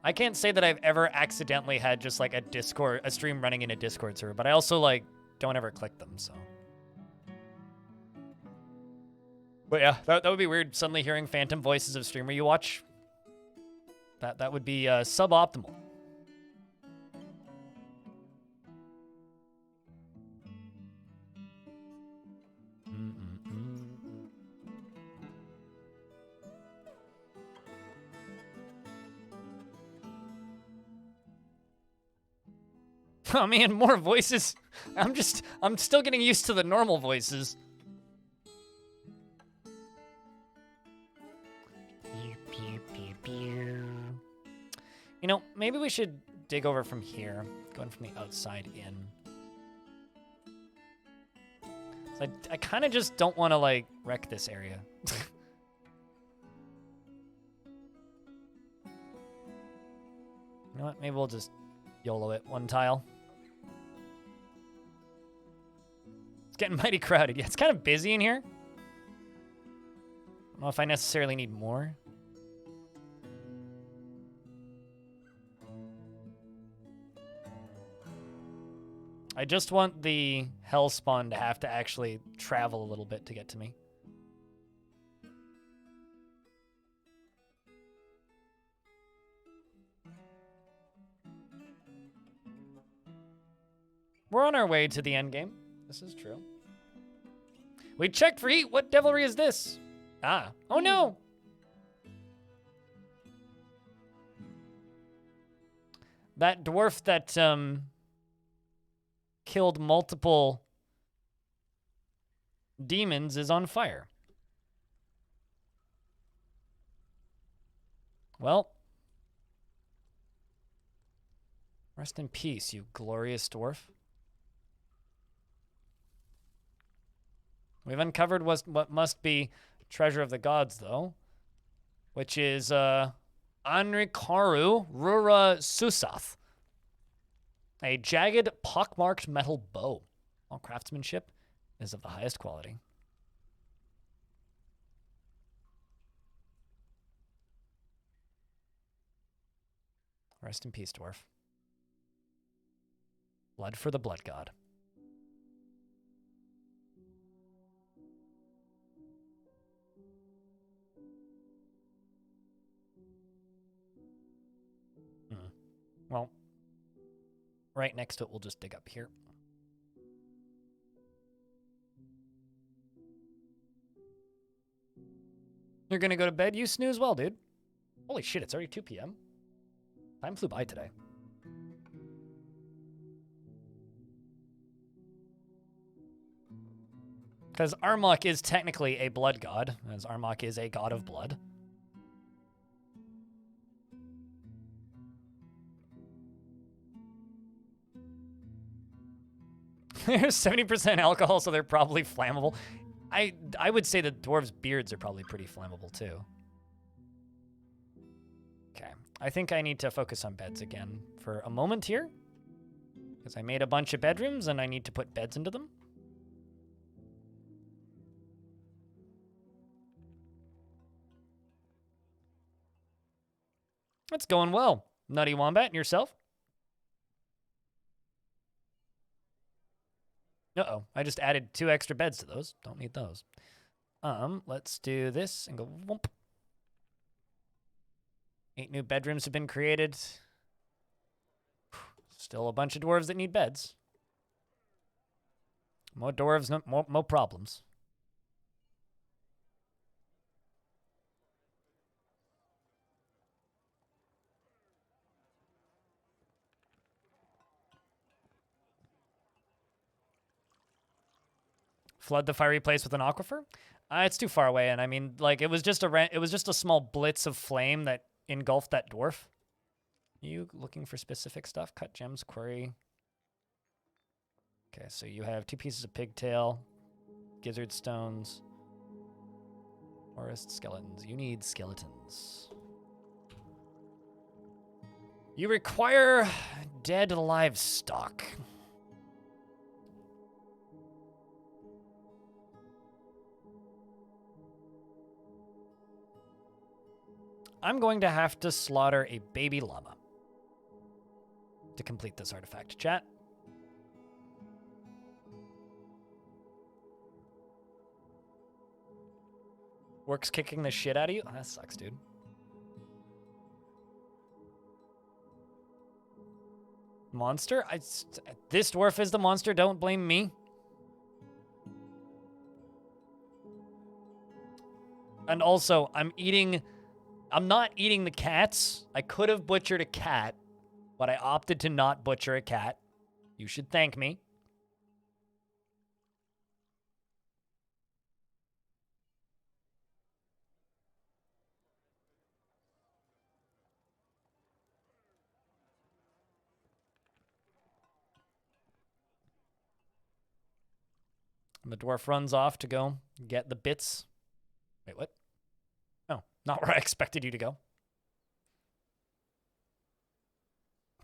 A: I can't say that I've ever accidentally had just like a stream running in a Discord server, but I also like don't ever click them, so. But yeah, that would be weird, suddenly hearing phantom voices of streamer you watch. That would be suboptimal. Oh man, more voices. I'm still getting used to the normal voices. You know, maybe we should dig over from here, going from the outside in. So I kind of just don't want to, like, wreck this area. You know what? Maybe we'll just YOLO it one tile. It's getting mighty crowded. Yeah, it's kind of busy in here. I don't know if I necessarily need more. I just want the hellspawn to have to actually travel a little bit to get to me. We're on our way to the end game. This is true. We checked for heat. What devilry is this? Ah. Oh no. That dwarf that killed multiple demons is on fire. Well, rest in peace, you glorious dwarf. We've uncovered what must be treasure of the gods, though, which is Anrikaru Rura Susath, a jagged, pockmarked metal bow. All craftsmanship is of the highest quality. Rest in peace, dwarf. Blood for the blood god. Well, right next to it, we'll just dig up here. You're gonna go to bed? You snooze well, dude. Holy shit, it's already 2 p.m. Time flew by today. Because Armok is technically a blood god, as Armok is a god of blood. There's 70% alcohol, so they're probably flammable. I would say the dwarves' beards are probably pretty flammable, too. Okay. I think I need to focus on beds again for a moment here. Because I made a bunch of bedrooms, and I need to put beds into them. It's going well. Nutty Wombat, and yourself? Uh-oh, I just added 2 extra beds to those. Don't need those. Let's do this and go whoomp. 8 new bedrooms have been created. Still a bunch of dwarves that need beds. More dwarves, more problems. Flood the fiery place with an aquifer? It's too far away, and I mean, like, it was just a small blitz of flame that engulfed that dwarf. You looking for specific stuff? Cut gems, quarry. Okay, so you have 2 pieces of pigtail, gizzard stones, forest skeletons. You need skeletons. You require dead livestock. I'm going to have to slaughter a baby llama to complete this artifact. Chat. Work's kicking the shit out of you? Oh, that sucks, dude. Monster? This dwarf is the monster. Don't blame me. And also, I'm not eating the cats. I could have butchered a cat, but I opted to not butcher a cat. You should thank me. And the dwarf runs off to go get the bits. Wait, what? Oh, not where I expected you to go.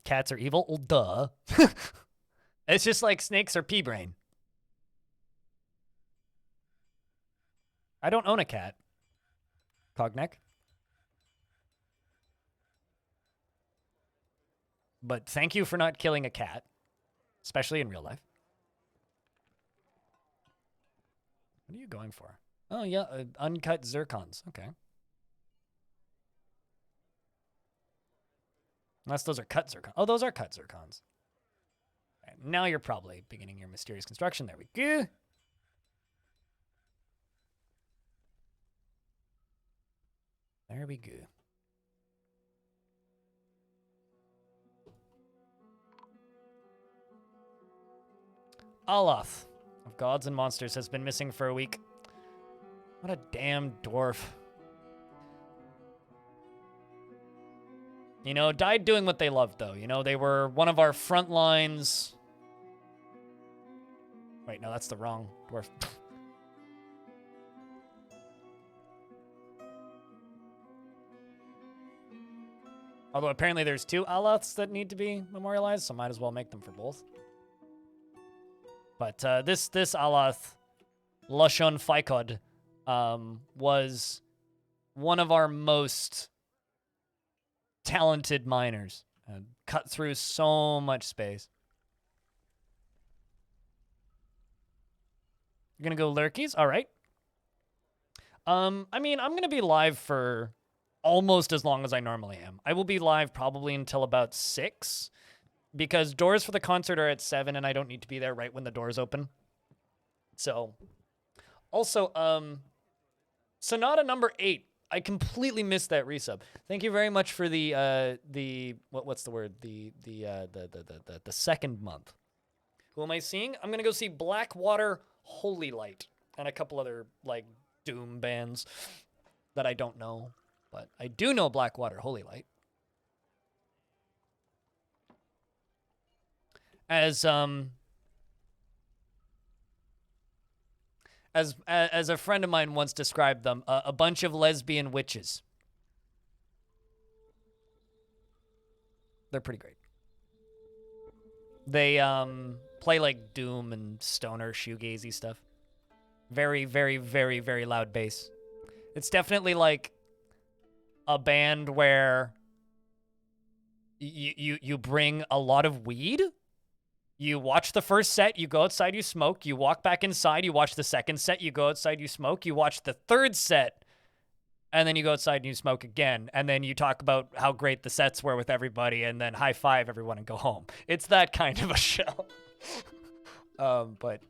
A: Cats are evil? Well, duh. It's just like snakes are pea-brain. I don't own a cat. Cogneck. But thank you for not killing a cat, especially in real life. What are you going for? Oh, yeah, uncut zircons. Okay. Unless those are cut zircons. Oh, those are cut zircons. Right, now you're probably beginning your mysterious construction. There we go. There we go. Aloth of Gods and Monsters has been missing for a week. What a damn dwarf. You know, died doing what they loved, though. You know, they were one of our front lines. Wait, no, that's the wrong dwarf. Although apparently there's 2 Aloths that need to be memorialized, so might as well make them for both. But this Aloth, Lashon Faikod, was one of our most talented miners. Cut through so much space. You're gonna go lurkies? All right. I mean, I'm gonna be live for almost as long as I normally am. I will be live probably until about 6, because doors for the concert are at 7, and I don't need to be there right when the doors open. So, also, Sonata number 8. I completely missed that resub. Thank you very much for the what's the word? The second month. Who am I seeing? I'm gonna go see Blackwater Holy Light and a couple other like doom bands that I don't know, but I do know Blackwater Holy Light. As a friend of mine once described them, a bunch of lesbian witches. They're pretty great. They play like doom and stoner shoegazy stuff. Very, very, very, very loud bass. It's definitely like a band where you bring a lot of weed. You watch the first set, you go outside, you smoke, you walk back inside, you watch the second set, you go outside, you smoke, you watch the third set, and then you go outside and you smoke again, and then you talk about how great the sets were with everybody, and then high five everyone and go home. It's that kind of a show. But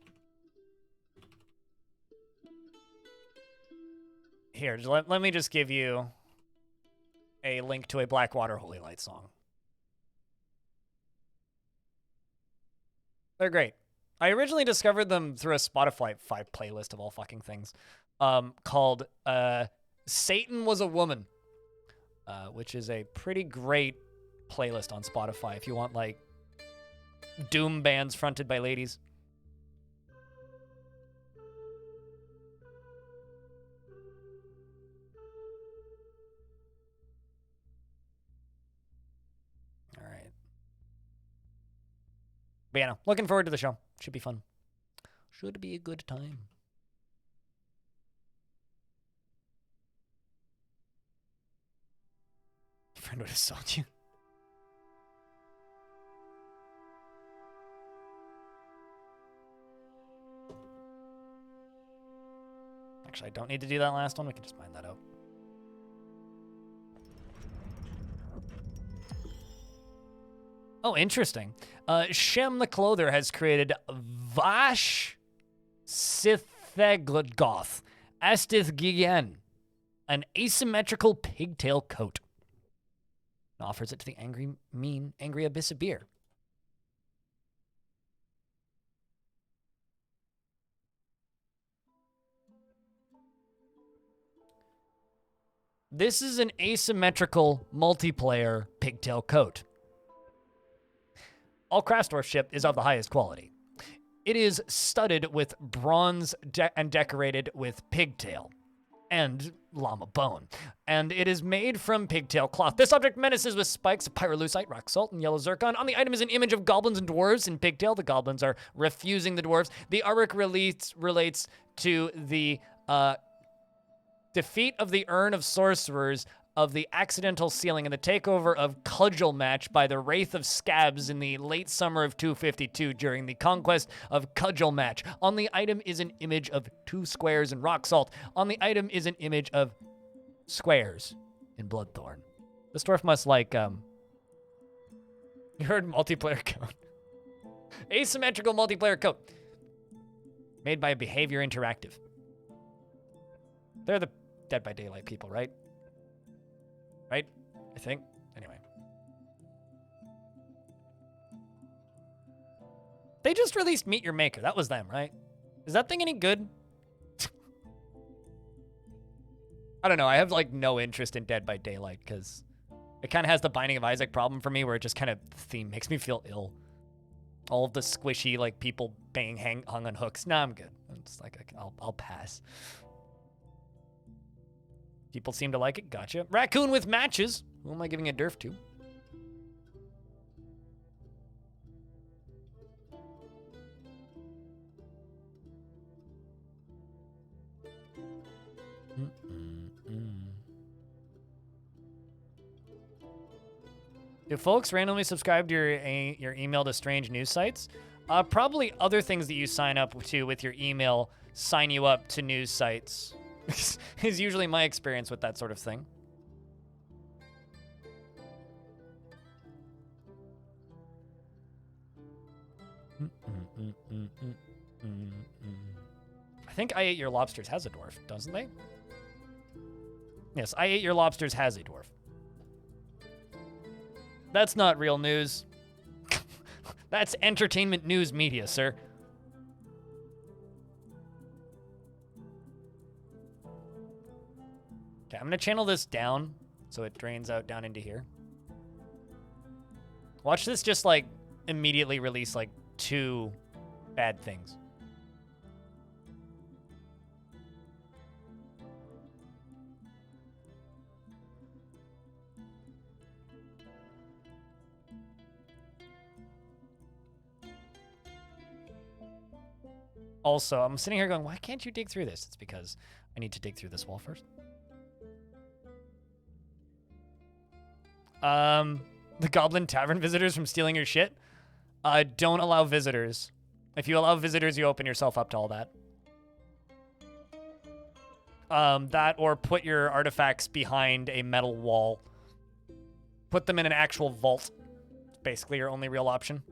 A: here, let me just give you a link to a Blackwater Holy Light song. They're great. I originally discovered them through a Spotify 5 playlist of all fucking things, called Satan Was a Woman, which is a pretty great playlist on Spotify if you want, like, doom bands fronted by ladies. All right. But yeah, no, looking forward to the show. Should be fun. Should be a good time. Your friend would have sold you. Actually, I don't need to do that last one. We can just mine that out. Oh, interesting. Shem the Clother has created Vash Sitheglogoth Astith Gigan, an asymmetrical pigtail coat. And offers it to the angry abyss of beer. This is an asymmetrical multiplayer pigtail coat. All Dwarf ship is of the highest quality. It is studded with bronze and decorated with pigtail and llama bone. And it is made from pigtail cloth. This object menaces with spikes of pyrolusite, rock salt, and yellow zircon. On the item is an image of goblins and dwarves in pigtail. The goblins are refusing the dwarves. The artwork relates to the defeat of the Urn of Sorcerers of the accidental sealing and the takeover of Cudgel Match by the Wraith of Scabs in the late summer of 252 during the conquest of Cudgel Match. On the item is an image of 2 squares in rock salt. On the item is an image of squares in Bloodthorn. This dwarf must like, you heard multiplayer coat. Asymmetrical multiplayer coat. Made by Behavior Interactive. They're the Dead by Daylight people, right? Right? I think. Anyway. They just released Meet Your Maker. That was them, right? Is that thing any good? I don't know. I have, like, no interest in Dead by Daylight because it kind of has the Binding of Isaac problem for me where it just kind of, the theme makes me feel ill. All of the squishy, like, people being hung on hooks. Nah, I'm good. I'm just like, I'll pass. People seem to like it. Gotcha. Raccoon with matches. Who am I giving a derf to? Do folks randomly subscribe to your email to strange news sites? Probably other things that you sign up to with your email sign you up to news sites. Is usually my experience with that sort of thing. I think I Ate Your Lobsters has a dwarf, doesn't they? Yes, I Ate Your Lobsters has a dwarf. That's not real news. That's entertainment news media, sir. Okay, I'm gonna channel this down so it drains out down into here. Watch this just like immediately release like 2 bad things. Also, I'm sitting here going, why can't you dig through this? It's because I need to dig through this wall first. The Goblin Tavern visitors from stealing your shit? Don't allow visitors. If you allow visitors, you open yourself up to all that. That or put your artifacts behind a metal wall. Put them in an actual vault. It's basically your only real option.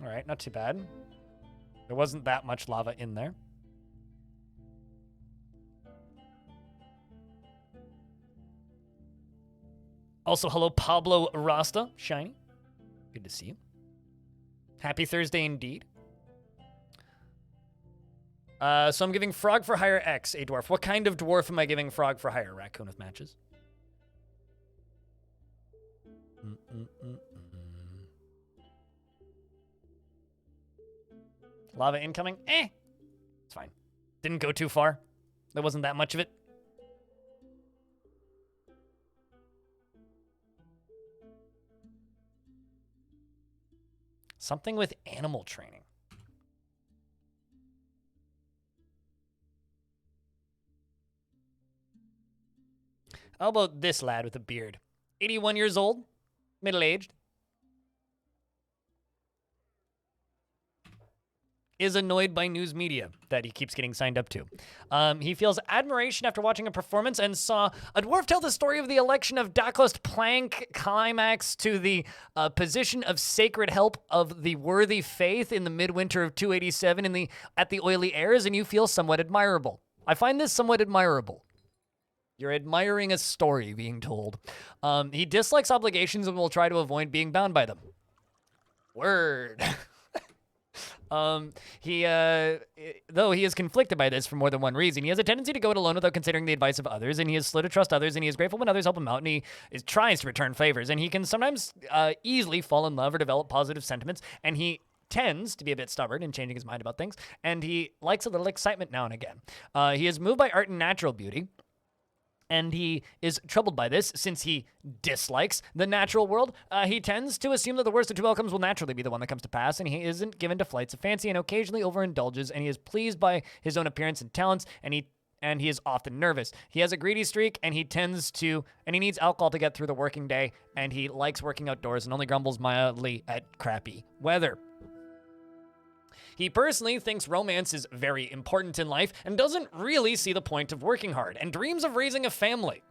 A: All right, not too bad. There wasn't that much lava in there. Also, hello, Pablo Rasta. Shiny. Good to see you. Happy Thursday indeed. So I'm giving Frog for Hire X a dwarf. What kind of dwarf am I giving Frog for Hire? Raccoon with matches. Lava incoming? It's fine. Didn't go too far. There wasn't that much of it. Something with animal training. How about this lad with a beard? 81 years old, middle-aged. Is annoyed by news media that he keeps getting signed up to. He feels admiration after watching a performance and saw a dwarf tell the story of the election of Dakost Plank climax to the position of sacred help of the worthy faith in the midwinter of 287 at the oily airs, and you feel somewhat admirable. I find this somewhat admirable. You're admiring a story being told. He dislikes obligations and will try to avoid being bound by them. Word. Though he is conflicted by this for more than one reason. He has a tendency to go it alone without considering the advice of others, and he is slow to trust others, and he is grateful when others help him out, and he tries to return favors, and he can sometimes easily fall in love or develop positive sentiments, and he tends to be a bit stubborn in changing his mind about things, and he likes a little excitement now and again. He is moved by art and natural beauty, and he is troubled by this since he dislikes the natural world. He tends to assume that the worst of two outcomes will naturally be the one that comes to pass, and he isn't given to flights of fancy and occasionally overindulges, and he is pleased by his own appearance and talents, and he is often nervous. He has a greedy streak, and he needs alcohol to get through the working day, and he likes working outdoors and only grumbles mildly at crappy weather. He personally thinks romance is very important in life and doesn't really see the point of working hard and dreams of raising a family.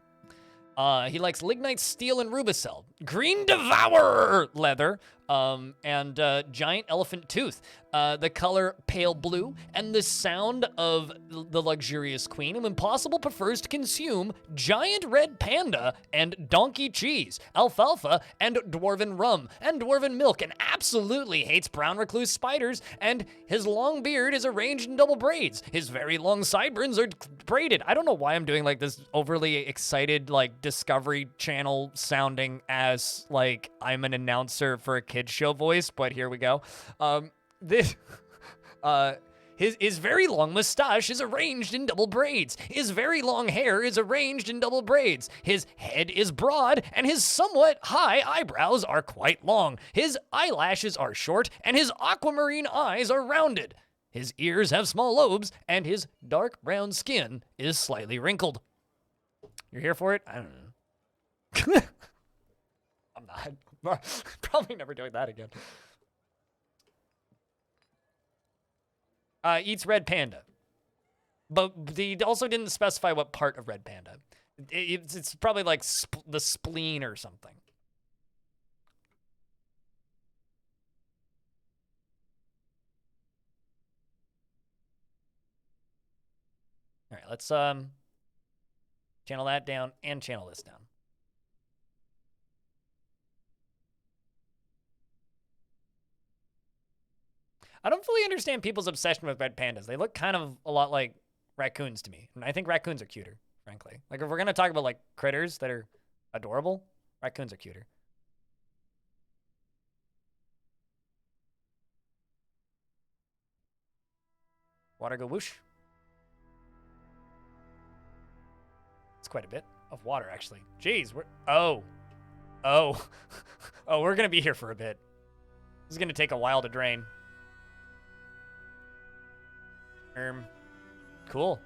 A: He likes lignite, steel, and rubicel, green devourer leather, and giant elephant tooth, the color pale blue, and the sound of the luxurious queen, and when possible prefers to consume giant red panda and donkey cheese, alfalfa, and dwarven rum, and dwarven milk, and absolutely hates brown recluse spiders, and his long beard is arranged in double braids. His very long sideburns are braided. I don't know why I'm doing like this overly excited, like Discovery Channel sounding as like I'm an announcer for a kid's show voice, but here we go. His very long mustache is arranged in double braids. His very long hair is arranged in double braids. His head is broad, and his somewhat high eyebrows are quite long. His eyelashes are short, and his aquamarine eyes are rounded. His ears have small lobes, and his dark brown skin is slightly wrinkled. You're here for it? I don't know. I'm not. Probably never doing that again. Eats red panda. But he also didn't specify what part of red panda. It's probably like the spleen or something. All right, let's channel that down and channel this down. I don't fully understand people's obsession with red pandas. They look kind of a lot like raccoons to me. And I think raccoons are cuter, frankly. Like, if we're going to talk about, like, critters that are adorable, raccoons are cuter. Water go whoosh. It's quite a bit of water, actually. Jeez, Oh, we're going to be here for a bit. This is going to take a while to drain. Cool.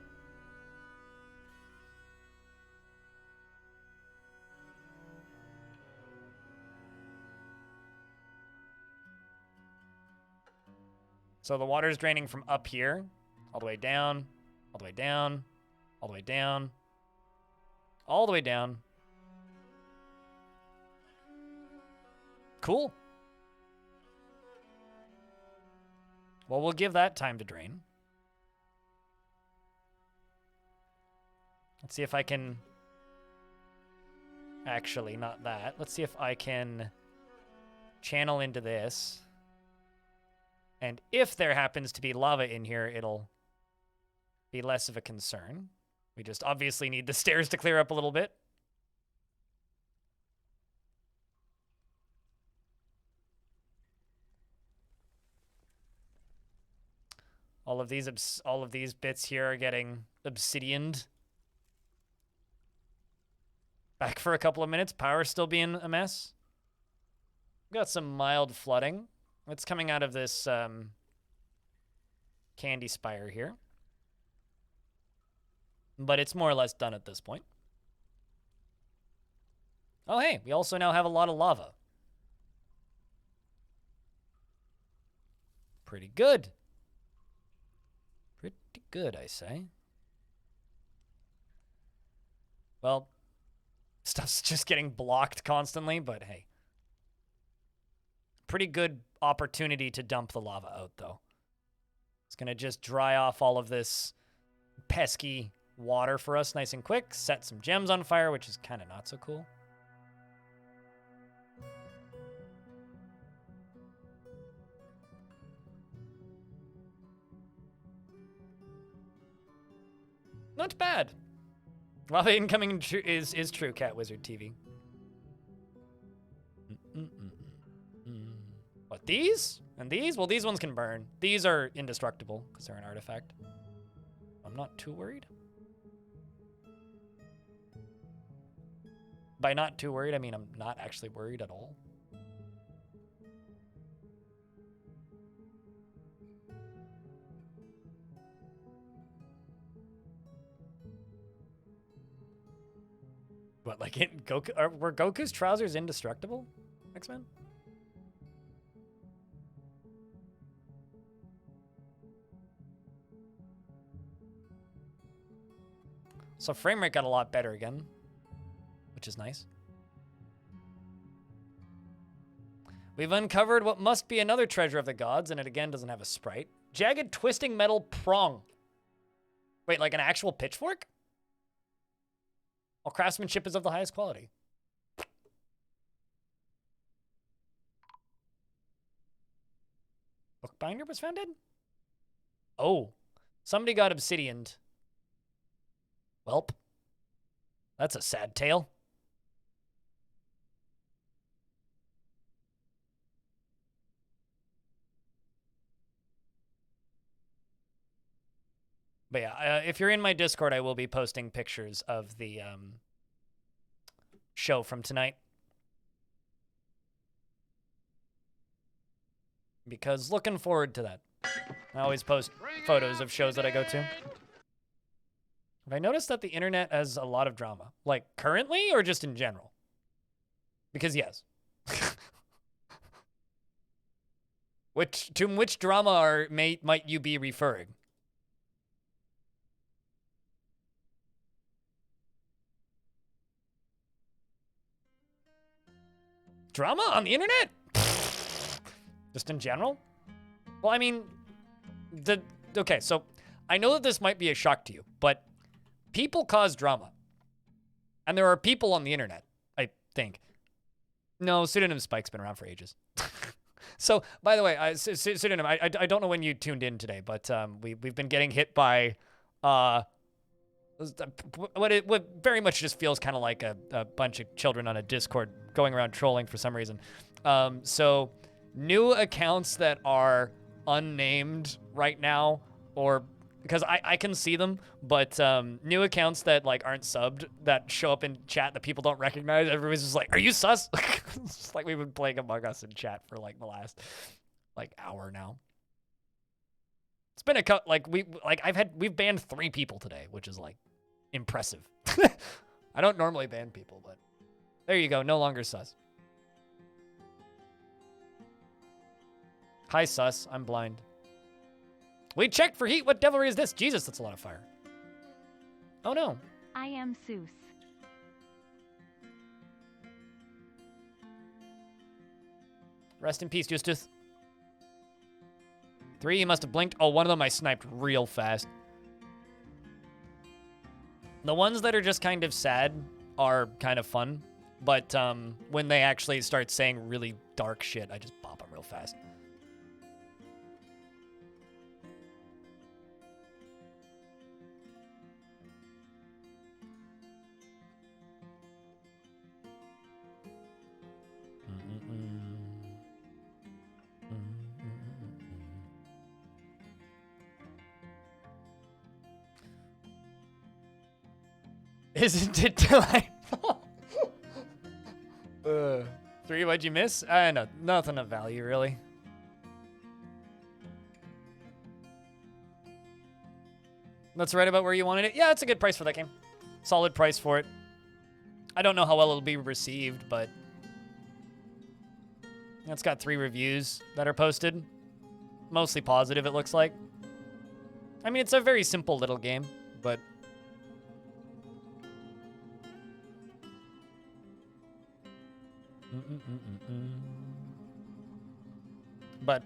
A: So the water's draining from up here, all the way down, all the way down, all the way down, all the way down. Cool. Well, we'll give that time to drain. Let's see if I can... Actually, not that. Let's see if I can channel into this. And if there happens to be lava in here, it'll be less of a concern. We just obviously need the stairs to clear up a little bit. All of these bits here are getting obsidianed. Back for a couple of minutes. Power's still being a mess. We've got some mild flooding. It's coming out of this candy spire here. But it's more or less done at this point. Oh, hey, we also now have a lot of lava. Pretty good. Pretty good, I say. Well, stuff's just getting blocked constantly, but hey. Pretty good opportunity to dump the lava out, though. It's going to just dry off all of this pesky water for us nice and quick. Set some gems on fire, which is kind of not so cool. Not bad. Lava incoming is true, Cat Wizard TV. What, these? And these? Well, these ones can burn. These are indestructible because they're an artifact. I'm not too worried. By not too worried, I mean I'm not actually worried at all. What, like in Goku? Were Goku's trousers indestructible? X-Men? So frame rate got a lot better again, which is nice. We've uncovered what must be another treasure of the gods, and it again doesn't have a sprite. Jagged twisting metal prong. Wait, like an actual pitchfork? All craftsmanship is of the highest quality. Bookbinder was founded? Oh, somebody got obsidianed. Welp. That's a sad tale. But yeah, if you're in my Discord, I will be posting pictures of the show from tonight. Because looking forward to that. I always post photos of shows that I go to. Have I noticed that the internet has a lot of drama? Like currently or just in general? Because yes. which drama might you be referring? Drama on the internet? Just in general? Well, I mean, okay, so I know that this might be a shock to you, but people cause drama. And there are people on the internet, I think. No, Pseudonym Spike's been around for ages. So, by the way, Pseudonym, I don't know when you tuned in today, but we've been getting hit by what very much just feels kind of like a bunch of children on a Discord going around trolling for some reason. So new accounts that are unnamed right now, or because I can see them, but new accounts that like aren't subbed that show up in chat that people don't recognize. Everybody's just like, "Are you sus?" It's just like we've been playing Among Us in chat for like the last like hour now. It's been we've banned 3 people today, which is like impressive. I don't normally ban people, but there you go. No longer sus. Hi sus. I'm blind. We checked for heat. What devilry is this? Jesus, that's a lot of fire. Oh no.
D: I am Seuss.
A: Rest in peace, Justus. 3, you must have blinked. Oh, one of them I sniped real fast. The ones that are just kind of sad are kind of fun, but when they actually start saying really dark shit, I just bop them real fast. Isn't it delightful? 3, what'd you miss? No, nothing of value, really. That's right about where you wanted it. Yeah, it's a good price for that game. Solid price for it. I don't know how well it'll be received, but it's got 3 reviews that are posted. Mostly positive, it looks like. I mean, it's a very simple little game, but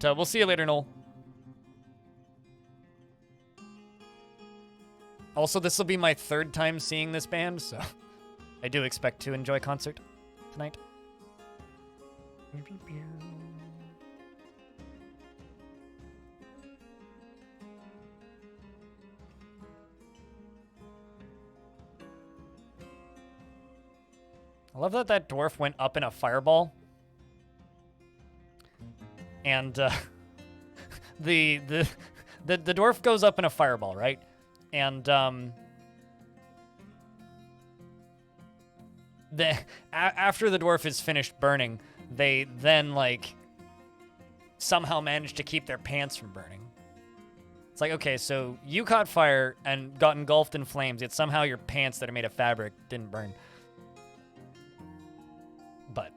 A: we'll see you later, Noel. Also, this will be my 3rd time seeing this band, so I do expect to enjoy concert tonight. I love that that dwarf went up in a fireball. And the dwarf goes up in a fireball, right? And after the dwarf is finished burning, they then like somehow manage to keep their pants from burning. It's like, okay, so you caught fire and got engulfed in flames, yet somehow your pants that are made of fabric didn't burn. But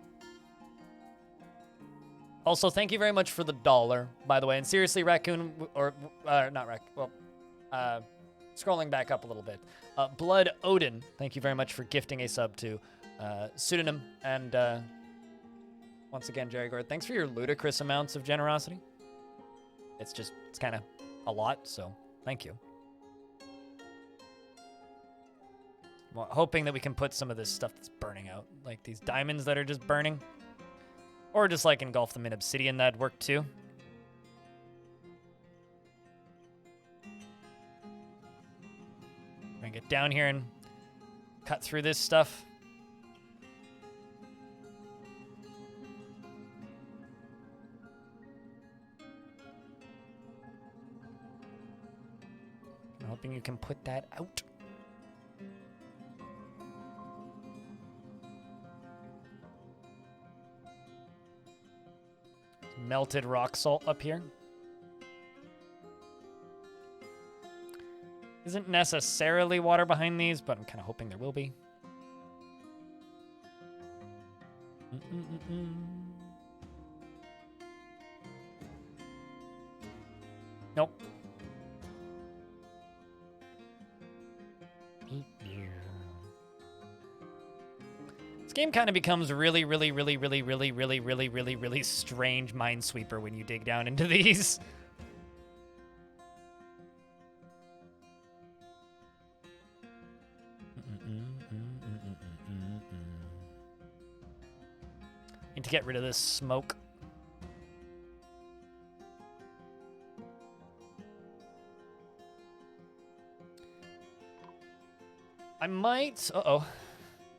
A: also, thank you very much for the $1, by the way. And seriously, Raccoon, or not Raccoon, well, scrolling back up a little bit. Blood Odin, thank you very much for gifting a sub to Pseudonym. And once again, Jerry Gord, thanks for your ludicrous amounts of generosity. It's kind of a lot, so thank you. Well, hoping that we can put some of this stuff that's burning out, like these diamonds that are just burning. Or just like engulf them in obsidian, that'd work too. I'm gonna get down here and cut through this stuff. I'm hoping you can put that out. Melted rock salt up here. Isn't necessarily water behind these, but I'm kind of hoping there will be. Nope. This game kind of becomes really strange Minesweeper when you dig down into these. Need to get rid of this smoke. I might... Uh-oh.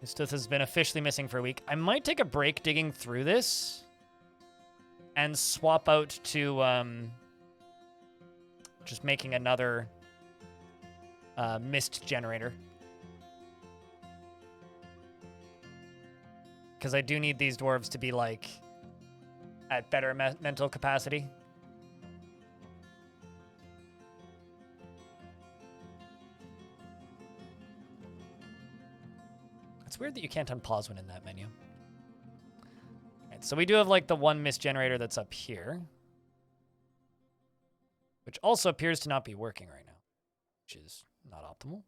A: This stuff has been officially missing for a week. I might take a break digging through this and swap out to just making another mist generator. Because I do need these dwarves to be like at better mental capacity. It's weird that you can't unpause one in that menu. Right, so we do have like the one mist generator that's up here, which also appears to not be working right now, which is not optimal.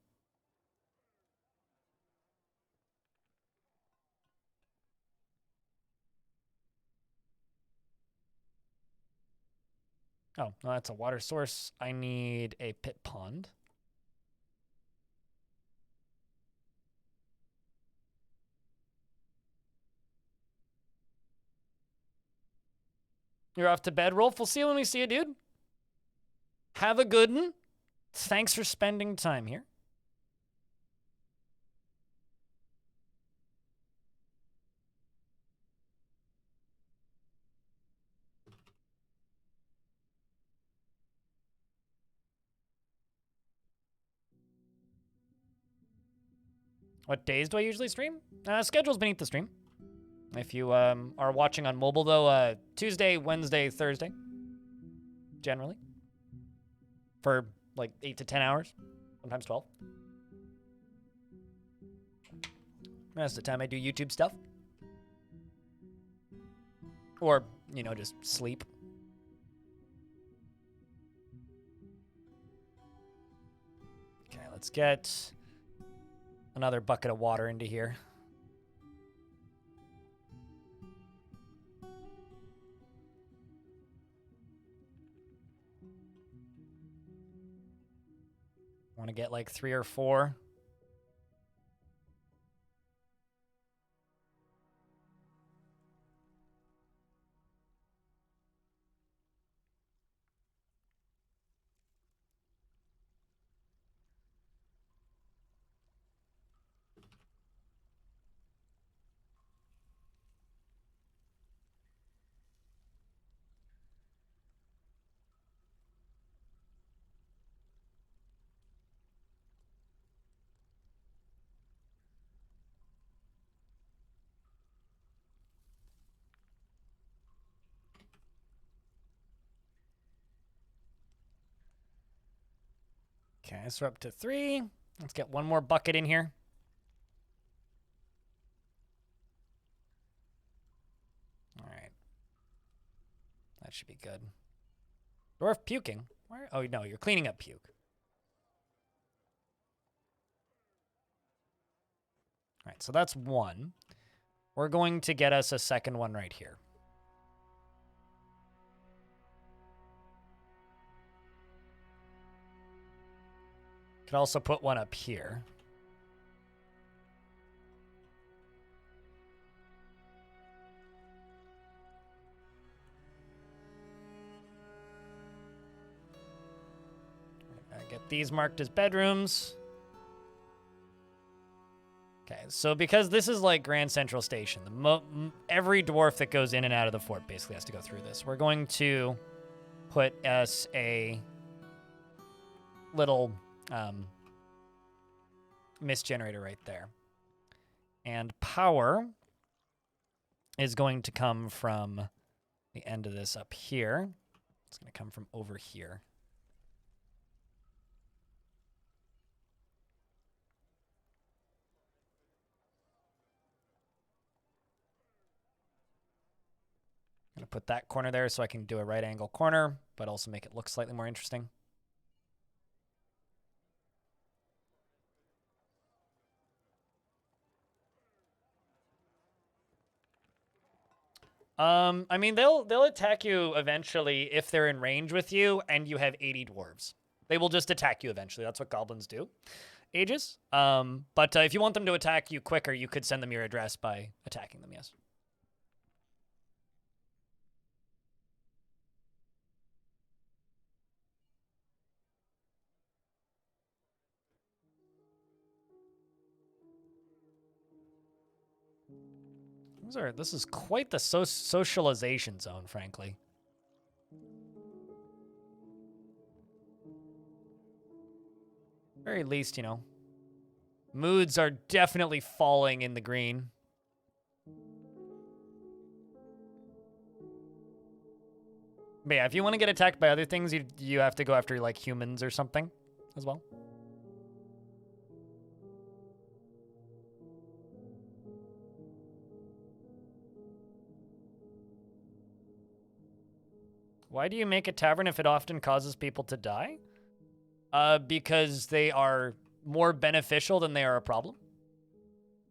A: Oh, no, that's a water source. I need a pit pond. You're off to bed, Rolf. We'll see you when we see you, dude. Have a good one. Thanks for spending time here. What days do I usually stream? Schedule's beneath the stream. If you are watching on mobile, though, Tuesday, Wednesday, Thursday, generally, for like 8 to 10 hours, sometimes 12. That's the time I do YouTube stuff. Or, you know, just sleep. Okay, let's get another bucket of water into here. want to get like 3 or 4. Okay, so we're up to 3. Let's get one more bucket in here. All right. That should be good. Dwarf puking. Where? Oh, no, you're cleaning up puke. All right, so that's 1. We're going to get us a second one right here. Could also put one up here. Get these marked as bedrooms. Okay, so because this is like Grand Central Station, every dwarf that goes in and out of the fort basically has to go through this. We're going to put us a little mist generator right there. And power is going to come from the end of this up here. It's going to come from over here. I'm going to put that corner there so I can do a right angle corner, but also make it look slightly more interesting. I mean, they'll attack you eventually if they're in range with you and you have 80 dwarves. They will just attack you eventually. That's what goblins do. Ages. But if you want them to attack you quicker, you could send them your address by attacking them, yes. This is quite the socialization zone, frankly. Very least, you know. Moods are definitely falling in the green. But yeah, if you want to get attacked by other things, you have to go after, like, humans or something as well. Why do you make a tavern if it often causes people to die? Because they are more beneficial than they are a problem.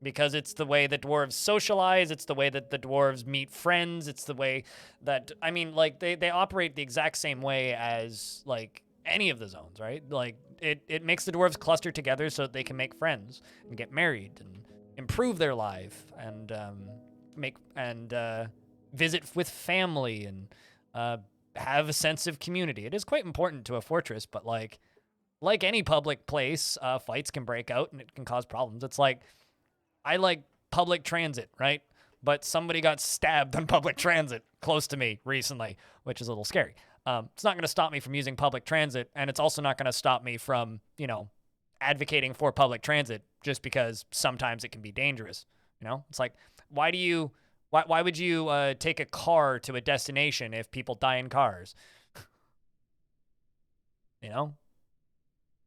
A: Because it's the way that dwarves socialize, it's the way that the dwarves meet friends, it's the way that, I mean, like, they operate the exact same way as, like, any of the zones, right? Like, it makes the dwarves cluster together so that they can make friends and get married and improve their life and visit with family and have a sense of community. It is quite important to a fortress, but like any public place, fights can break out and it can cause problems. It's like, I like public transit, right? But somebody got stabbed on public transit close to me recently, which is a little scary. It's not going to stop me from using public transit, and it's also not going to stop me from, you know, advocating for public transit just because sometimes it can be dangerous. You know, it's like, why would you take a car to a destination if people die in cars? You know?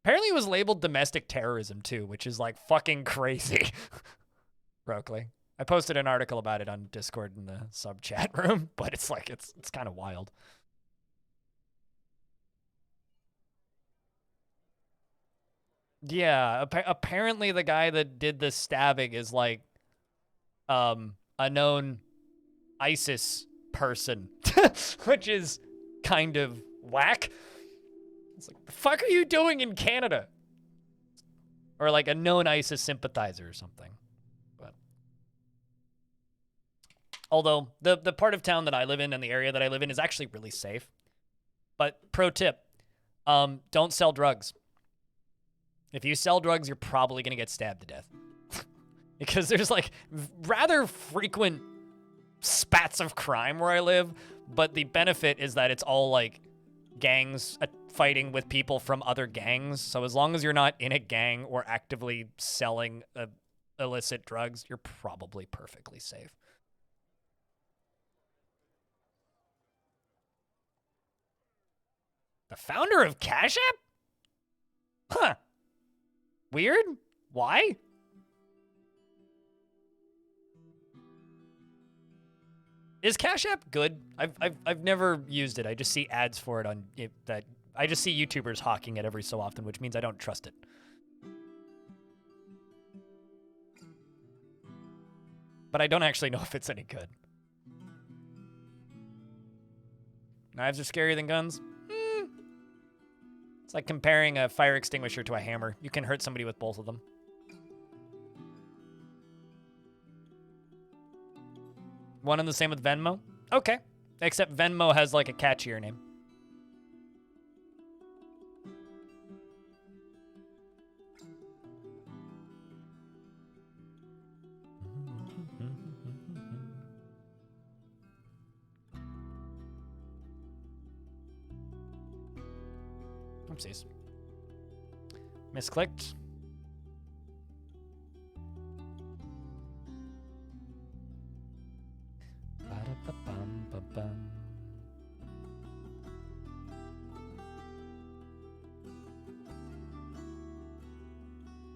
A: Apparently it was labeled domestic terrorism too, which is like fucking crazy. Broccoli. I posted an article about it on Discord in the sub chat room, but it's like, it's kind of wild. Yeah, apparently the guy that did the stabbing is like a known ISIS person, which is kind of whack. It's like, the fuck are you doing in Canada? Or like a known ISIS sympathizer or something. But although the part of town that I live in and the area that I live in is actually really safe. But pro tip, don't sell drugs. If you sell drugs, you're probably going to get stabbed to death. Because there's like rather frequent spats of crime where I live, but the benefit is that it's all like gangs fighting with people from other gangs. So as long as you're not in a gang or actively selling illicit drugs, you're probably perfectly safe. The founder of Cash App? Huh. Weird. Why? Is Cash App good? I've never used it. I just see ads for it on that. I just see YouTubers hawking it every so often, which means I don't trust it. But I don't actually know if it's any good. Knives are scarier than guns? It's like comparing a fire extinguisher to a hammer. You can hurt somebody with both of them. One and the same with Venmo? Okay. Except Venmo has like a catchier name. Oopsies. Misclicked. Ba-da-ba-bum-ba-bum.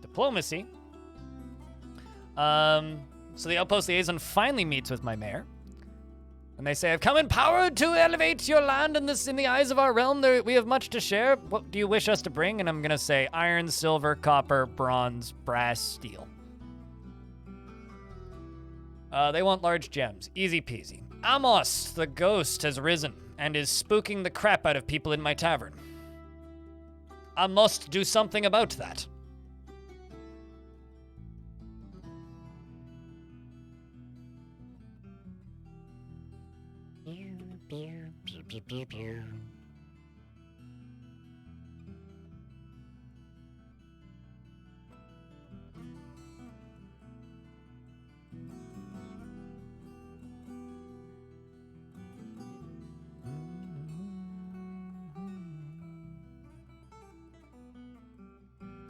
A: Diplomacy. So the outpost liaison finally meets with my mayor. And they say, I've come empowered to elevate your land in the eyes of our realm. We have much to share. What do you wish us to bring? And I'm going to say iron, silver, copper, bronze, brass, steel. They want large gems. Easy peasy. Amos, the ghost, has risen and is spooking the crap out of people in my tavern. I must do something about that.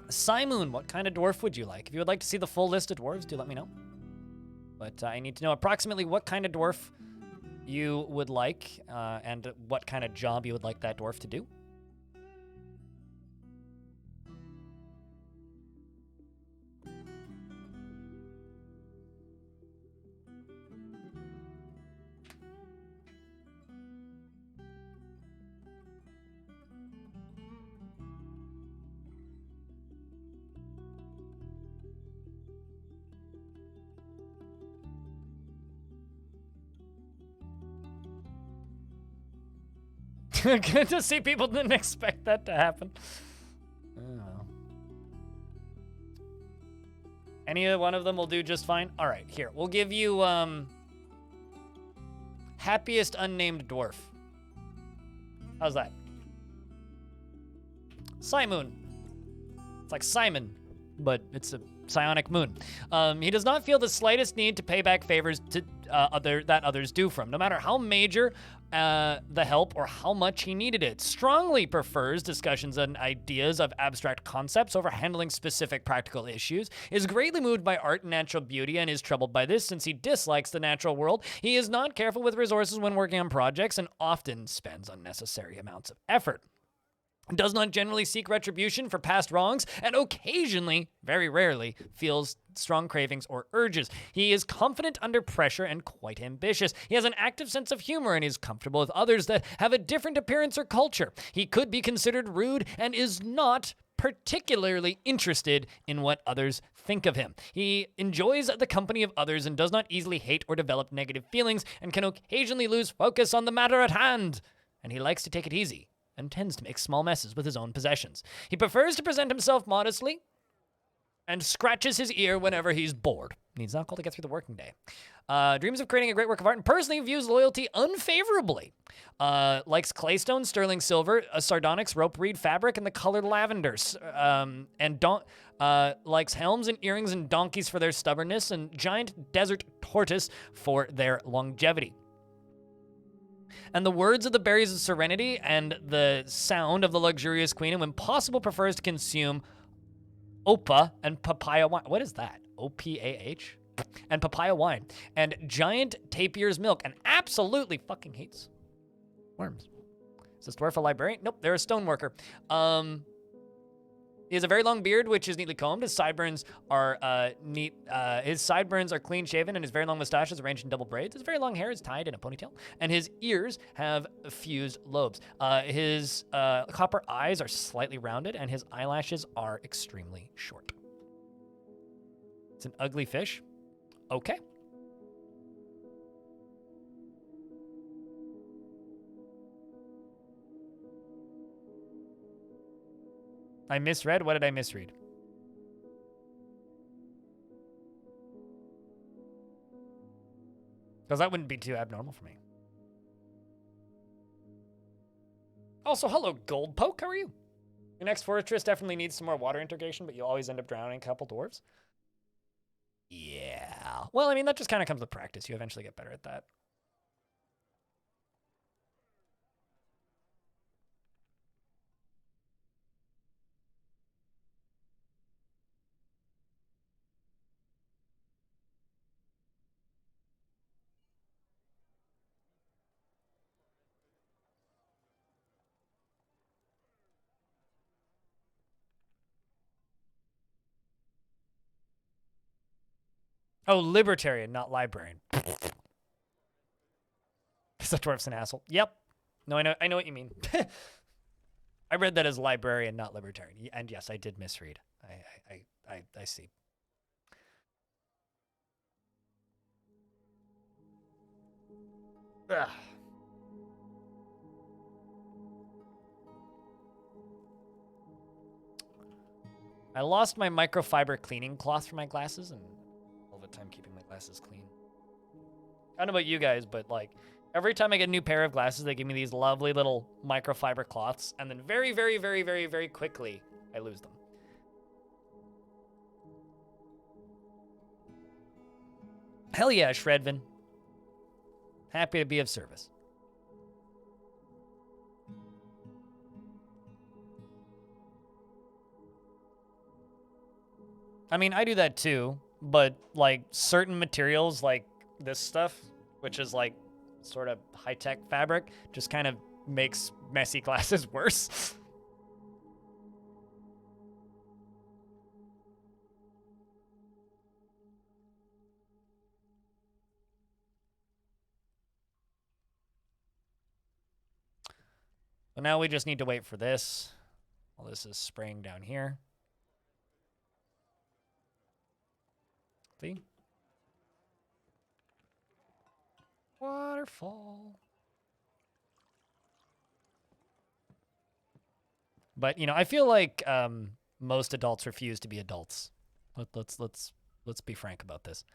A: Simoon, what kind of dwarf would you like? If you would like to see the full list of dwarves, do let me know. But I need to know approximately what kind of dwarf you would like, and what kind of job you would like that dwarf to do. Good to see people didn't expect that to happen. Oh. Any one of them will do just fine. All right, here. We'll give you happiest unnamed dwarf. How's that? Simoon. It's like Simon, but it's a psionic moon. He does not feel the slightest need to pay back favors to that others do from, no matter how major the help or how much he needed it. Strongly prefers discussions and ideas of abstract concepts over handling specific practical issues. Is greatly moved by art and natural beauty and is troubled by this since he dislikes the natural world. He is not careful with resources when working on projects and often spends unnecessary amounts of effort. Does not generally seek retribution for past wrongs, and occasionally, very rarely, feels strong cravings or urges. He is confident under pressure and quite ambitious. He has an active sense of humor and is comfortable with others that have a different appearance or culture. He could be considered rude and is not particularly interested in what others think of him. He enjoys the company of others and does not easily hate or develop negative feelings and can occasionally lose focus on the matter at hand. And he likes to take it easy and tends to make small messes with his own possessions. He prefers to present himself modestly, and scratches his ear whenever he's bored. Needs alcohol to get through the working day. Dreams of creating a great work of art and personally views loyalty unfavorably. Likes claystone, sterling silver, sardonyx, rope reed fabric, and the colored lavenders. Likes helms and earrings and donkeys for their stubbornness and giant desert tortoise for their longevity. And the words of the berries of serenity and the sound of the luxurious queen, and when possible, prefers to consume opa and papaya wine. What is that? O-P-A-H? And papaya wine. And giant tapir's milk. And absolutely fucking hates worms. Is this dwarf a librarian? Nope, they're a stoneworker. He has a very long beard, which is neatly combed. His sideburns are neat. His sideburns are clean shaven, and his very long mustache is arranged in double braids. His very long hair is tied in a ponytail, and his ears have fused lobes. His copper eyes are slightly rounded, and his eyelashes are extremely short. It's an ugly fish. Okay. I misread? What did I misread? Because that wouldn't be too abnormal for me. Also, hello, Gold Poke. How are you? Your next fortress definitely needs some more water integration, but you'll always end up drowning a couple dwarves. Yeah. Well, I mean, that just kind of comes with practice. You eventually get better at that. Oh, libertarian, not librarian. Is that dwarf's an asshole? Yep. No, I know what you mean. I read that as librarian, not libertarian. And yes, I did misread. I see. Ugh. I lost my microfiber cleaning cloth for my glasses and all the time keeping my glasses clean. I don't know about you guys, but like every time I get a new pair of glasses, they give me these lovely little microfiber cloths, and then very, very, very, very, very quickly, I lose them. Hell yeah, Shredvin. Happy to be of service. I mean, I do that too, but like certain materials like this stuff, which is like sort of high-tech fabric, just kind of makes messy glasses worse. But now we just need to wait for this. Well, this is spraying down here. See? Waterfall. But, you know, I feel like most adults refuse to be adults. Let's be frank about this.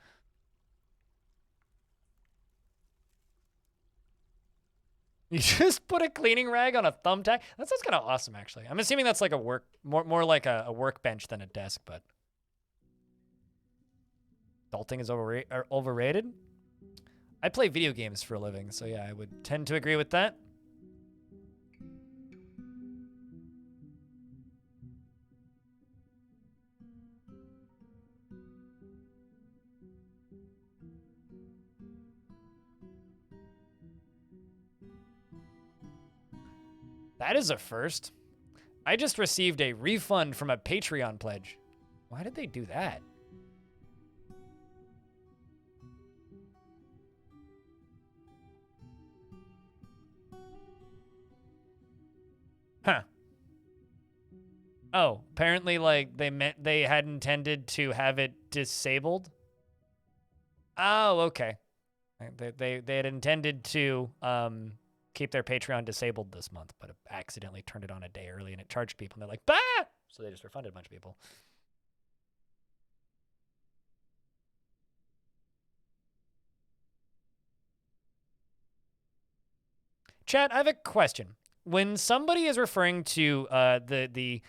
A: You just put a cleaning rag on a thumbtack? That sounds kind of awesome, actually. I'm assuming that's like a more like a workbench than a desk, but adulting is overrated? I play video games for a living, so yeah, I would tend to agree with that. That is a first. I just received a refund from a Patreon pledge. Why did they do that? Huh. Oh, apparently like they had intended to have it disabled. Oh, okay. They had intended to keep their Patreon disabled this month, but accidentally turned it on a day early and it charged people and they're like, bah! So they just refunded a bunch of people. Chat, I have a question. When somebody is referring to the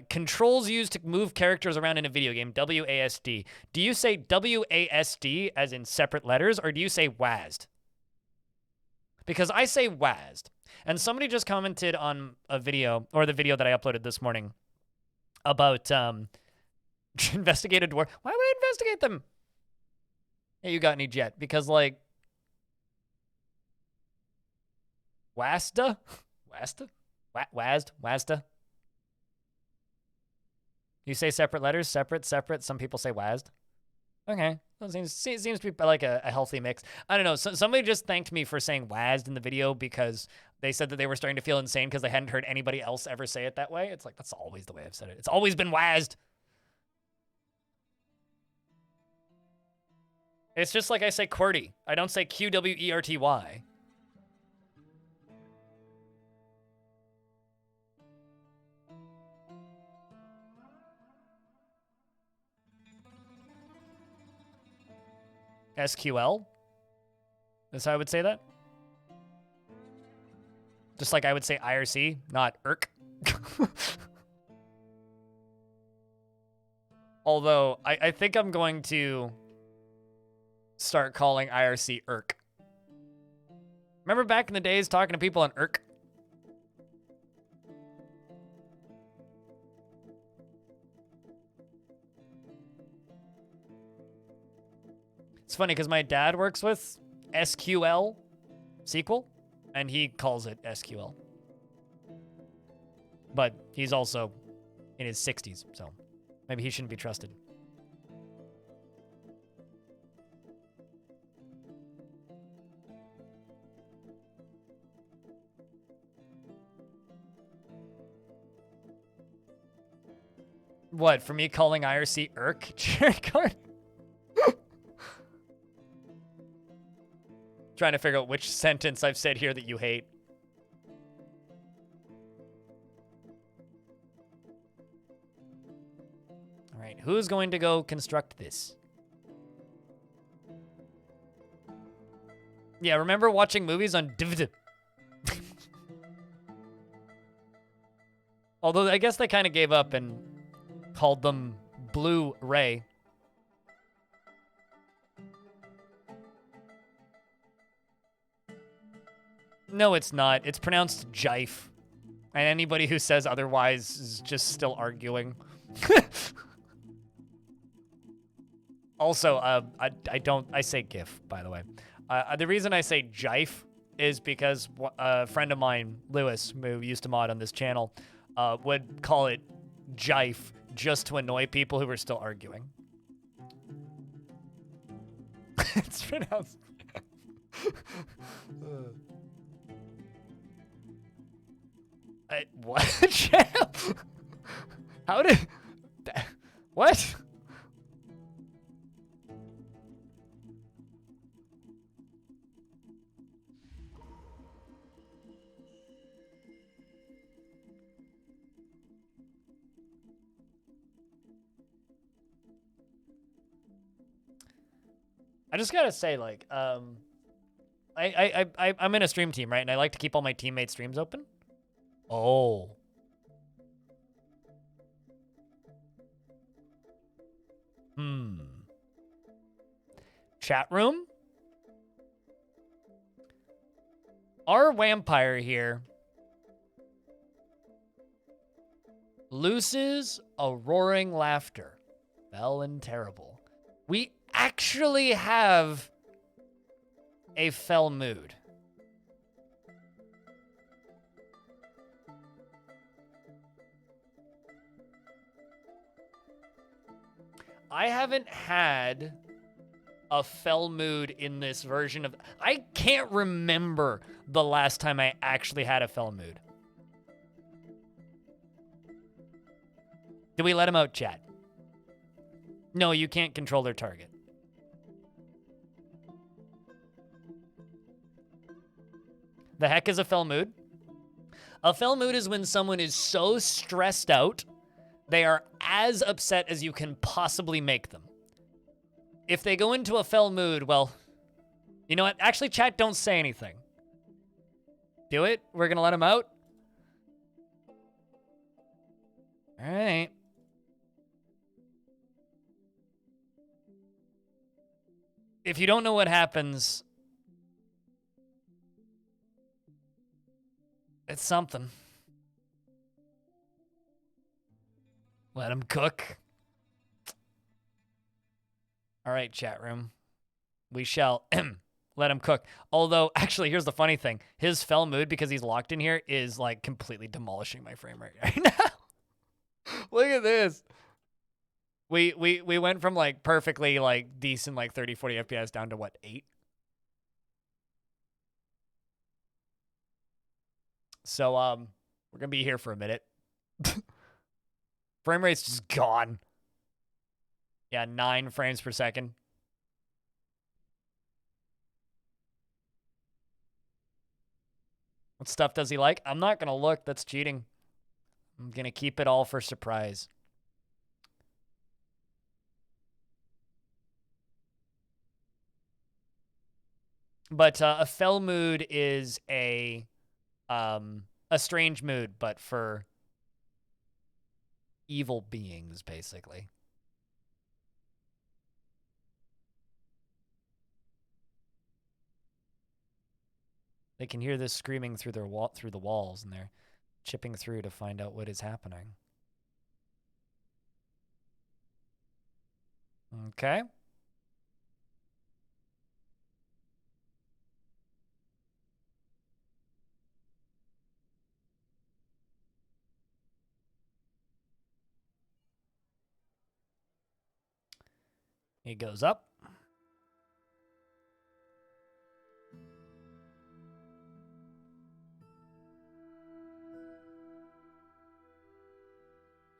A: controls used to move characters around in a video game, WASD, do you say WASD as in separate letters, or do you say WASD? Because I say WASD. And somebody just commented on a video, or the video that I uploaded this morning, about investigate a dwarf. Why would I investigate them? Hey, you got any jet? Because, like, WASDA? WASDA? WASDA? You say separate letters? Separate? Some people say WASD. Okay. That seems to be like a healthy mix. I don't know. Somebody just thanked me for saying WASD in the video because they said that they were starting to feel insane because they hadn't heard anybody else ever say it that way. It's like, that's always the way I've said it. It's always been WASD. It's just like I say QWERTY. I don't say QWERTY. SQL? That's how I would say that? Just like I would say IRC, not IRC. Although, I think I'm going to start calling IRC IRC. Remember back in the days talking to people on IRC? It's funny because my dad works with SQL, and he calls it SQL. But he's also in his 60s, so maybe he shouldn't be trusted. What, for me calling IRC IRC? Jared Trying to figure out which sentence I've said here that you hate. All right, who's going to go construct this? Yeah, remember watching movies on DVD? Although I guess they kind of gave up and called them Blu-ray. No, it's not. It's pronounced jife. And anybody who says otherwise is just still arguing. Also, I say GIF, by the way. The reason I say jife is because a friend of mine, Lewis, who used to mod on this channel, would call it jife just to annoy people who were still arguing. It's pronounced... what? Champ? How did... What? I just gotta say, like, I'm in a stream team, right? And I like to keep all my teammates' streams open. Oh. Chat room? Our vampire here looses a roaring laughter. Fell and terrible. We actually have a fell mood. I haven't had a fell mood in this version of... I can't remember the last time I actually had a fell mood. Do we let him out, chat? No, you can't control their target. The heck is a fell mood? A fell mood is when someone is so stressed out, they are as upset as you can possibly make them. If they go into a fell mood, well, you know what? Actually, chat, don't say anything. Do it? We're gonna let him out? All right. If you don't know what happens, it's something. Let him cook. All right, chat room. We shall let him cook. Although, actually, here's the funny thing. His fell mood, because he's locked in here, is like completely demolishing my frame rate right now. Look at this. We went from like perfectly like decent like 30, 40 FPS down to what, 8? So we're gonna be here for a minute. Frame rate's just gone. Yeah, 9 frames per second. What stuff does he like? I'm not gonna look. That's cheating. I'm gonna keep it all for surprise. But a fell mood is a strange mood, but for evil beings, basically. They can hear this screaming through the walls, and they're chipping through to find out what is happening. Okay. He goes up.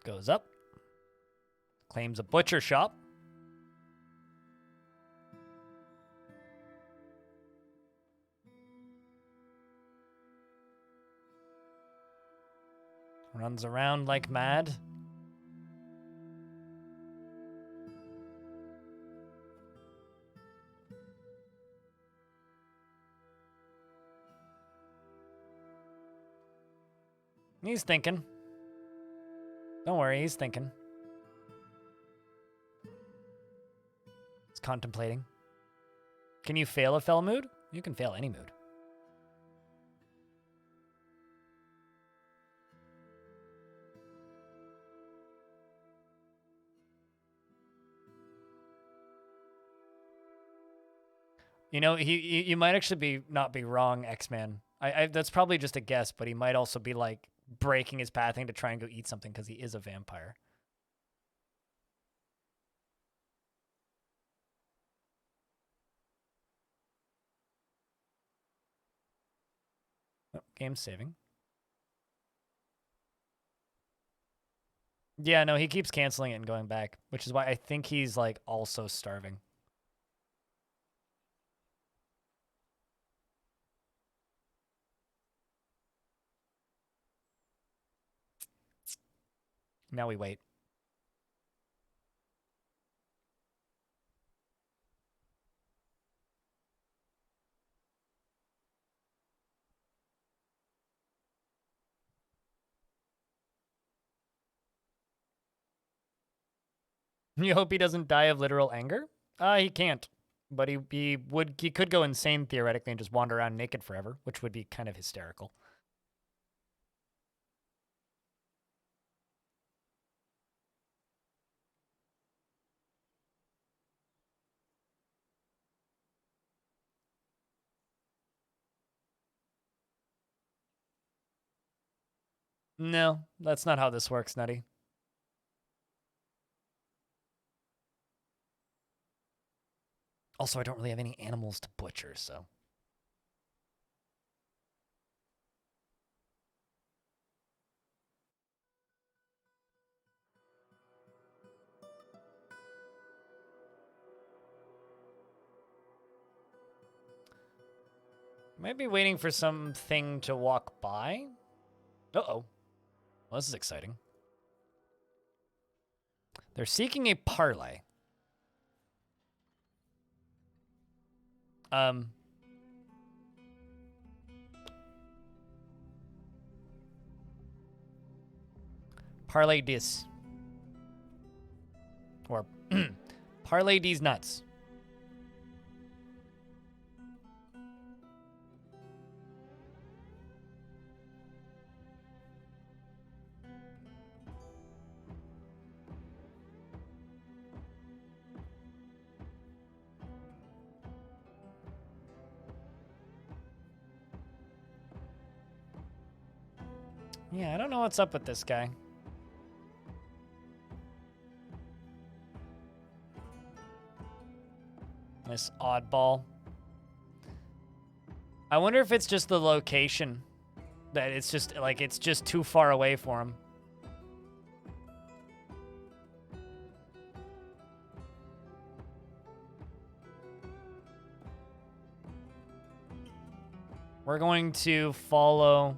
A: Goes up. Claims a butcher shop. Runs around like mad. He's thinking. Don't worry, he's thinking. He's contemplating. Can you fail a fell mood? You can fail any mood. You know, you might actually not be wrong, X-Man. That's probably just a guess, but he might also be like breaking his pathing to try and go eat something because he is a vampire. Oh, game's saving. Yeah, no, he keeps canceling it and going back, which is why I think he's like also starving. Now we wait. You hope he doesn't die of literal anger? He can't. But he could go insane theoretically and just wander around naked forever, which would be kind of hysterical. No, that's not how this works, Nutty. Also, I don't really have any animals to butcher, so. Might be waiting for something to walk by. Uh-oh. Well, this is exciting. They're seeking a parlay. Parlay dis. Or parlay these nuts. Yeah, I don't know what's up with this guy. This oddball. I wonder if it's just the location. That it's just, like, it's just too far away for him. We're going to follow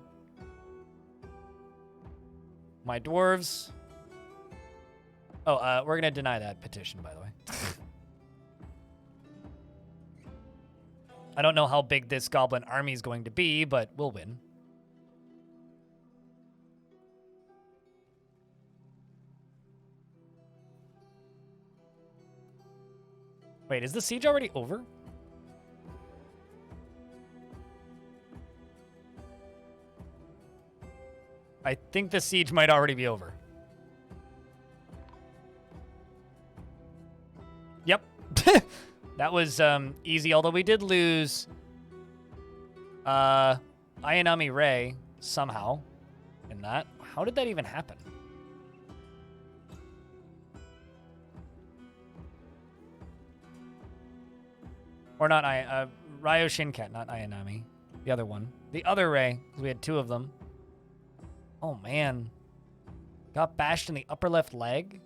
A: my dwarves. Oh, we're going to deny that petition, by the way. I don't know how big this goblin army is going to be, but we'll win. Wait, is the siege already over? I think the siege might already be over. Yep. That was easy, although we did lose Ayanami Ray somehow in that. How did that even happen? Or not Ryo Shinkat, not Ayanami. The other one. The other Ray, 'cause we had two of them. Oh, man. Got bashed in the upper left leg.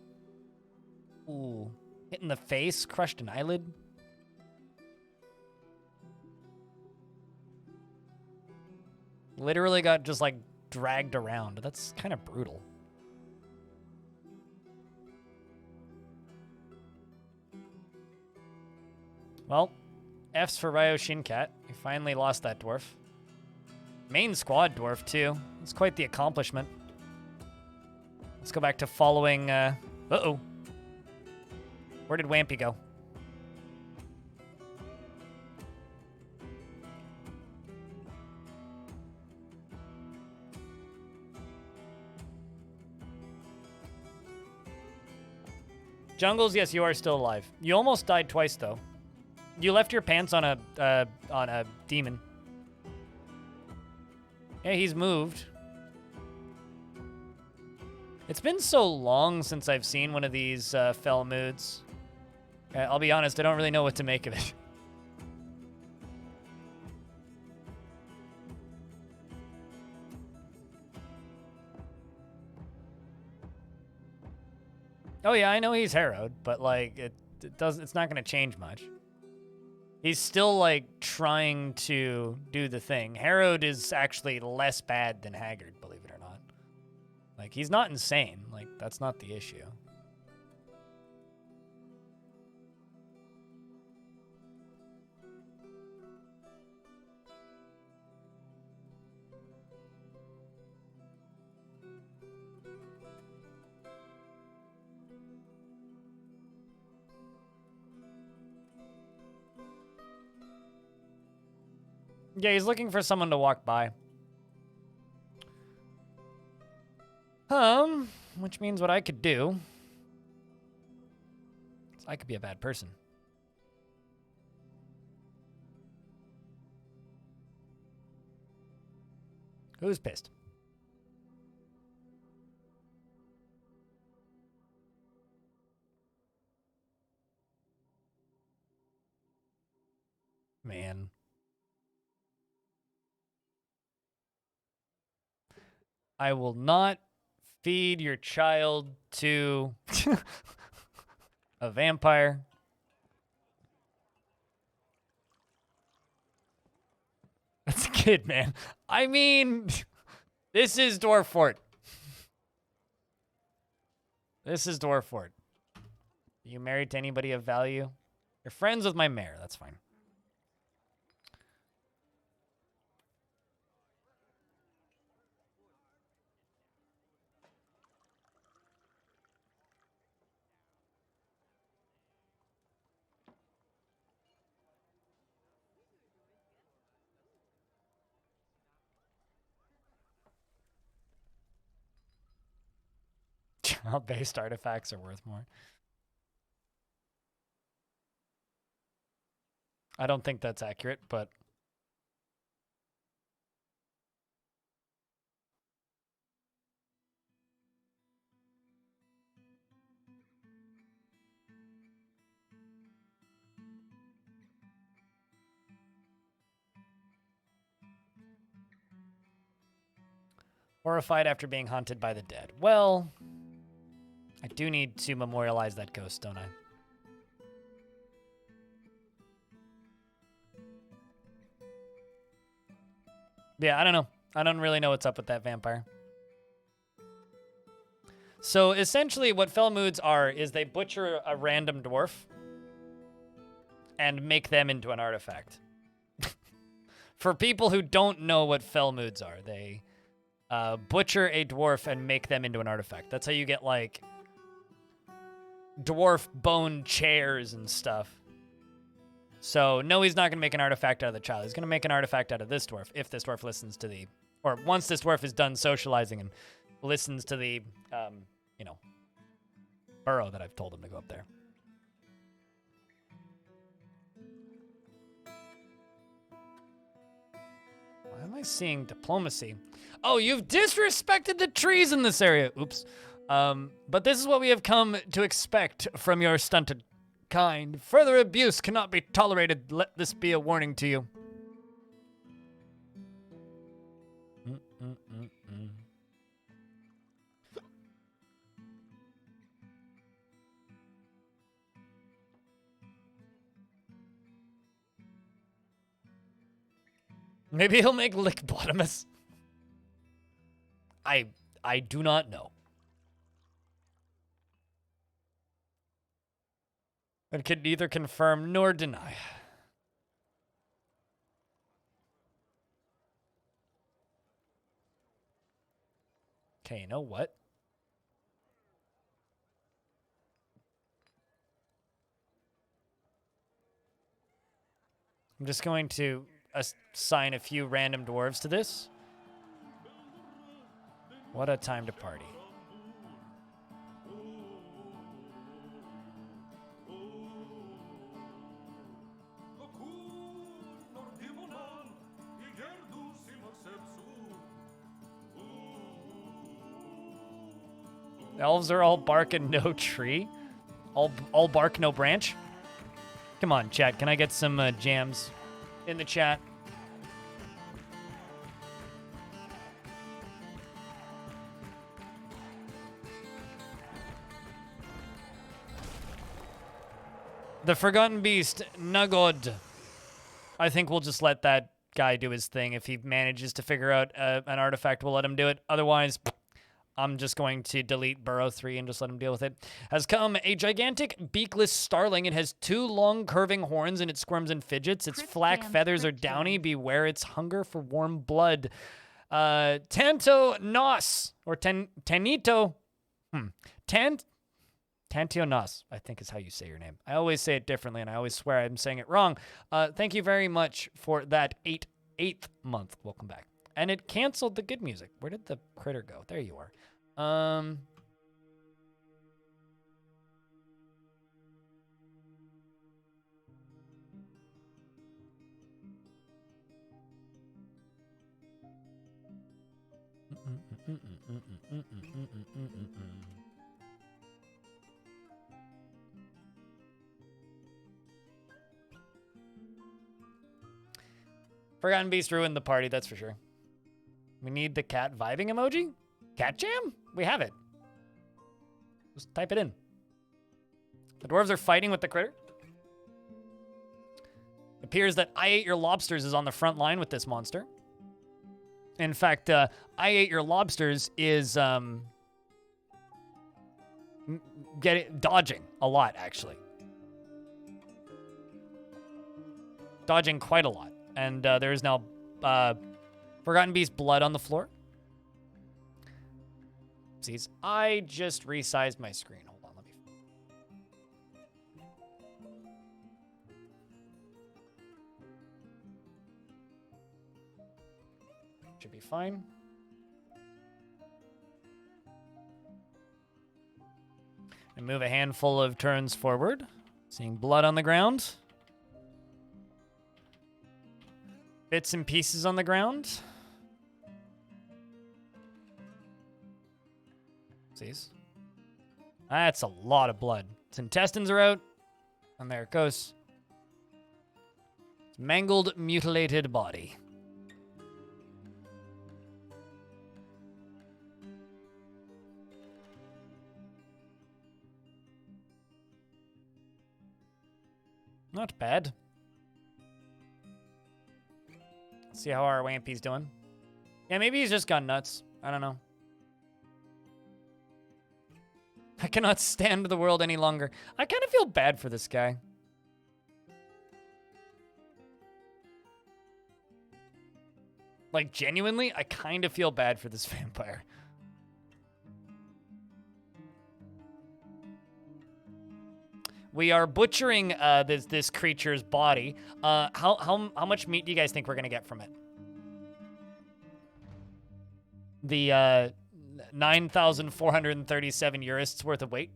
A: Ooh. Hit in the face, crushed an eyelid. Literally got just, like, dragged around. That's kind of brutal. Well, F's for Ryo Shinkat. We finally lost that dwarf. Main squad dwarf, too. It's quite the accomplishment. Let's go back to following, uh-oh. Where did Wampy go? Jungles, yes, you are still alive. You almost died twice, though. You left your pants on a demon. Yeah, he's moved. It's been so long since I've seen one of these fell moods. I'll be honest, I don't really know what to make of it. Oh yeah, I know he's harrowed, but like it's not gonna change much. He's still like trying to do the thing. Harrowed is actually less bad than Haggard, believe it or not. Like he's not insane. Like that's not the issue. Yeah, he's looking for someone to walk by. Which means what I could do is I could be a bad person. Who's pissed? Man. I will not feed your child to a vampire. That's a kid, man. I mean, this is Dwarf Fort. This is Dwarf Fort. Are you married to anybody of value? You're friends with my mayor. That's fine. How based artifacts are worth more. I don't think that's accurate, but horrified after being haunted by the dead. Well, I do need to memorialize that ghost, don't I? Yeah, I don't know. I don't really know what's up with that vampire. So essentially what fell moods are is they butcher a random dwarf and make them into an artifact. For people who don't know what fell moods are, they butcher a dwarf and make them into an artifact. That's how you get, like, dwarf bone chairs and stuff. So, no, he's not going to make an artifact out of the child. He's going to make an artifact out of this dwarf, if this dwarf listens to the... Or once this dwarf is done socializing and listens to the, you know, burrow that I've told him to go up there. Why am I seeing diplomacy? Oh, you've disrespected the trees in this area. Oops. But this is what we have come to expect from your stunted kind. Further abuse cannot be tolerated. Let this be a warning to you. Maybe he'll make Lickbottomus. I do not know. It can neither confirm nor deny. Okay, you know what? I'm just going to assign a few random dwarves to this. What a time to party. Elves are all bark and no tree. All bark, no branch. Come on, chat. Can I get some jams in the chat? The Forgotten Beast, Nagod. I think we'll just let that guy do his thing. If he manages to figure out an artifact, we'll let him do it. Otherwise, I'm just going to delete Burrow 3 and just let him deal with it. Has come a gigantic beakless starling. It has 2 long curving horns and it squirms and fidgets. Its flack feathers are downy. Beware its hunger for warm blood. Tanto Nos, or Tanito. Tantio Nos, I think is how you say your name. I always say it differently, and I always swear I'm saying it wrong. Thank you very much for that eighth month. Welcome back. And it canceled the good music. Where did the critter go? There you are. Forgotten Beast ruined the party, that's for sure. We need the cat vibing emoji? Cat jam? We have it. Just type it in. The dwarves are fighting with the critter. It appears that I Ate Your Lobsters is on the front line with this monster. In fact, I Ate Your Lobsters is dodging a lot, actually. Dodging quite a lot. And there is now Forgotten Beast blood on the floor. Oopsies. I just resized my screen. Hold on, let me... Should be fine. Move a handful of turns forward. Seeing blood on the ground. Bits and pieces on the ground. Sees. That's a lot of blood. Its intestines are out. And there it goes. It's mangled, mutilated body. Not bad. See how our Wampy's doing. Yeah, maybe he's just gone nuts. I don't know. I cannot stand the world any longer. I kind of feel bad for this guy. Like, genuinely, I kind of feel bad for this vampire. We are butchering this creature's body. How much meat do you guys think we're gonna get from it? The 9,437 eurists worth of weight.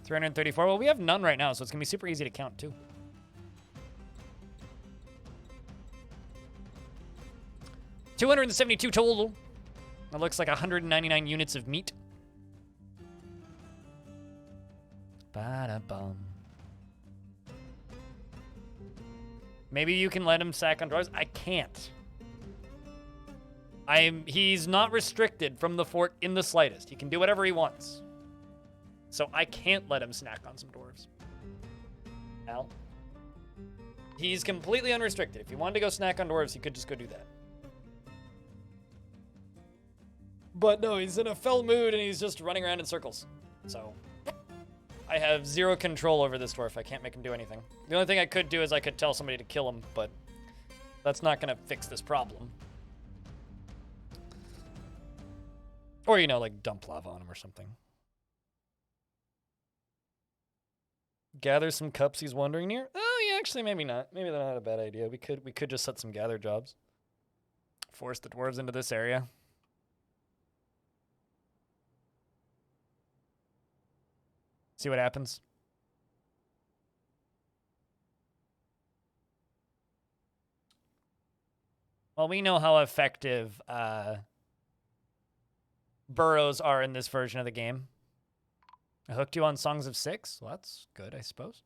A: $334. Well, we have none right now, so it's gonna be super easy to count too. $272 total. That looks like 199 units of meat. Ba-da-bum. Maybe you can let him sack on drawers. I can't. He's not restricted from the fort in the slightest. He can do whatever he wants. So I can't let him snack on some dwarves. Al? He's completely unrestricted. If he wanted to go snack on dwarves, he could just go do that. But no, he's in a fell mood and he's just running around in circles. So I have zero control over this dwarf. I can't make him do anything. The only thing I could do is I could tell somebody to kill him, but that's not going to fix this problem. Or, you know, like dump lava on him or something. Gather some cups he's wandering near? Oh, yeah, actually, maybe not. Maybe that's not a bad idea. We could just set some gather jobs. Force the dwarves into this area. See what happens. Well, we know how effective burrows are in this version of the game. I hooked you on Songs of Six. Well, that's good, I suppose.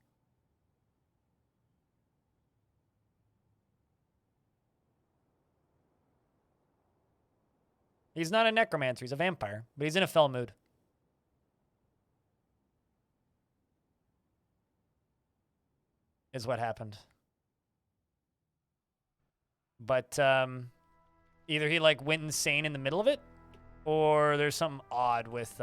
A: He's not a necromancer. He's a vampire, but he's in a fell mood. Is what happened. But either he like went insane in the middle of it, or there's something odd with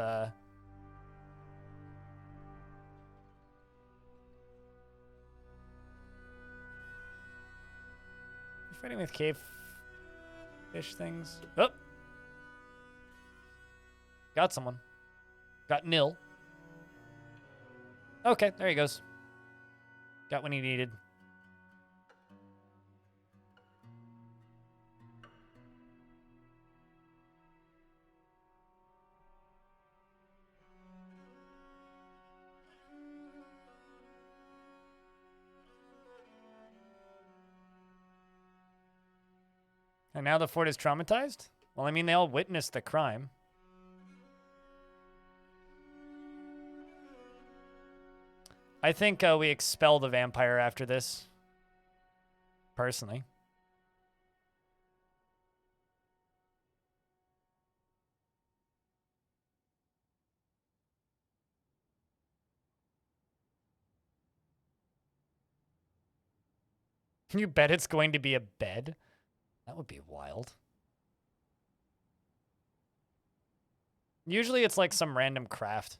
A: fighting with cave fish things. Oh, got someone. Got nil. Okay, there he goes. Got what he needed. And now the fort is traumatized? Well, I mean, they all witnessed the crime. I think we expel the vampire after this. Personally. You bet it's going to be a bed? That would be wild. Usually it's like some random craft.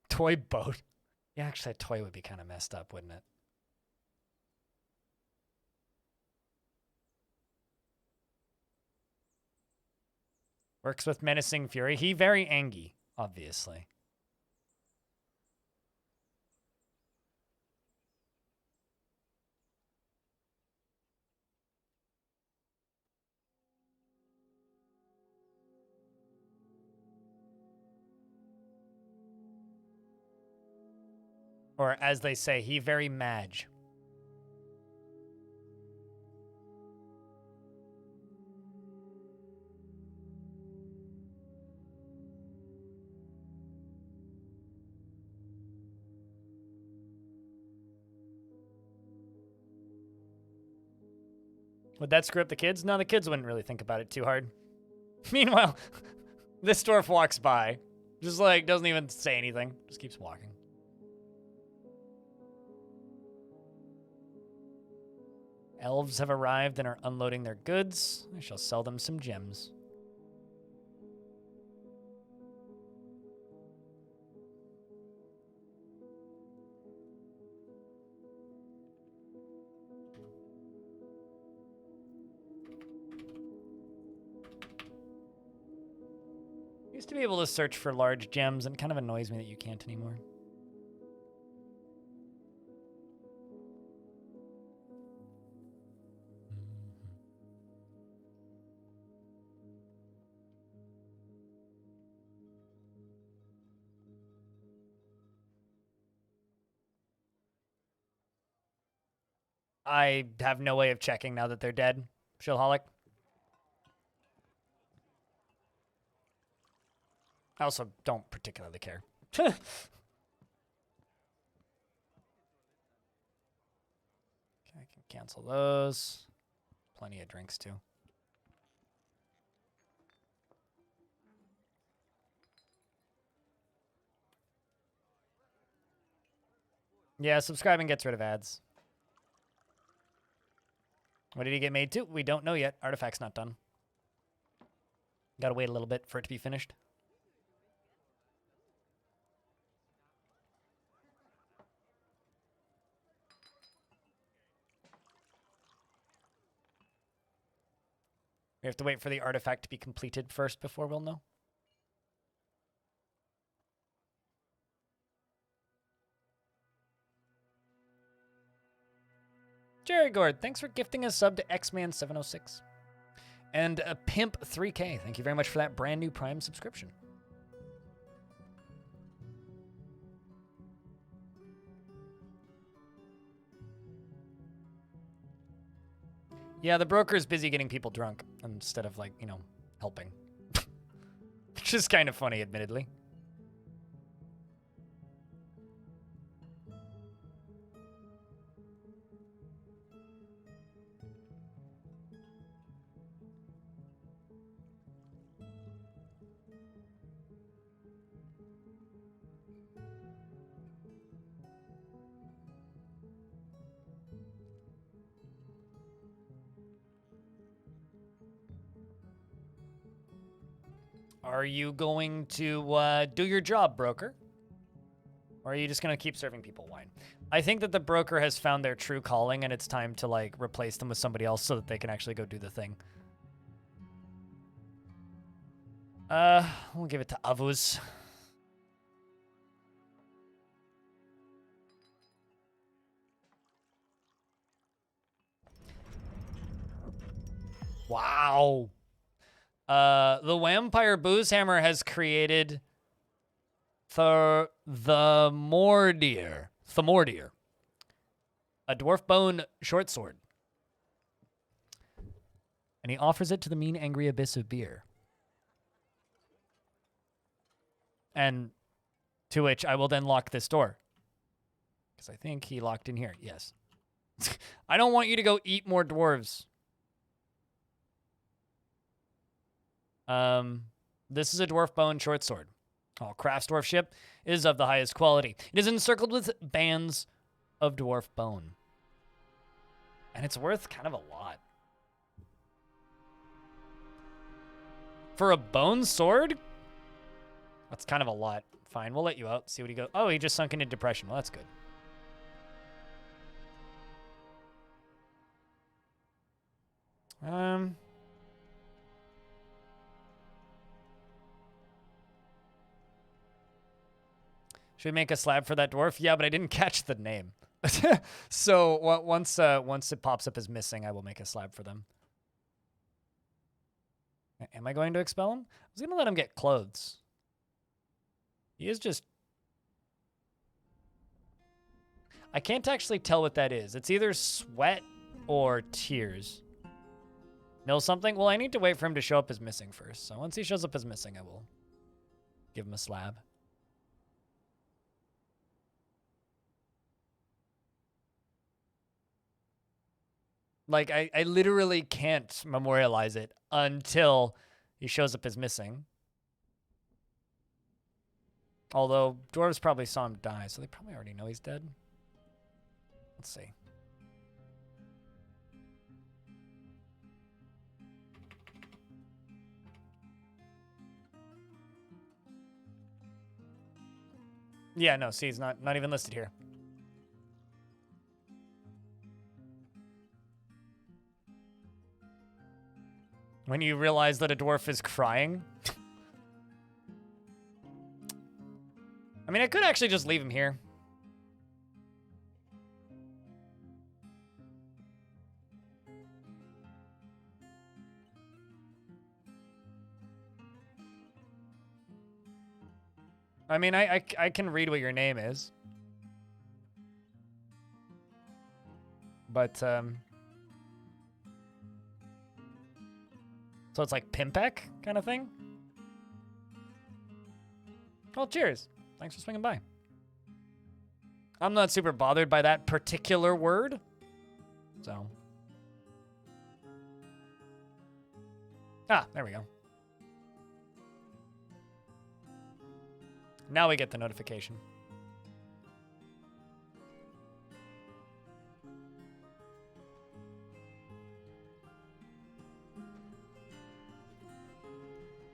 A: Toy boat. Yeah, actually, a toy would be kind of messed up, wouldn't it? Works with menacing fury. He very angry. obviously. Or as they say, he very Madge. Would that screw up the kids? No, the kids wouldn't really think about it too hard. Meanwhile, this dwarf walks by. Just like, doesn't even say anything. Just keeps walking. Elves have arrived and are unloading their goods. I shall sell them some gems. Used to be able to search for large gems, and it kind of annoys me that you can't anymore. I have no way of checking now that they're dead. Shilholic. I also don't particularly care. Okay, I can cancel those. Plenty of drinks, too. Yeah, subscribing gets rid of ads. What did he get made to? We don't know yet. Artifact's not done. Gotta wait a little bit for it to be finished. We have to wait for the artifact to be completed first before we'll know. Jerry Gord, thanks for gifting a sub to Xman706. And a Pimp 3K, thank you very much for that brand new Prime subscription. Yeah, the broker is busy getting people drunk instead of, like, you know, helping. Which is kind of funny, admittedly. Are you going to do your job, broker? Or are you just going to keep serving people wine? I think that the broker has found their true calling, and it's time to, like, replace them with somebody else so that they can actually go do the thing. We'll give it to Avuz. Wow. The Vampire Boozehammer has created the Mordir. A dwarf bone short sword. And he offers it to the mean, angry abyss of beer. And to which I will then lock this door. Because I think he locked in here. Yes. I don't want you to go eat more dwarves. This is a dwarf bone short sword. Oh, Craft's dwarf ship is of the highest quality. It is encircled with bands of dwarf bone. And it's worth kind of a lot. For a bone sword? That's kind of a lot. Fine, we'll let you out. See what he goes. Oh, he just sunk into depression. Well, that's good. Should we make a slab for that dwarf? Yeah, but I didn't catch the name. So once it pops up as missing, I will make a slab for them. Am I going to expel him? I was going to let him get clothes. He is just... I can't actually tell what that is. It's either sweat or tears. Mill something? Well, I need to wait for him to show up as missing first. So once he shows up as missing, I will give him a slab. Like, I literally can't memorialize it until he shows up as missing. Although, dwarves probably saw him die, so they probably already know he's dead. Let's see. Yeah, no, see, he's not even listed here. When you realize that a dwarf is crying. I mean, I could actually just leave him here. I mean, I can read what your name is. But, so it's like Pimpek kind of thing? Well, cheers. Thanks for swinging by. I'm not super bothered by that particular word. So. Ah, there we go. Now we get the notification.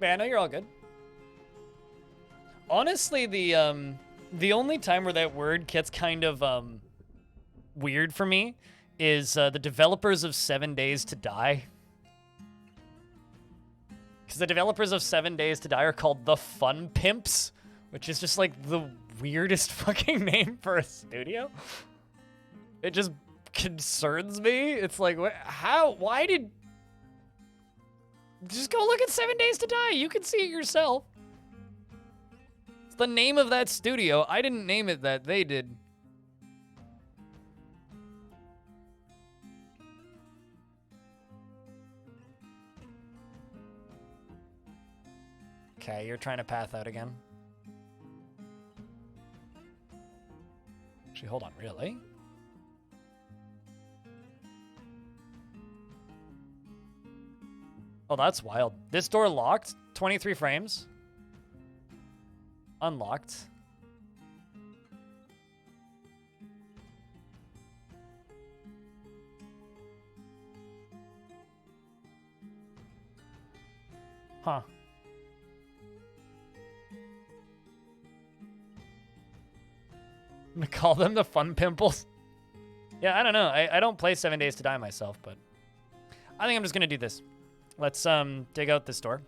A: Man, I know you're all good. Honestly, the only time where that word gets kind of weird for me is the developers of 7 Days to Die. Because the developers of 7 Days to Die are called the Fun Pimps, which is just like the weirdest fucking name for a studio. It just concerns me. It's like, how? Why did... Just go look at 7 Days to Die. You can see it yourself. It's the name of that studio. I didn't name it that. They did. Okay, you're trying to path out again. Actually, hold on. Really? Oh, that's wild. This door locked. 23 frames. Unlocked. Huh. I'm gonna call them the Fun Pimples. Yeah, I don't know. I don't play 7 Days to Die myself, but I think I'm just gonna do this. Let's dig out this door.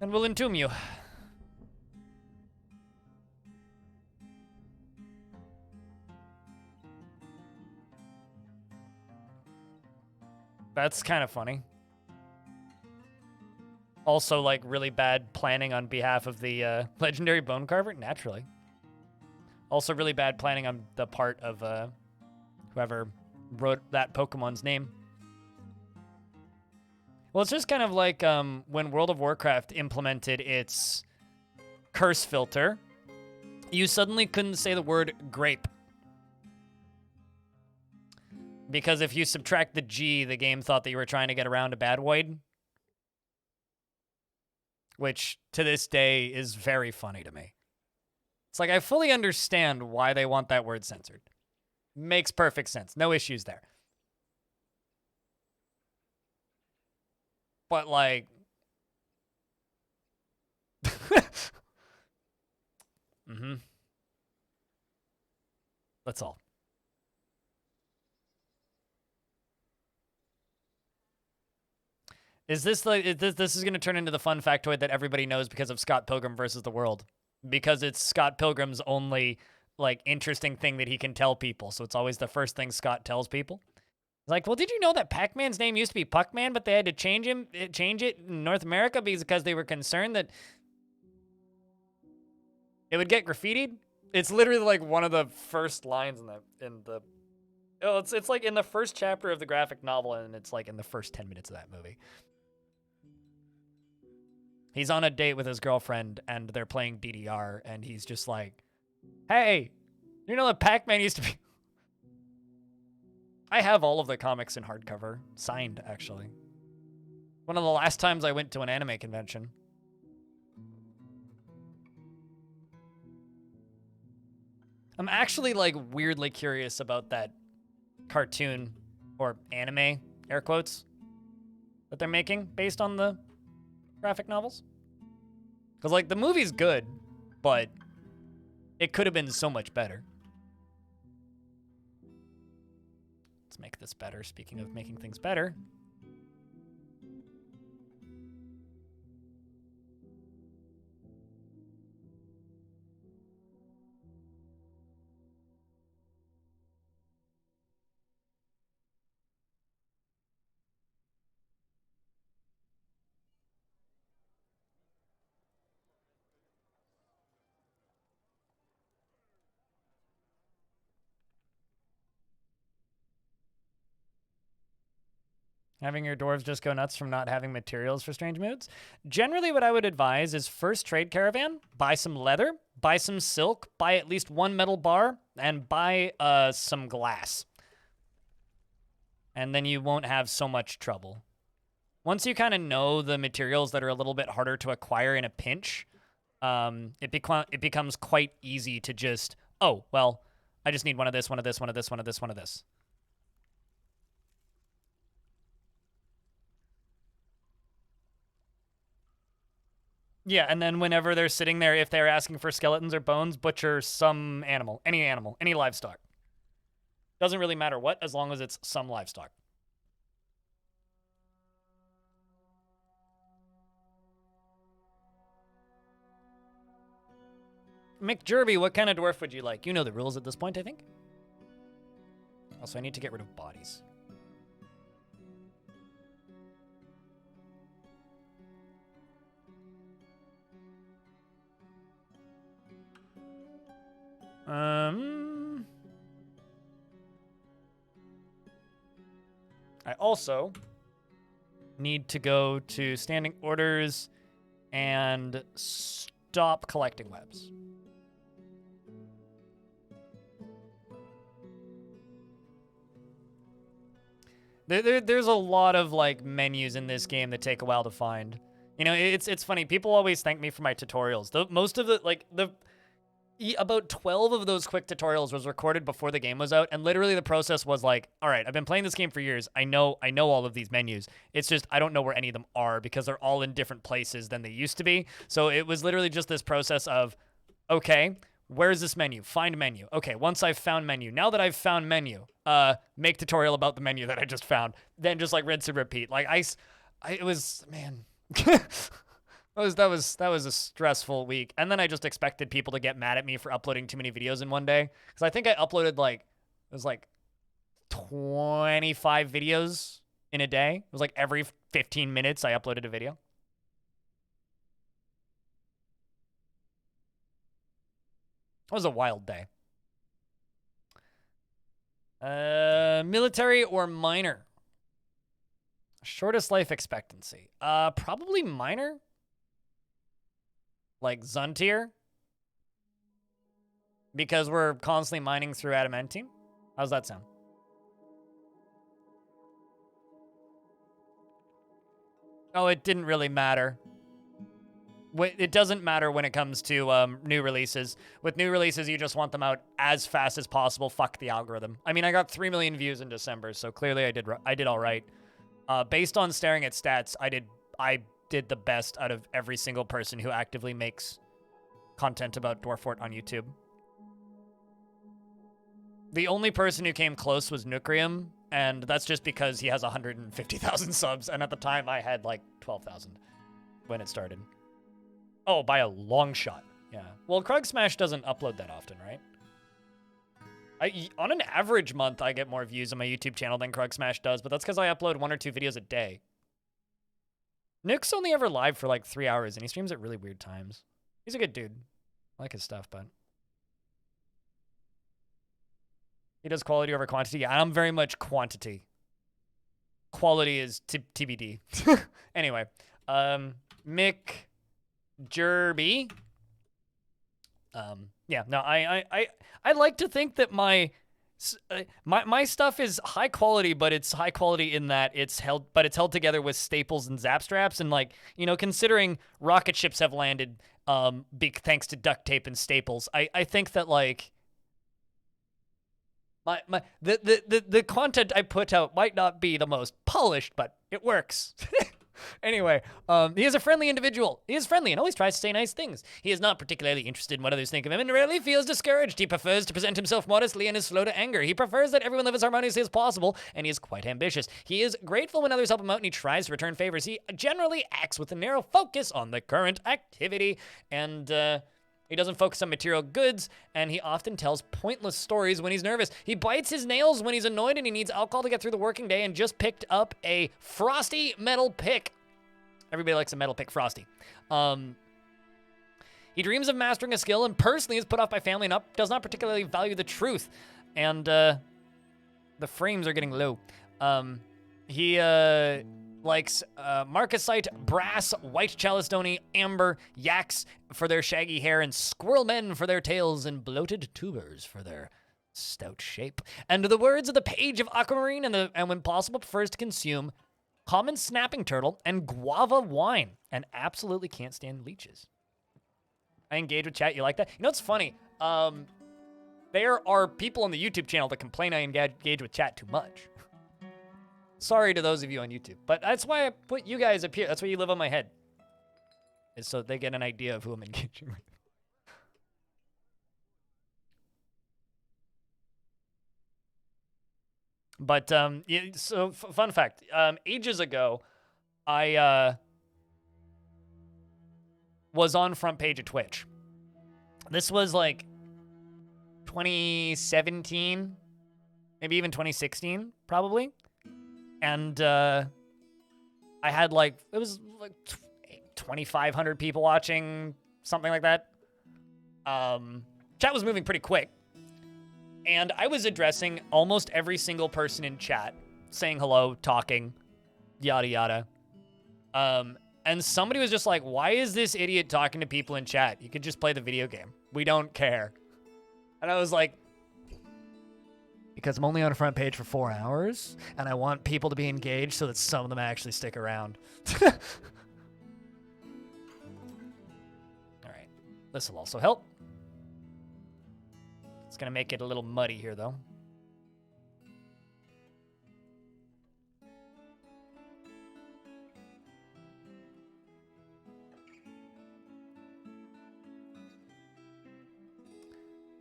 A: And we'll entomb you. That's kind of funny. Also, like, really bad planning on behalf of the legendary bone carver, naturally. Also, really bad planning on the part of whoever wrote that Pokemon's name. Well, it's just kind of like when World of Warcraft implemented its curse filter, you suddenly couldn't say the word grape. Because if you subtract the G, the game thought that you were trying to get around a bad void. Which, to this day, is very funny to me. It's like, I fully understand why they want that word censored. Makes perfect sense. No issues there. But, like... mm-hmm. That's all. Is this like this is going to turn into the fun factoid that everybody knows because of Scott Pilgrim versus the World? Because it's Scott Pilgrim's only like interesting thing that he can tell people. So it's always the first thing Scott tells people. It's like, well, did you know that Pac-Man's name used to be Puck-Man, but they had to change it in North America because they were concerned that it would get graffitied? It's literally like one of the first lines in the oh, it's like in the first chapter of the graphic novel, and it's like in the first 10 minutes of that movie. He's on a date with his girlfriend, and they're playing DDR, and he's just like, hey, you know that Pac-Man used to be... I have all of the comics in hardcover, signed, actually. One of the last times I went to an anime convention. I'm actually, like, weirdly curious about that cartoon, or anime, air quotes, that they're making based on the graphic novels. Because, like, the movie's good, but it could have been so much better. Let's make this better. Speaking of making things better. Having your dwarves just go nuts from not having materials for strange moods? Generally, what I would advise is first trade caravan, buy some leather, buy some silk, buy at least one metal bar, and buy some glass. And then you won't have so much trouble. Once you kind of know the materials that are a little bit harder to acquire in a pinch, it becomes quite easy to just, oh, well, I just need one of this, one of this, one of this, one of this, one of this. Yeah, and then whenever they're sitting there, if they're asking for skeletons or bones, butcher some animal, any livestock. Doesn't really matter what, as long as it's some livestock. McJerby, what kind of dwarf would you like? You know the rules at this point, I think. Also, I need to get rid of bodies. I also need to go to standing orders and stop collecting webs. There's a lot of like menus in this game that take a while to find. You know, it's funny. People always thank me for my tutorials. Most of about 12 of those quick tutorials was recorded before the game was out, and literally the process was like, all right, I've been playing this game for years. I know all of these menus. It's just I don't know where any of them are because they're all in different places than they used to be. So it was literally just this process of, okay, where's this menu? Find menu. Okay, once I've found menu. Now that I've found menu, make tutorial about the menu that I just found. Then just like rinse and repeat. Like it was, man. That was a stressful week. And then I just expected people to get mad at me for uploading too many videos in one day. Because I think I uploaded it was like 25 videos in a day. It was like every 15 minutes I uploaded a video. It was a wild day. Military or minor? Shortest life expectancy. Probably minor. Like Zuntier, because we're constantly mining through adamantine. How's that sound? Oh, it didn't really matter. It doesn't matter when it comes to new releases. With new releases, you just want them out as fast as possible. Fuck the algorithm. I mean, I got 3 million views in December, so clearly I did all right. Based on staring at stats, I did the best out of every single person who actively makes content about Dwarf Fort on YouTube. The only person who came close was Nucrium, And that's just because he has 150,000 subs, and at the time I had like 12,000 when it started. Oh, by a long shot. Yeah. Well, Krug Smash doesn't upload that often, right? On an average month, I get more views on my YouTube channel than Krug Smash does, but that's because I upload 1 or 2 videos a day. Nick's only ever live for like 3 hours, and he streams at really weird times. He's a good dude. I like his stuff, but... He does quality over quantity. I'm very much quantity. Quality is TBD. Anyway, Mick Jerby. Yeah, no, I like to think that my stuff is high quality, but it's high quality in that it's held together with staples and zap straps, and like, you know, considering rocket ships have landed big thanks to duct tape and staples, I think that like the content I put out might not be the most polished, but it works. Anyway, he is a friendly individual. He is friendly and always tries to say nice things. He is not particularly interested in what others think of him and rarely feels discouraged. He prefers to present himself modestly and is slow to anger. He prefers that everyone live as harmoniously as possible, and he is quite ambitious. He is grateful when others help him out, and he tries to return favors. He generally acts with a narrow focus on the current activity, and he doesn't focus on material goods, and he often tells pointless stories when he's nervous. He bites his nails when he's annoyed, and he needs alcohol to get through the working day, and just picked up a frosty metal pick. Everybody likes a metal pick frosty. He dreams of mastering a skill, and personally is put off by family and does not particularly value the truth. And the frames are getting low. He likes marcasite, brass, white chalcedony, amber, yaks for their shaggy hair, and squirrel men for their tails, and bloated tubers for their stout shape. And the words of the page of aquamarine, and when possible prefers to consume common snapping turtle and guava wine, and absolutely can't stand leeches. I engage with chat. You like that? You know what's funny? There are people on the YouTube channel that complain I engage with chat too much. Sorry to those of you on YouTube, but that's why I put you guys up here. That's why you live on my head, is so they get an idea of who I'm engaging with. But, yeah, so, fun fact, ages ago, I, was on front page of Twitch. This was, like, 2017, maybe even 2016, probably. And, I had, like, it was, like, 2,500 people watching, something like that. Chat was moving pretty quick. And I was addressing almost every single person in chat, saying hello, talking, yada yada. And somebody was just like, why is this idiot talking to people in chat? You could just play the video game. We don't care. And I was like, because I'm only on a front page for 4 hours, and I want people to be engaged so that some of them actually stick around. All right. This will also help. It's gonna make it a little muddy here, though.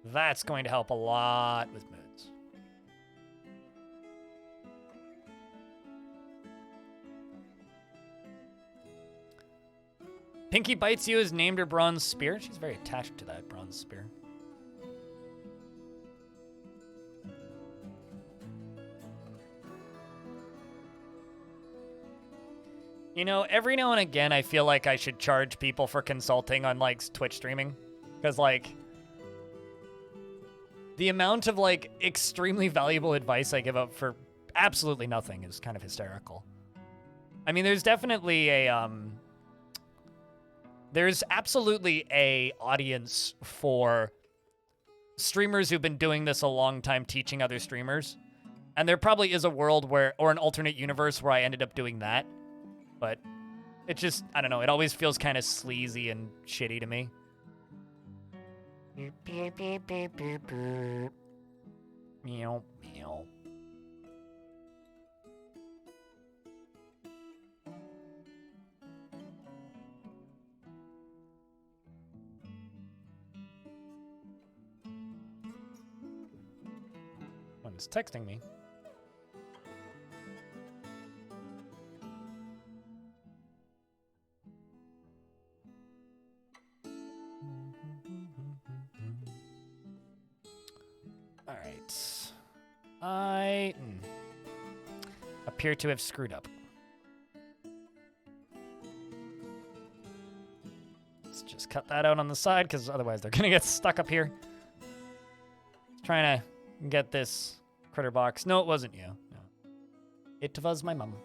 A: That's going to help a lot with moods. Pinky Bites You has named her bronze spear. She's very attached to that bronze spear. You know, every now and again, I feel like I should charge people for consulting on, like, Twitch streaming. Because, like, the amount of, like, extremely valuable advice I give out for absolutely nothing is kind of hysterical. I mean, there's definitely a, there's absolutely a audience for streamers who've been doing this a long time, teaching other streamers. And there probably is a world where, or an alternate universe where I ended up doing that. But it just, I don't know, it always feels kind of sleazy and shitty to me. Meow, meow. One's texting me. I appear to have screwed up. Let's just cut that out on the side, because otherwise they're going to get stuck up here. Trying to get this critter box. No, it wasn't you. No. It was my mum.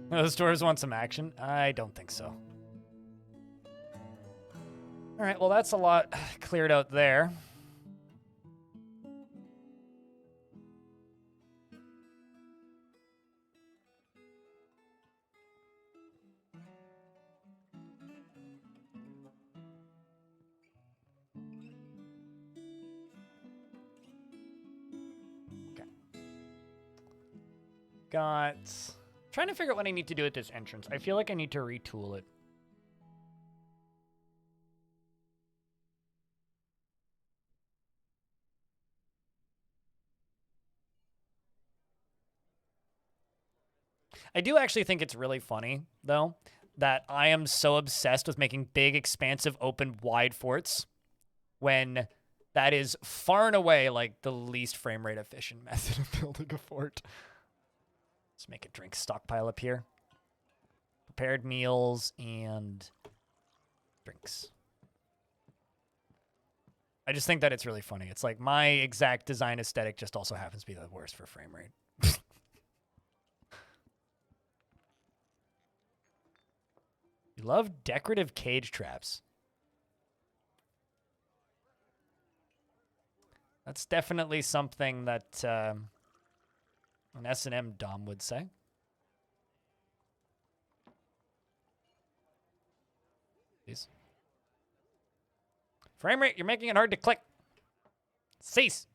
A: Those dwarves want some action? I don't think so. All right, well, that's a lot cleared out there. Okay. Got... Trying to figure out what I need to do at this entrance. I feel like I need to retool it. I do actually think it's really funny, though, that I am so obsessed with making big, expansive, open, wide forts when that is far and away like the least frame rate efficient method of building a fort. Let's make a drink stockpile up here. Prepared meals and drinks. I just think that it's really funny. It's like my exact design aesthetic just also happens to be the worst for frame rate. You love decorative cage traps. That's definitely something that an S&M Dom would say. Please. Frame rate, you're making it hard to click. Cease.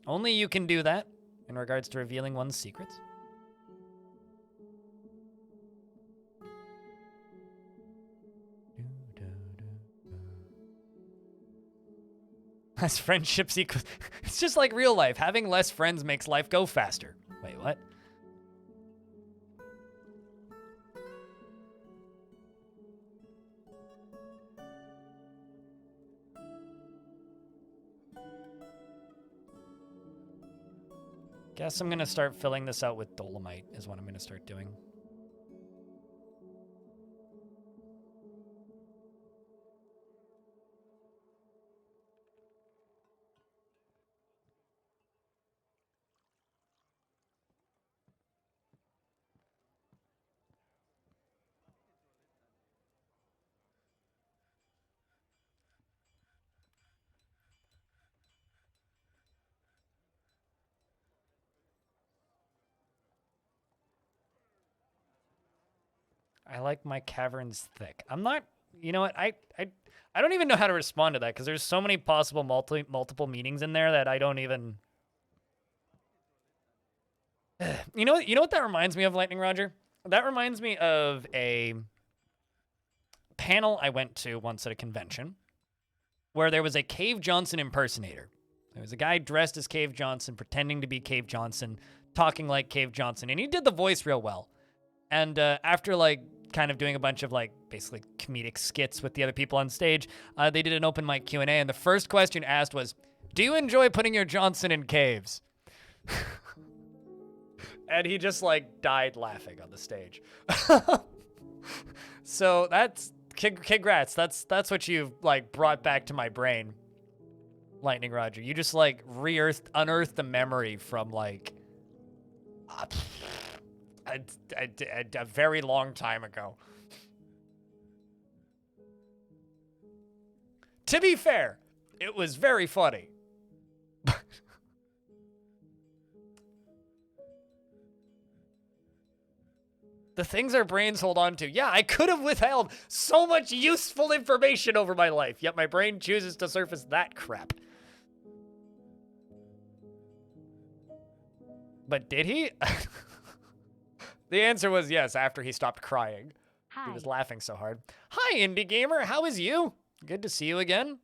A: Only you can do that in regards to revealing one's secrets. Less friendships equals... It's just like real life. Having less friends makes life go faster. Wait, what? Guess I'm gonna start filling this out with dolomite is what I'm gonna start doing. I like my caverns thick. I'm not, you know what? I don't even know how to respond to that because there's so many possible multiple meanings in there that I don't even. You know what that reminds me of, Lightning Roger? That reminds me of a panel I went to once at a convention where there was a Cave Johnson impersonator. There was a guy dressed as Cave Johnson, pretending to be Cave Johnson, talking like Cave Johnson, and he did the voice real well. And after like kind of doing a bunch of like basically comedic skits with the other people on stage, they did an open mic Q&A, and the first question asked was, "Do you enjoy putting your Johnson in caves?" And he just like died laughing on the stage. So that's congrats. That's what you've like brought back to my brain, Lightning Roger. You just like unearthed the memory from like a very long time ago. To be fair, it was very funny. The things our brains hold on to. Yeah, I could have withheld so much useful information over my life, yet my brain chooses to surface that crap. But did he? The answer was yes, after he stopped crying.
D: Hi.
A: He was laughing so hard. Hi, Indie Gamer. How is you? Good to see you again.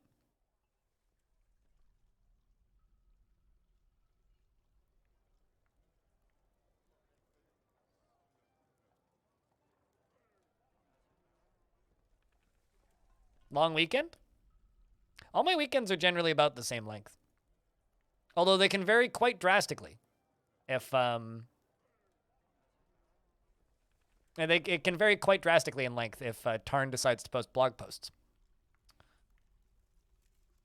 A: Long weekend? All my weekends are generally about the same length. Although they can vary quite drastically. If, and it can vary quite drastically in length if Tarn decides to post blog posts.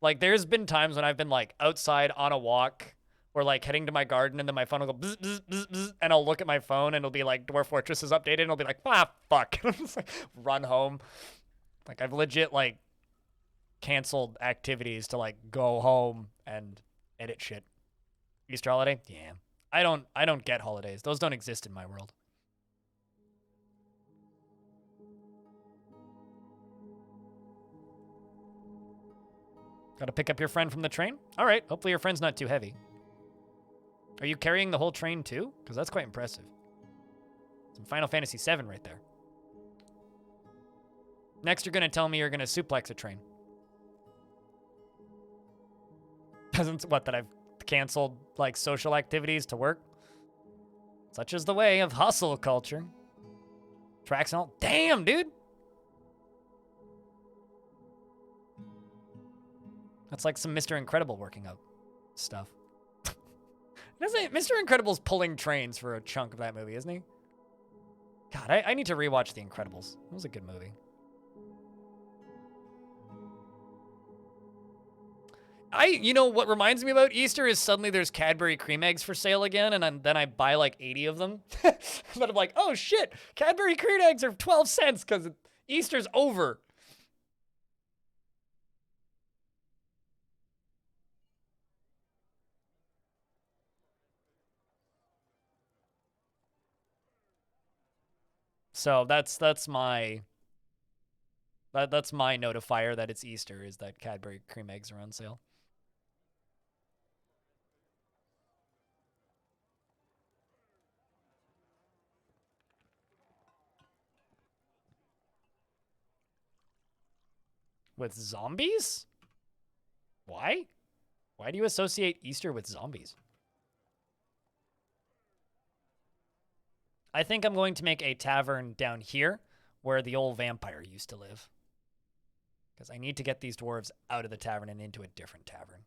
A: Like, there's been times when I've been, like, outside on a walk or, like, heading to my garden, and then my phone will go bzz, bzz, bzz, bzz, and I'll look at my phone, and it'll be, like, Dwarf Fortress is updated, and I'll be like, ah, fuck. And I'll just, like, run home. Like, I've legit, like, canceled activities to, like, go home and edit shit. Easter holiday? Yeah. I don't get holidays. Those don't exist in my world. Gotta pick up your friend from the train? All right, hopefully your friend's not too heavy. Are you carrying the whole train too? Because that's quite impressive. Some Final Fantasy VII right there. Next, you're gonna tell me you're gonna suplex a train. Doesn't what, that I've canceled, like, social activities to work? Such is the way of hustle culture. Tracks and all. Damn, dude! That's like some Mr. Incredible working out stuff. Mr. Incredible's pulling trains for a chunk of that movie, isn't he? God, I need to rewatch The Incredibles. It was a good movie. You know, what reminds me about Easter is suddenly there's Cadbury cream eggs for sale again, and then I buy like 80 of them. But I'm like, oh shit, Cadbury cream eggs are 12 cents because Easter's over. So that's my notifier that it's Easter, is that Cadbury cream eggs are on sale. With zombies? Why? Why do you associate Easter with zombies? I think I'm going to make a tavern down here where the old vampire used to live. Because I need to get these dwarves out of the tavern and into a different tavern.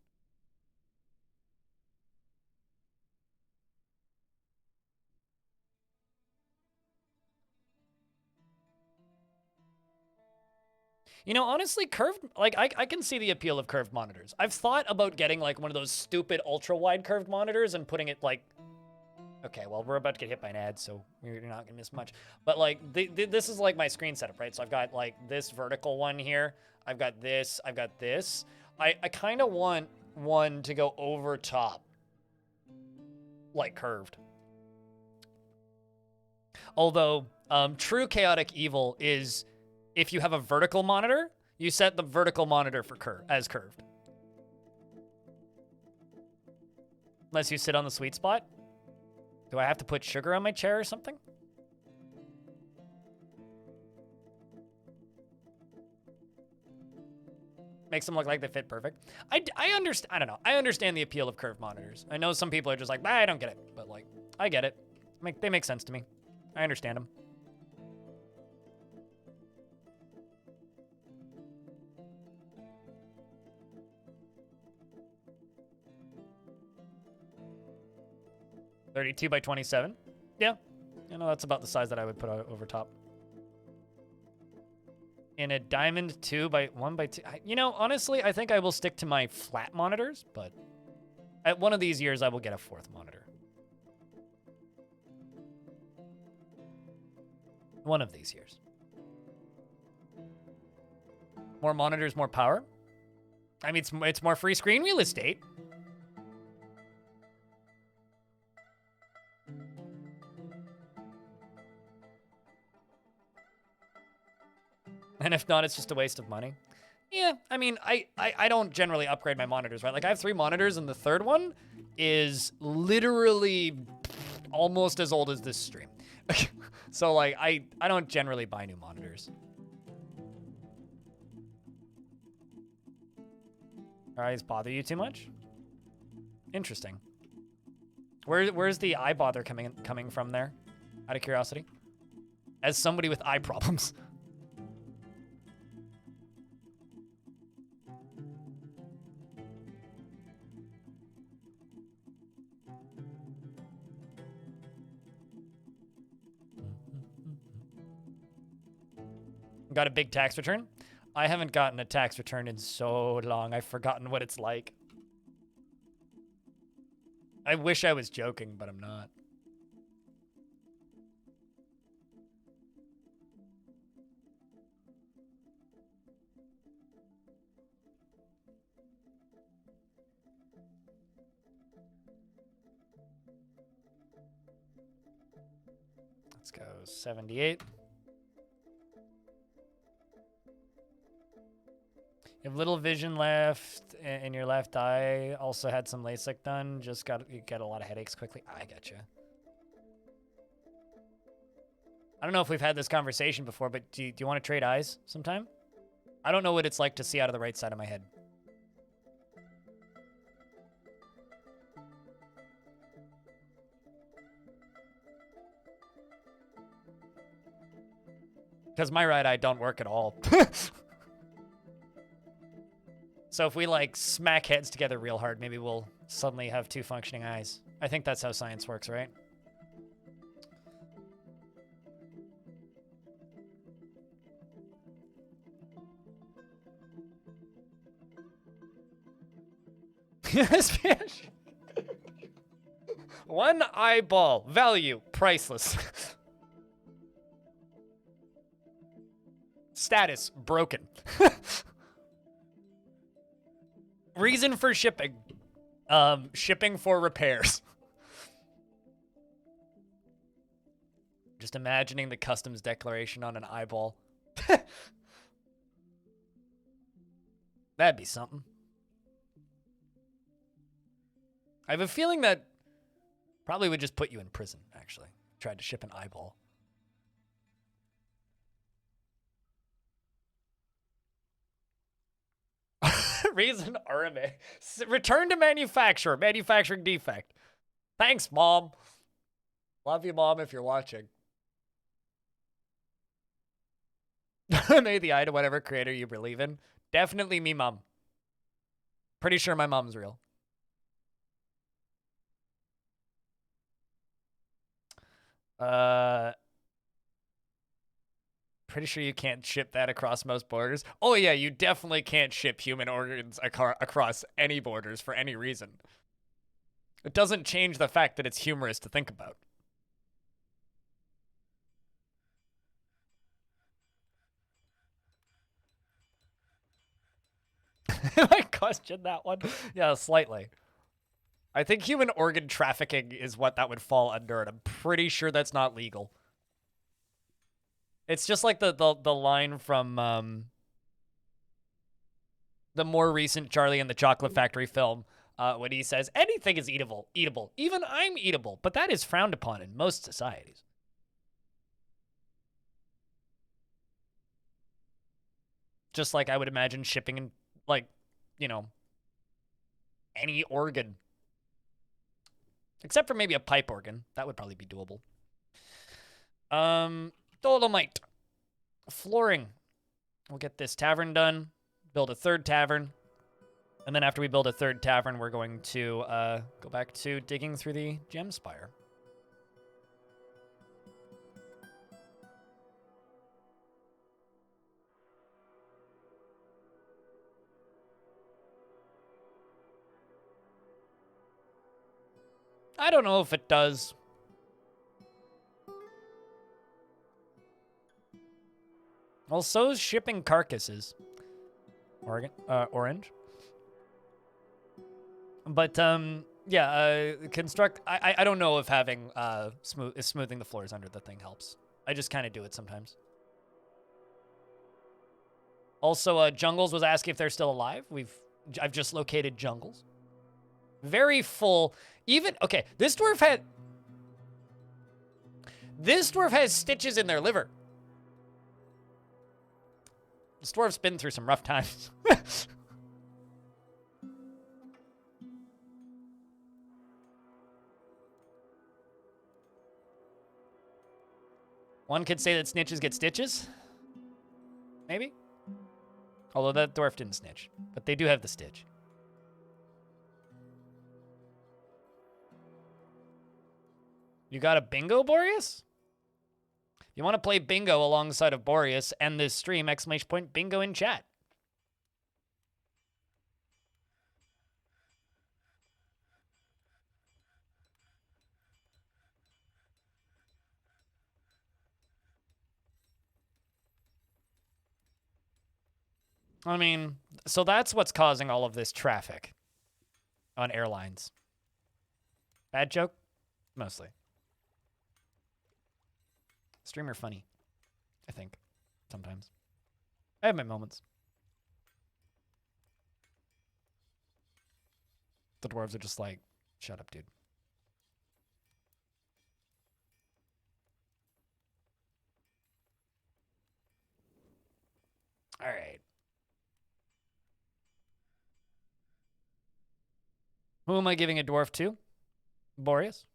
A: You know, honestly, curved, like, I can see the appeal of curved monitors. I've thought about getting, like, one of those stupid ultra-wide curved monitors and putting it, like... Okay, well, we're about to get hit by an ad, so you're not going to miss much. But, like, this is, like, my screen setup, right? So I've got, like, this vertical one here. I've got this. I've got this. I kind of want one to go over top. Like, curved. Although, true chaotic evil is... If you have a vertical monitor, you set the vertical monitor for as curved. Unless you sit on the sweet spot. Do I have to put sugar on my chair or something? Makes them look like they fit perfect. I understand. I don't know. I understand the appeal of curved monitors. I know some people are just like, I don't get it. But, like, I get it. They make sense to me. I understand them. $32 by 27. Yeah. You know, that's about the size that I would put over top. In a diamond 2 by 1 by 2. You know, honestly, I think I will stick to my flat monitors, but at one of these years, I will get a fourth monitor. One of these years. More monitors, more power. I mean, it's more free screen real estate. And if not, it's just a waste of money. Yeah, I mean, I don't generally upgrade my monitors, right? Like, I have 3 monitors, and the third one is literally almost as old as this stream. So, like, I don't generally buy new monitors. Our eyes bother you too much? Interesting. Where's the eye bother coming from there? Out of curiosity. As somebody with eye problems. Got a big tax return? I haven't gotten a tax return in so long. I've forgotten what it's like. I wish I was joking, but I'm not. Let's go 78. You have little vision left in your left eye. Also had some LASIK done. You get a lot of headaches quickly. I gotcha. I don't know if we've had this conversation before, but do you want to trade eyes sometime? I don't know what it's like to see out of the right side of my head. Because my right eye don't work at all. So if we like smack heads together real hard, maybe we'll suddenly have two functioning eyes. I think that's how science works, right? Spanish. One eyeball. Value. Priceless. Status. Broken. Reason for shipping. Shipping for repairs. Just imagining the customs declaration on an eyeball. That'd be something. I have a feeling that probably would just put you in prison, actually. Tried to ship an eyeball. Reason RMA. Return to manufacturer. Manufacturing defect. Thanks, Mom. Love you, Mom, if you're watching. May the eye to whatever creator you believe in. Definitely me, Mom. Pretty sure my mom's real. Pretty sure you can't ship that across most borders. Oh yeah, you definitely can't ship human organs across any borders for any reason. It doesn't change the fact that it's humorous to think about. I question that one. Yeah, slightly. I think human organ trafficking is what that would fall under, and I'm pretty sure that's not legal. It's just like the line from the more recent Charlie and the Chocolate Factory film, when he says, anything is eatable, even I'm eatable, but that is frowned upon in most societies. Just like I would imagine shipping in, like, you know, any organ. Except for maybe a pipe organ. That would probably be doable. Dolomite. Flooring. We'll get this tavern done. Build a third tavern. And then after we build a third tavern, we're going to go back to digging through the gem spire. I don't know if it does. Well, so's shipping carcasses. Orange. But, yeah, construct... I don't know if having, smoothing the floors under the thing helps. I just kind of do it sometimes. Also, Jungles was asking if they're still alive. I've just located Jungles. Very full. Okay, this dwarf has stitches in their liver. This dwarf's been through some rough times. One could say that snitches get stitches. Maybe. Although that dwarf didn't snitch. But they do have the stitch. You got a bingo, Boreas? You want to play bingo alongside of Boreas, end this stream, exclamation point, bingo in chat. I mean, so that's what's causing all of this traffic on airlines. Bad joke? Mostly. Streamer funny, I think, sometimes. I have my moments. The dwarves are just like, shut up, dude. All right. Who am I giving a dwarf to? Boreas?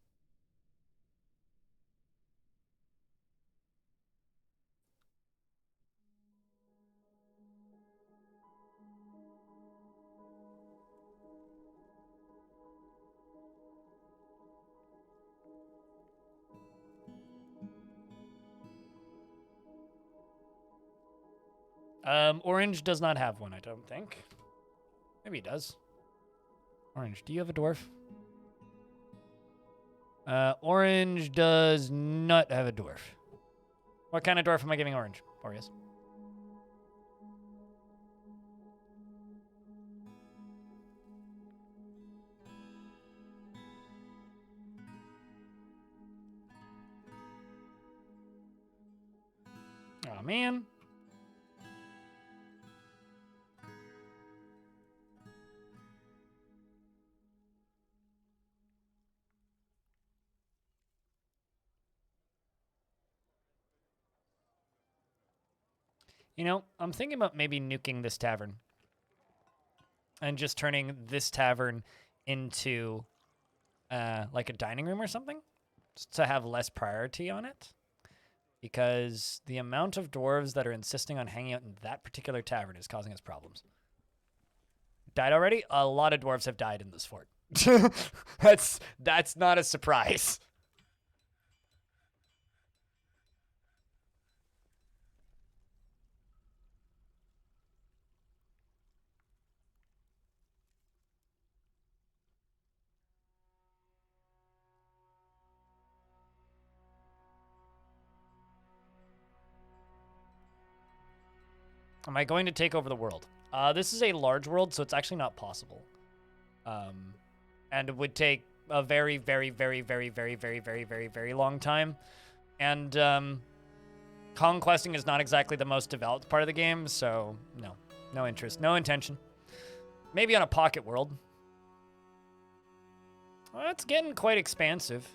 A: Orange does not have one, I don't think. Maybe he does. Orange, do you have a dwarf? Orange does not have a dwarf. What kind of dwarf am I giving Orange? Boreas. Oh, man. You know, I'm thinking about maybe nuking this tavern. And just turning this tavern into, like a dining room or something. Just to have less priority on it. Because the amount of dwarves that are insisting on hanging out in that particular tavern is causing us problems. Died already? A lot of dwarves have died in this fort. That's not a surprise. Am I going to take over the world? This is a large world, so it's actually not possible. And it would take a very, very, very, very, very, very, very, very, very long time. And conquesting is not exactly the most developed part of the game, so no interest, no intention. Maybe on a pocket world. Well, it's getting quite expansive.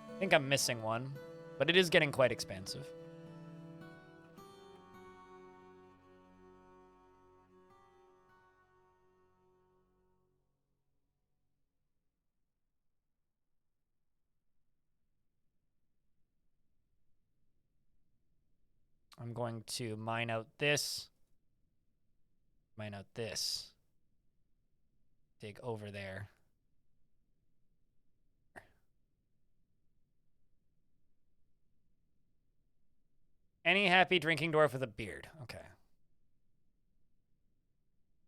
A: I think I'm missing one, but it is getting quite expansive. I'm going to mine out this. Mine out this. Dig over there. Any happy drinking dwarf with a beard. Okay.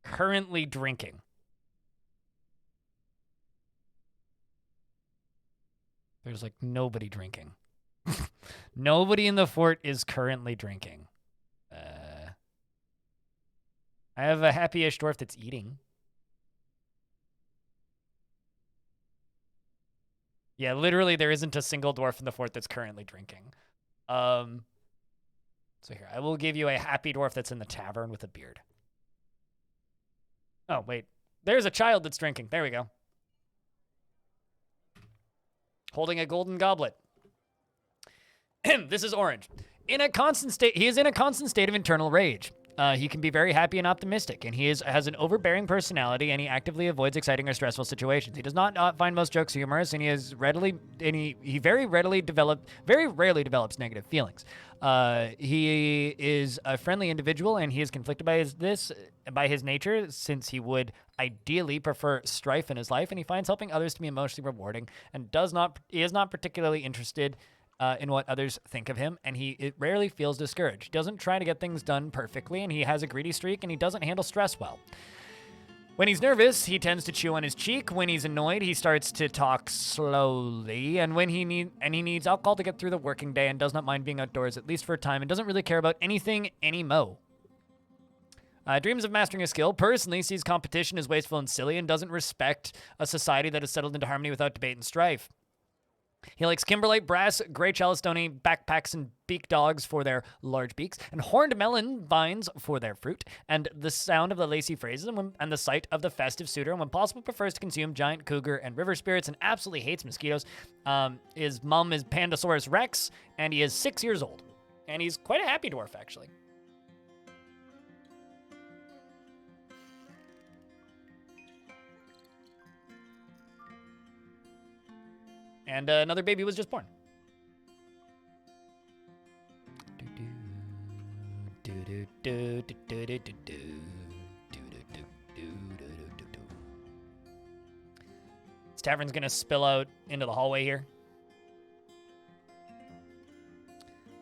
A: Currently drinking. There's like nobody drinking. Nobody in the fort is currently drinking. I have a happy-ish dwarf that's eating. Yeah, literally there isn't a single dwarf in the fort that's currently drinking. So here, I will give you a happy dwarf that's in the tavern with a beard. Oh, wait. There's a child that's drinking. There we go. Holding a golden goblet. This is Orange. He is in a constant state of internal rage. He can be very happy and optimistic, and he has an overbearing personality, and he actively avoids exciting or stressful situations. He does not find most jokes humorous, and he very rarely develops negative feelings. He is a friendly individual, and he is conflicted by his nature, since he would ideally prefer strife in his life, and he finds helping others to be emotionally rewarding, and he is not particularly interested in what others think of him, and it rarely feels discouraged. He doesn't try to get things done perfectly, and he has a greedy streak, and he doesn't handle stress well. When he's nervous, he tends to chew on his cheek. When he's annoyed, he starts to talk slowly. And when he needs alcohol to get through the working day, and does not mind being outdoors, at least for a time, and doesn't really care about anything anymore. Dreams of mastering a skill. Personally, sees competition as wasteful and silly, and doesn't respect a society that has settled into harmony without debate and strife. He likes kimberlite, brass, gray chalistone, backpacks, and beak dogs for their large beaks, and horned melon vines for their fruit, and the sound of the lacy phrases, and the sight of the festive suitor, and when possible prefers to consume giant cougar and river spirits, and absolutely hates mosquitoes. His mom is Pandasaurus Rex, and he is 6 years old. And he's quite a happy dwarf, actually. And another baby was just born. This tavern's gonna spill out into the hallway here.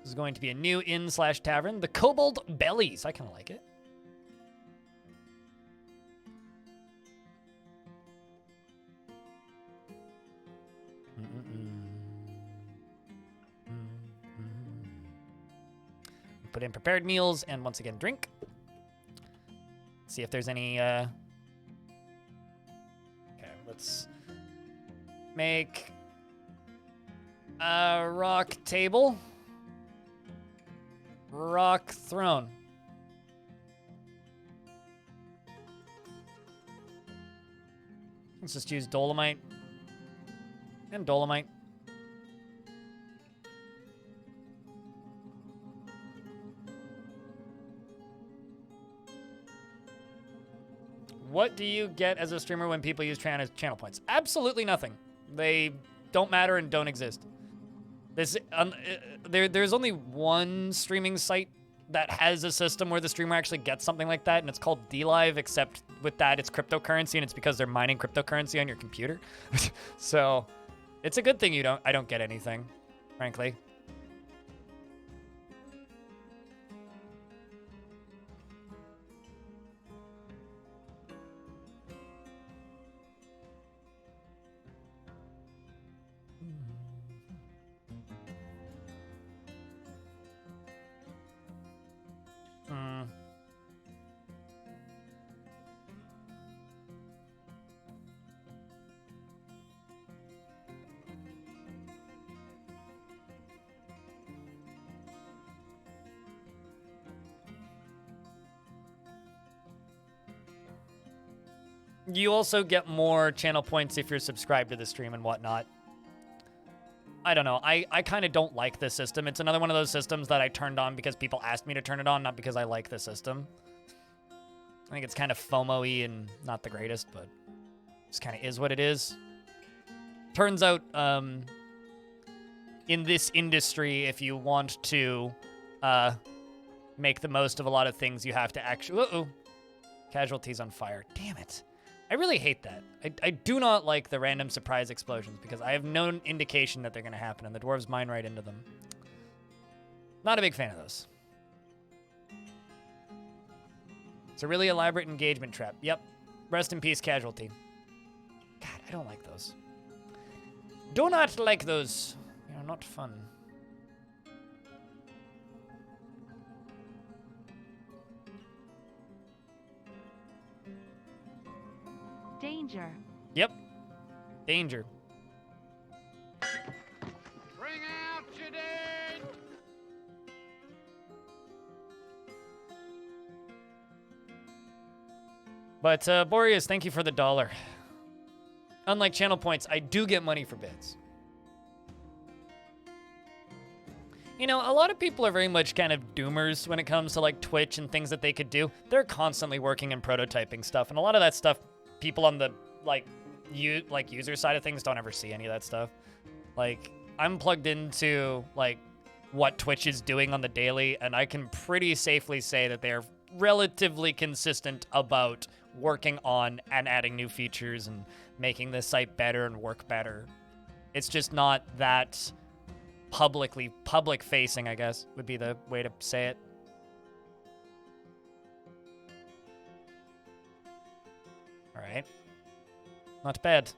A: This is going to be a new inn/tavern, the Kobold Bellies. I kind of like it. Put in prepared meals and once again drink. See if there's any. Okay, let's make a rock table, rock throne. Let's just use dolomite and dolomite. What do you get as a streamer when people use channel points? Absolutely nothing. They don't matter and don't exist. There's only one streaming site that has a system where the streamer actually gets something like that, and it's called DLive, except with that it's cryptocurrency, and it's because they're mining cryptocurrency on your computer. So it's a good thing I don't get anything, frankly. You also get more channel points if you're subscribed to the stream and whatnot. I don't know. I kind of don't like this system. It's another one of those systems that I turned on because people asked me to turn it on, not because I like the system. I think it's kind of FOMO-y and not the greatest, but just kind of is what it is. Turns out, in this industry, if you want to make the most of a lot of things, you have to actually... Uh-oh. Casualties on fire. Damn it. I really hate that. I do not like the random surprise explosions because I have no indication that they're going to happen, and the dwarves mine right into them. Not a big fan of those. It's a really elaborate engagement trap. Yep. Rest in peace, casualty. God, I don't like those. Do not like those. They're not fun.
D: Danger.
A: Yep. Danger.
F: Bring out your dead!
A: But, Boreas, thank you for the $1. Unlike channel points, I do get money for bits. You know, a lot of people are very much kind of doomers when it comes to, like, Twitch and things that they could do. They're constantly working and prototyping stuff, and a lot of that stuff, people on the, user side of things don't ever see any of that stuff. Like, I'm plugged into, like, what Twitch is doing on the daily, and I can pretty safely say that they're relatively consistent about working on and adding new features and making the site better and work better. It's just not that public facing, I guess, would be the way to say it. All right. Not bad.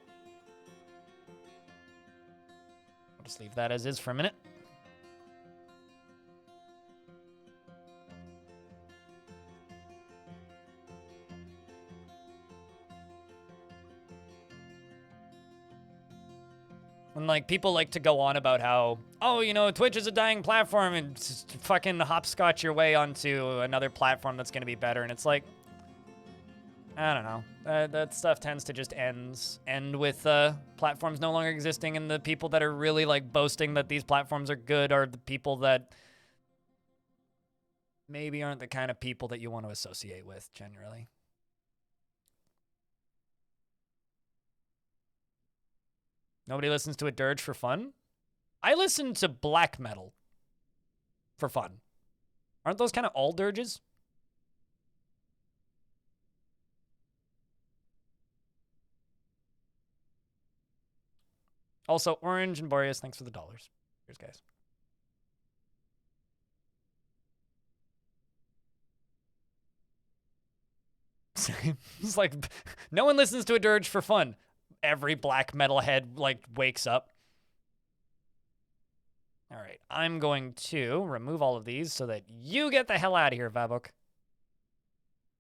A: I'll just leave that as is for a minute. And, like, people like to go on about how, oh, you know, Twitch is a dying platform and just fucking hopscotch your way onto another platform that's going to be better. And it's like, I don't know. That stuff tends to just end with platforms no longer existing, and the people that are really, like, boasting that these platforms are good are the people that maybe aren't the kind of people that you want to associate with, generally. Nobody listens to a dirge for fun? I listen to black metal for fun. Aren't those kind of all dirges? Also, Orange and Boreas, thanks for the dollars. Cheers, guys. It's like, no one listens to a dirge for fun. Every black metal head, like, wakes up. All right, I'm going to remove all of these so that you get the hell out of here, Vabok.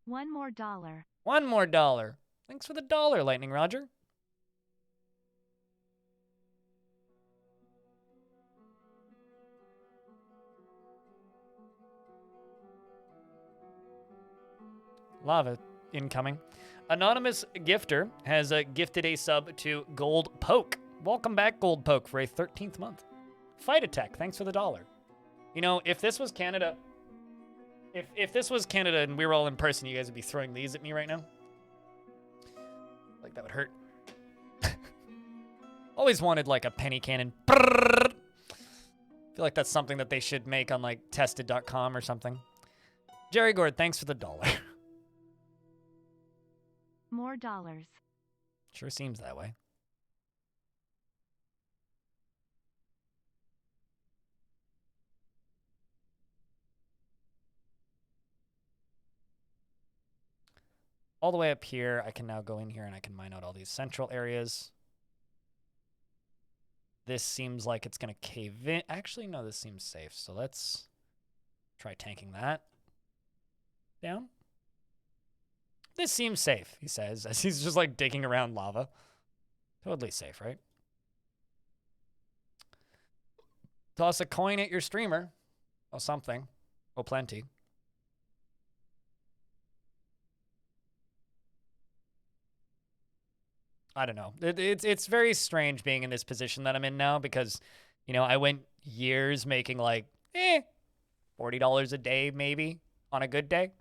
D: $1 more.
A: $1 more. Thanks for the dollar, Lightning Roger. Lava incoming. Anonymous Gifter has gifted a sub to Gold Poke. Welcome back, Gold Poke, for a 13th month. Fight Attack, thanks for the dollar. You know, if this was Canada, if this was Canada and we were all in person, you guys would be throwing these at me right now. Like, that would hurt. Always wanted, like, a penny cannon. I feel like that's something that they should make on, like, tested.com or something. Jerry Gord, thanks for the dollar.
D: More dollars.
A: Sure seems that way. All the way up here, I can now go in here and I can mine out all these central areas. This seems like it's going to cave in. Actually, no, this seems safe. So let's try tanking that down. This seems safe, he says, as he's just, like, digging around lava. Totally safe, right? Toss a coin at your streamer. Oh, something. Oh, plenty. I don't know. It's very strange being in this position that I'm in now because, you know, I went years making, like, $40 a day maybe on a good day.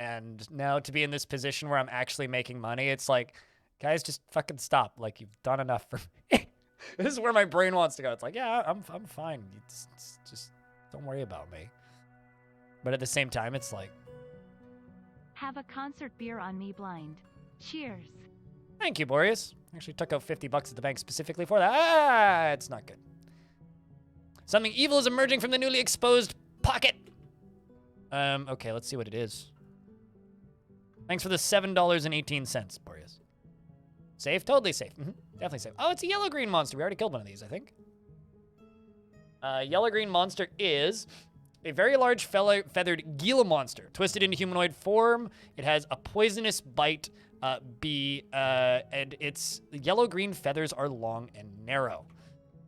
A: And now to be in this position where I'm actually making money, it's like, guys, just fucking stop. Like, you've done enough for me. This is where my brain wants to go. It's like, yeah, I'm fine. Just don't worry about me. But at the same time, it's like,
D: Have a concert beer on me blind. Cheers.
A: thank you, Boreas. Actually took out $50 at the bank specifically for that. Ah, it's not good. Something evil is emerging from the newly exposed pocket. Okay, let's see what it is. Thanks for the $7.18, Boreas. Safe? Totally safe. Definitely safe. Oh, it's a yellow-green monster. We already killed one of these, I think. Yellow-green monster is a very large feathered Gila monster. Twisted into humanoid form. It has a poisonous bite, and its yellow-green feathers are long and narrow.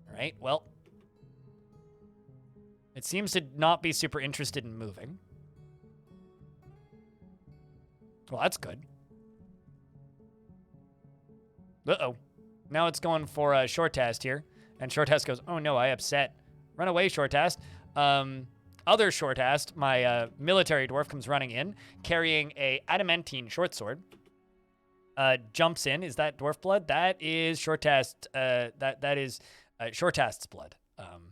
A: All right, well. It seems to not be super interested in moving. Well, that's good. Uh-oh. Now it's going for a Shortast here. And Shortast goes, oh no, I upset. Run away, Shortast. Other Shortast, my military dwarf, comes running in, carrying a adamantine short sword. Jumps in. Is that dwarf blood? That is Shortast. That is Shortast's blood.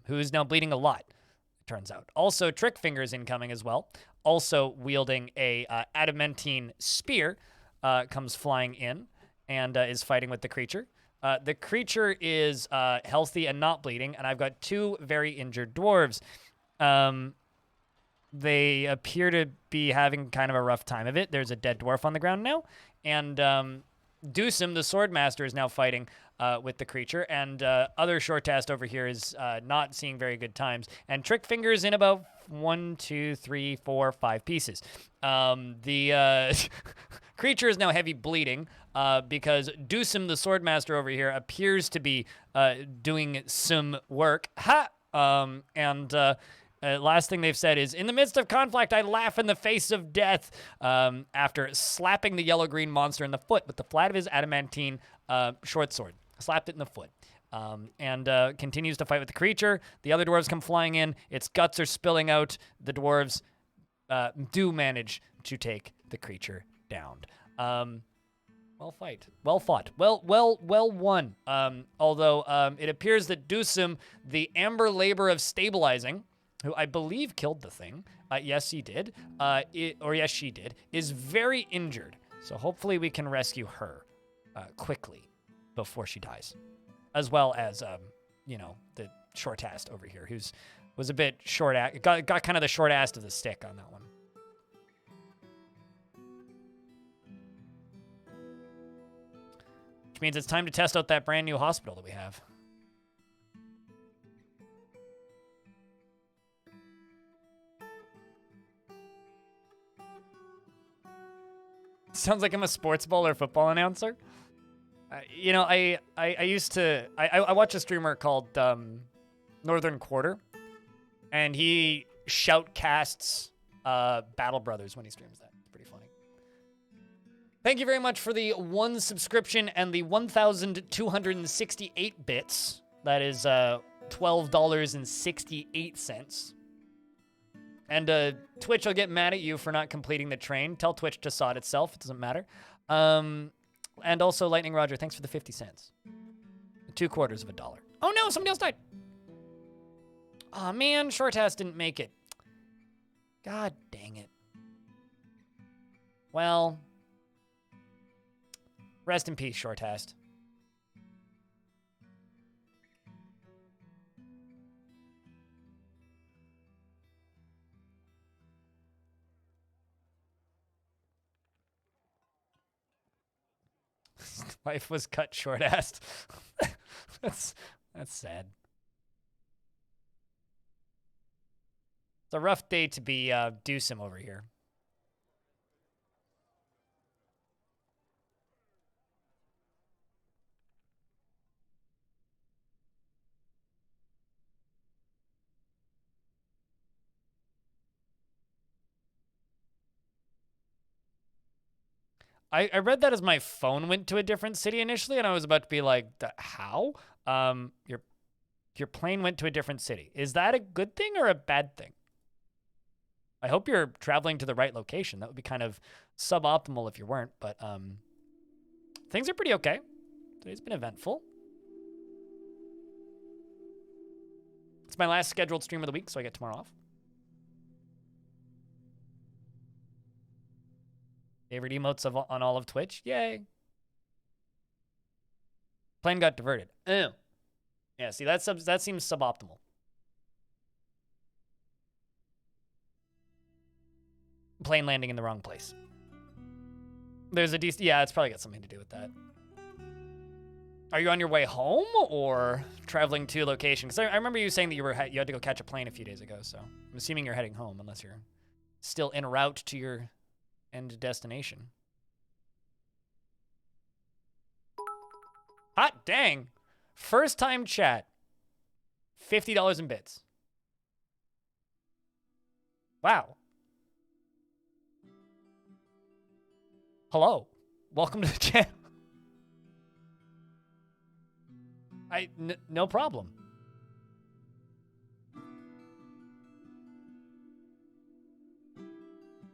A: who's now bleeding a lot, it turns out. Also, Trick Fingers incoming as well. Also wielding a adamantine spear, comes flying in and is fighting with the creature. The creature is healthy and not bleeding, and I've got 2 very injured dwarves. They appear to be having kind of a rough time of it. There's a dead dwarf on the ground now, and Dewsum, the Swordmaster, is now fighting with the creature, and other Shortast over here is not seeing very good times. And Trick Fingers in about 1, 2, 3, 4, 5 pieces. The creature is now heavy bleeding because Dewsum, the Swordmaster over here, appears to be doing some work. Ha! Last thing they've said is, in the midst of conflict, I laugh in the face of death, after slapping the yellow-green monster in the foot with the flat of his adamantine short sword. Slapped it in the foot. And continues to fight with the creature. The other dwarves come flying in. Its guts are spilling out. The dwarves do manage to take the creature down. Well fought. Well won. Although it appears that Dewsum, the Amber Labor of Stabilizing, who I believe killed the thing, yes he did, yes she did, is very injured. So hopefully we can rescue her quickly before she dies. As well as, the Shortast over here, was a bit got kind of the short ass of the stick on that one. Which means it's time to test out that brand new hospital that we have. Sounds like I'm a sports ball or football announcer. I watch a streamer called Northern Quarter, and he shoutcasts Battle Brothers when he streams that. It's pretty funny. Thank you very much for the 1 subscription and the 1,268 bits. That is $12.68. And Twitch will get mad at you for not completing the train. Tell Twitch to sod itself. It doesn't matter. And also, Lightning Roger, thanks for the 50 cents. 2/4 of $1. Oh no, somebody else died. Oh man, Shortast didn't make it. God dang it. Well, rest in peace, Shortast. Life was cut short-assed. That's sad. It's a rough day to be Dewsum over here. I read that as my phone went to a different city initially, and I was about to be like, how? Your plane went to a different city. Is that a good thing or a bad thing? I hope you're traveling to the right location. That would be kind of suboptimal if you weren't, but things are pretty okay. Today's been eventful. It's my last scheduled stream of the week, so I get tomorrow off. Favorite emotes on all of Twitch? Yay. Plane got diverted. Oh. Yeah, see, that seems suboptimal. Plane landing in the wrong place. There's a decent... Yeah, it's probably got something to do with that. Are you on your way home or traveling to a location? Because I remember you saying that you had to go catch a plane a few days ago, so I'm assuming you're heading home unless you're still en route to your end destination. Hot dang. First time chat. $50 in bits. Wow. Hello. Welcome to the channel. No problem.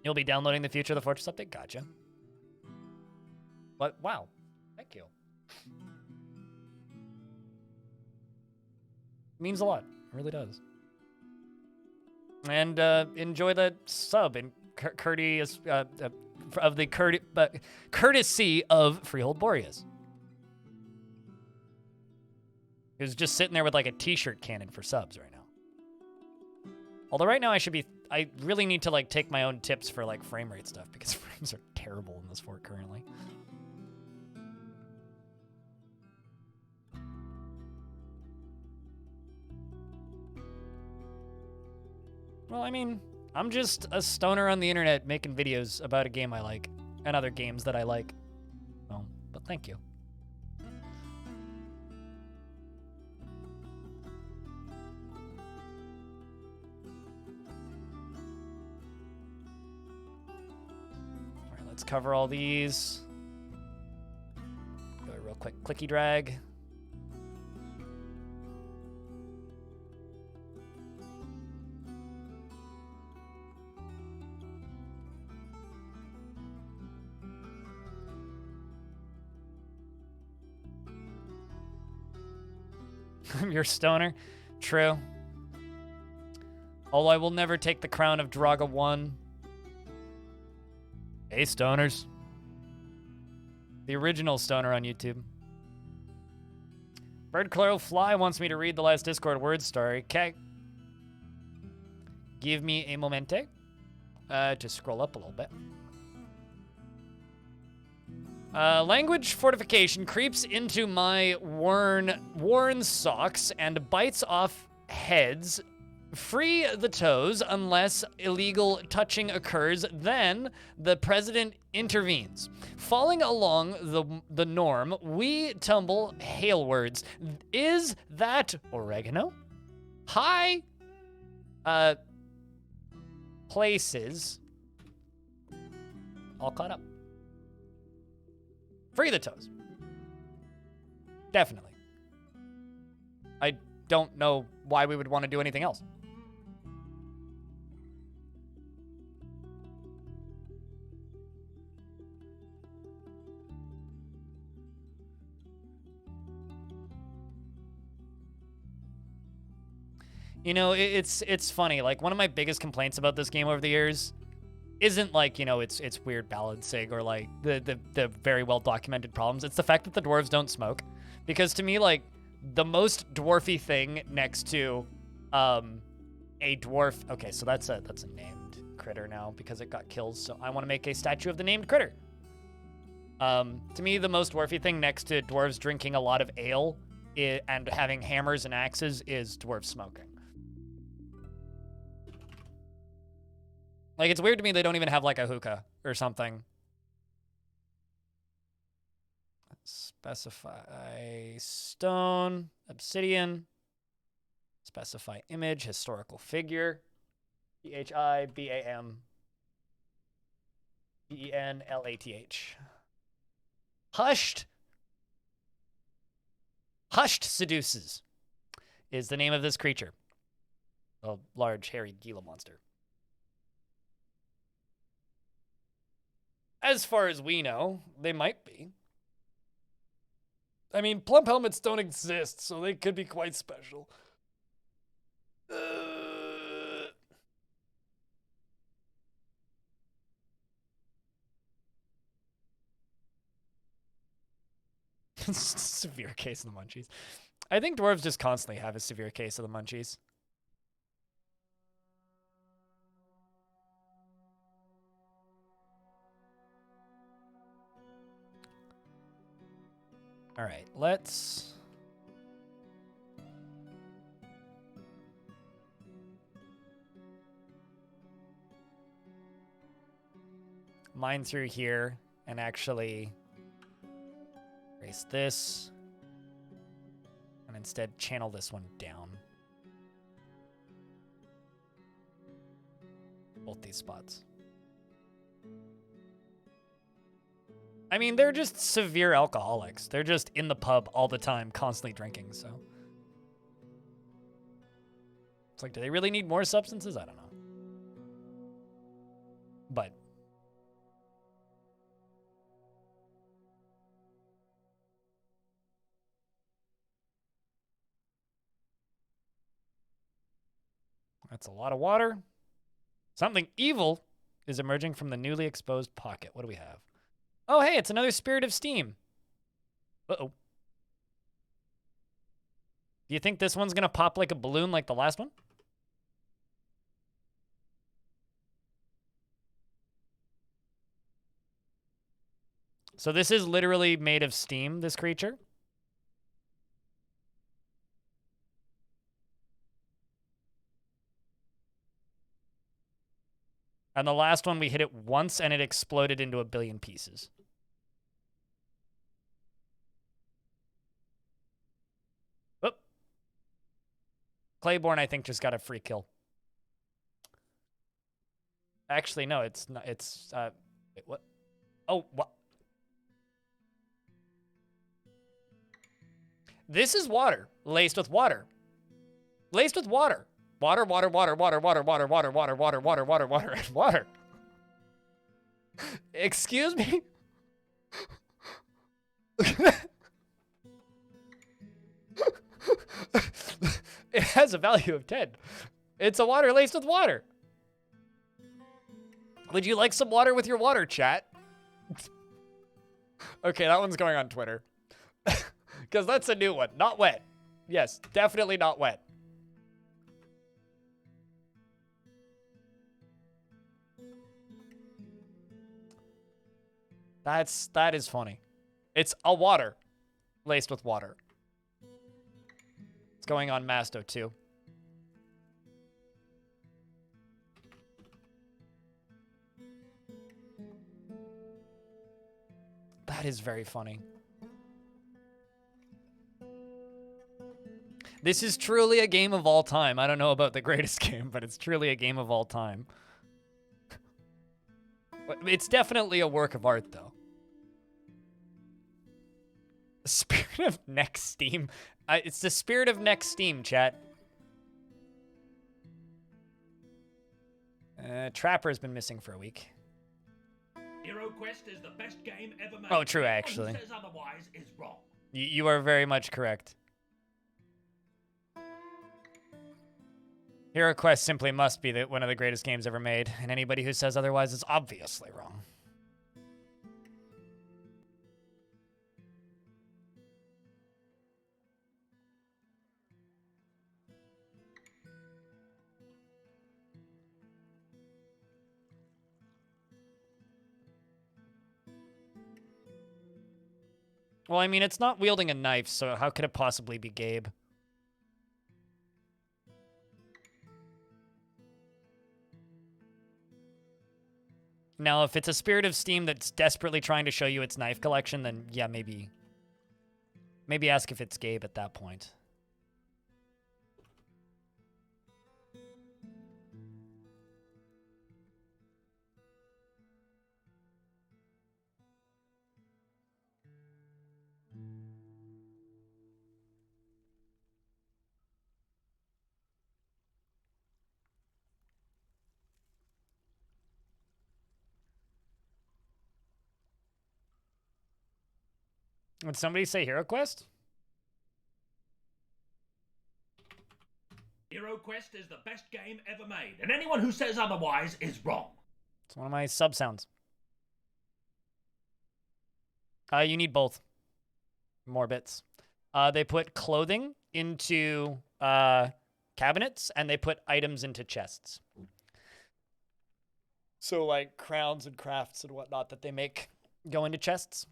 A: You'll be downloading the Future of the Fortress update? Gotcha. What? Wow. Thank you. Means a lot. It really does. And enjoy the sub and courteous of the courtesy of Freehold Boreas. He was just sitting there with like a t-shirt cannon for subs right now. Although right now I really need to like take my own tips for like frame rate stuff because frames are terrible in this fort currently. Well, I mean, I'm just a stoner on the internet making videos about a game I like and other games that I like. Oh, but thank you. All right, let's cover all these. Do a real quick clicky drag. I'm your stoner. True. Although I will never take the crown of Draga 1. Hey, stoners. The original stoner on YouTube. Birdclaw Fly wants me to read the last Discord word story. Okay. Give me a momente to scroll up a little bit. Language fortification creeps into my worn socks and bites off heads. Free the toes unless illegal touching occurs. Then the president intervenes. Falling along the norm, we tumble hail words. Is that oregano? Hi. Places. All caught up. Free the toes. Definitely. I don't know why we would want to do anything else. You know, it's funny. Like, one of my biggest complaints about this game over the years isn't like, you know, it's weird balancing or like the very well documented problems. It's the fact that the dwarves don't smoke. Because to me, like, the most dwarfy thing next to a dwarf. Okay, so that's a named critter now because it got killed. So I want to make a statue of the named critter. To me, the most dwarfy thing next to dwarves drinking a lot of ale and having hammers and axes is dwarves smoking. Like, it's weird to me they don't even have, like, a hookah or something. Specify stone, obsidian. Specify image, historical figure. PHIBAMBENLATH. Hushed Seduces is the name of this creature. A large, hairy Gila monster. As far as we know, they might be. I mean, plump helmets don't exist, so they could be quite special. Severe case of the munchies. I think dwarves just constantly have a severe case of the munchies. All right, let's... mine through here and actually erase this and instead channel this one down. Both these spots. I mean, they're just severe alcoholics. They're just in the pub all the time, constantly drinking, so. It's like, do they really need more substances? I don't know. But. That's a lot of water. Something evil is emerging from the newly exposed pocket. What do we have? Oh, hey, it's another Spirit of Steam. Uh-oh. Do you think this one's going to pop like a balloon like the last one? So this is literally made of steam, this creature. And the last one, we hit it once, and it exploded into a billion pieces. Oop. Claiborne, I think, just got a free kill. Actually, no, it's not. It's, wait, what? Oh, what? This is water, laced with water. Laced with water. Water, water, water, water, water, water, water, water, water, water, water, water, and water. Excuse me? It has a value of 10. It's a water laced with water. Would you like some water with your water, chat? Okay, that one's going on Twitter. Because that's a new one. Not wet. Yes, definitely not wet. That is funny. It's a water laced with water. It's going on Masto too. That is very funny. This is truly a game of all time. I don't know about the greatest game, but it's truly a game of all time. It's definitely a work of art, though. Spirit of Next Steam. It's the Spirit of Next Steam, chat. Trapper's been missing for a week.
B: Hero Quest is the best game ever made.
A: Oh, true,
B: Anyone
A: actually.
B: who says otherwise is wrong.
A: You are very much correct. Hero Quest simply must be one of the greatest games ever made, and anybody who says otherwise is obviously wrong. Well, I mean, it's not wielding a knife, so how could it possibly be Gabe? Now, if it's a Spirit of Steam that's desperately trying to show you its knife collection, then yeah, maybe. Maybe ask if it's Gabe at that point. Would somebody say Hero Quest?
B: Hero Quest is the best game ever made, and anyone who says otherwise is wrong.
A: It's one of my sub sounds. You need both. More bits. They put clothing into cabinets, and they put items into chests. So, like, crowns and crafts and whatnot that they make go into chests.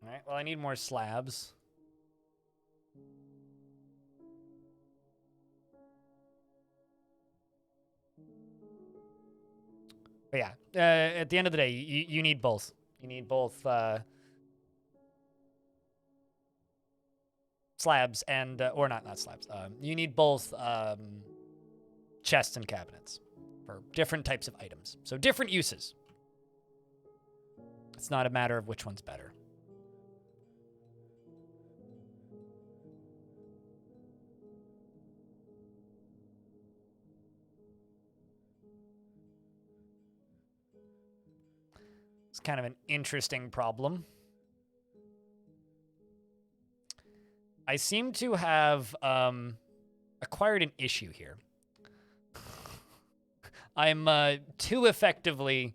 A: All right, well, I need more slabs. But yeah, at the end of the day, you need both. You need both slabs and, or not slabs. You need both chests and cabinets for different types of items. So different uses. It's not a matter of which one's better. It's kind of an interesting problem. I seem to have acquired an issue here. I'm too effectively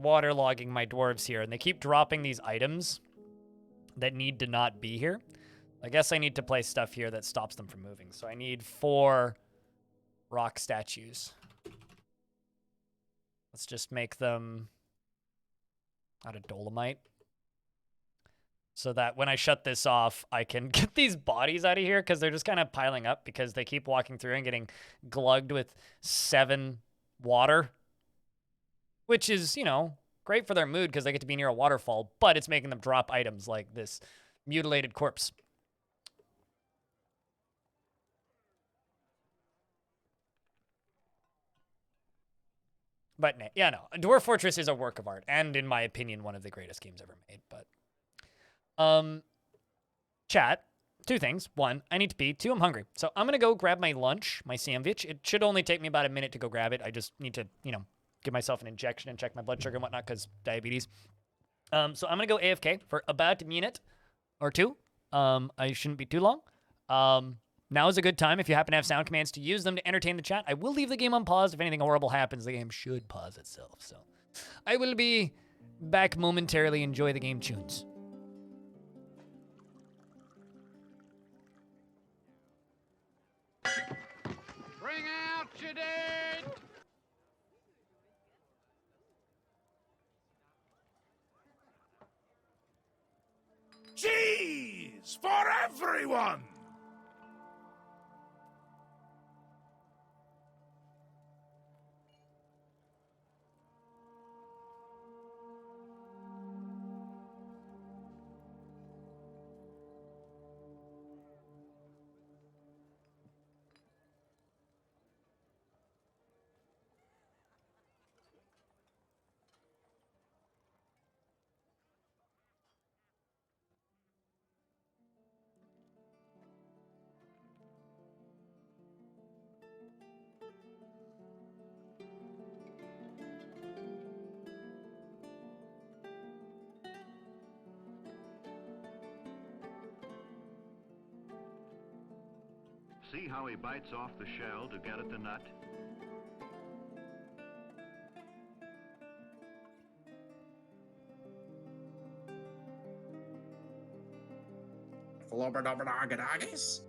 A: waterlogging my dwarves here, and they keep dropping these items that need to not be here. I guess I need to place stuff here that stops them from moving. So I need 4 rock statues. Let's just make them out of dolomite, so that when I shut this off, I can get these bodies out of here, because they're just kind of piling up because they keep walking through and getting glugged with 7 water, which is, you know, great for their mood because they get to be near a waterfall, but it's making them drop items like this mutilated corpse. But yeah, no, Dwarf Fortress is a work of art, and in my opinion, one of the greatest games ever made. But, chat, 2 things. 1, I need to pee. 2, I'm hungry. So I'm gonna go grab my lunch, my sandwich. It should only take me about a minute to go grab it. I just need to, you know, give myself an injection and check my blood sugar and whatnot, because diabetes. So I'm gonna go AFK for about a minute or 2. I shouldn't be too long. Now is a good time, if you happen to have sound commands, to use them to entertain the chat. I will leave the game unpaused. If anything horrible happens, the game should pause itself. So I will be back momentarily. Enjoy the game tunes.
F: Bring out your dead!
G: Cheese for everyone!
H: See how he bites off the shell to get at the nut?
G: Flobberdobberdoggadoggies?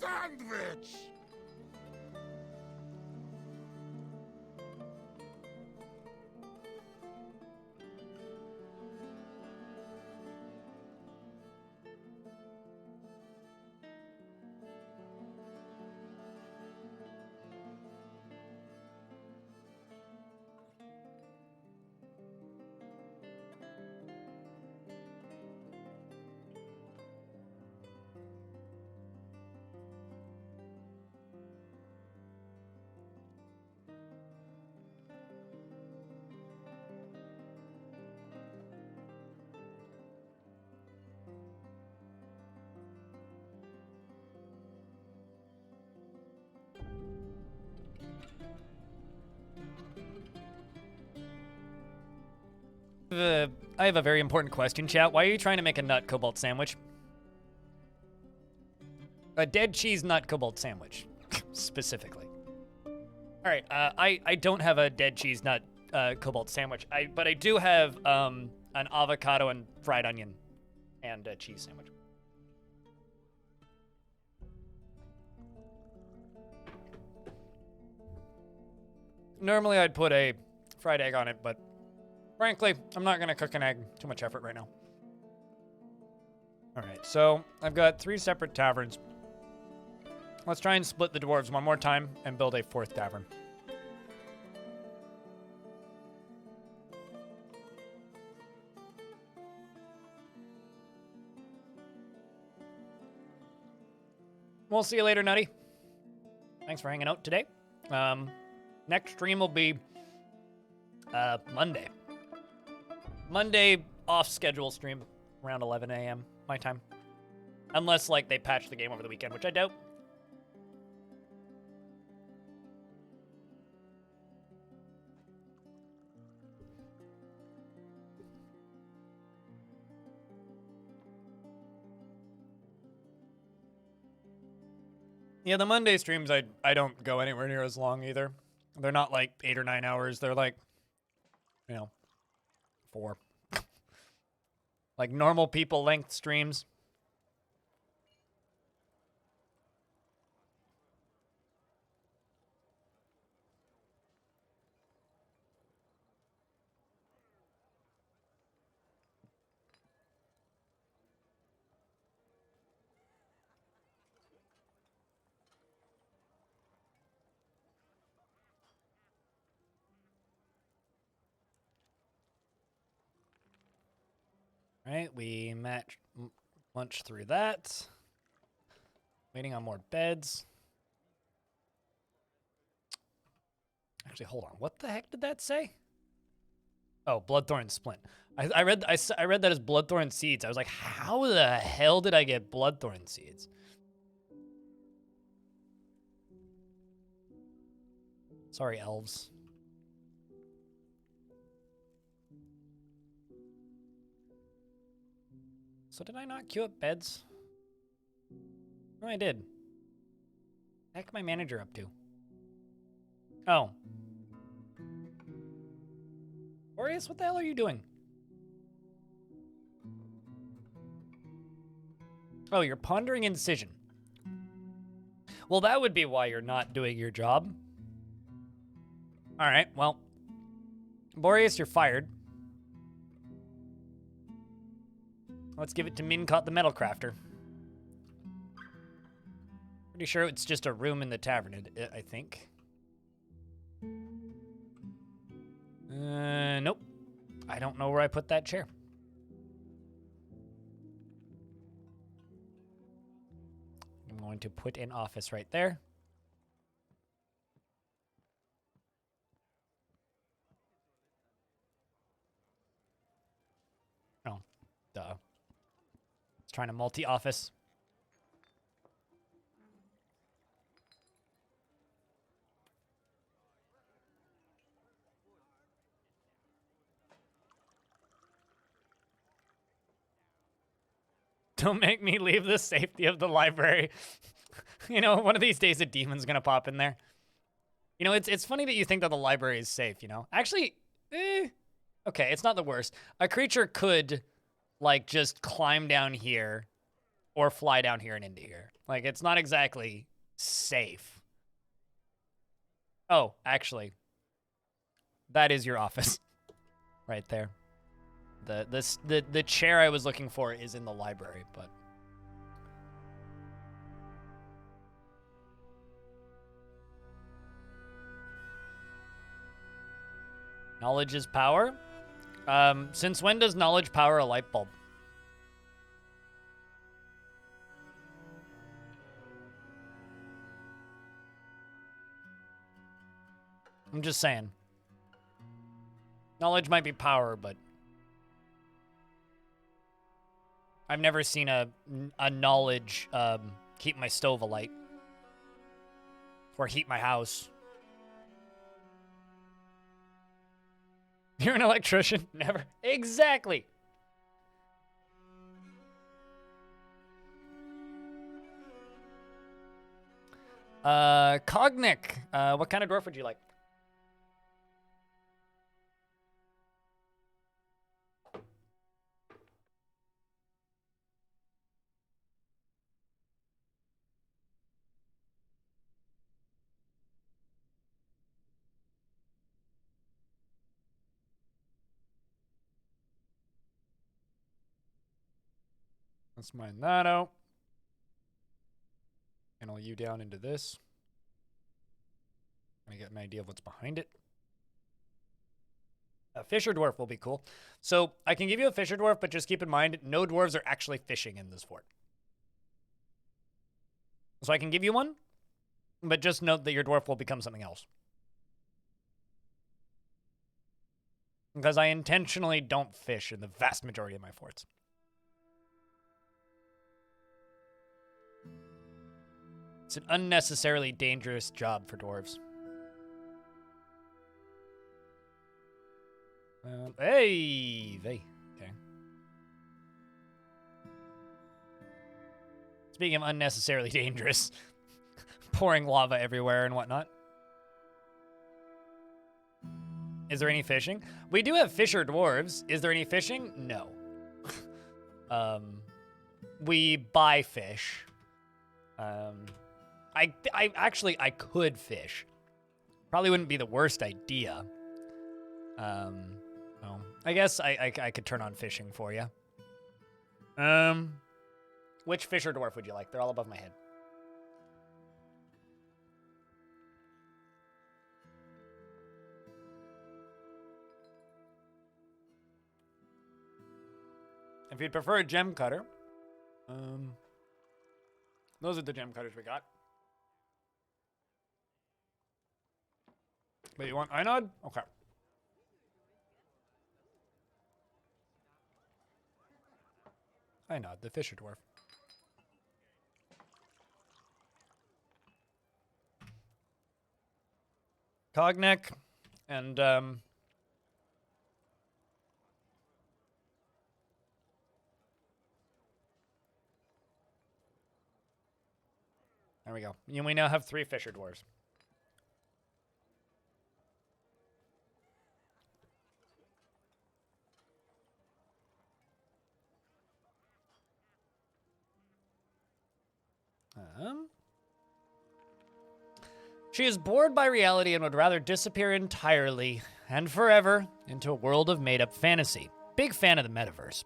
G: Sandwich!
A: I have a very important question, chat. Why are you trying to make a nut cobalt sandwich? A dead cheese nut cobalt sandwich, specifically. All right, I don't have a dead cheese nut cobalt sandwich. But I do have an avocado and fried onion and a cheese sandwich. Normally I'd put a fried egg on it, but frankly, I'm not gonna cook an egg. Too much effort right now. All right, so I've got 3 separate taverns. Let's try and split the dwarves one more time and build a 4th tavern. we'll see you later, Nutty. Thanks for hanging out today. Next stream will be Monday. Monday off-schedule stream around 11 a.m. my time. Unless, like, they patch the game over the weekend, which I doubt. Yeah, the Monday streams, I don't go anywhere near as long either. They're not like 8 or 9 hours. They're like, 4. Like normal people length streams. Right, we lunch through that. Waiting on more beds. Actually, hold on. What the heck did that say? Oh, Bloodthorn Splint. I read that as Bloodthorn Seeds. I was like, how the hell did I get Bloodthorn Seeds? Sorry, elves. So did I not queue up beds? No, I did. What the heck my manager up to? Oh. Boreas, what the hell are you doing? Oh, you're pondering incision. Well, that would be why you're not doing your job. All right, well. Boreas, you're fired. Let's give it to Mincott the Metal Crafter. Pretty sure it's just a room in the tavern, I think. Nope. I don't know where I put that chair. I'm going to put an office right there. Oh, duh. It's trying to multi-office. Don't make me leave the safety of the library. You know, one of these days a demon's gonna pop in there. You know, it's funny that you think that the library is safe, you know? Actually, okay, it's not the worst. A creature could, like, just climb down here or fly down here and into here. Like, it's not exactly safe. Oh, actually, that is your office right there. The chair I was looking for is in the library, but knowledge is power. Since when does knowledge power a light bulb? I'm just saying. Knowledge might be power, but I've never seen a knowledge keep my stove alight or heat my house. You're an electrician? Never. Exactly. Cognic. What kind of dwarf would you like? Let's mine that out. And I'll you down into this. I get an idea of what's behind it. A fisher dwarf will be cool. So I can give you a fisher dwarf, but just keep in mind, no dwarves are actually fishing in this fort. So I can give you one, but just note that your dwarf will become something else. Because I intentionally don't fish in the vast majority of my forts. It's an unnecessarily dangerous job for dwarves. Hey! Okay. Speaking of unnecessarily dangerous, pouring lava everywhere and whatnot. Is there any fishing? We do have fisher dwarves. Is there any fishing? No. We buy fish. I actually could fish. Probably wouldn't be the worst idea. Well, I guess I could turn on fishing for you. Which fisher dwarf would you like? They're all above my head. If you'd prefer a gem cutter, those are the gem cutters we got. But you want Einod? Okay. Einod, the fisher dwarf. Cogneck and there we go. And we now have 3 fisher dwarves. She is bored by reality and would rather disappear entirely and forever into a world of made-up fantasy. Big fan of the metaverse.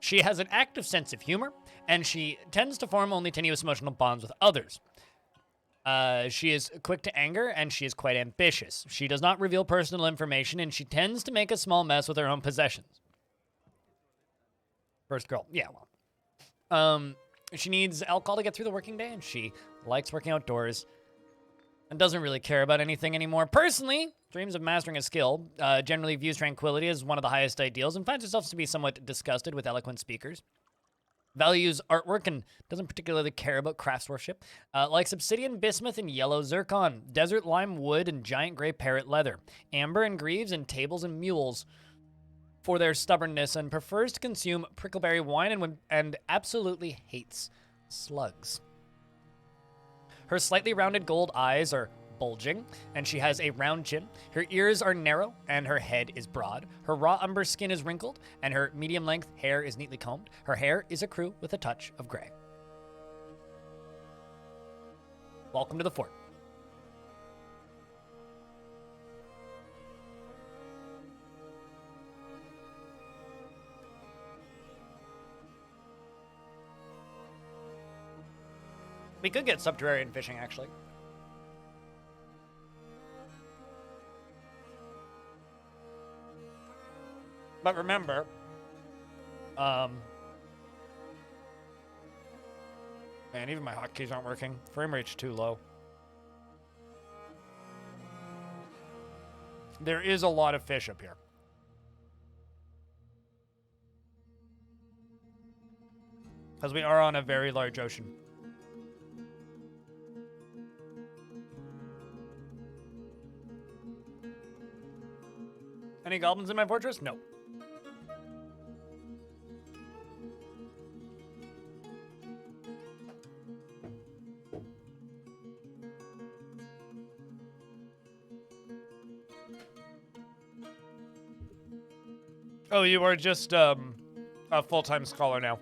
A: She has an active sense of humor, and she tends to form only tenuous emotional bonds with others. She is quick to anger, and she is quite ambitious. She does not reveal personal information, and she tends to make a small mess with her own possessions. First girl. Yeah, well. She needs alcohol to get through the working day, and she likes working outdoors and doesn't really care about anything anymore. Personally, dreams of mastering a skill, generally views tranquility as one of the highest ideals, and finds herself to be somewhat disgusted with eloquent speakers. Values artwork and doesn't particularly care about craftsmanship. Likes obsidian, bismuth, and yellow zircon, desert lime wood, and giant gray parrot leather, amber and greaves, and tables and mules for their stubbornness, and prefers to consume prickleberry wine and absolutely hates slugs. Her slightly rounded gold eyes are bulging, and she has a round chin. Her ears are narrow, and her head is broad. Her raw umber skin is wrinkled, and her medium-length hair is neatly combed. Her hair is a crew with a touch of gray. Welcome to the fort. We could get subterranean fishing, actually. But remember, man, even my hotkeys aren't working. Frame rate's too low. There is a lot of fish up here. Because we are on a very large ocean. Any goblins in my fortress? No. Oh, you are just a full-time scholar now.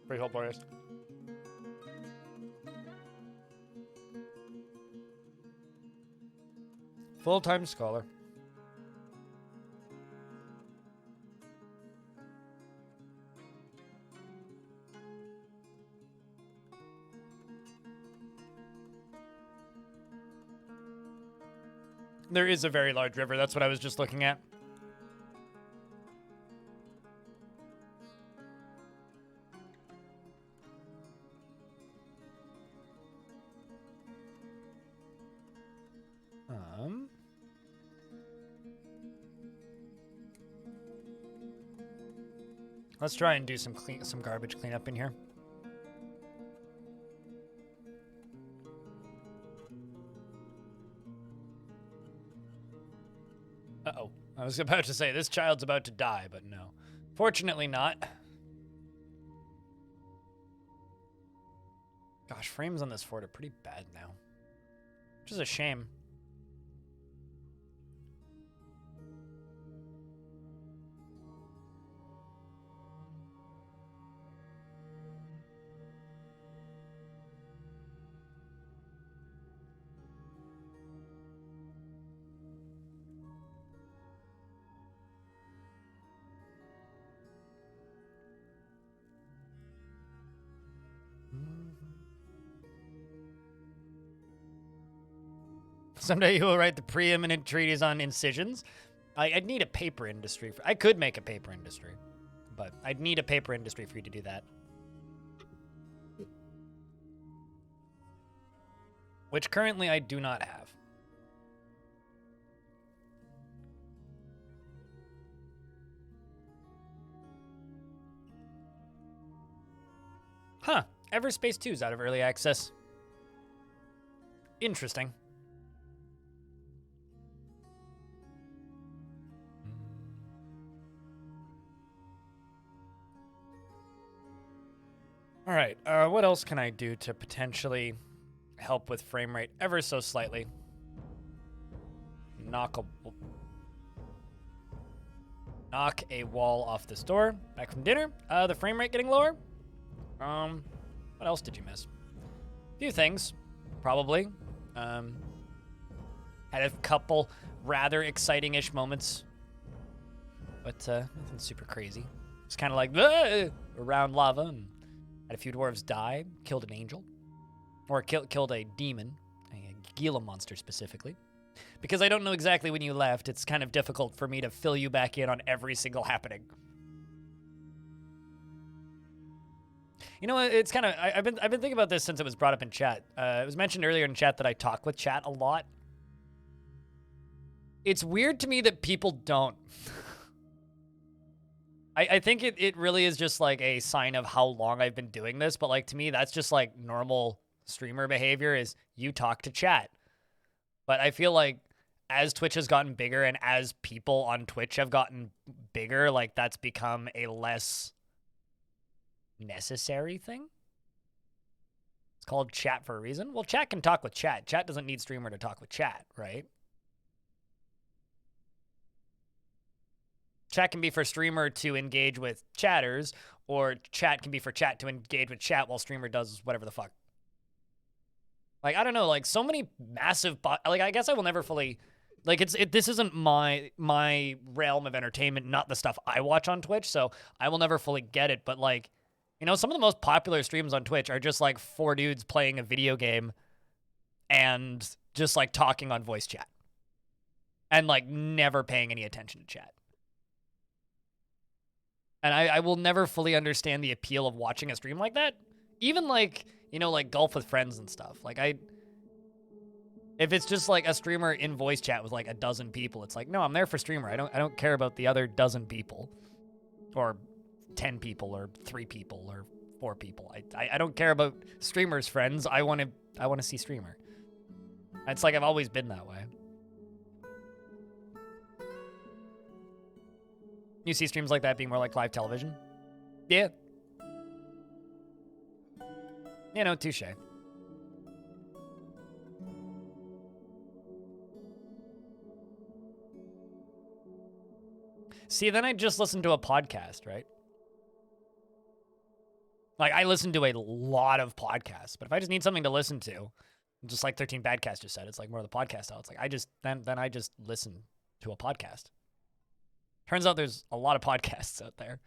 A: Freehold Warriors. Full-time scholar. There is a very large river. That's what I was just looking at. Let's try and do some garbage cleanup in here. Uh-oh. I was about to say, this child's about to die, but no. Fortunately not. Gosh, frames on this fort are pretty bad now. Which is a shame. Someday you will write the preeminent treatise on incisions. I'd need a paper industry. I could make a paper industry, but I'd need a paper industry for you to do that. Which currently I do not have. Huh. Everspace 2 is out of early access. Interesting. All right, what else can I do to potentially help with frame rate ever so slightly? Knock a wall off this door. Back from dinner. The frame rate getting lower. What else did you miss? A few things, probably. Had a couple rather exciting-ish moments, but nothing super crazy. It's kind of like around lava and had a few dwarves die, killed an angel, or killed a demon, a Gila monster specifically. Because I don't know exactly when you left, it's kind of difficult for me to fill you back in on every single happening. You know, it's kind of I've been thinking about this since it was brought up in chat. It was mentioned earlier in chat that I talk with chat a lot. It's weird to me that people don't. I think it really is just like a sign of how long I've been doing this, but like to me, that's just like normal streamer behavior is you talk to chat. But I feel like as Twitch has gotten bigger and as people on Twitch have gotten bigger, like that's become a less necessary thing. It's called chat for a reason. Well, chat can talk with chat. Chat doesn't need streamer to talk with chat, right? Chat can be for streamer to engage with chatters, or chat can be for chat to engage with chat while streamer does whatever the fuck. Like, I don't know, like, so many massive... Like, I guess I will never fully... Like, this isn't my realm of entertainment, not the stuff I watch on Twitch, so I will never fully get it, but, like, you know, some of the most popular streams on Twitch are just, like, 4 dudes playing a video game and just, like, talking on voice chat. And, like, never paying any attention to chat. And I will never fully understand the appeal of watching a stream like that. Even like, you know, like golf with friends and stuff. Like if it's just like a streamer in voice chat with like a dozen people, it's like, no, I'm there for streamer. I don't care about the other dozen people or 10 people or 3 people or 4 people. I don't care about streamers' friends. I want to see streamer. It's like I've always been that way. You see streams like that being more like live television? Yeah. You know, touche. See, then I just listen to a podcast, right? Like, I listen to a lot of podcasts, but if I just need something to listen to, just like 13 Badcast just said, it's like more of the podcast style. It's like, then I just listen to a podcast. Turns out there's a lot of podcasts out there.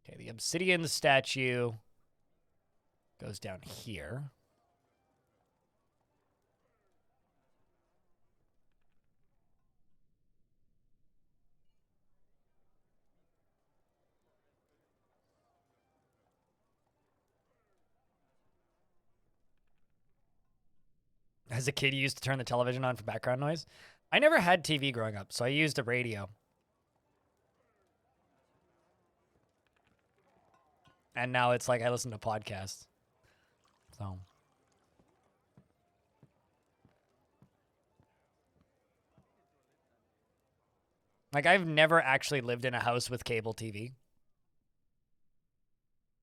A: Okay, the obsidian statue goes down here. As a kid, you used to turn the television on for background noise. I never had TV growing up, so I used a radio. And now it's like I listen to podcasts. So. Like, I've never actually lived in a house with cable TV.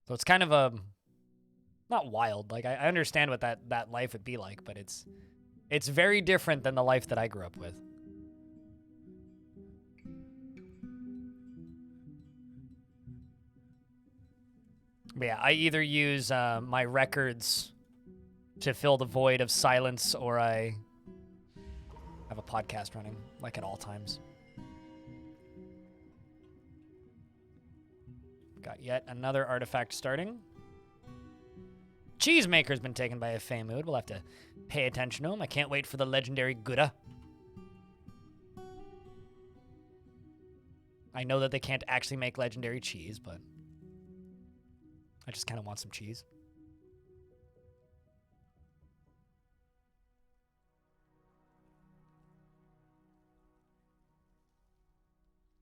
A: So it's kind of a, not wild. Like, I understand what that life would be like, but it's very different than the life that I grew up with. But yeah, I either use my records to fill the void of silence, or I have a podcast running, like at all times. Got yet another artifact starting. Cheesemaker's been taken by a Fey mood. We'll have to pay attention to him. I can't wait for the legendary Gouda. I know that they can't actually make legendary cheese, but I just kind of want some cheese.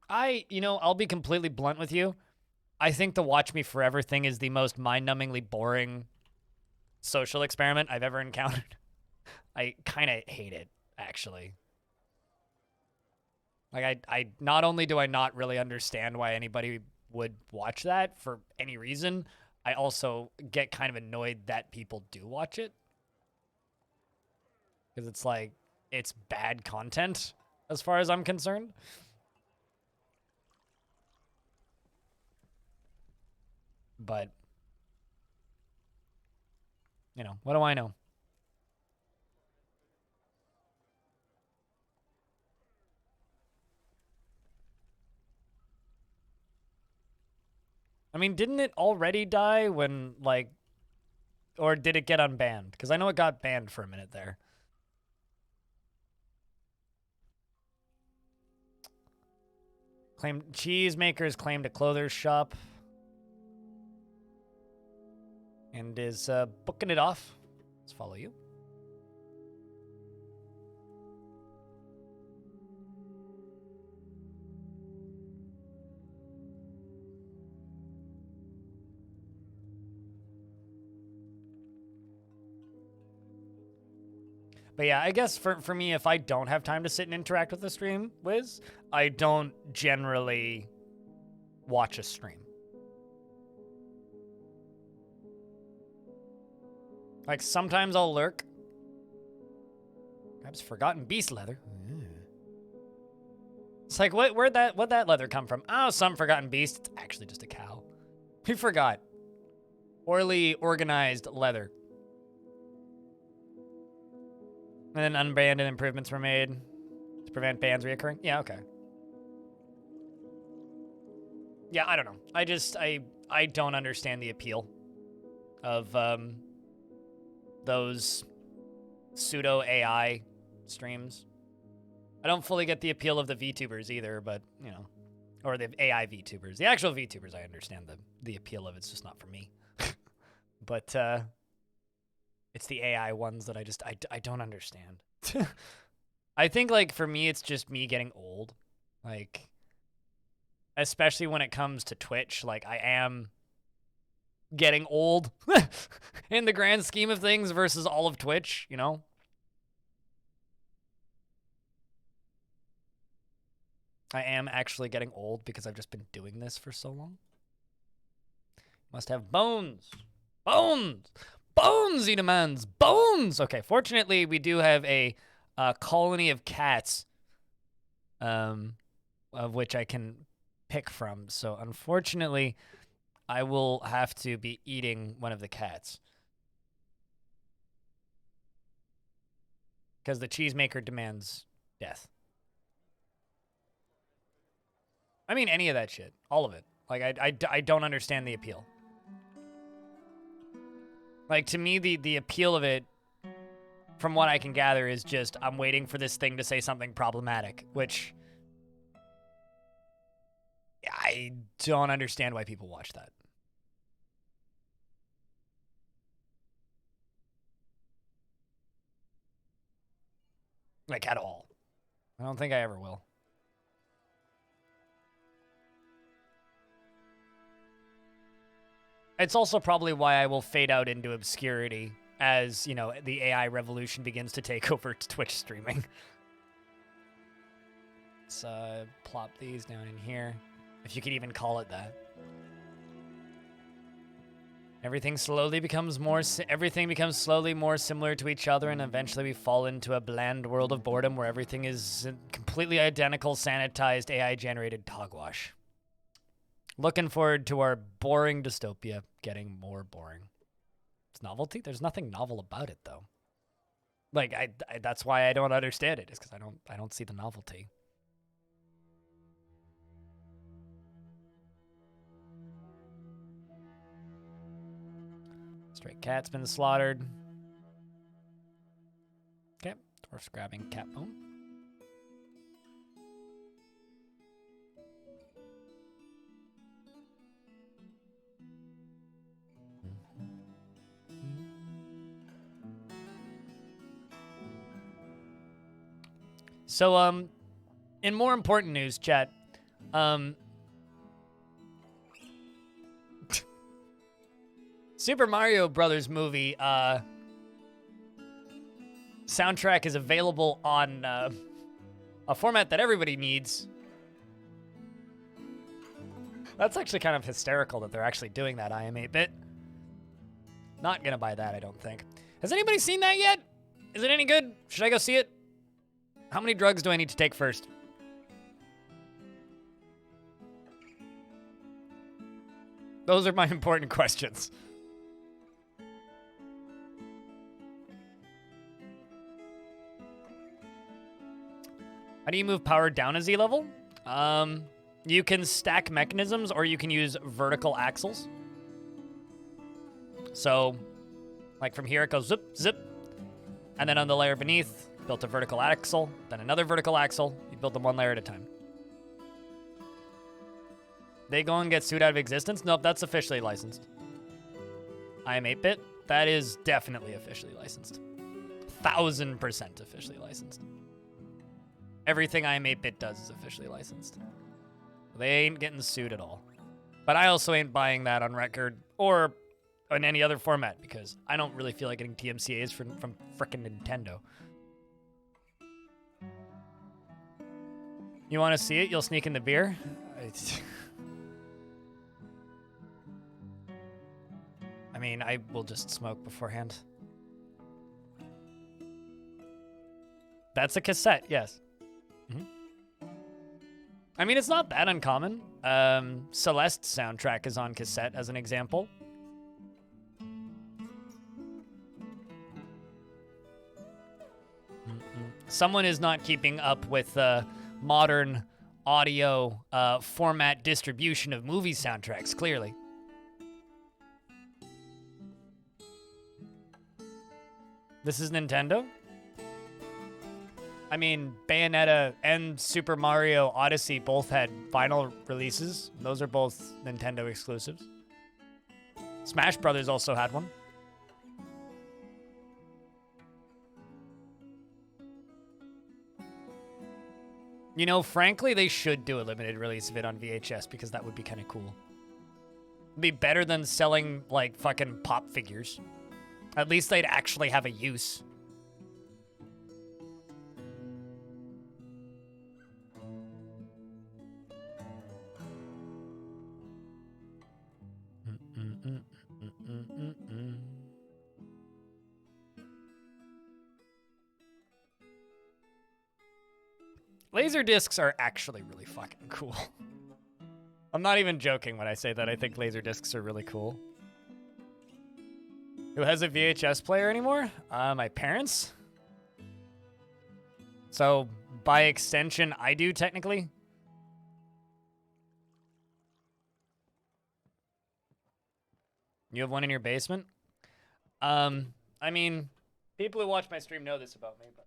A: I'll be completely blunt with you. I think the Watch Me Forever thing is the most mind-numbingly boring social experiment I've ever encountered. I kind of hate it, actually. Like, I not only do I not really understand why anybody would watch that for any reason, I also get kind of annoyed that people do watch it. Because it's like, it's bad content, as far as I'm concerned. But, what do I know? I mean, didn't it already die when, like, or did it get unbanned? Because I know it got banned for a minute there. Cheesemakers claimed a clothes shop. And is booking it off. Let's follow you. But yeah, I guess for me, if I don't have time to sit and interact with the stream, Wiz, I don't generally watch a stream. Like, sometimes I'll lurk. Perhaps forgotten beast leather. It's like, what'd that leather come from? Oh, some forgotten beast. It's actually just a cow. We forgot. Poorly organized leather. And then unbanned and improvements were made to prevent bans reoccurring. Yeah, okay. Yeah, I don't know. I don't understand the appeal of those pseudo AI streams. I don't fully get the appeal of the VTubers either, but or the AI VTubers. The actual VTubers, I understand the appeal of. It's just not for me. But it's the AI ones that I don't understand. I think, like, for me, it's just me getting old. Like, especially when it comes to Twitch, like, I am getting old in the grand scheme of things versus all of Twitch, I am actually getting old because I've just been doing this for so long. Must have bones. Bones! Bones, he demands. Bones! Okay, fortunately, we do have a colony of cats of which I can pick from. So, unfortunately, I will have to be eating one of the cats. Because the cheesemaker demands death. I mean, any of that shit. All of it. Like, I don't understand the appeal. Like, to me, the appeal of it, from what I can gather, is just, I'm waiting for this thing to say something problematic, which I don't understand why people watch that. Like, at all. I don't think I ever will. It's also probably why I will fade out into obscurity as, you know, the AI revolution begins to take over Twitch streaming. Let's plop these down in here, if you could even call it that. Everything becomes slowly more similar to each other, and eventually we fall into a bland world of boredom where everything is completely identical, sanitized, AI-generated hogwash. Looking forward to our boring dystopia getting more boring. It's novelty. There's nothing novel about it, though. Like, I that's why I don't understand it, is because I don't see the novelty. Stray cat's been slaughtered. Okay, Dwarf's grabbing cat bone. So, in more important news, chat, Super Mario Brothers movie, soundtrack is available on, a format that everybody needs. That's actually kind of hysterical that they're actually doing that, I am 8-bit. Not gonna buy that, I don't think. Has anybody seen that yet? Is it any good? Should I go see it? How many drugs do I need to take first? Those are my important questions. How do you move power down a Z level? You can stack mechanisms or you can use vertical axles. So, like from here it goes zip, zip. And then on the layer beneath, built a vertical axle, then another vertical axle. You build them one layer at a time. They go and get sued out of existence? Nope, that's officially licensed. I am 8-bit. That is definitely officially licensed. 1000% officially licensed. Everything I am 8-bit does is officially licensed. They ain't getting sued at all. But I also ain't buying that on record or in any other format because I don't really feel like getting TMCAs from frickin' Nintendo. You want to see it? You'll sneak in the beer? I mean, I will just smoke beforehand. That's a cassette, yes. Mm-hmm. I mean, it's not that uncommon. Celeste's soundtrack is on cassette, as an example. Someone is not keeping up with modern audio format distribution of movie soundtracks, clearly. This is Nintendo? I mean, Bayonetta and Super Mario Odyssey both had vinyl releases. Those are both Nintendo exclusives. Smash Brothers also had one. You know, frankly, they should do a limited release of it on VHS because that would be kind of cool. It'd be better than selling, like, fucking pop figures. At least they'd actually have a use. Laser discs are actually really fucking cool. I'm not even joking when I say that I think laser discs are really cool. Who has a VHS player anymore? My parents. So, by extension, I do technically. You have one in your basement? I mean, people who watch my stream know this about me, but...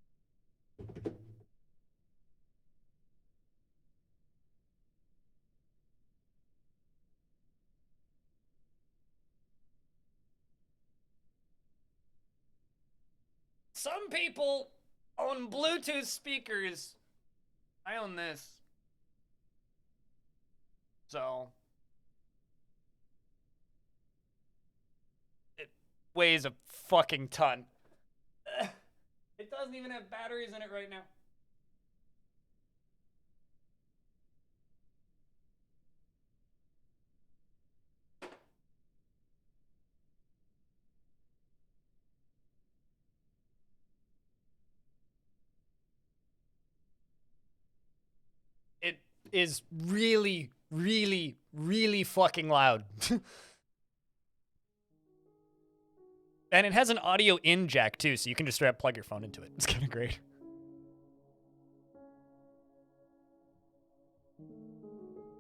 A: Some people own Bluetooth speakers I own this. So it weighs a fucking ton. It doesn't even have batteries in it right now. It is really, really, really fucking loud. And it has an audio in jack too, so you can just straight up plug your phone into it. It's kind of great.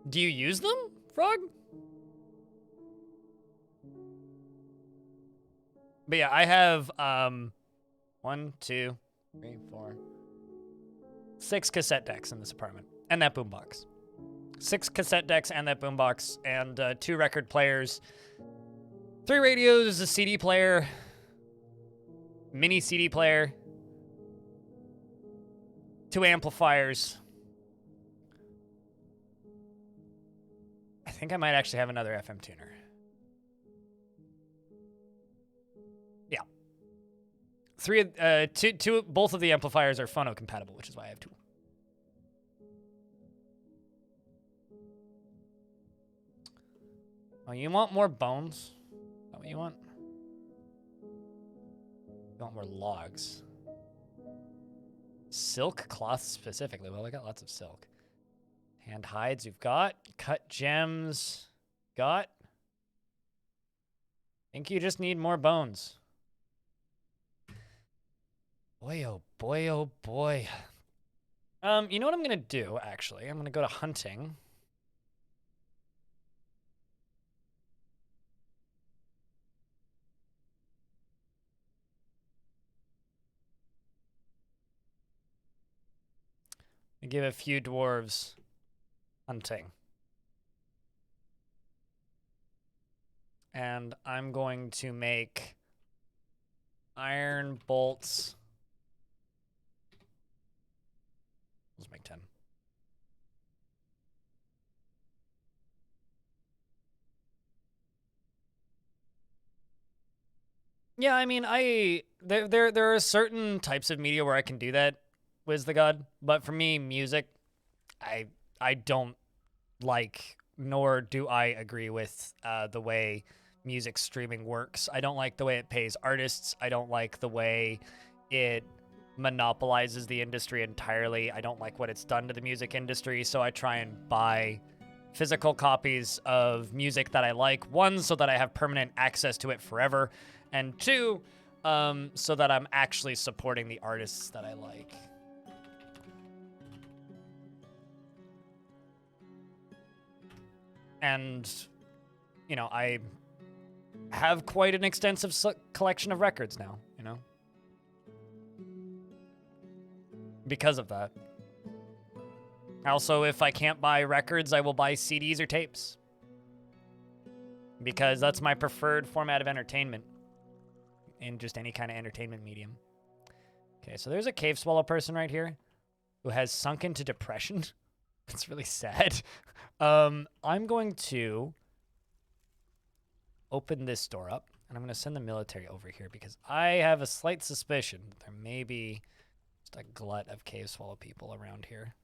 A: Do you use them, Frog? But yeah, I have 1, 2, 3, 4, 6 cassette decks in this apartment, and that boombox. 6 cassette decks and that boombox, and 2 record players, 3 radios, a CD player, mini CD player, 2 amplifiers. I think I might actually have another FM tuner. Yeah. 2, both of the amplifiers are phono compatible, which is why I have 2. Oh, you want more bones? Is that what you want? You want more logs. Silk cloth specifically. Well, I got lots of silk. Hand hides you've got. Cut gems. Got. Think you just need more bones. Boy, oh boy, oh boy. You know what I'm gonna do, actually? I'm gonna go to hunting. I give a few dwarves hunting. And I'm going to make iron bolts. Let's make 10. Yeah, I mean, there are certain types of media where I can do that, Wiz the God, but for me, music, I don't like, nor do I agree with the way music streaming works. I don't like the way it pays artists. I don't like the way it monopolizes the industry entirely. I don't like what it's done to the music industry, so I try and buy physical copies of music that I like. 1, so that I have permanent access to it forever, and 2, so that I'm actually supporting the artists that I like. And, you know, I have quite an extensive collection of records now, you know? Because of that. Also, if I can't buy records, I will buy CDs or tapes. Because that's my preferred format of entertainment. In just any kind of entertainment medium. Okay, so there's a cave swallow person right here who has sunk into depression. It's really sad. I'm going to open this door up, and I'm going to send the military over here because I have a slight suspicion that there may be just a glut of cave swallow people around here.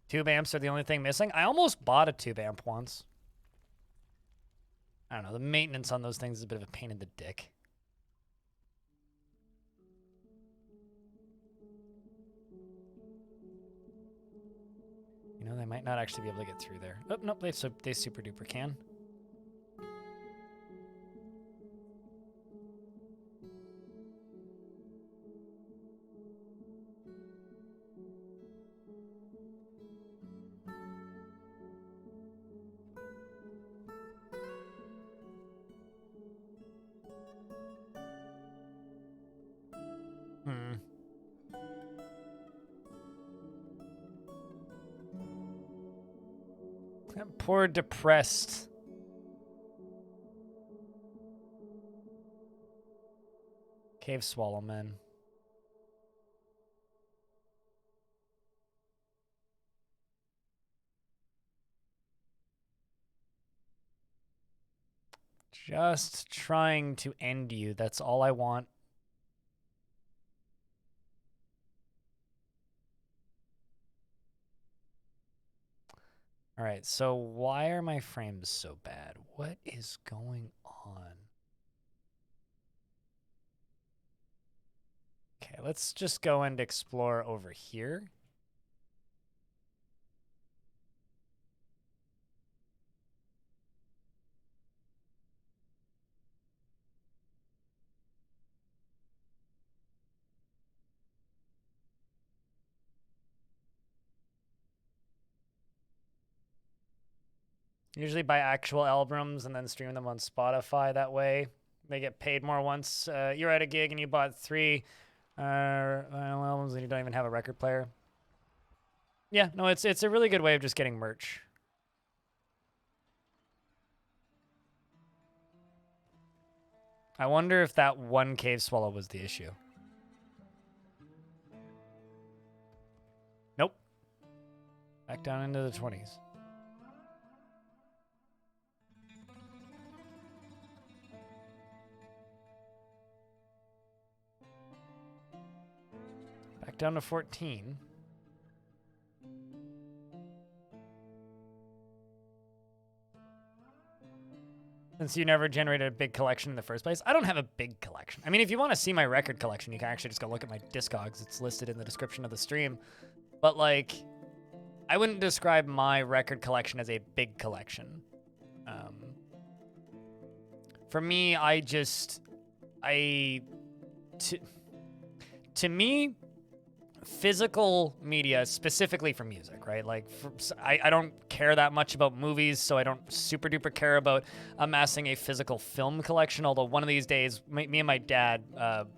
A: Tube amps are the only thing missing. I almost bought a tube amp once. I don't know. The maintenance on those things is a bit of a pain in the dick. You know, they might not actually be able to get through there. Oh, nope, they super duper can. That poor depressed. Cave swallow men. Just trying to end you. That's all I want. All right, so why are my frames so bad? What is going on? Okay, let's just go and explore over here. Usually buy actual albums and then stream them on Spotify that way. They get paid more once you're at a gig and you bought 3 albums and you don't even have a record player. Yeah, no, it's a really good way of just getting merch. I wonder if that one cave swallow was the issue. Nope. Back down into the 20s. Back down to 14. Since you never generated a big collection in the first place. I don't have a big collection. I mean, if you want to see my record collection, you can actually just go look at my Discogs. It's listed in the description of the stream. But, like, I wouldn't describe my record collection as a big collection. For me, to me, physical media, specifically for music, right? Like, I don't care that much about movies, so I don't super duper care about amassing a physical film collection. Although one of these days, me and my dad,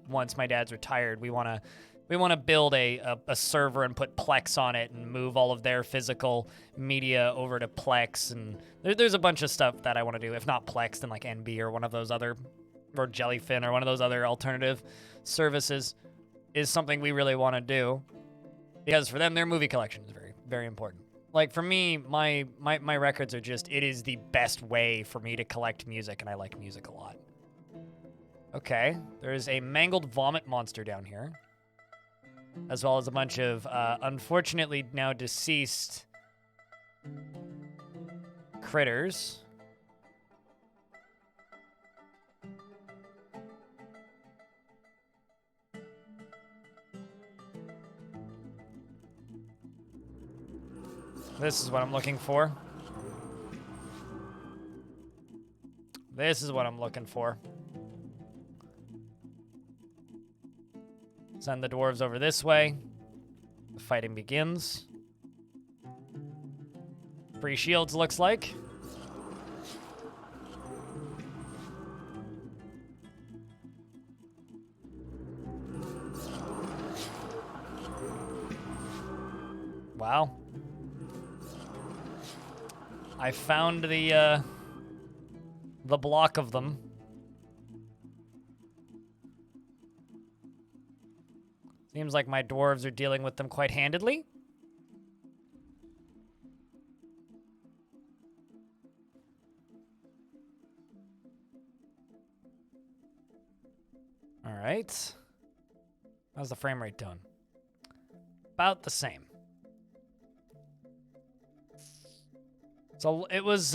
A: once my dad's retired, we want to build a server and put Plex on it and move all of their physical media over to Plex. And there's a bunch of stuff that I want to do. If not Plex, then like NB or one of those other, or Jellyfin or one of those other alternative services is something we really want to do, because for them, their movie collection is very, very important. Like for me, my records are just, it is the best way for me to collect music, and I like music a lot. Okay, there's a mangled vomit monster down here, as well as a bunch of, unfortunately now deceased critters. This is what I'm looking for. This is what I'm looking for. Send the dwarves over this way. The fighting begins. Free shields, looks like. Wow. I found the block of them. Seems like my dwarves are dealing with them quite handedly. All right. How's the frame rate doing? About the same. So it was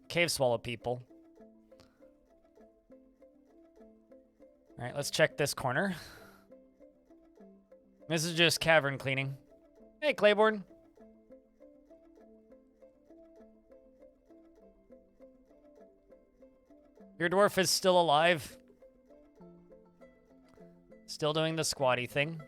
A: cave swallow people. All right, let's check this corner. This is just cavern cleaning. Hey, Claiborne. Your dwarf is still alive. Still doing the squatty thing.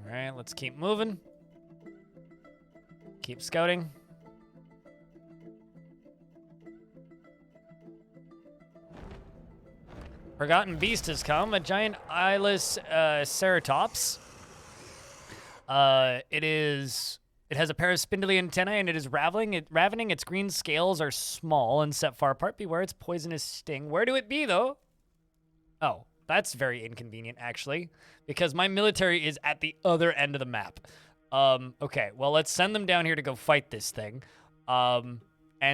A: All right, let's keep moving. Keep scouting. Forgotten Beast has come, a giant eyeless ceratops. It has a pair of spindly antennae, and it is ravening. Its green scales are small and set far apart. Beware its poisonous sting. Where do it be, though? Oh, that's very inconvenient, actually, because my military is at the other end of the map. Okay, well, let's send them down here to go fight this thing, and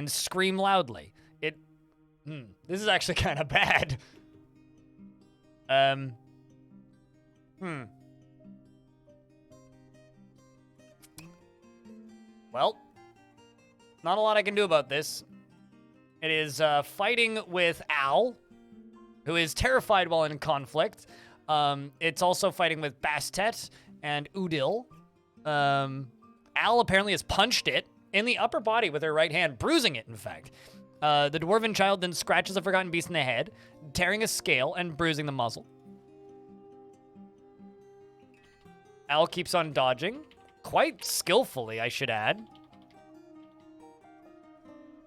A: scream loudly. This is actually kind of bad. Well, not a lot I can do about this. It is fighting with Al, who is terrified while in conflict. It's also fighting with Bastet and Udil. Al apparently has punched it in the upper body with her right hand, bruising it, in fact. The dwarven child then scratches a forgotten beast in the head, tearing a scale and bruising the muzzle. Al keeps on dodging, quite skillfully, I should add.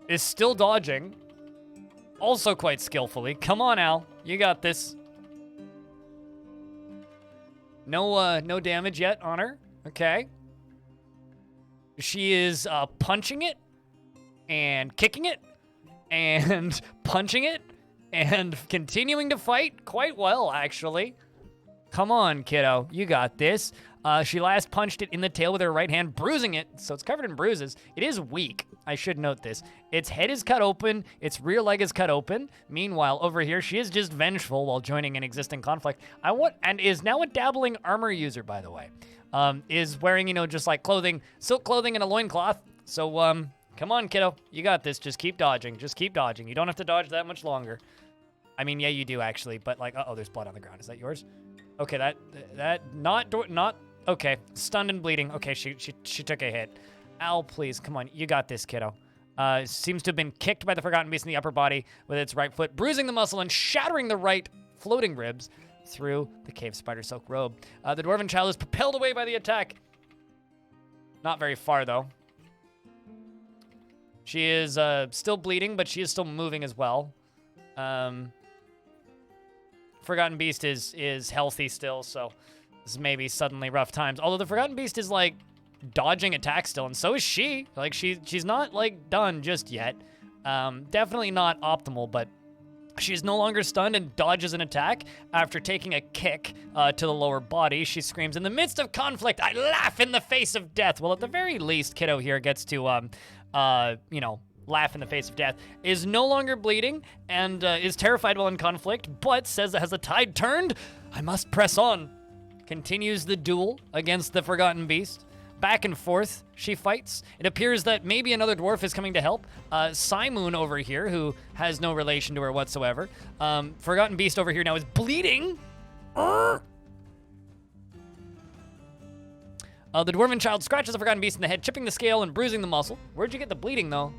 A: Is still dodging, also quite skillfully. Come on, Al, you got this. No damage yet on her. Okay. She is punching it and kicking it and punching it and continuing to fight quite well, actually. Come on, kiddo. You got this. She last punched it in the tail with her right hand, bruising it, so it's covered in bruises. It is weak. I should note this. Its head is cut open. Its rear leg is cut open. Meanwhile, over here, she is just vengeful while joining an existing conflict. And is now a dabbling armor user, by the way. Is wearing, just like clothing, silk clothing and a loincloth. So, come on, kiddo. You got this. Just keep dodging. Just keep dodging. You don't have to dodge that much longer. I mean, yeah, you do, actually. But, like, uh-oh, there's blood on the ground. Is that yours? Okay, not, okay. Stunned and bleeding. Okay, she took a hit. Al, please, come on. You got this, kiddo. Seems to have been kicked by the Forgotten Beast in the upper body with its right foot, bruising the muscle and shattering the right floating ribs through the cave spider silk robe. The dwarven child is propelled away by the attack. Not very far, though. She is still bleeding, but she is still moving as well. Forgotten Beast is healthy still, so this is maybe suddenly rough times. Although the Forgotten Beast is, like, dodging attacks still, and so is she. Like, she's not, like, done just yet. Definitely not optimal, but she's no longer stunned and dodges an attack. After taking a kick to the lower body, she screams, "In the midst of conflict, I laugh in the face of death." Well, at the very least, kiddo here gets to, laugh in the face of death, is no longer bleeding, and is terrified while in conflict, but says that has the tide turned, I must press on. Continues the duel against the Forgotten Beast. Back and forth, she fights. It appears that maybe another dwarf is coming to help. Simoon over here, who has no relation to her whatsoever. Forgotten Beast over here now is bleeding. The dwarven child scratches the Forgotten Beast in the head, chipping the scale and bruising the muscle. Where'd you get the bleeding, though?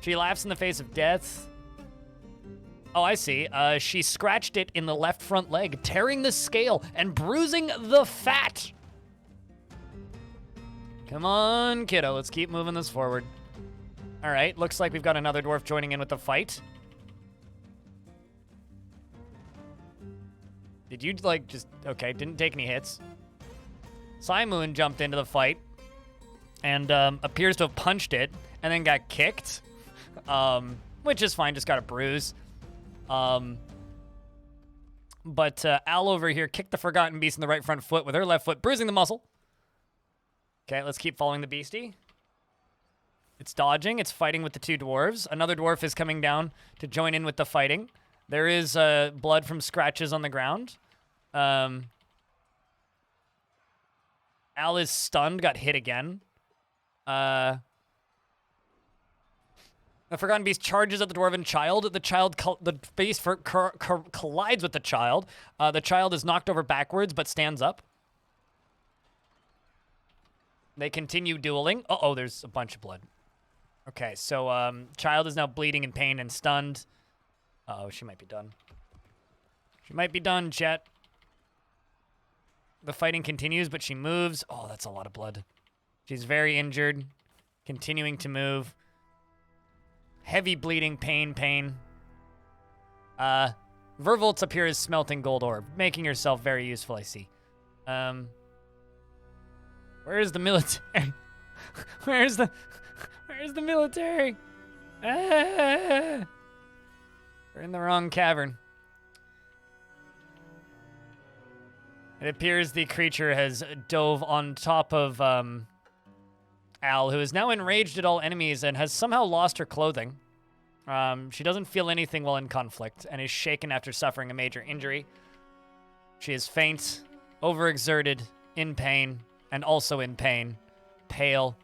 A: She laughs in the face of death. Oh, I see. She scratched it in the left front leg, tearing the scale and bruising the fat. Come on, kiddo. Let's keep moving this forward. All right. Looks like we've got another dwarf joining in with the fight. Did you, like, just... Okay, didn't take any hits. Simoon jumped into the fight and appears to have punched it and then got kicked. Which is fine, just got a bruise. But Al over here kicked the Forgotten Beast in the right front foot with her left foot, bruising the muscle. Okay, let's keep following the beastie. It's dodging, it's fighting with the two dwarves. Another dwarf is coming down to join in with the fighting. There is blood from scratches on the ground. Al is stunned, got hit again. The Forgotten Beast charges at the dwarven child. The beast collides with the child. The child is knocked over backwards, but stands up. They continue dueling. Uh-oh, there's a bunch of blood. Okay, so child is now bleeding in pain and stunned. Uh-oh, she might be done. She might be done, chat. The fighting continues, but she moves. Oh, that's a lot of blood. She's very injured, continuing to move. Heavy bleeding, pain. Vervolt's up here is smelting gold ore, making yourself very useful, I see. Where's the military? Where's the military? Ah! We're in the wrong cavern. It appears the creature has dove on top of Al, who is now enraged at all enemies and has somehow lost her clothing. She doesn't feel anything while in conflict and is shaken after suffering a major injury. She is faint, overexerted, in pain, and also in pain. Pale.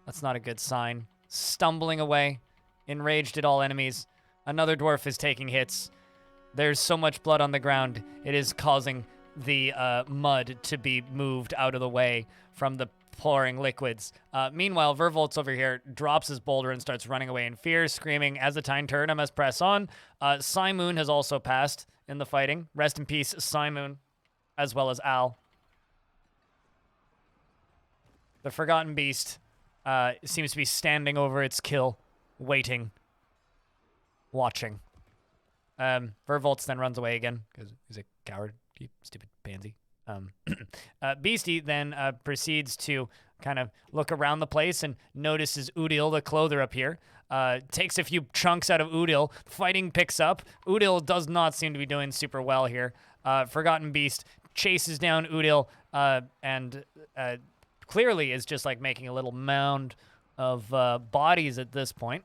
A: That's not a good sign. Stumbling away, enraged at all enemies. Another dwarf is taking hits. There's so much blood on the ground, it is causing the mud to be moved out of the way from the pouring liquids. Meanwhile, Vervolt's over here drops his boulder and starts running away in fear, screaming, "As the time turned, I must press on." Simoon has also passed in the fighting. Rest in peace, Simoon, as well as Al. The Forgotten Beast seems to be standing over its kill, waiting, watching. Vervolt's then runs away again, because he's a coward, you stupid pansy. Beastie then proceeds to kind of look around the place and notices Udil, the clother, up here. Takes a few chunks out of Udil. Fighting picks up. Udil does not seem to be doing super well here. Forgotten Beast chases down Udil and clearly is just like making a little mound of bodies at this point.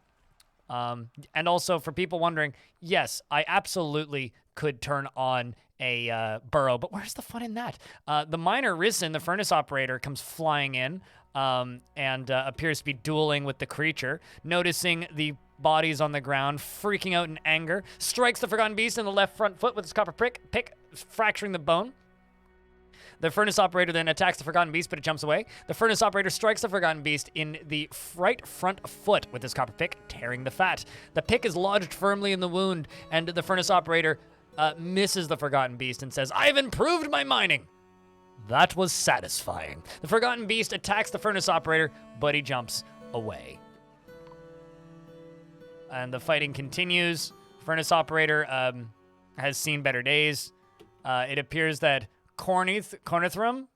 A: And also, for people wondering, yes, I absolutely could turn on a burrow, but where's the fun in that? The miner Risen, the furnace operator, comes flying in and appears to be dueling with the creature. Noticing the bodies on the ground, freaking out in anger, strikes the Forgotten Beast in the left front foot with his copper pick, fracturing the bone. The furnace operator then attacks the Forgotten Beast, but it jumps away. The furnace operator strikes the Forgotten Beast in the right front foot with his copper pick, tearing the fat. The pick is lodged firmly in the wound, and the furnace operator misses the Forgotten Beast and says, "I've improved my mining." That was satisfying. The Forgotten Beast attacks the furnace operator, but he jumps away. And the fighting continues. Furnace operator has seen better days. It appears that Cornithrum's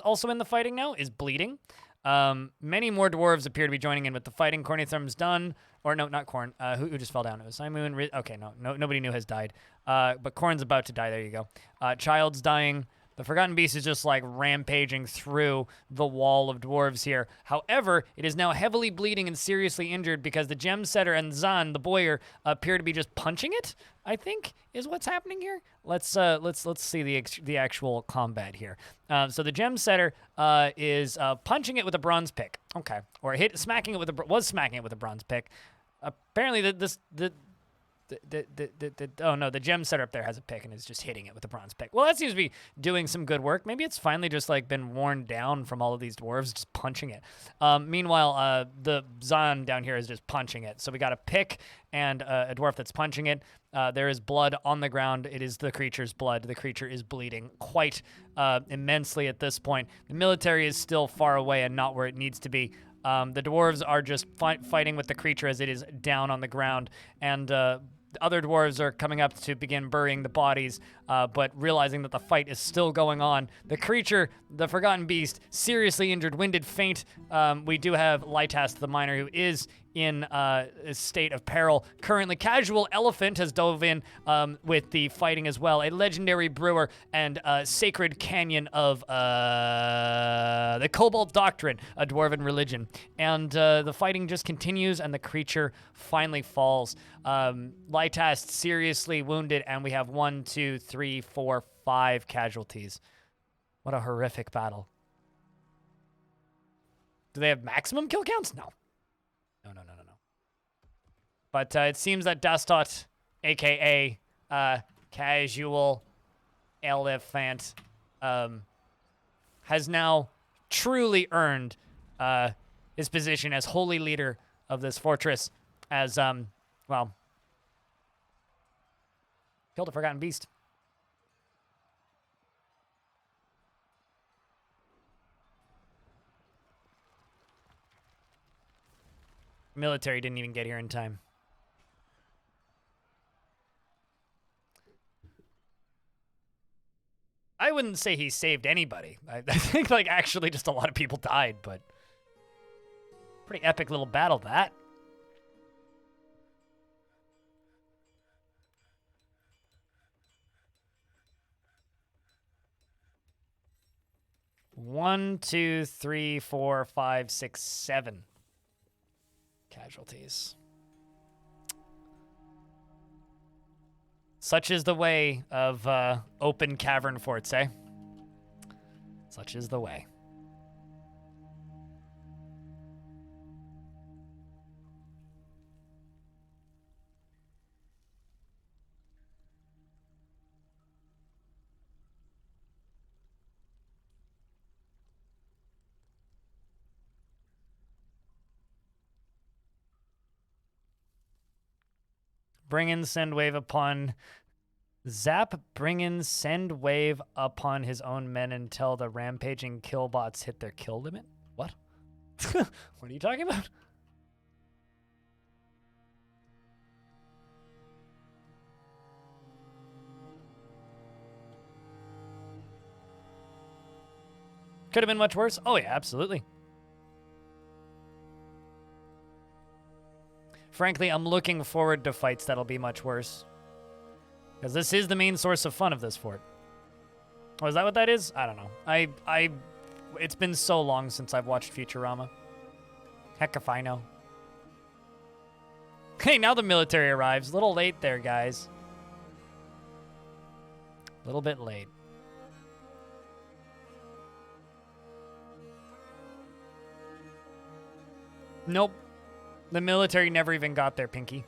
A: also in the fighting now, is bleeding. Many more dwarves appear to be joining in with the fighting. Cornithrum's done. Or no, not Corn. Who just fell down? It was Simoon. Okay, no, nobody new has died. But Corn's about to die. There you go. Child's dying. The Forgotten Beast is just like rampaging through the wall of dwarves here. However, it is now heavily bleeding and seriously injured because the gem setter and Zan, the boyar, appear to be just punching it, I think, is what's happening here. Let's see the actual combat here. So the gem setter is punching it with a bronze pick. Okay, or smacking it with a bronze pick. Apparently the gem setter up there has a pick and is just hitting it with a bronze pick. Well, that seems to be doing some good work. Maybe it's finally just like been worn down from all of these dwarves just punching it. Meanwhile, the Zan down here is just punching it. So we got a pick and a dwarf that's punching it. There is blood on the ground. It is the creature's blood. The creature is bleeding quite immensely at this point. The military is still far away and not where it needs to be. The dwarves are just fighting with the creature as it is down on the ground, and other dwarves are coming up to begin burying the bodies, but realizing that the fight is still going on. The creature, the Forgotten Beast, seriously injured, winded, faint. We do have Lytas, the miner, who is in a state of peril. Currently, Casual Elephant has dove in with the fighting as well. A legendary brewer and sacred canyon of the Cobalt Doctrine, a dwarven religion. And the fighting just continues, and the creature finally falls. Lytas seriously wounded, and we have 1, 2, 3, 4, 5 casualties. What a horrific battle. Do they have maximum kill counts? No. No. But it seems that Dastot, a.k.a. Casual Elephant, has now truly earned his position as holy leader of this fortress as, well, killed a Forgotten Beast. Military didn't even get here in time. I wouldn't say he saved anybody. I think, like, actually just a lot of people died, but pretty epic little battle, that. One, two, three, four, five, six, 7 casualties. Such is the way of open cavern forts, eh? Such is the way. Bring in send wave upon Zap, bring in send wave upon his own men until the rampaging killbots hit their kill limit? What? What are you talking about? Could have been much worse. Oh yeah, absolutely. Frankly, I'm looking forward to fights that'll be much worse. Because this is the main source of fun of this fort. Oh, is that what that is? I don't know. It's been so long since I've watched Futurama. Heck if I know. Hey, now the military arrives. A little late there, guys. A little bit late. Nope. The military never even got there, Pinky.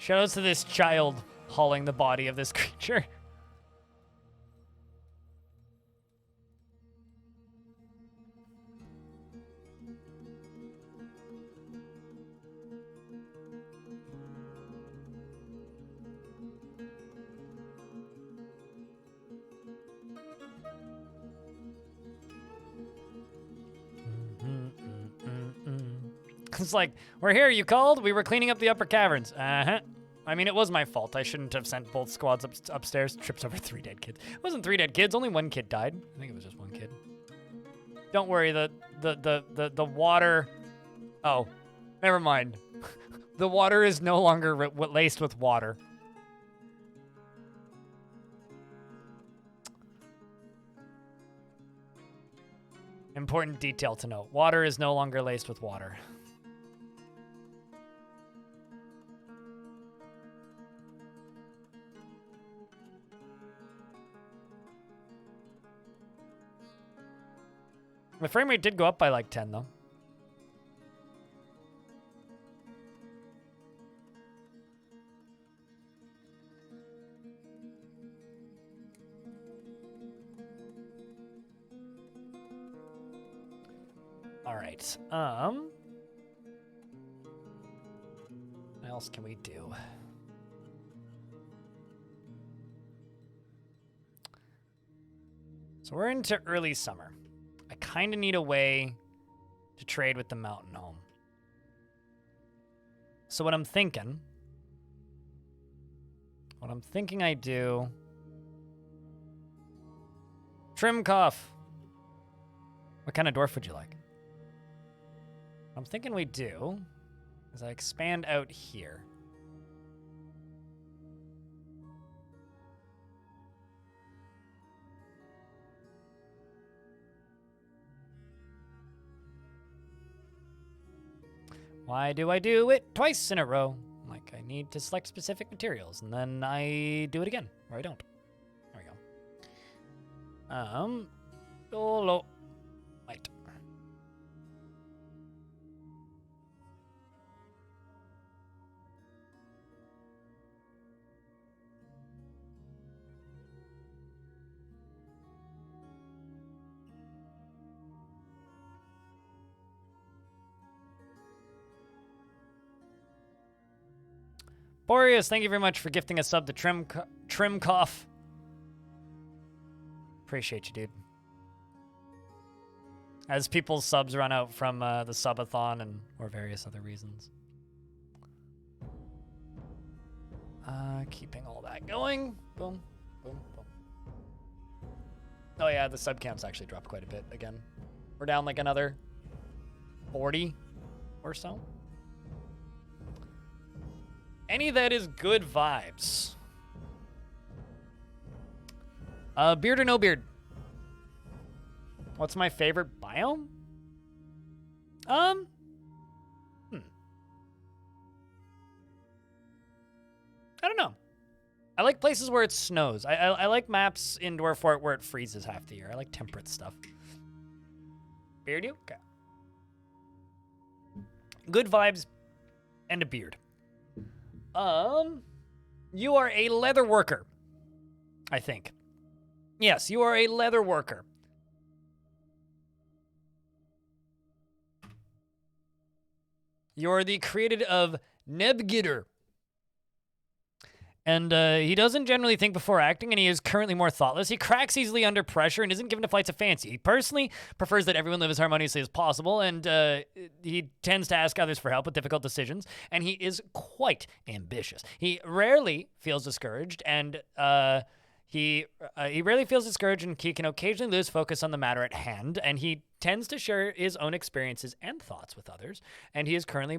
A: Shoutouts to this child hauling the body of this creature. It's like, we're here, you called? We were cleaning up the upper caverns. Uh-huh. I mean, it was my fault. I shouldn't have sent both squads upstairs. Trips over 3 dead kids. It wasn't 3 dead kids. Only 1 kid died. I think it was just 1 kid. Don't worry. The water... Oh, never mind. The water is no longer laced with water. Important detail to note. Water is no longer laced with water. The frame rate did go up by like 10, though. All right. What else can we do? So we're into early summer. I kind of need a way to trade with the mountain home. So what I'm thinking I do... Trimkoff. What kind of dwarf would you like? What I'm thinking we do is I expand out here. Why do I do it twice in a row? Like, I need to select specific materials, and then I do it again, or I don't. There we go. Dolo. Light. Boreas, thank you very much for gifting a sub to Trimkoff. Appreciate you, dude. As people's subs run out from the subathon or various other reasons. Keeping all that going. Boom, boom, boom. Oh yeah, the sub counts actually dropped quite a bit again. We're down like another 40 or so. Any that is good vibes. Beard or no beard? What's my favorite biome? I don't know. I like places where it snows. I like maps in Dwarf Fort where it freezes half the year. I like temperate stuff. Beard you? Okay. Good vibes and a beard. You are a leather worker, I think. Yes, you are a leather worker. You're the created of Nebgitter. And he doesn't generally think before acting, and he is currently more thoughtless. He cracks easily under pressure and isn't given to flights of fancy. He personally prefers that everyone live as harmoniously as possible, and he tends to ask others for help with difficult decisions, and he is quite ambitious. He rarely feels discouraged, and he can occasionally lose focus on the matter at hand, and he tends to share his own experiences and thoughts with others, and he is currently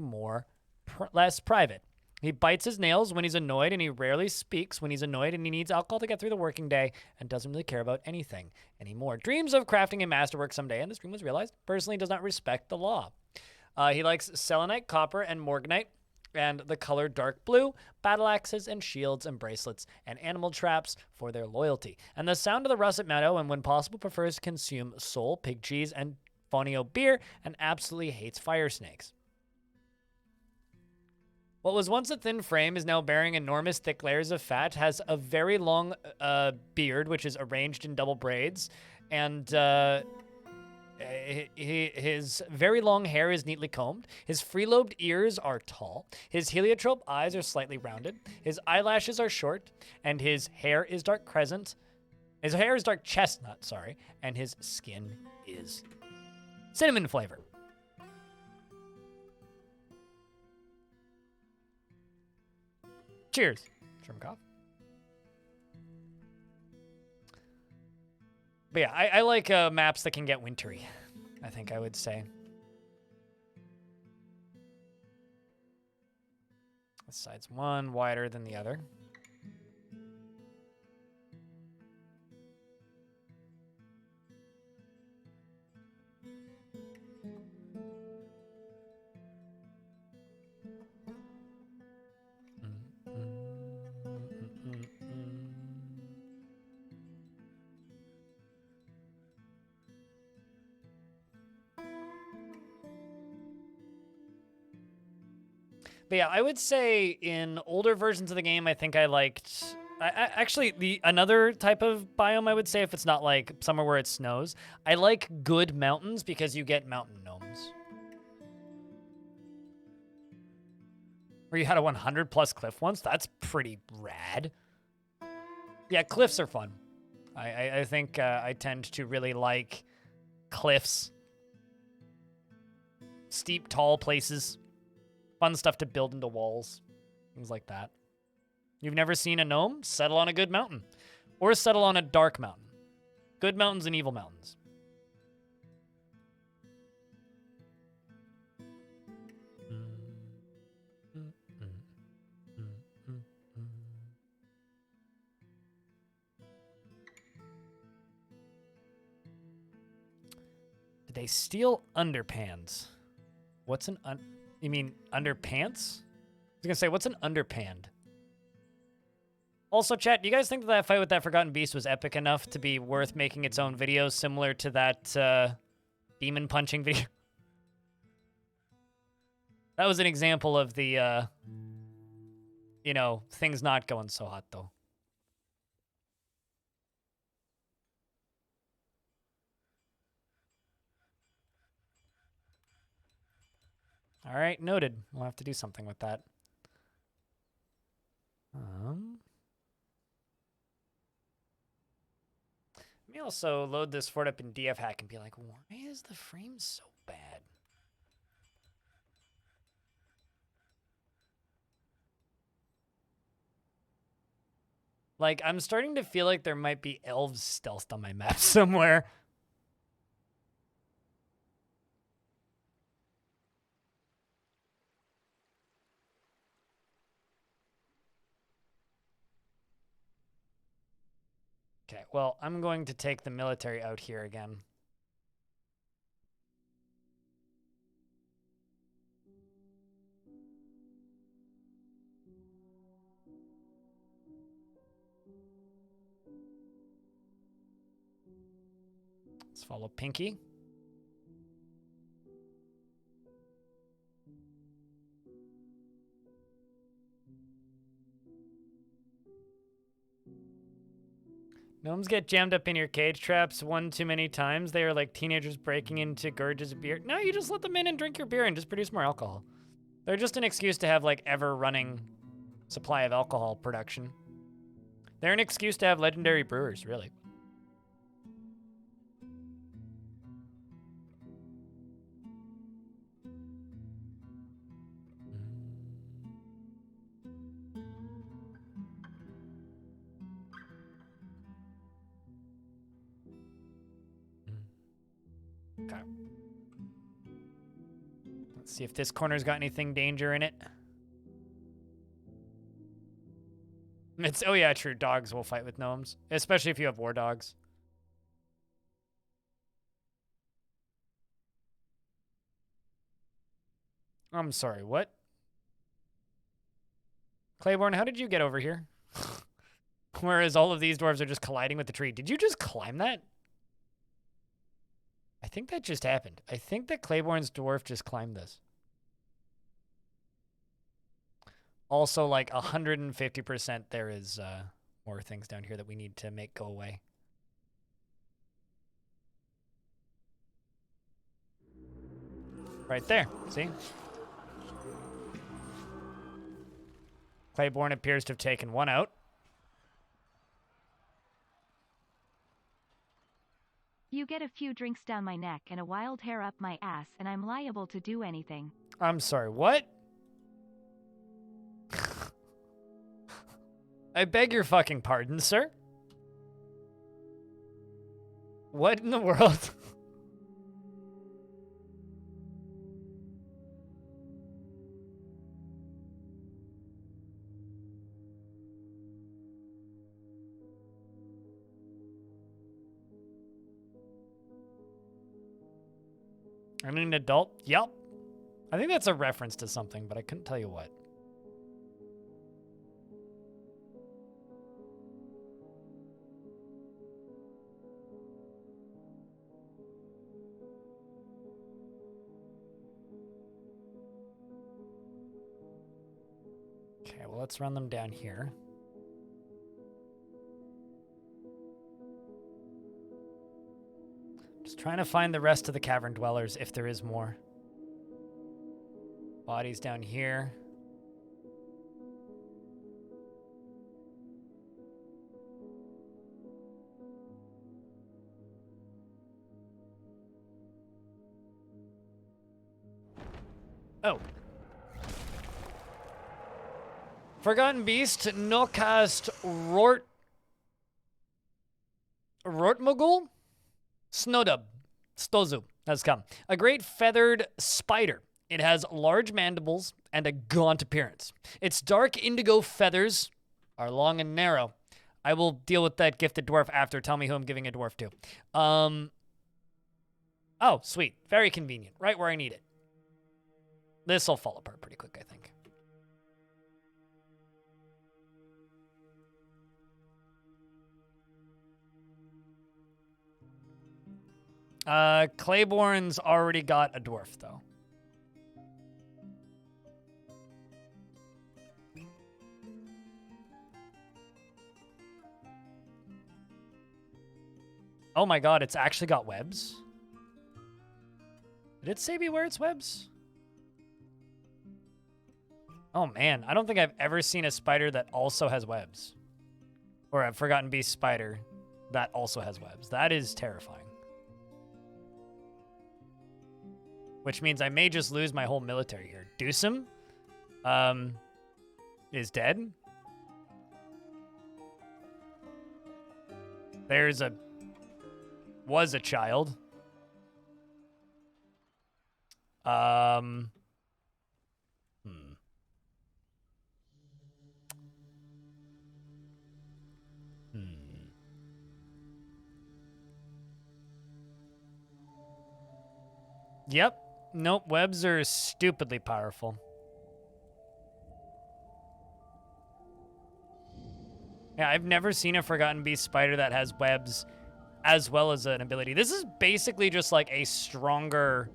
A: less private. He bites his nails when he's annoyed, and he rarely speaks when he's annoyed, and he needs alcohol to get through the working day and doesn't really care about anything anymore. Dreams of crafting a masterwork someday, and this dream was realized. Personally, does not respect the law. He likes selenite, copper, and morganite, and the color dark blue, battle axes, and shields, and bracelets, and animal traps for their loyalty. And the sound of the russet meadow, and when possible, prefers to consume sole, pig cheese, and fonio beer, and absolutely hates fire snakes. What was once a thin frame is now bearing enormous thick layers of fat, has a very long beard, which is arranged in double braids, and his very long hair is neatly combed. His free-lobed ears are tall. His heliotrope eyes are slightly rounded. His eyelashes are short, and his hair is dark crescent. His hair is dark chestnut, sorry, and his skin is cinnamon flavor. Cheers, Shermkov. But yeah, I like maps that can get wintry, I think I would say. This side's one wider than the other. But yeah, I would say in older versions of the game, I think I liked... actually, another type of biome, I would say, if it's not like somewhere where it snows, I like good mountains because you get mountain gnomes. Where you had a 100-plus cliff once, that's pretty rad. Yeah, cliffs are fun. I think I tend to really like cliffs. Steep, tall places. Fun stuff to build into walls. Things like that. You've never seen a gnome? Settle on a good mountain. Or settle on a dark mountain. Good mountains and evil mountains. Did they steal underpants? What's an You mean underpants? I was gonna say, what's an underpand? Also, chat, do you guys think that fight with that Forgotten Beast was epic enough to be worth making its own video, similar to that demon punching video? That was an example of the, you know, things not going so hot, though. All right, noted. We'll have to do something with that. Let me also load this fort up in DF hack and be like, why is the frame so bad? Like, I'm starting to feel like there might be elves stealthed on my map somewhere. Okay, well, I'm going to take the military out here again. Let's follow Pinky. Gnomes get jammed up in your cage traps one too many times. They are like teenagers breaking into gorges of beer. No, you just let them in and drink your beer and just produce more alcohol. They're just an excuse to have like ever running supply of alcohol production. They're an excuse to have legendary brewers, really. Okay. Let's see if this corner's got anything danger in it. It's, oh yeah, true. Dogs will fight with gnomes, especially if you have war dogs. I'm sorry, what? Claiborne, how did you get over here? Whereas all of these dwarves are just colliding with the tree. Did you just climb that? I think that just happened. I think that Claiborne's dwarf just climbed this. Also, like 150% there is more things down here that we need to make go away. Right there, see? Claiborne appears to have taken one out.
D: You get a few drinks down my neck and a wild hair up my ass, and I'm liable to do anything.
A: I'm sorry, what? I beg your fucking pardon, sir? What in the world? I need an adult? Yep. I think that's a reference to something, but I couldn't tell you what. Okay, well, let's run them down here. Just trying to find the rest of the cavern dwellers, if there is more. Bodies down here. Oh. Forgotten Beast, no cast Rortmogul? Snowdub. Stozu has come. A great feathered spider. It has large mandibles and a gaunt appearance. Its dark indigo feathers are long and narrow. I will deal with that gifted dwarf after. Tell me who I'm giving a dwarf to. Oh, sweet. Very convenient. Right where I need it. This will fall apart pretty quick, I think. Claiborne's already got a dwarf, though. Oh my god, it's actually got webs? Did it say beware its webs? Oh man, I don't think I've ever seen a spider that also has webs. Or a Forgotten Beast spider that also has webs. That is terrifying. Which means I may just lose my whole military here. Dewsum is dead. There's a... Was a child. Hmm. Yep. Nope, webs are stupidly powerful. Yeah, I've never seen a Forgotten Beast spider that has webs as well as an ability. This is basically just like a stronger...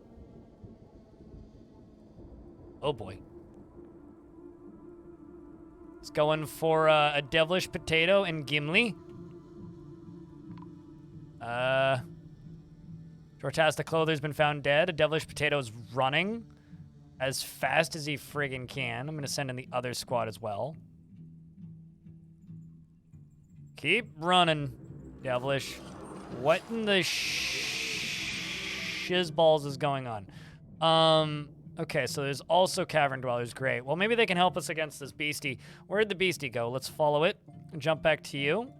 A: Oh boy. It's going for a devilish potato and Gimli. Jortas Clother's been found dead. A devilish potato is running as fast as he friggin' can. I'm gonna send in the other squad as well. Keep running, devilish. What in the shizballs is going on? Okay, so there's also cavern dwellers. Great. Well, maybe they can help us against this beastie. Where'd the beastie go? Let's follow it and jump back to you.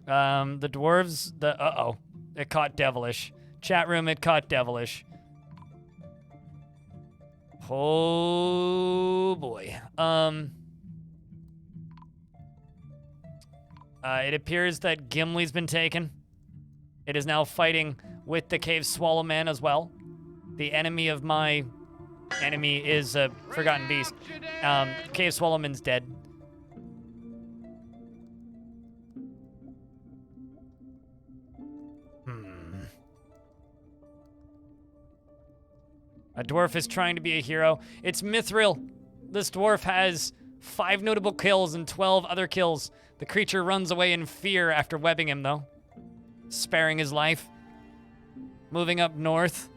A: The dwarves, uh-oh. It caught devilish. Chat room, it caught devilish. Oh, boy. It appears that Gimli's been taken. It is now fighting with the Cave Swallow Man as well. The enemy of my enemy is a Forgotten Beast. Cave Swallowman's dead. A dwarf is trying to be a hero. It's Mithril. This dwarf has 5 notable kills and 12 other kills. The creature runs away in fear after webbing him, though. Sparing his life. Moving up north.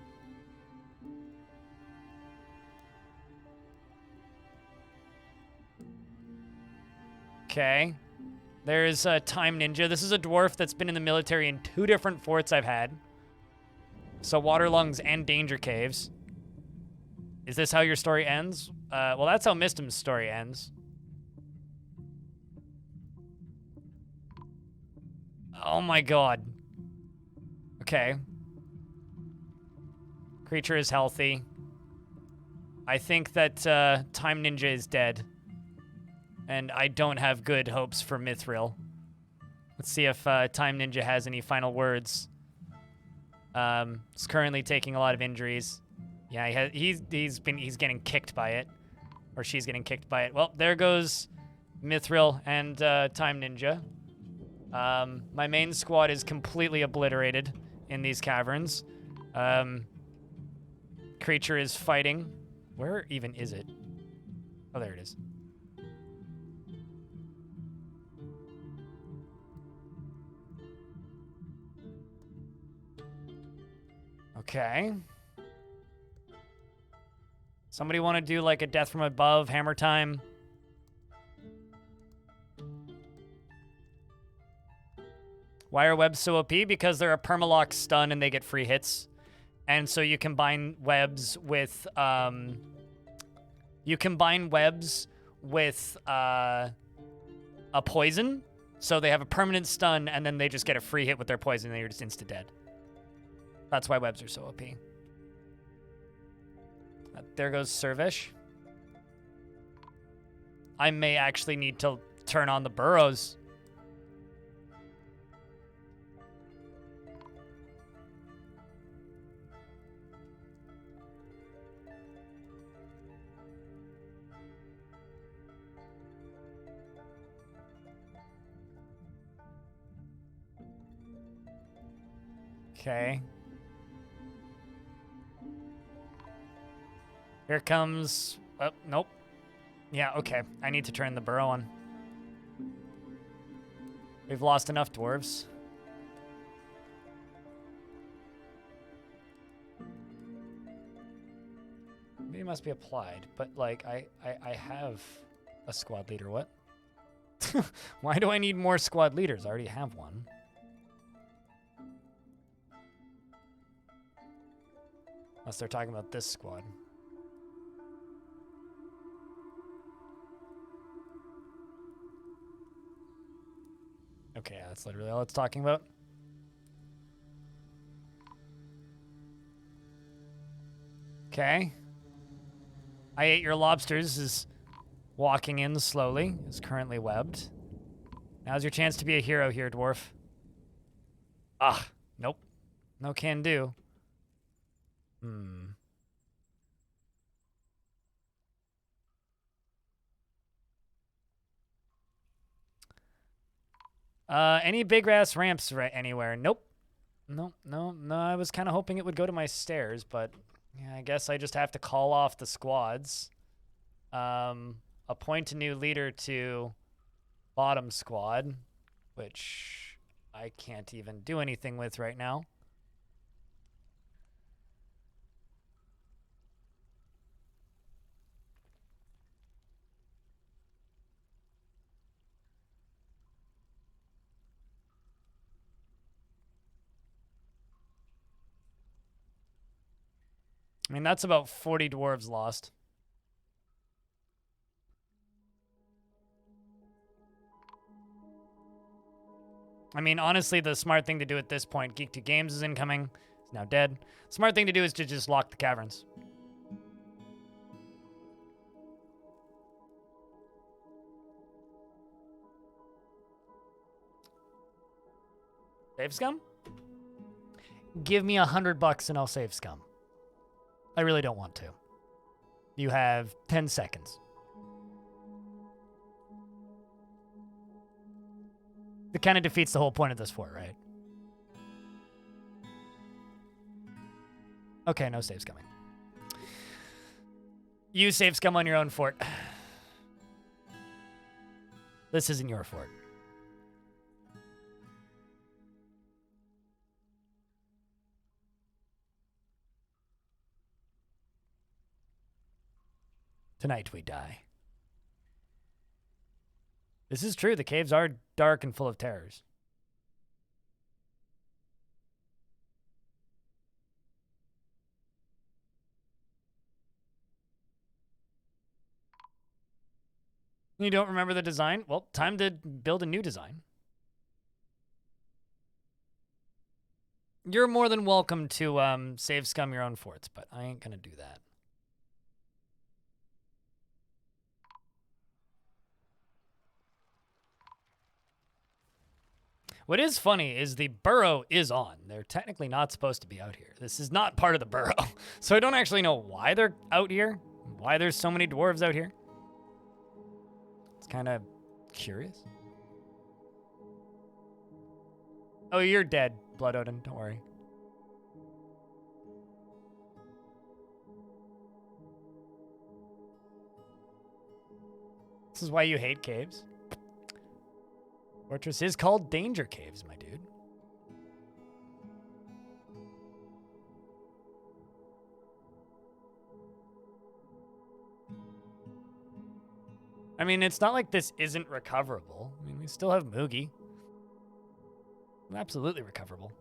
A: Okay. There's a Time Ninja. This is a dwarf that's been in the military in 2 different forts I've had. So Waterlungs and Danger Caves. Is this how your story ends? Well, that's how Mistim's story ends. Oh my god. Okay. Creature is healthy. I think that Time Ninja is dead. And I don't have good hopes for Mithril. Let's see if Time Ninja has any final words. He's currently taking a lot of injuries. Yeah, he's getting kicked by it. Or she's getting kicked by it. Well, there goes Mithril and Time Ninja. My main squad is completely obliterated in these caverns. Creature is fighting. Where even is it? Oh, there it is. Okay. Somebody want to do like a death from above, hammer time? Why are webs so OP? Because they're a permalock stun and they get free hits. And so you combine webs with, a poison. So they have a permanent stun and then they just get a free hit with their poison and you're just insta-dead. That's why webs are so OP. There goes Servish. I may actually need to turn on the burrows. Okay. Here comes... Oh, nope. Yeah, okay. I need to turn the burrow on. We've lost enough dwarves. Maybe it must be applied, but, like, I have a squad leader. What? Why do I need more squad leaders? I already have one. Unless they're talking about this squad. Okay, that's literally all it's talking about. Okay. I ate your lobsters is walking in slowly. Is currently webbed. Now's your chance to be a hero here, dwarf. Ah, nope. No can do. Any big ass ramps right anywhere? Nope. No, no, no. I was kind of hoping it would go to my stairs, but yeah, I guess I just have to call off the squads. Appoint a new leader to bottom squad, which I can't even do anything with right now. I mean, that's about 40 dwarves lost. I mean, honestly, the smart thing to do at this point, Geek 2 Games is incoming. It's now dead. Smart thing to do is to just lock the caverns. Save scum? Give me $100 and I'll save scum. I really don't want to. You have 10 seconds. It kind of defeats the whole point of this fort, right? Okay, no saves coming. You save scum on your own fort. This isn't your fort. Tonight we die. This is true. The caves are dark and full of terrors. You don't remember the design? Well, time to build a new design. You're more than welcome to save scum your own forts, but I ain't gonna do that. What is funny is the burrow is on. They're technically not supposed to be out here. This is not part of the burrow. So I don't actually know why they're out here, why there's so many dwarves out here. It's kind of curious. Oh, you're dead, Blood Odin. Don't worry. This is why you hate caves. Fortress is called Danger Caves, my dude. I mean, it's not like this isn't recoverable. I mean, we still have Moogie. Absolutely recoverable.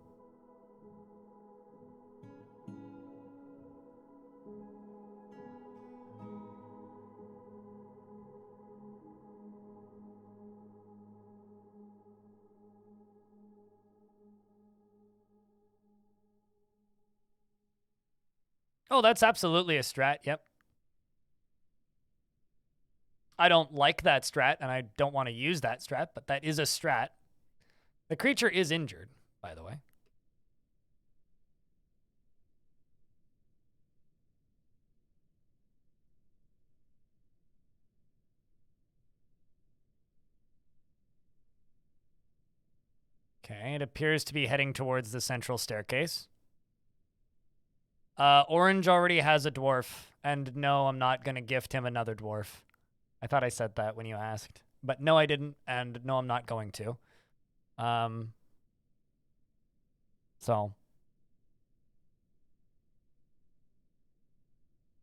A: Oh, that's absolutely a strat. Yep. I don't like that strat, and I don't want to use that strat, but that is a strat. The creature is injured, by the way. Okay, it appears to be heading towards the central staircase. Orange already has a dwarf, and no, I'm not going to gift him another dwarf. I thought I said that when you asked. But no, I didn't, and no, I'm not going to. So.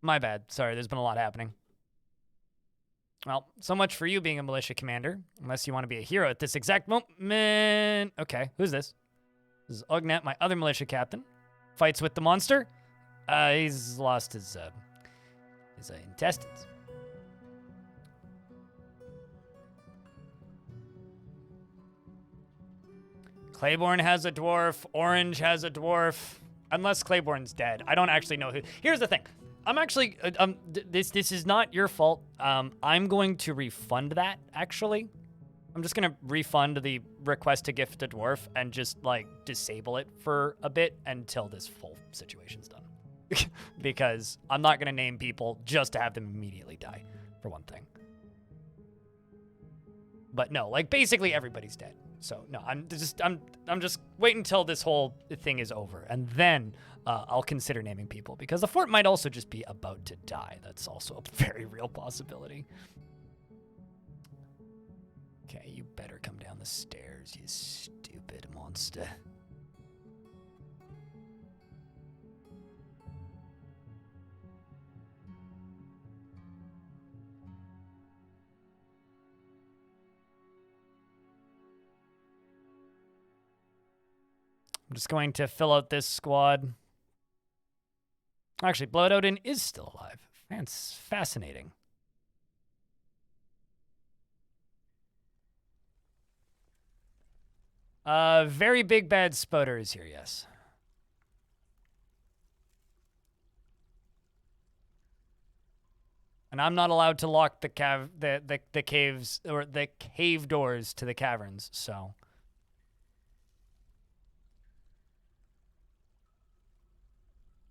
A: My bad. Sorry, there's been a lot happening. Well, so much for you being a militia commander, unless you want to be a hero at this exact moment. Okay, who's this? This is Ugnat, my other militia captain. Fights with the monster. He's lost his intestines. Claiborne has a dwarf. Orange has a dwarf. Unless Claiborne's dead. I don't actually know who. Here's the thing. I'm actually, this is not your fault. I'm going to refund that, actually. I'm just going to refund the request to gift a dwarf and just, like, disable it for a bit until this full situation's done. Because I'm not going to name people just to have them immediately die, for one thing. But no, like, basically everybody's dead. So, no, I'm just waiting until this whole thing is over. And then I'll consider naming people. Because the fort might also just be about to die. That's also a very real possibility. Okay, you better come down the stairs, you stupid monster. I'm just going to fill out this squad. Actually, Blood Odin is still alive. That's fascinating. Very big bad Spoder is here, yes. And I'm not allowed to lock the caves or the cave doors to the caverns, so.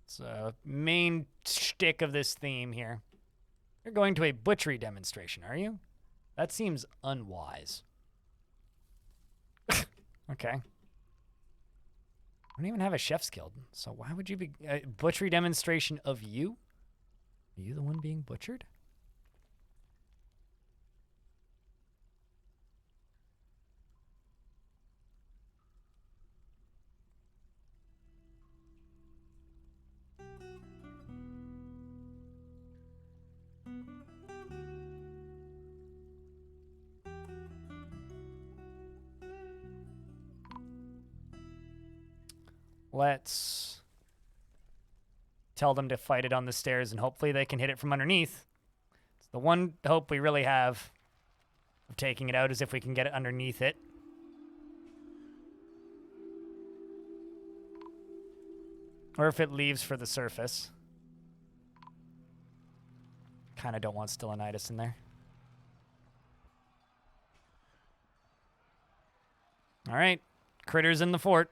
A: It's a main shtick of this theme here. You're going to a butchery demonstration, are you? That seems unwise. Okay. I don't even have a chef's guild, so why would you be a butchery demonstration of you? Are you the one being butchered? Let's tell them to fight it on the stairs, and hopefully they can hit it from underneath. It's the one hope we really have of taking it out, is if we can get it underneath it. Or if it leaves for the surface. Kind of don't want Stellanitis in there. All right, critters in the fort.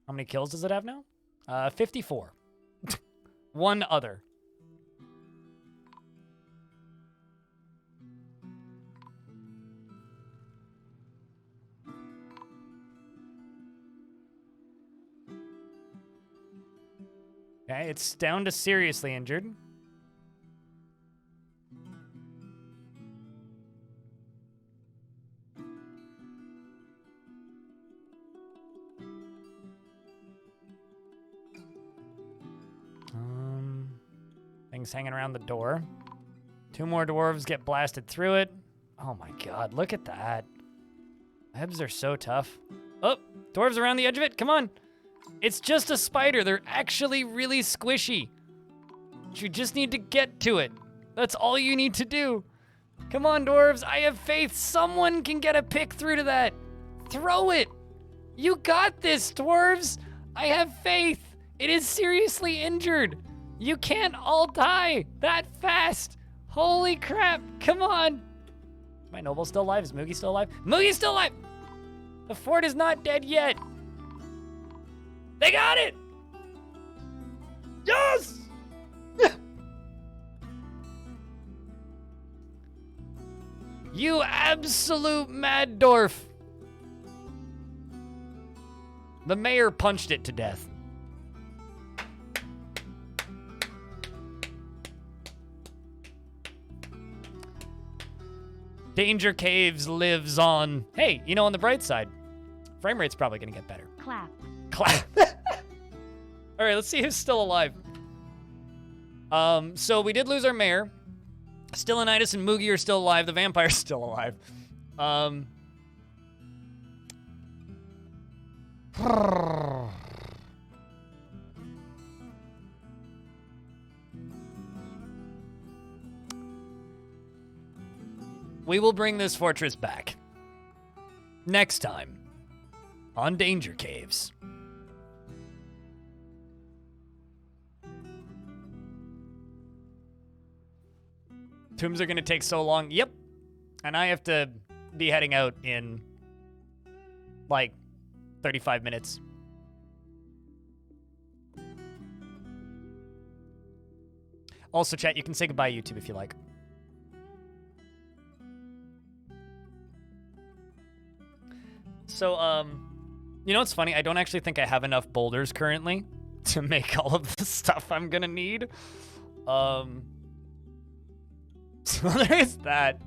A: How many kills does it have now? 54. One other. Okay, it's down to seriously injured. Things hanging around the door. 2 more dwarves get blasted through it. Oh my god, look at that. Webs are so tough. Oh, dwarves around the edge of it, come on. It's just a spider, they're actually really squishy. You just need to get to it. That's all you need to do. Come on, dwarves, I have faith. Someone can get a pick through to that. Throw it. You got this, dwarves. I have faith. It is seriously injured. You can't all die that fast. Holy crap, come on. My noble still alive? Is Moogie still alive? Moogie's still alive. The fort is not dead yet. They got it. Yes. You absolute mad dwarf. The mayor punched it to death. Danger Caves lives on. Hey, you know, on the bright side, frame rate's probably gonna get better.
D: Clap.
A: Clap. All right, let's see who's still alive. So we did lose our mayor. Stellanitis and Moogie are still alive. The vampire's still alive. We will bring this fortress back. Next time on Danger Caves. Tombs are going to take so long. Yep. And I have to be heading out in like 35 minutes. Also, chat, you can say goodbye, YouTube, if you like. So, you know what's funny? I don't actually think I have enough boulders currently to make all of the stuff I'm gonna need. So there's that.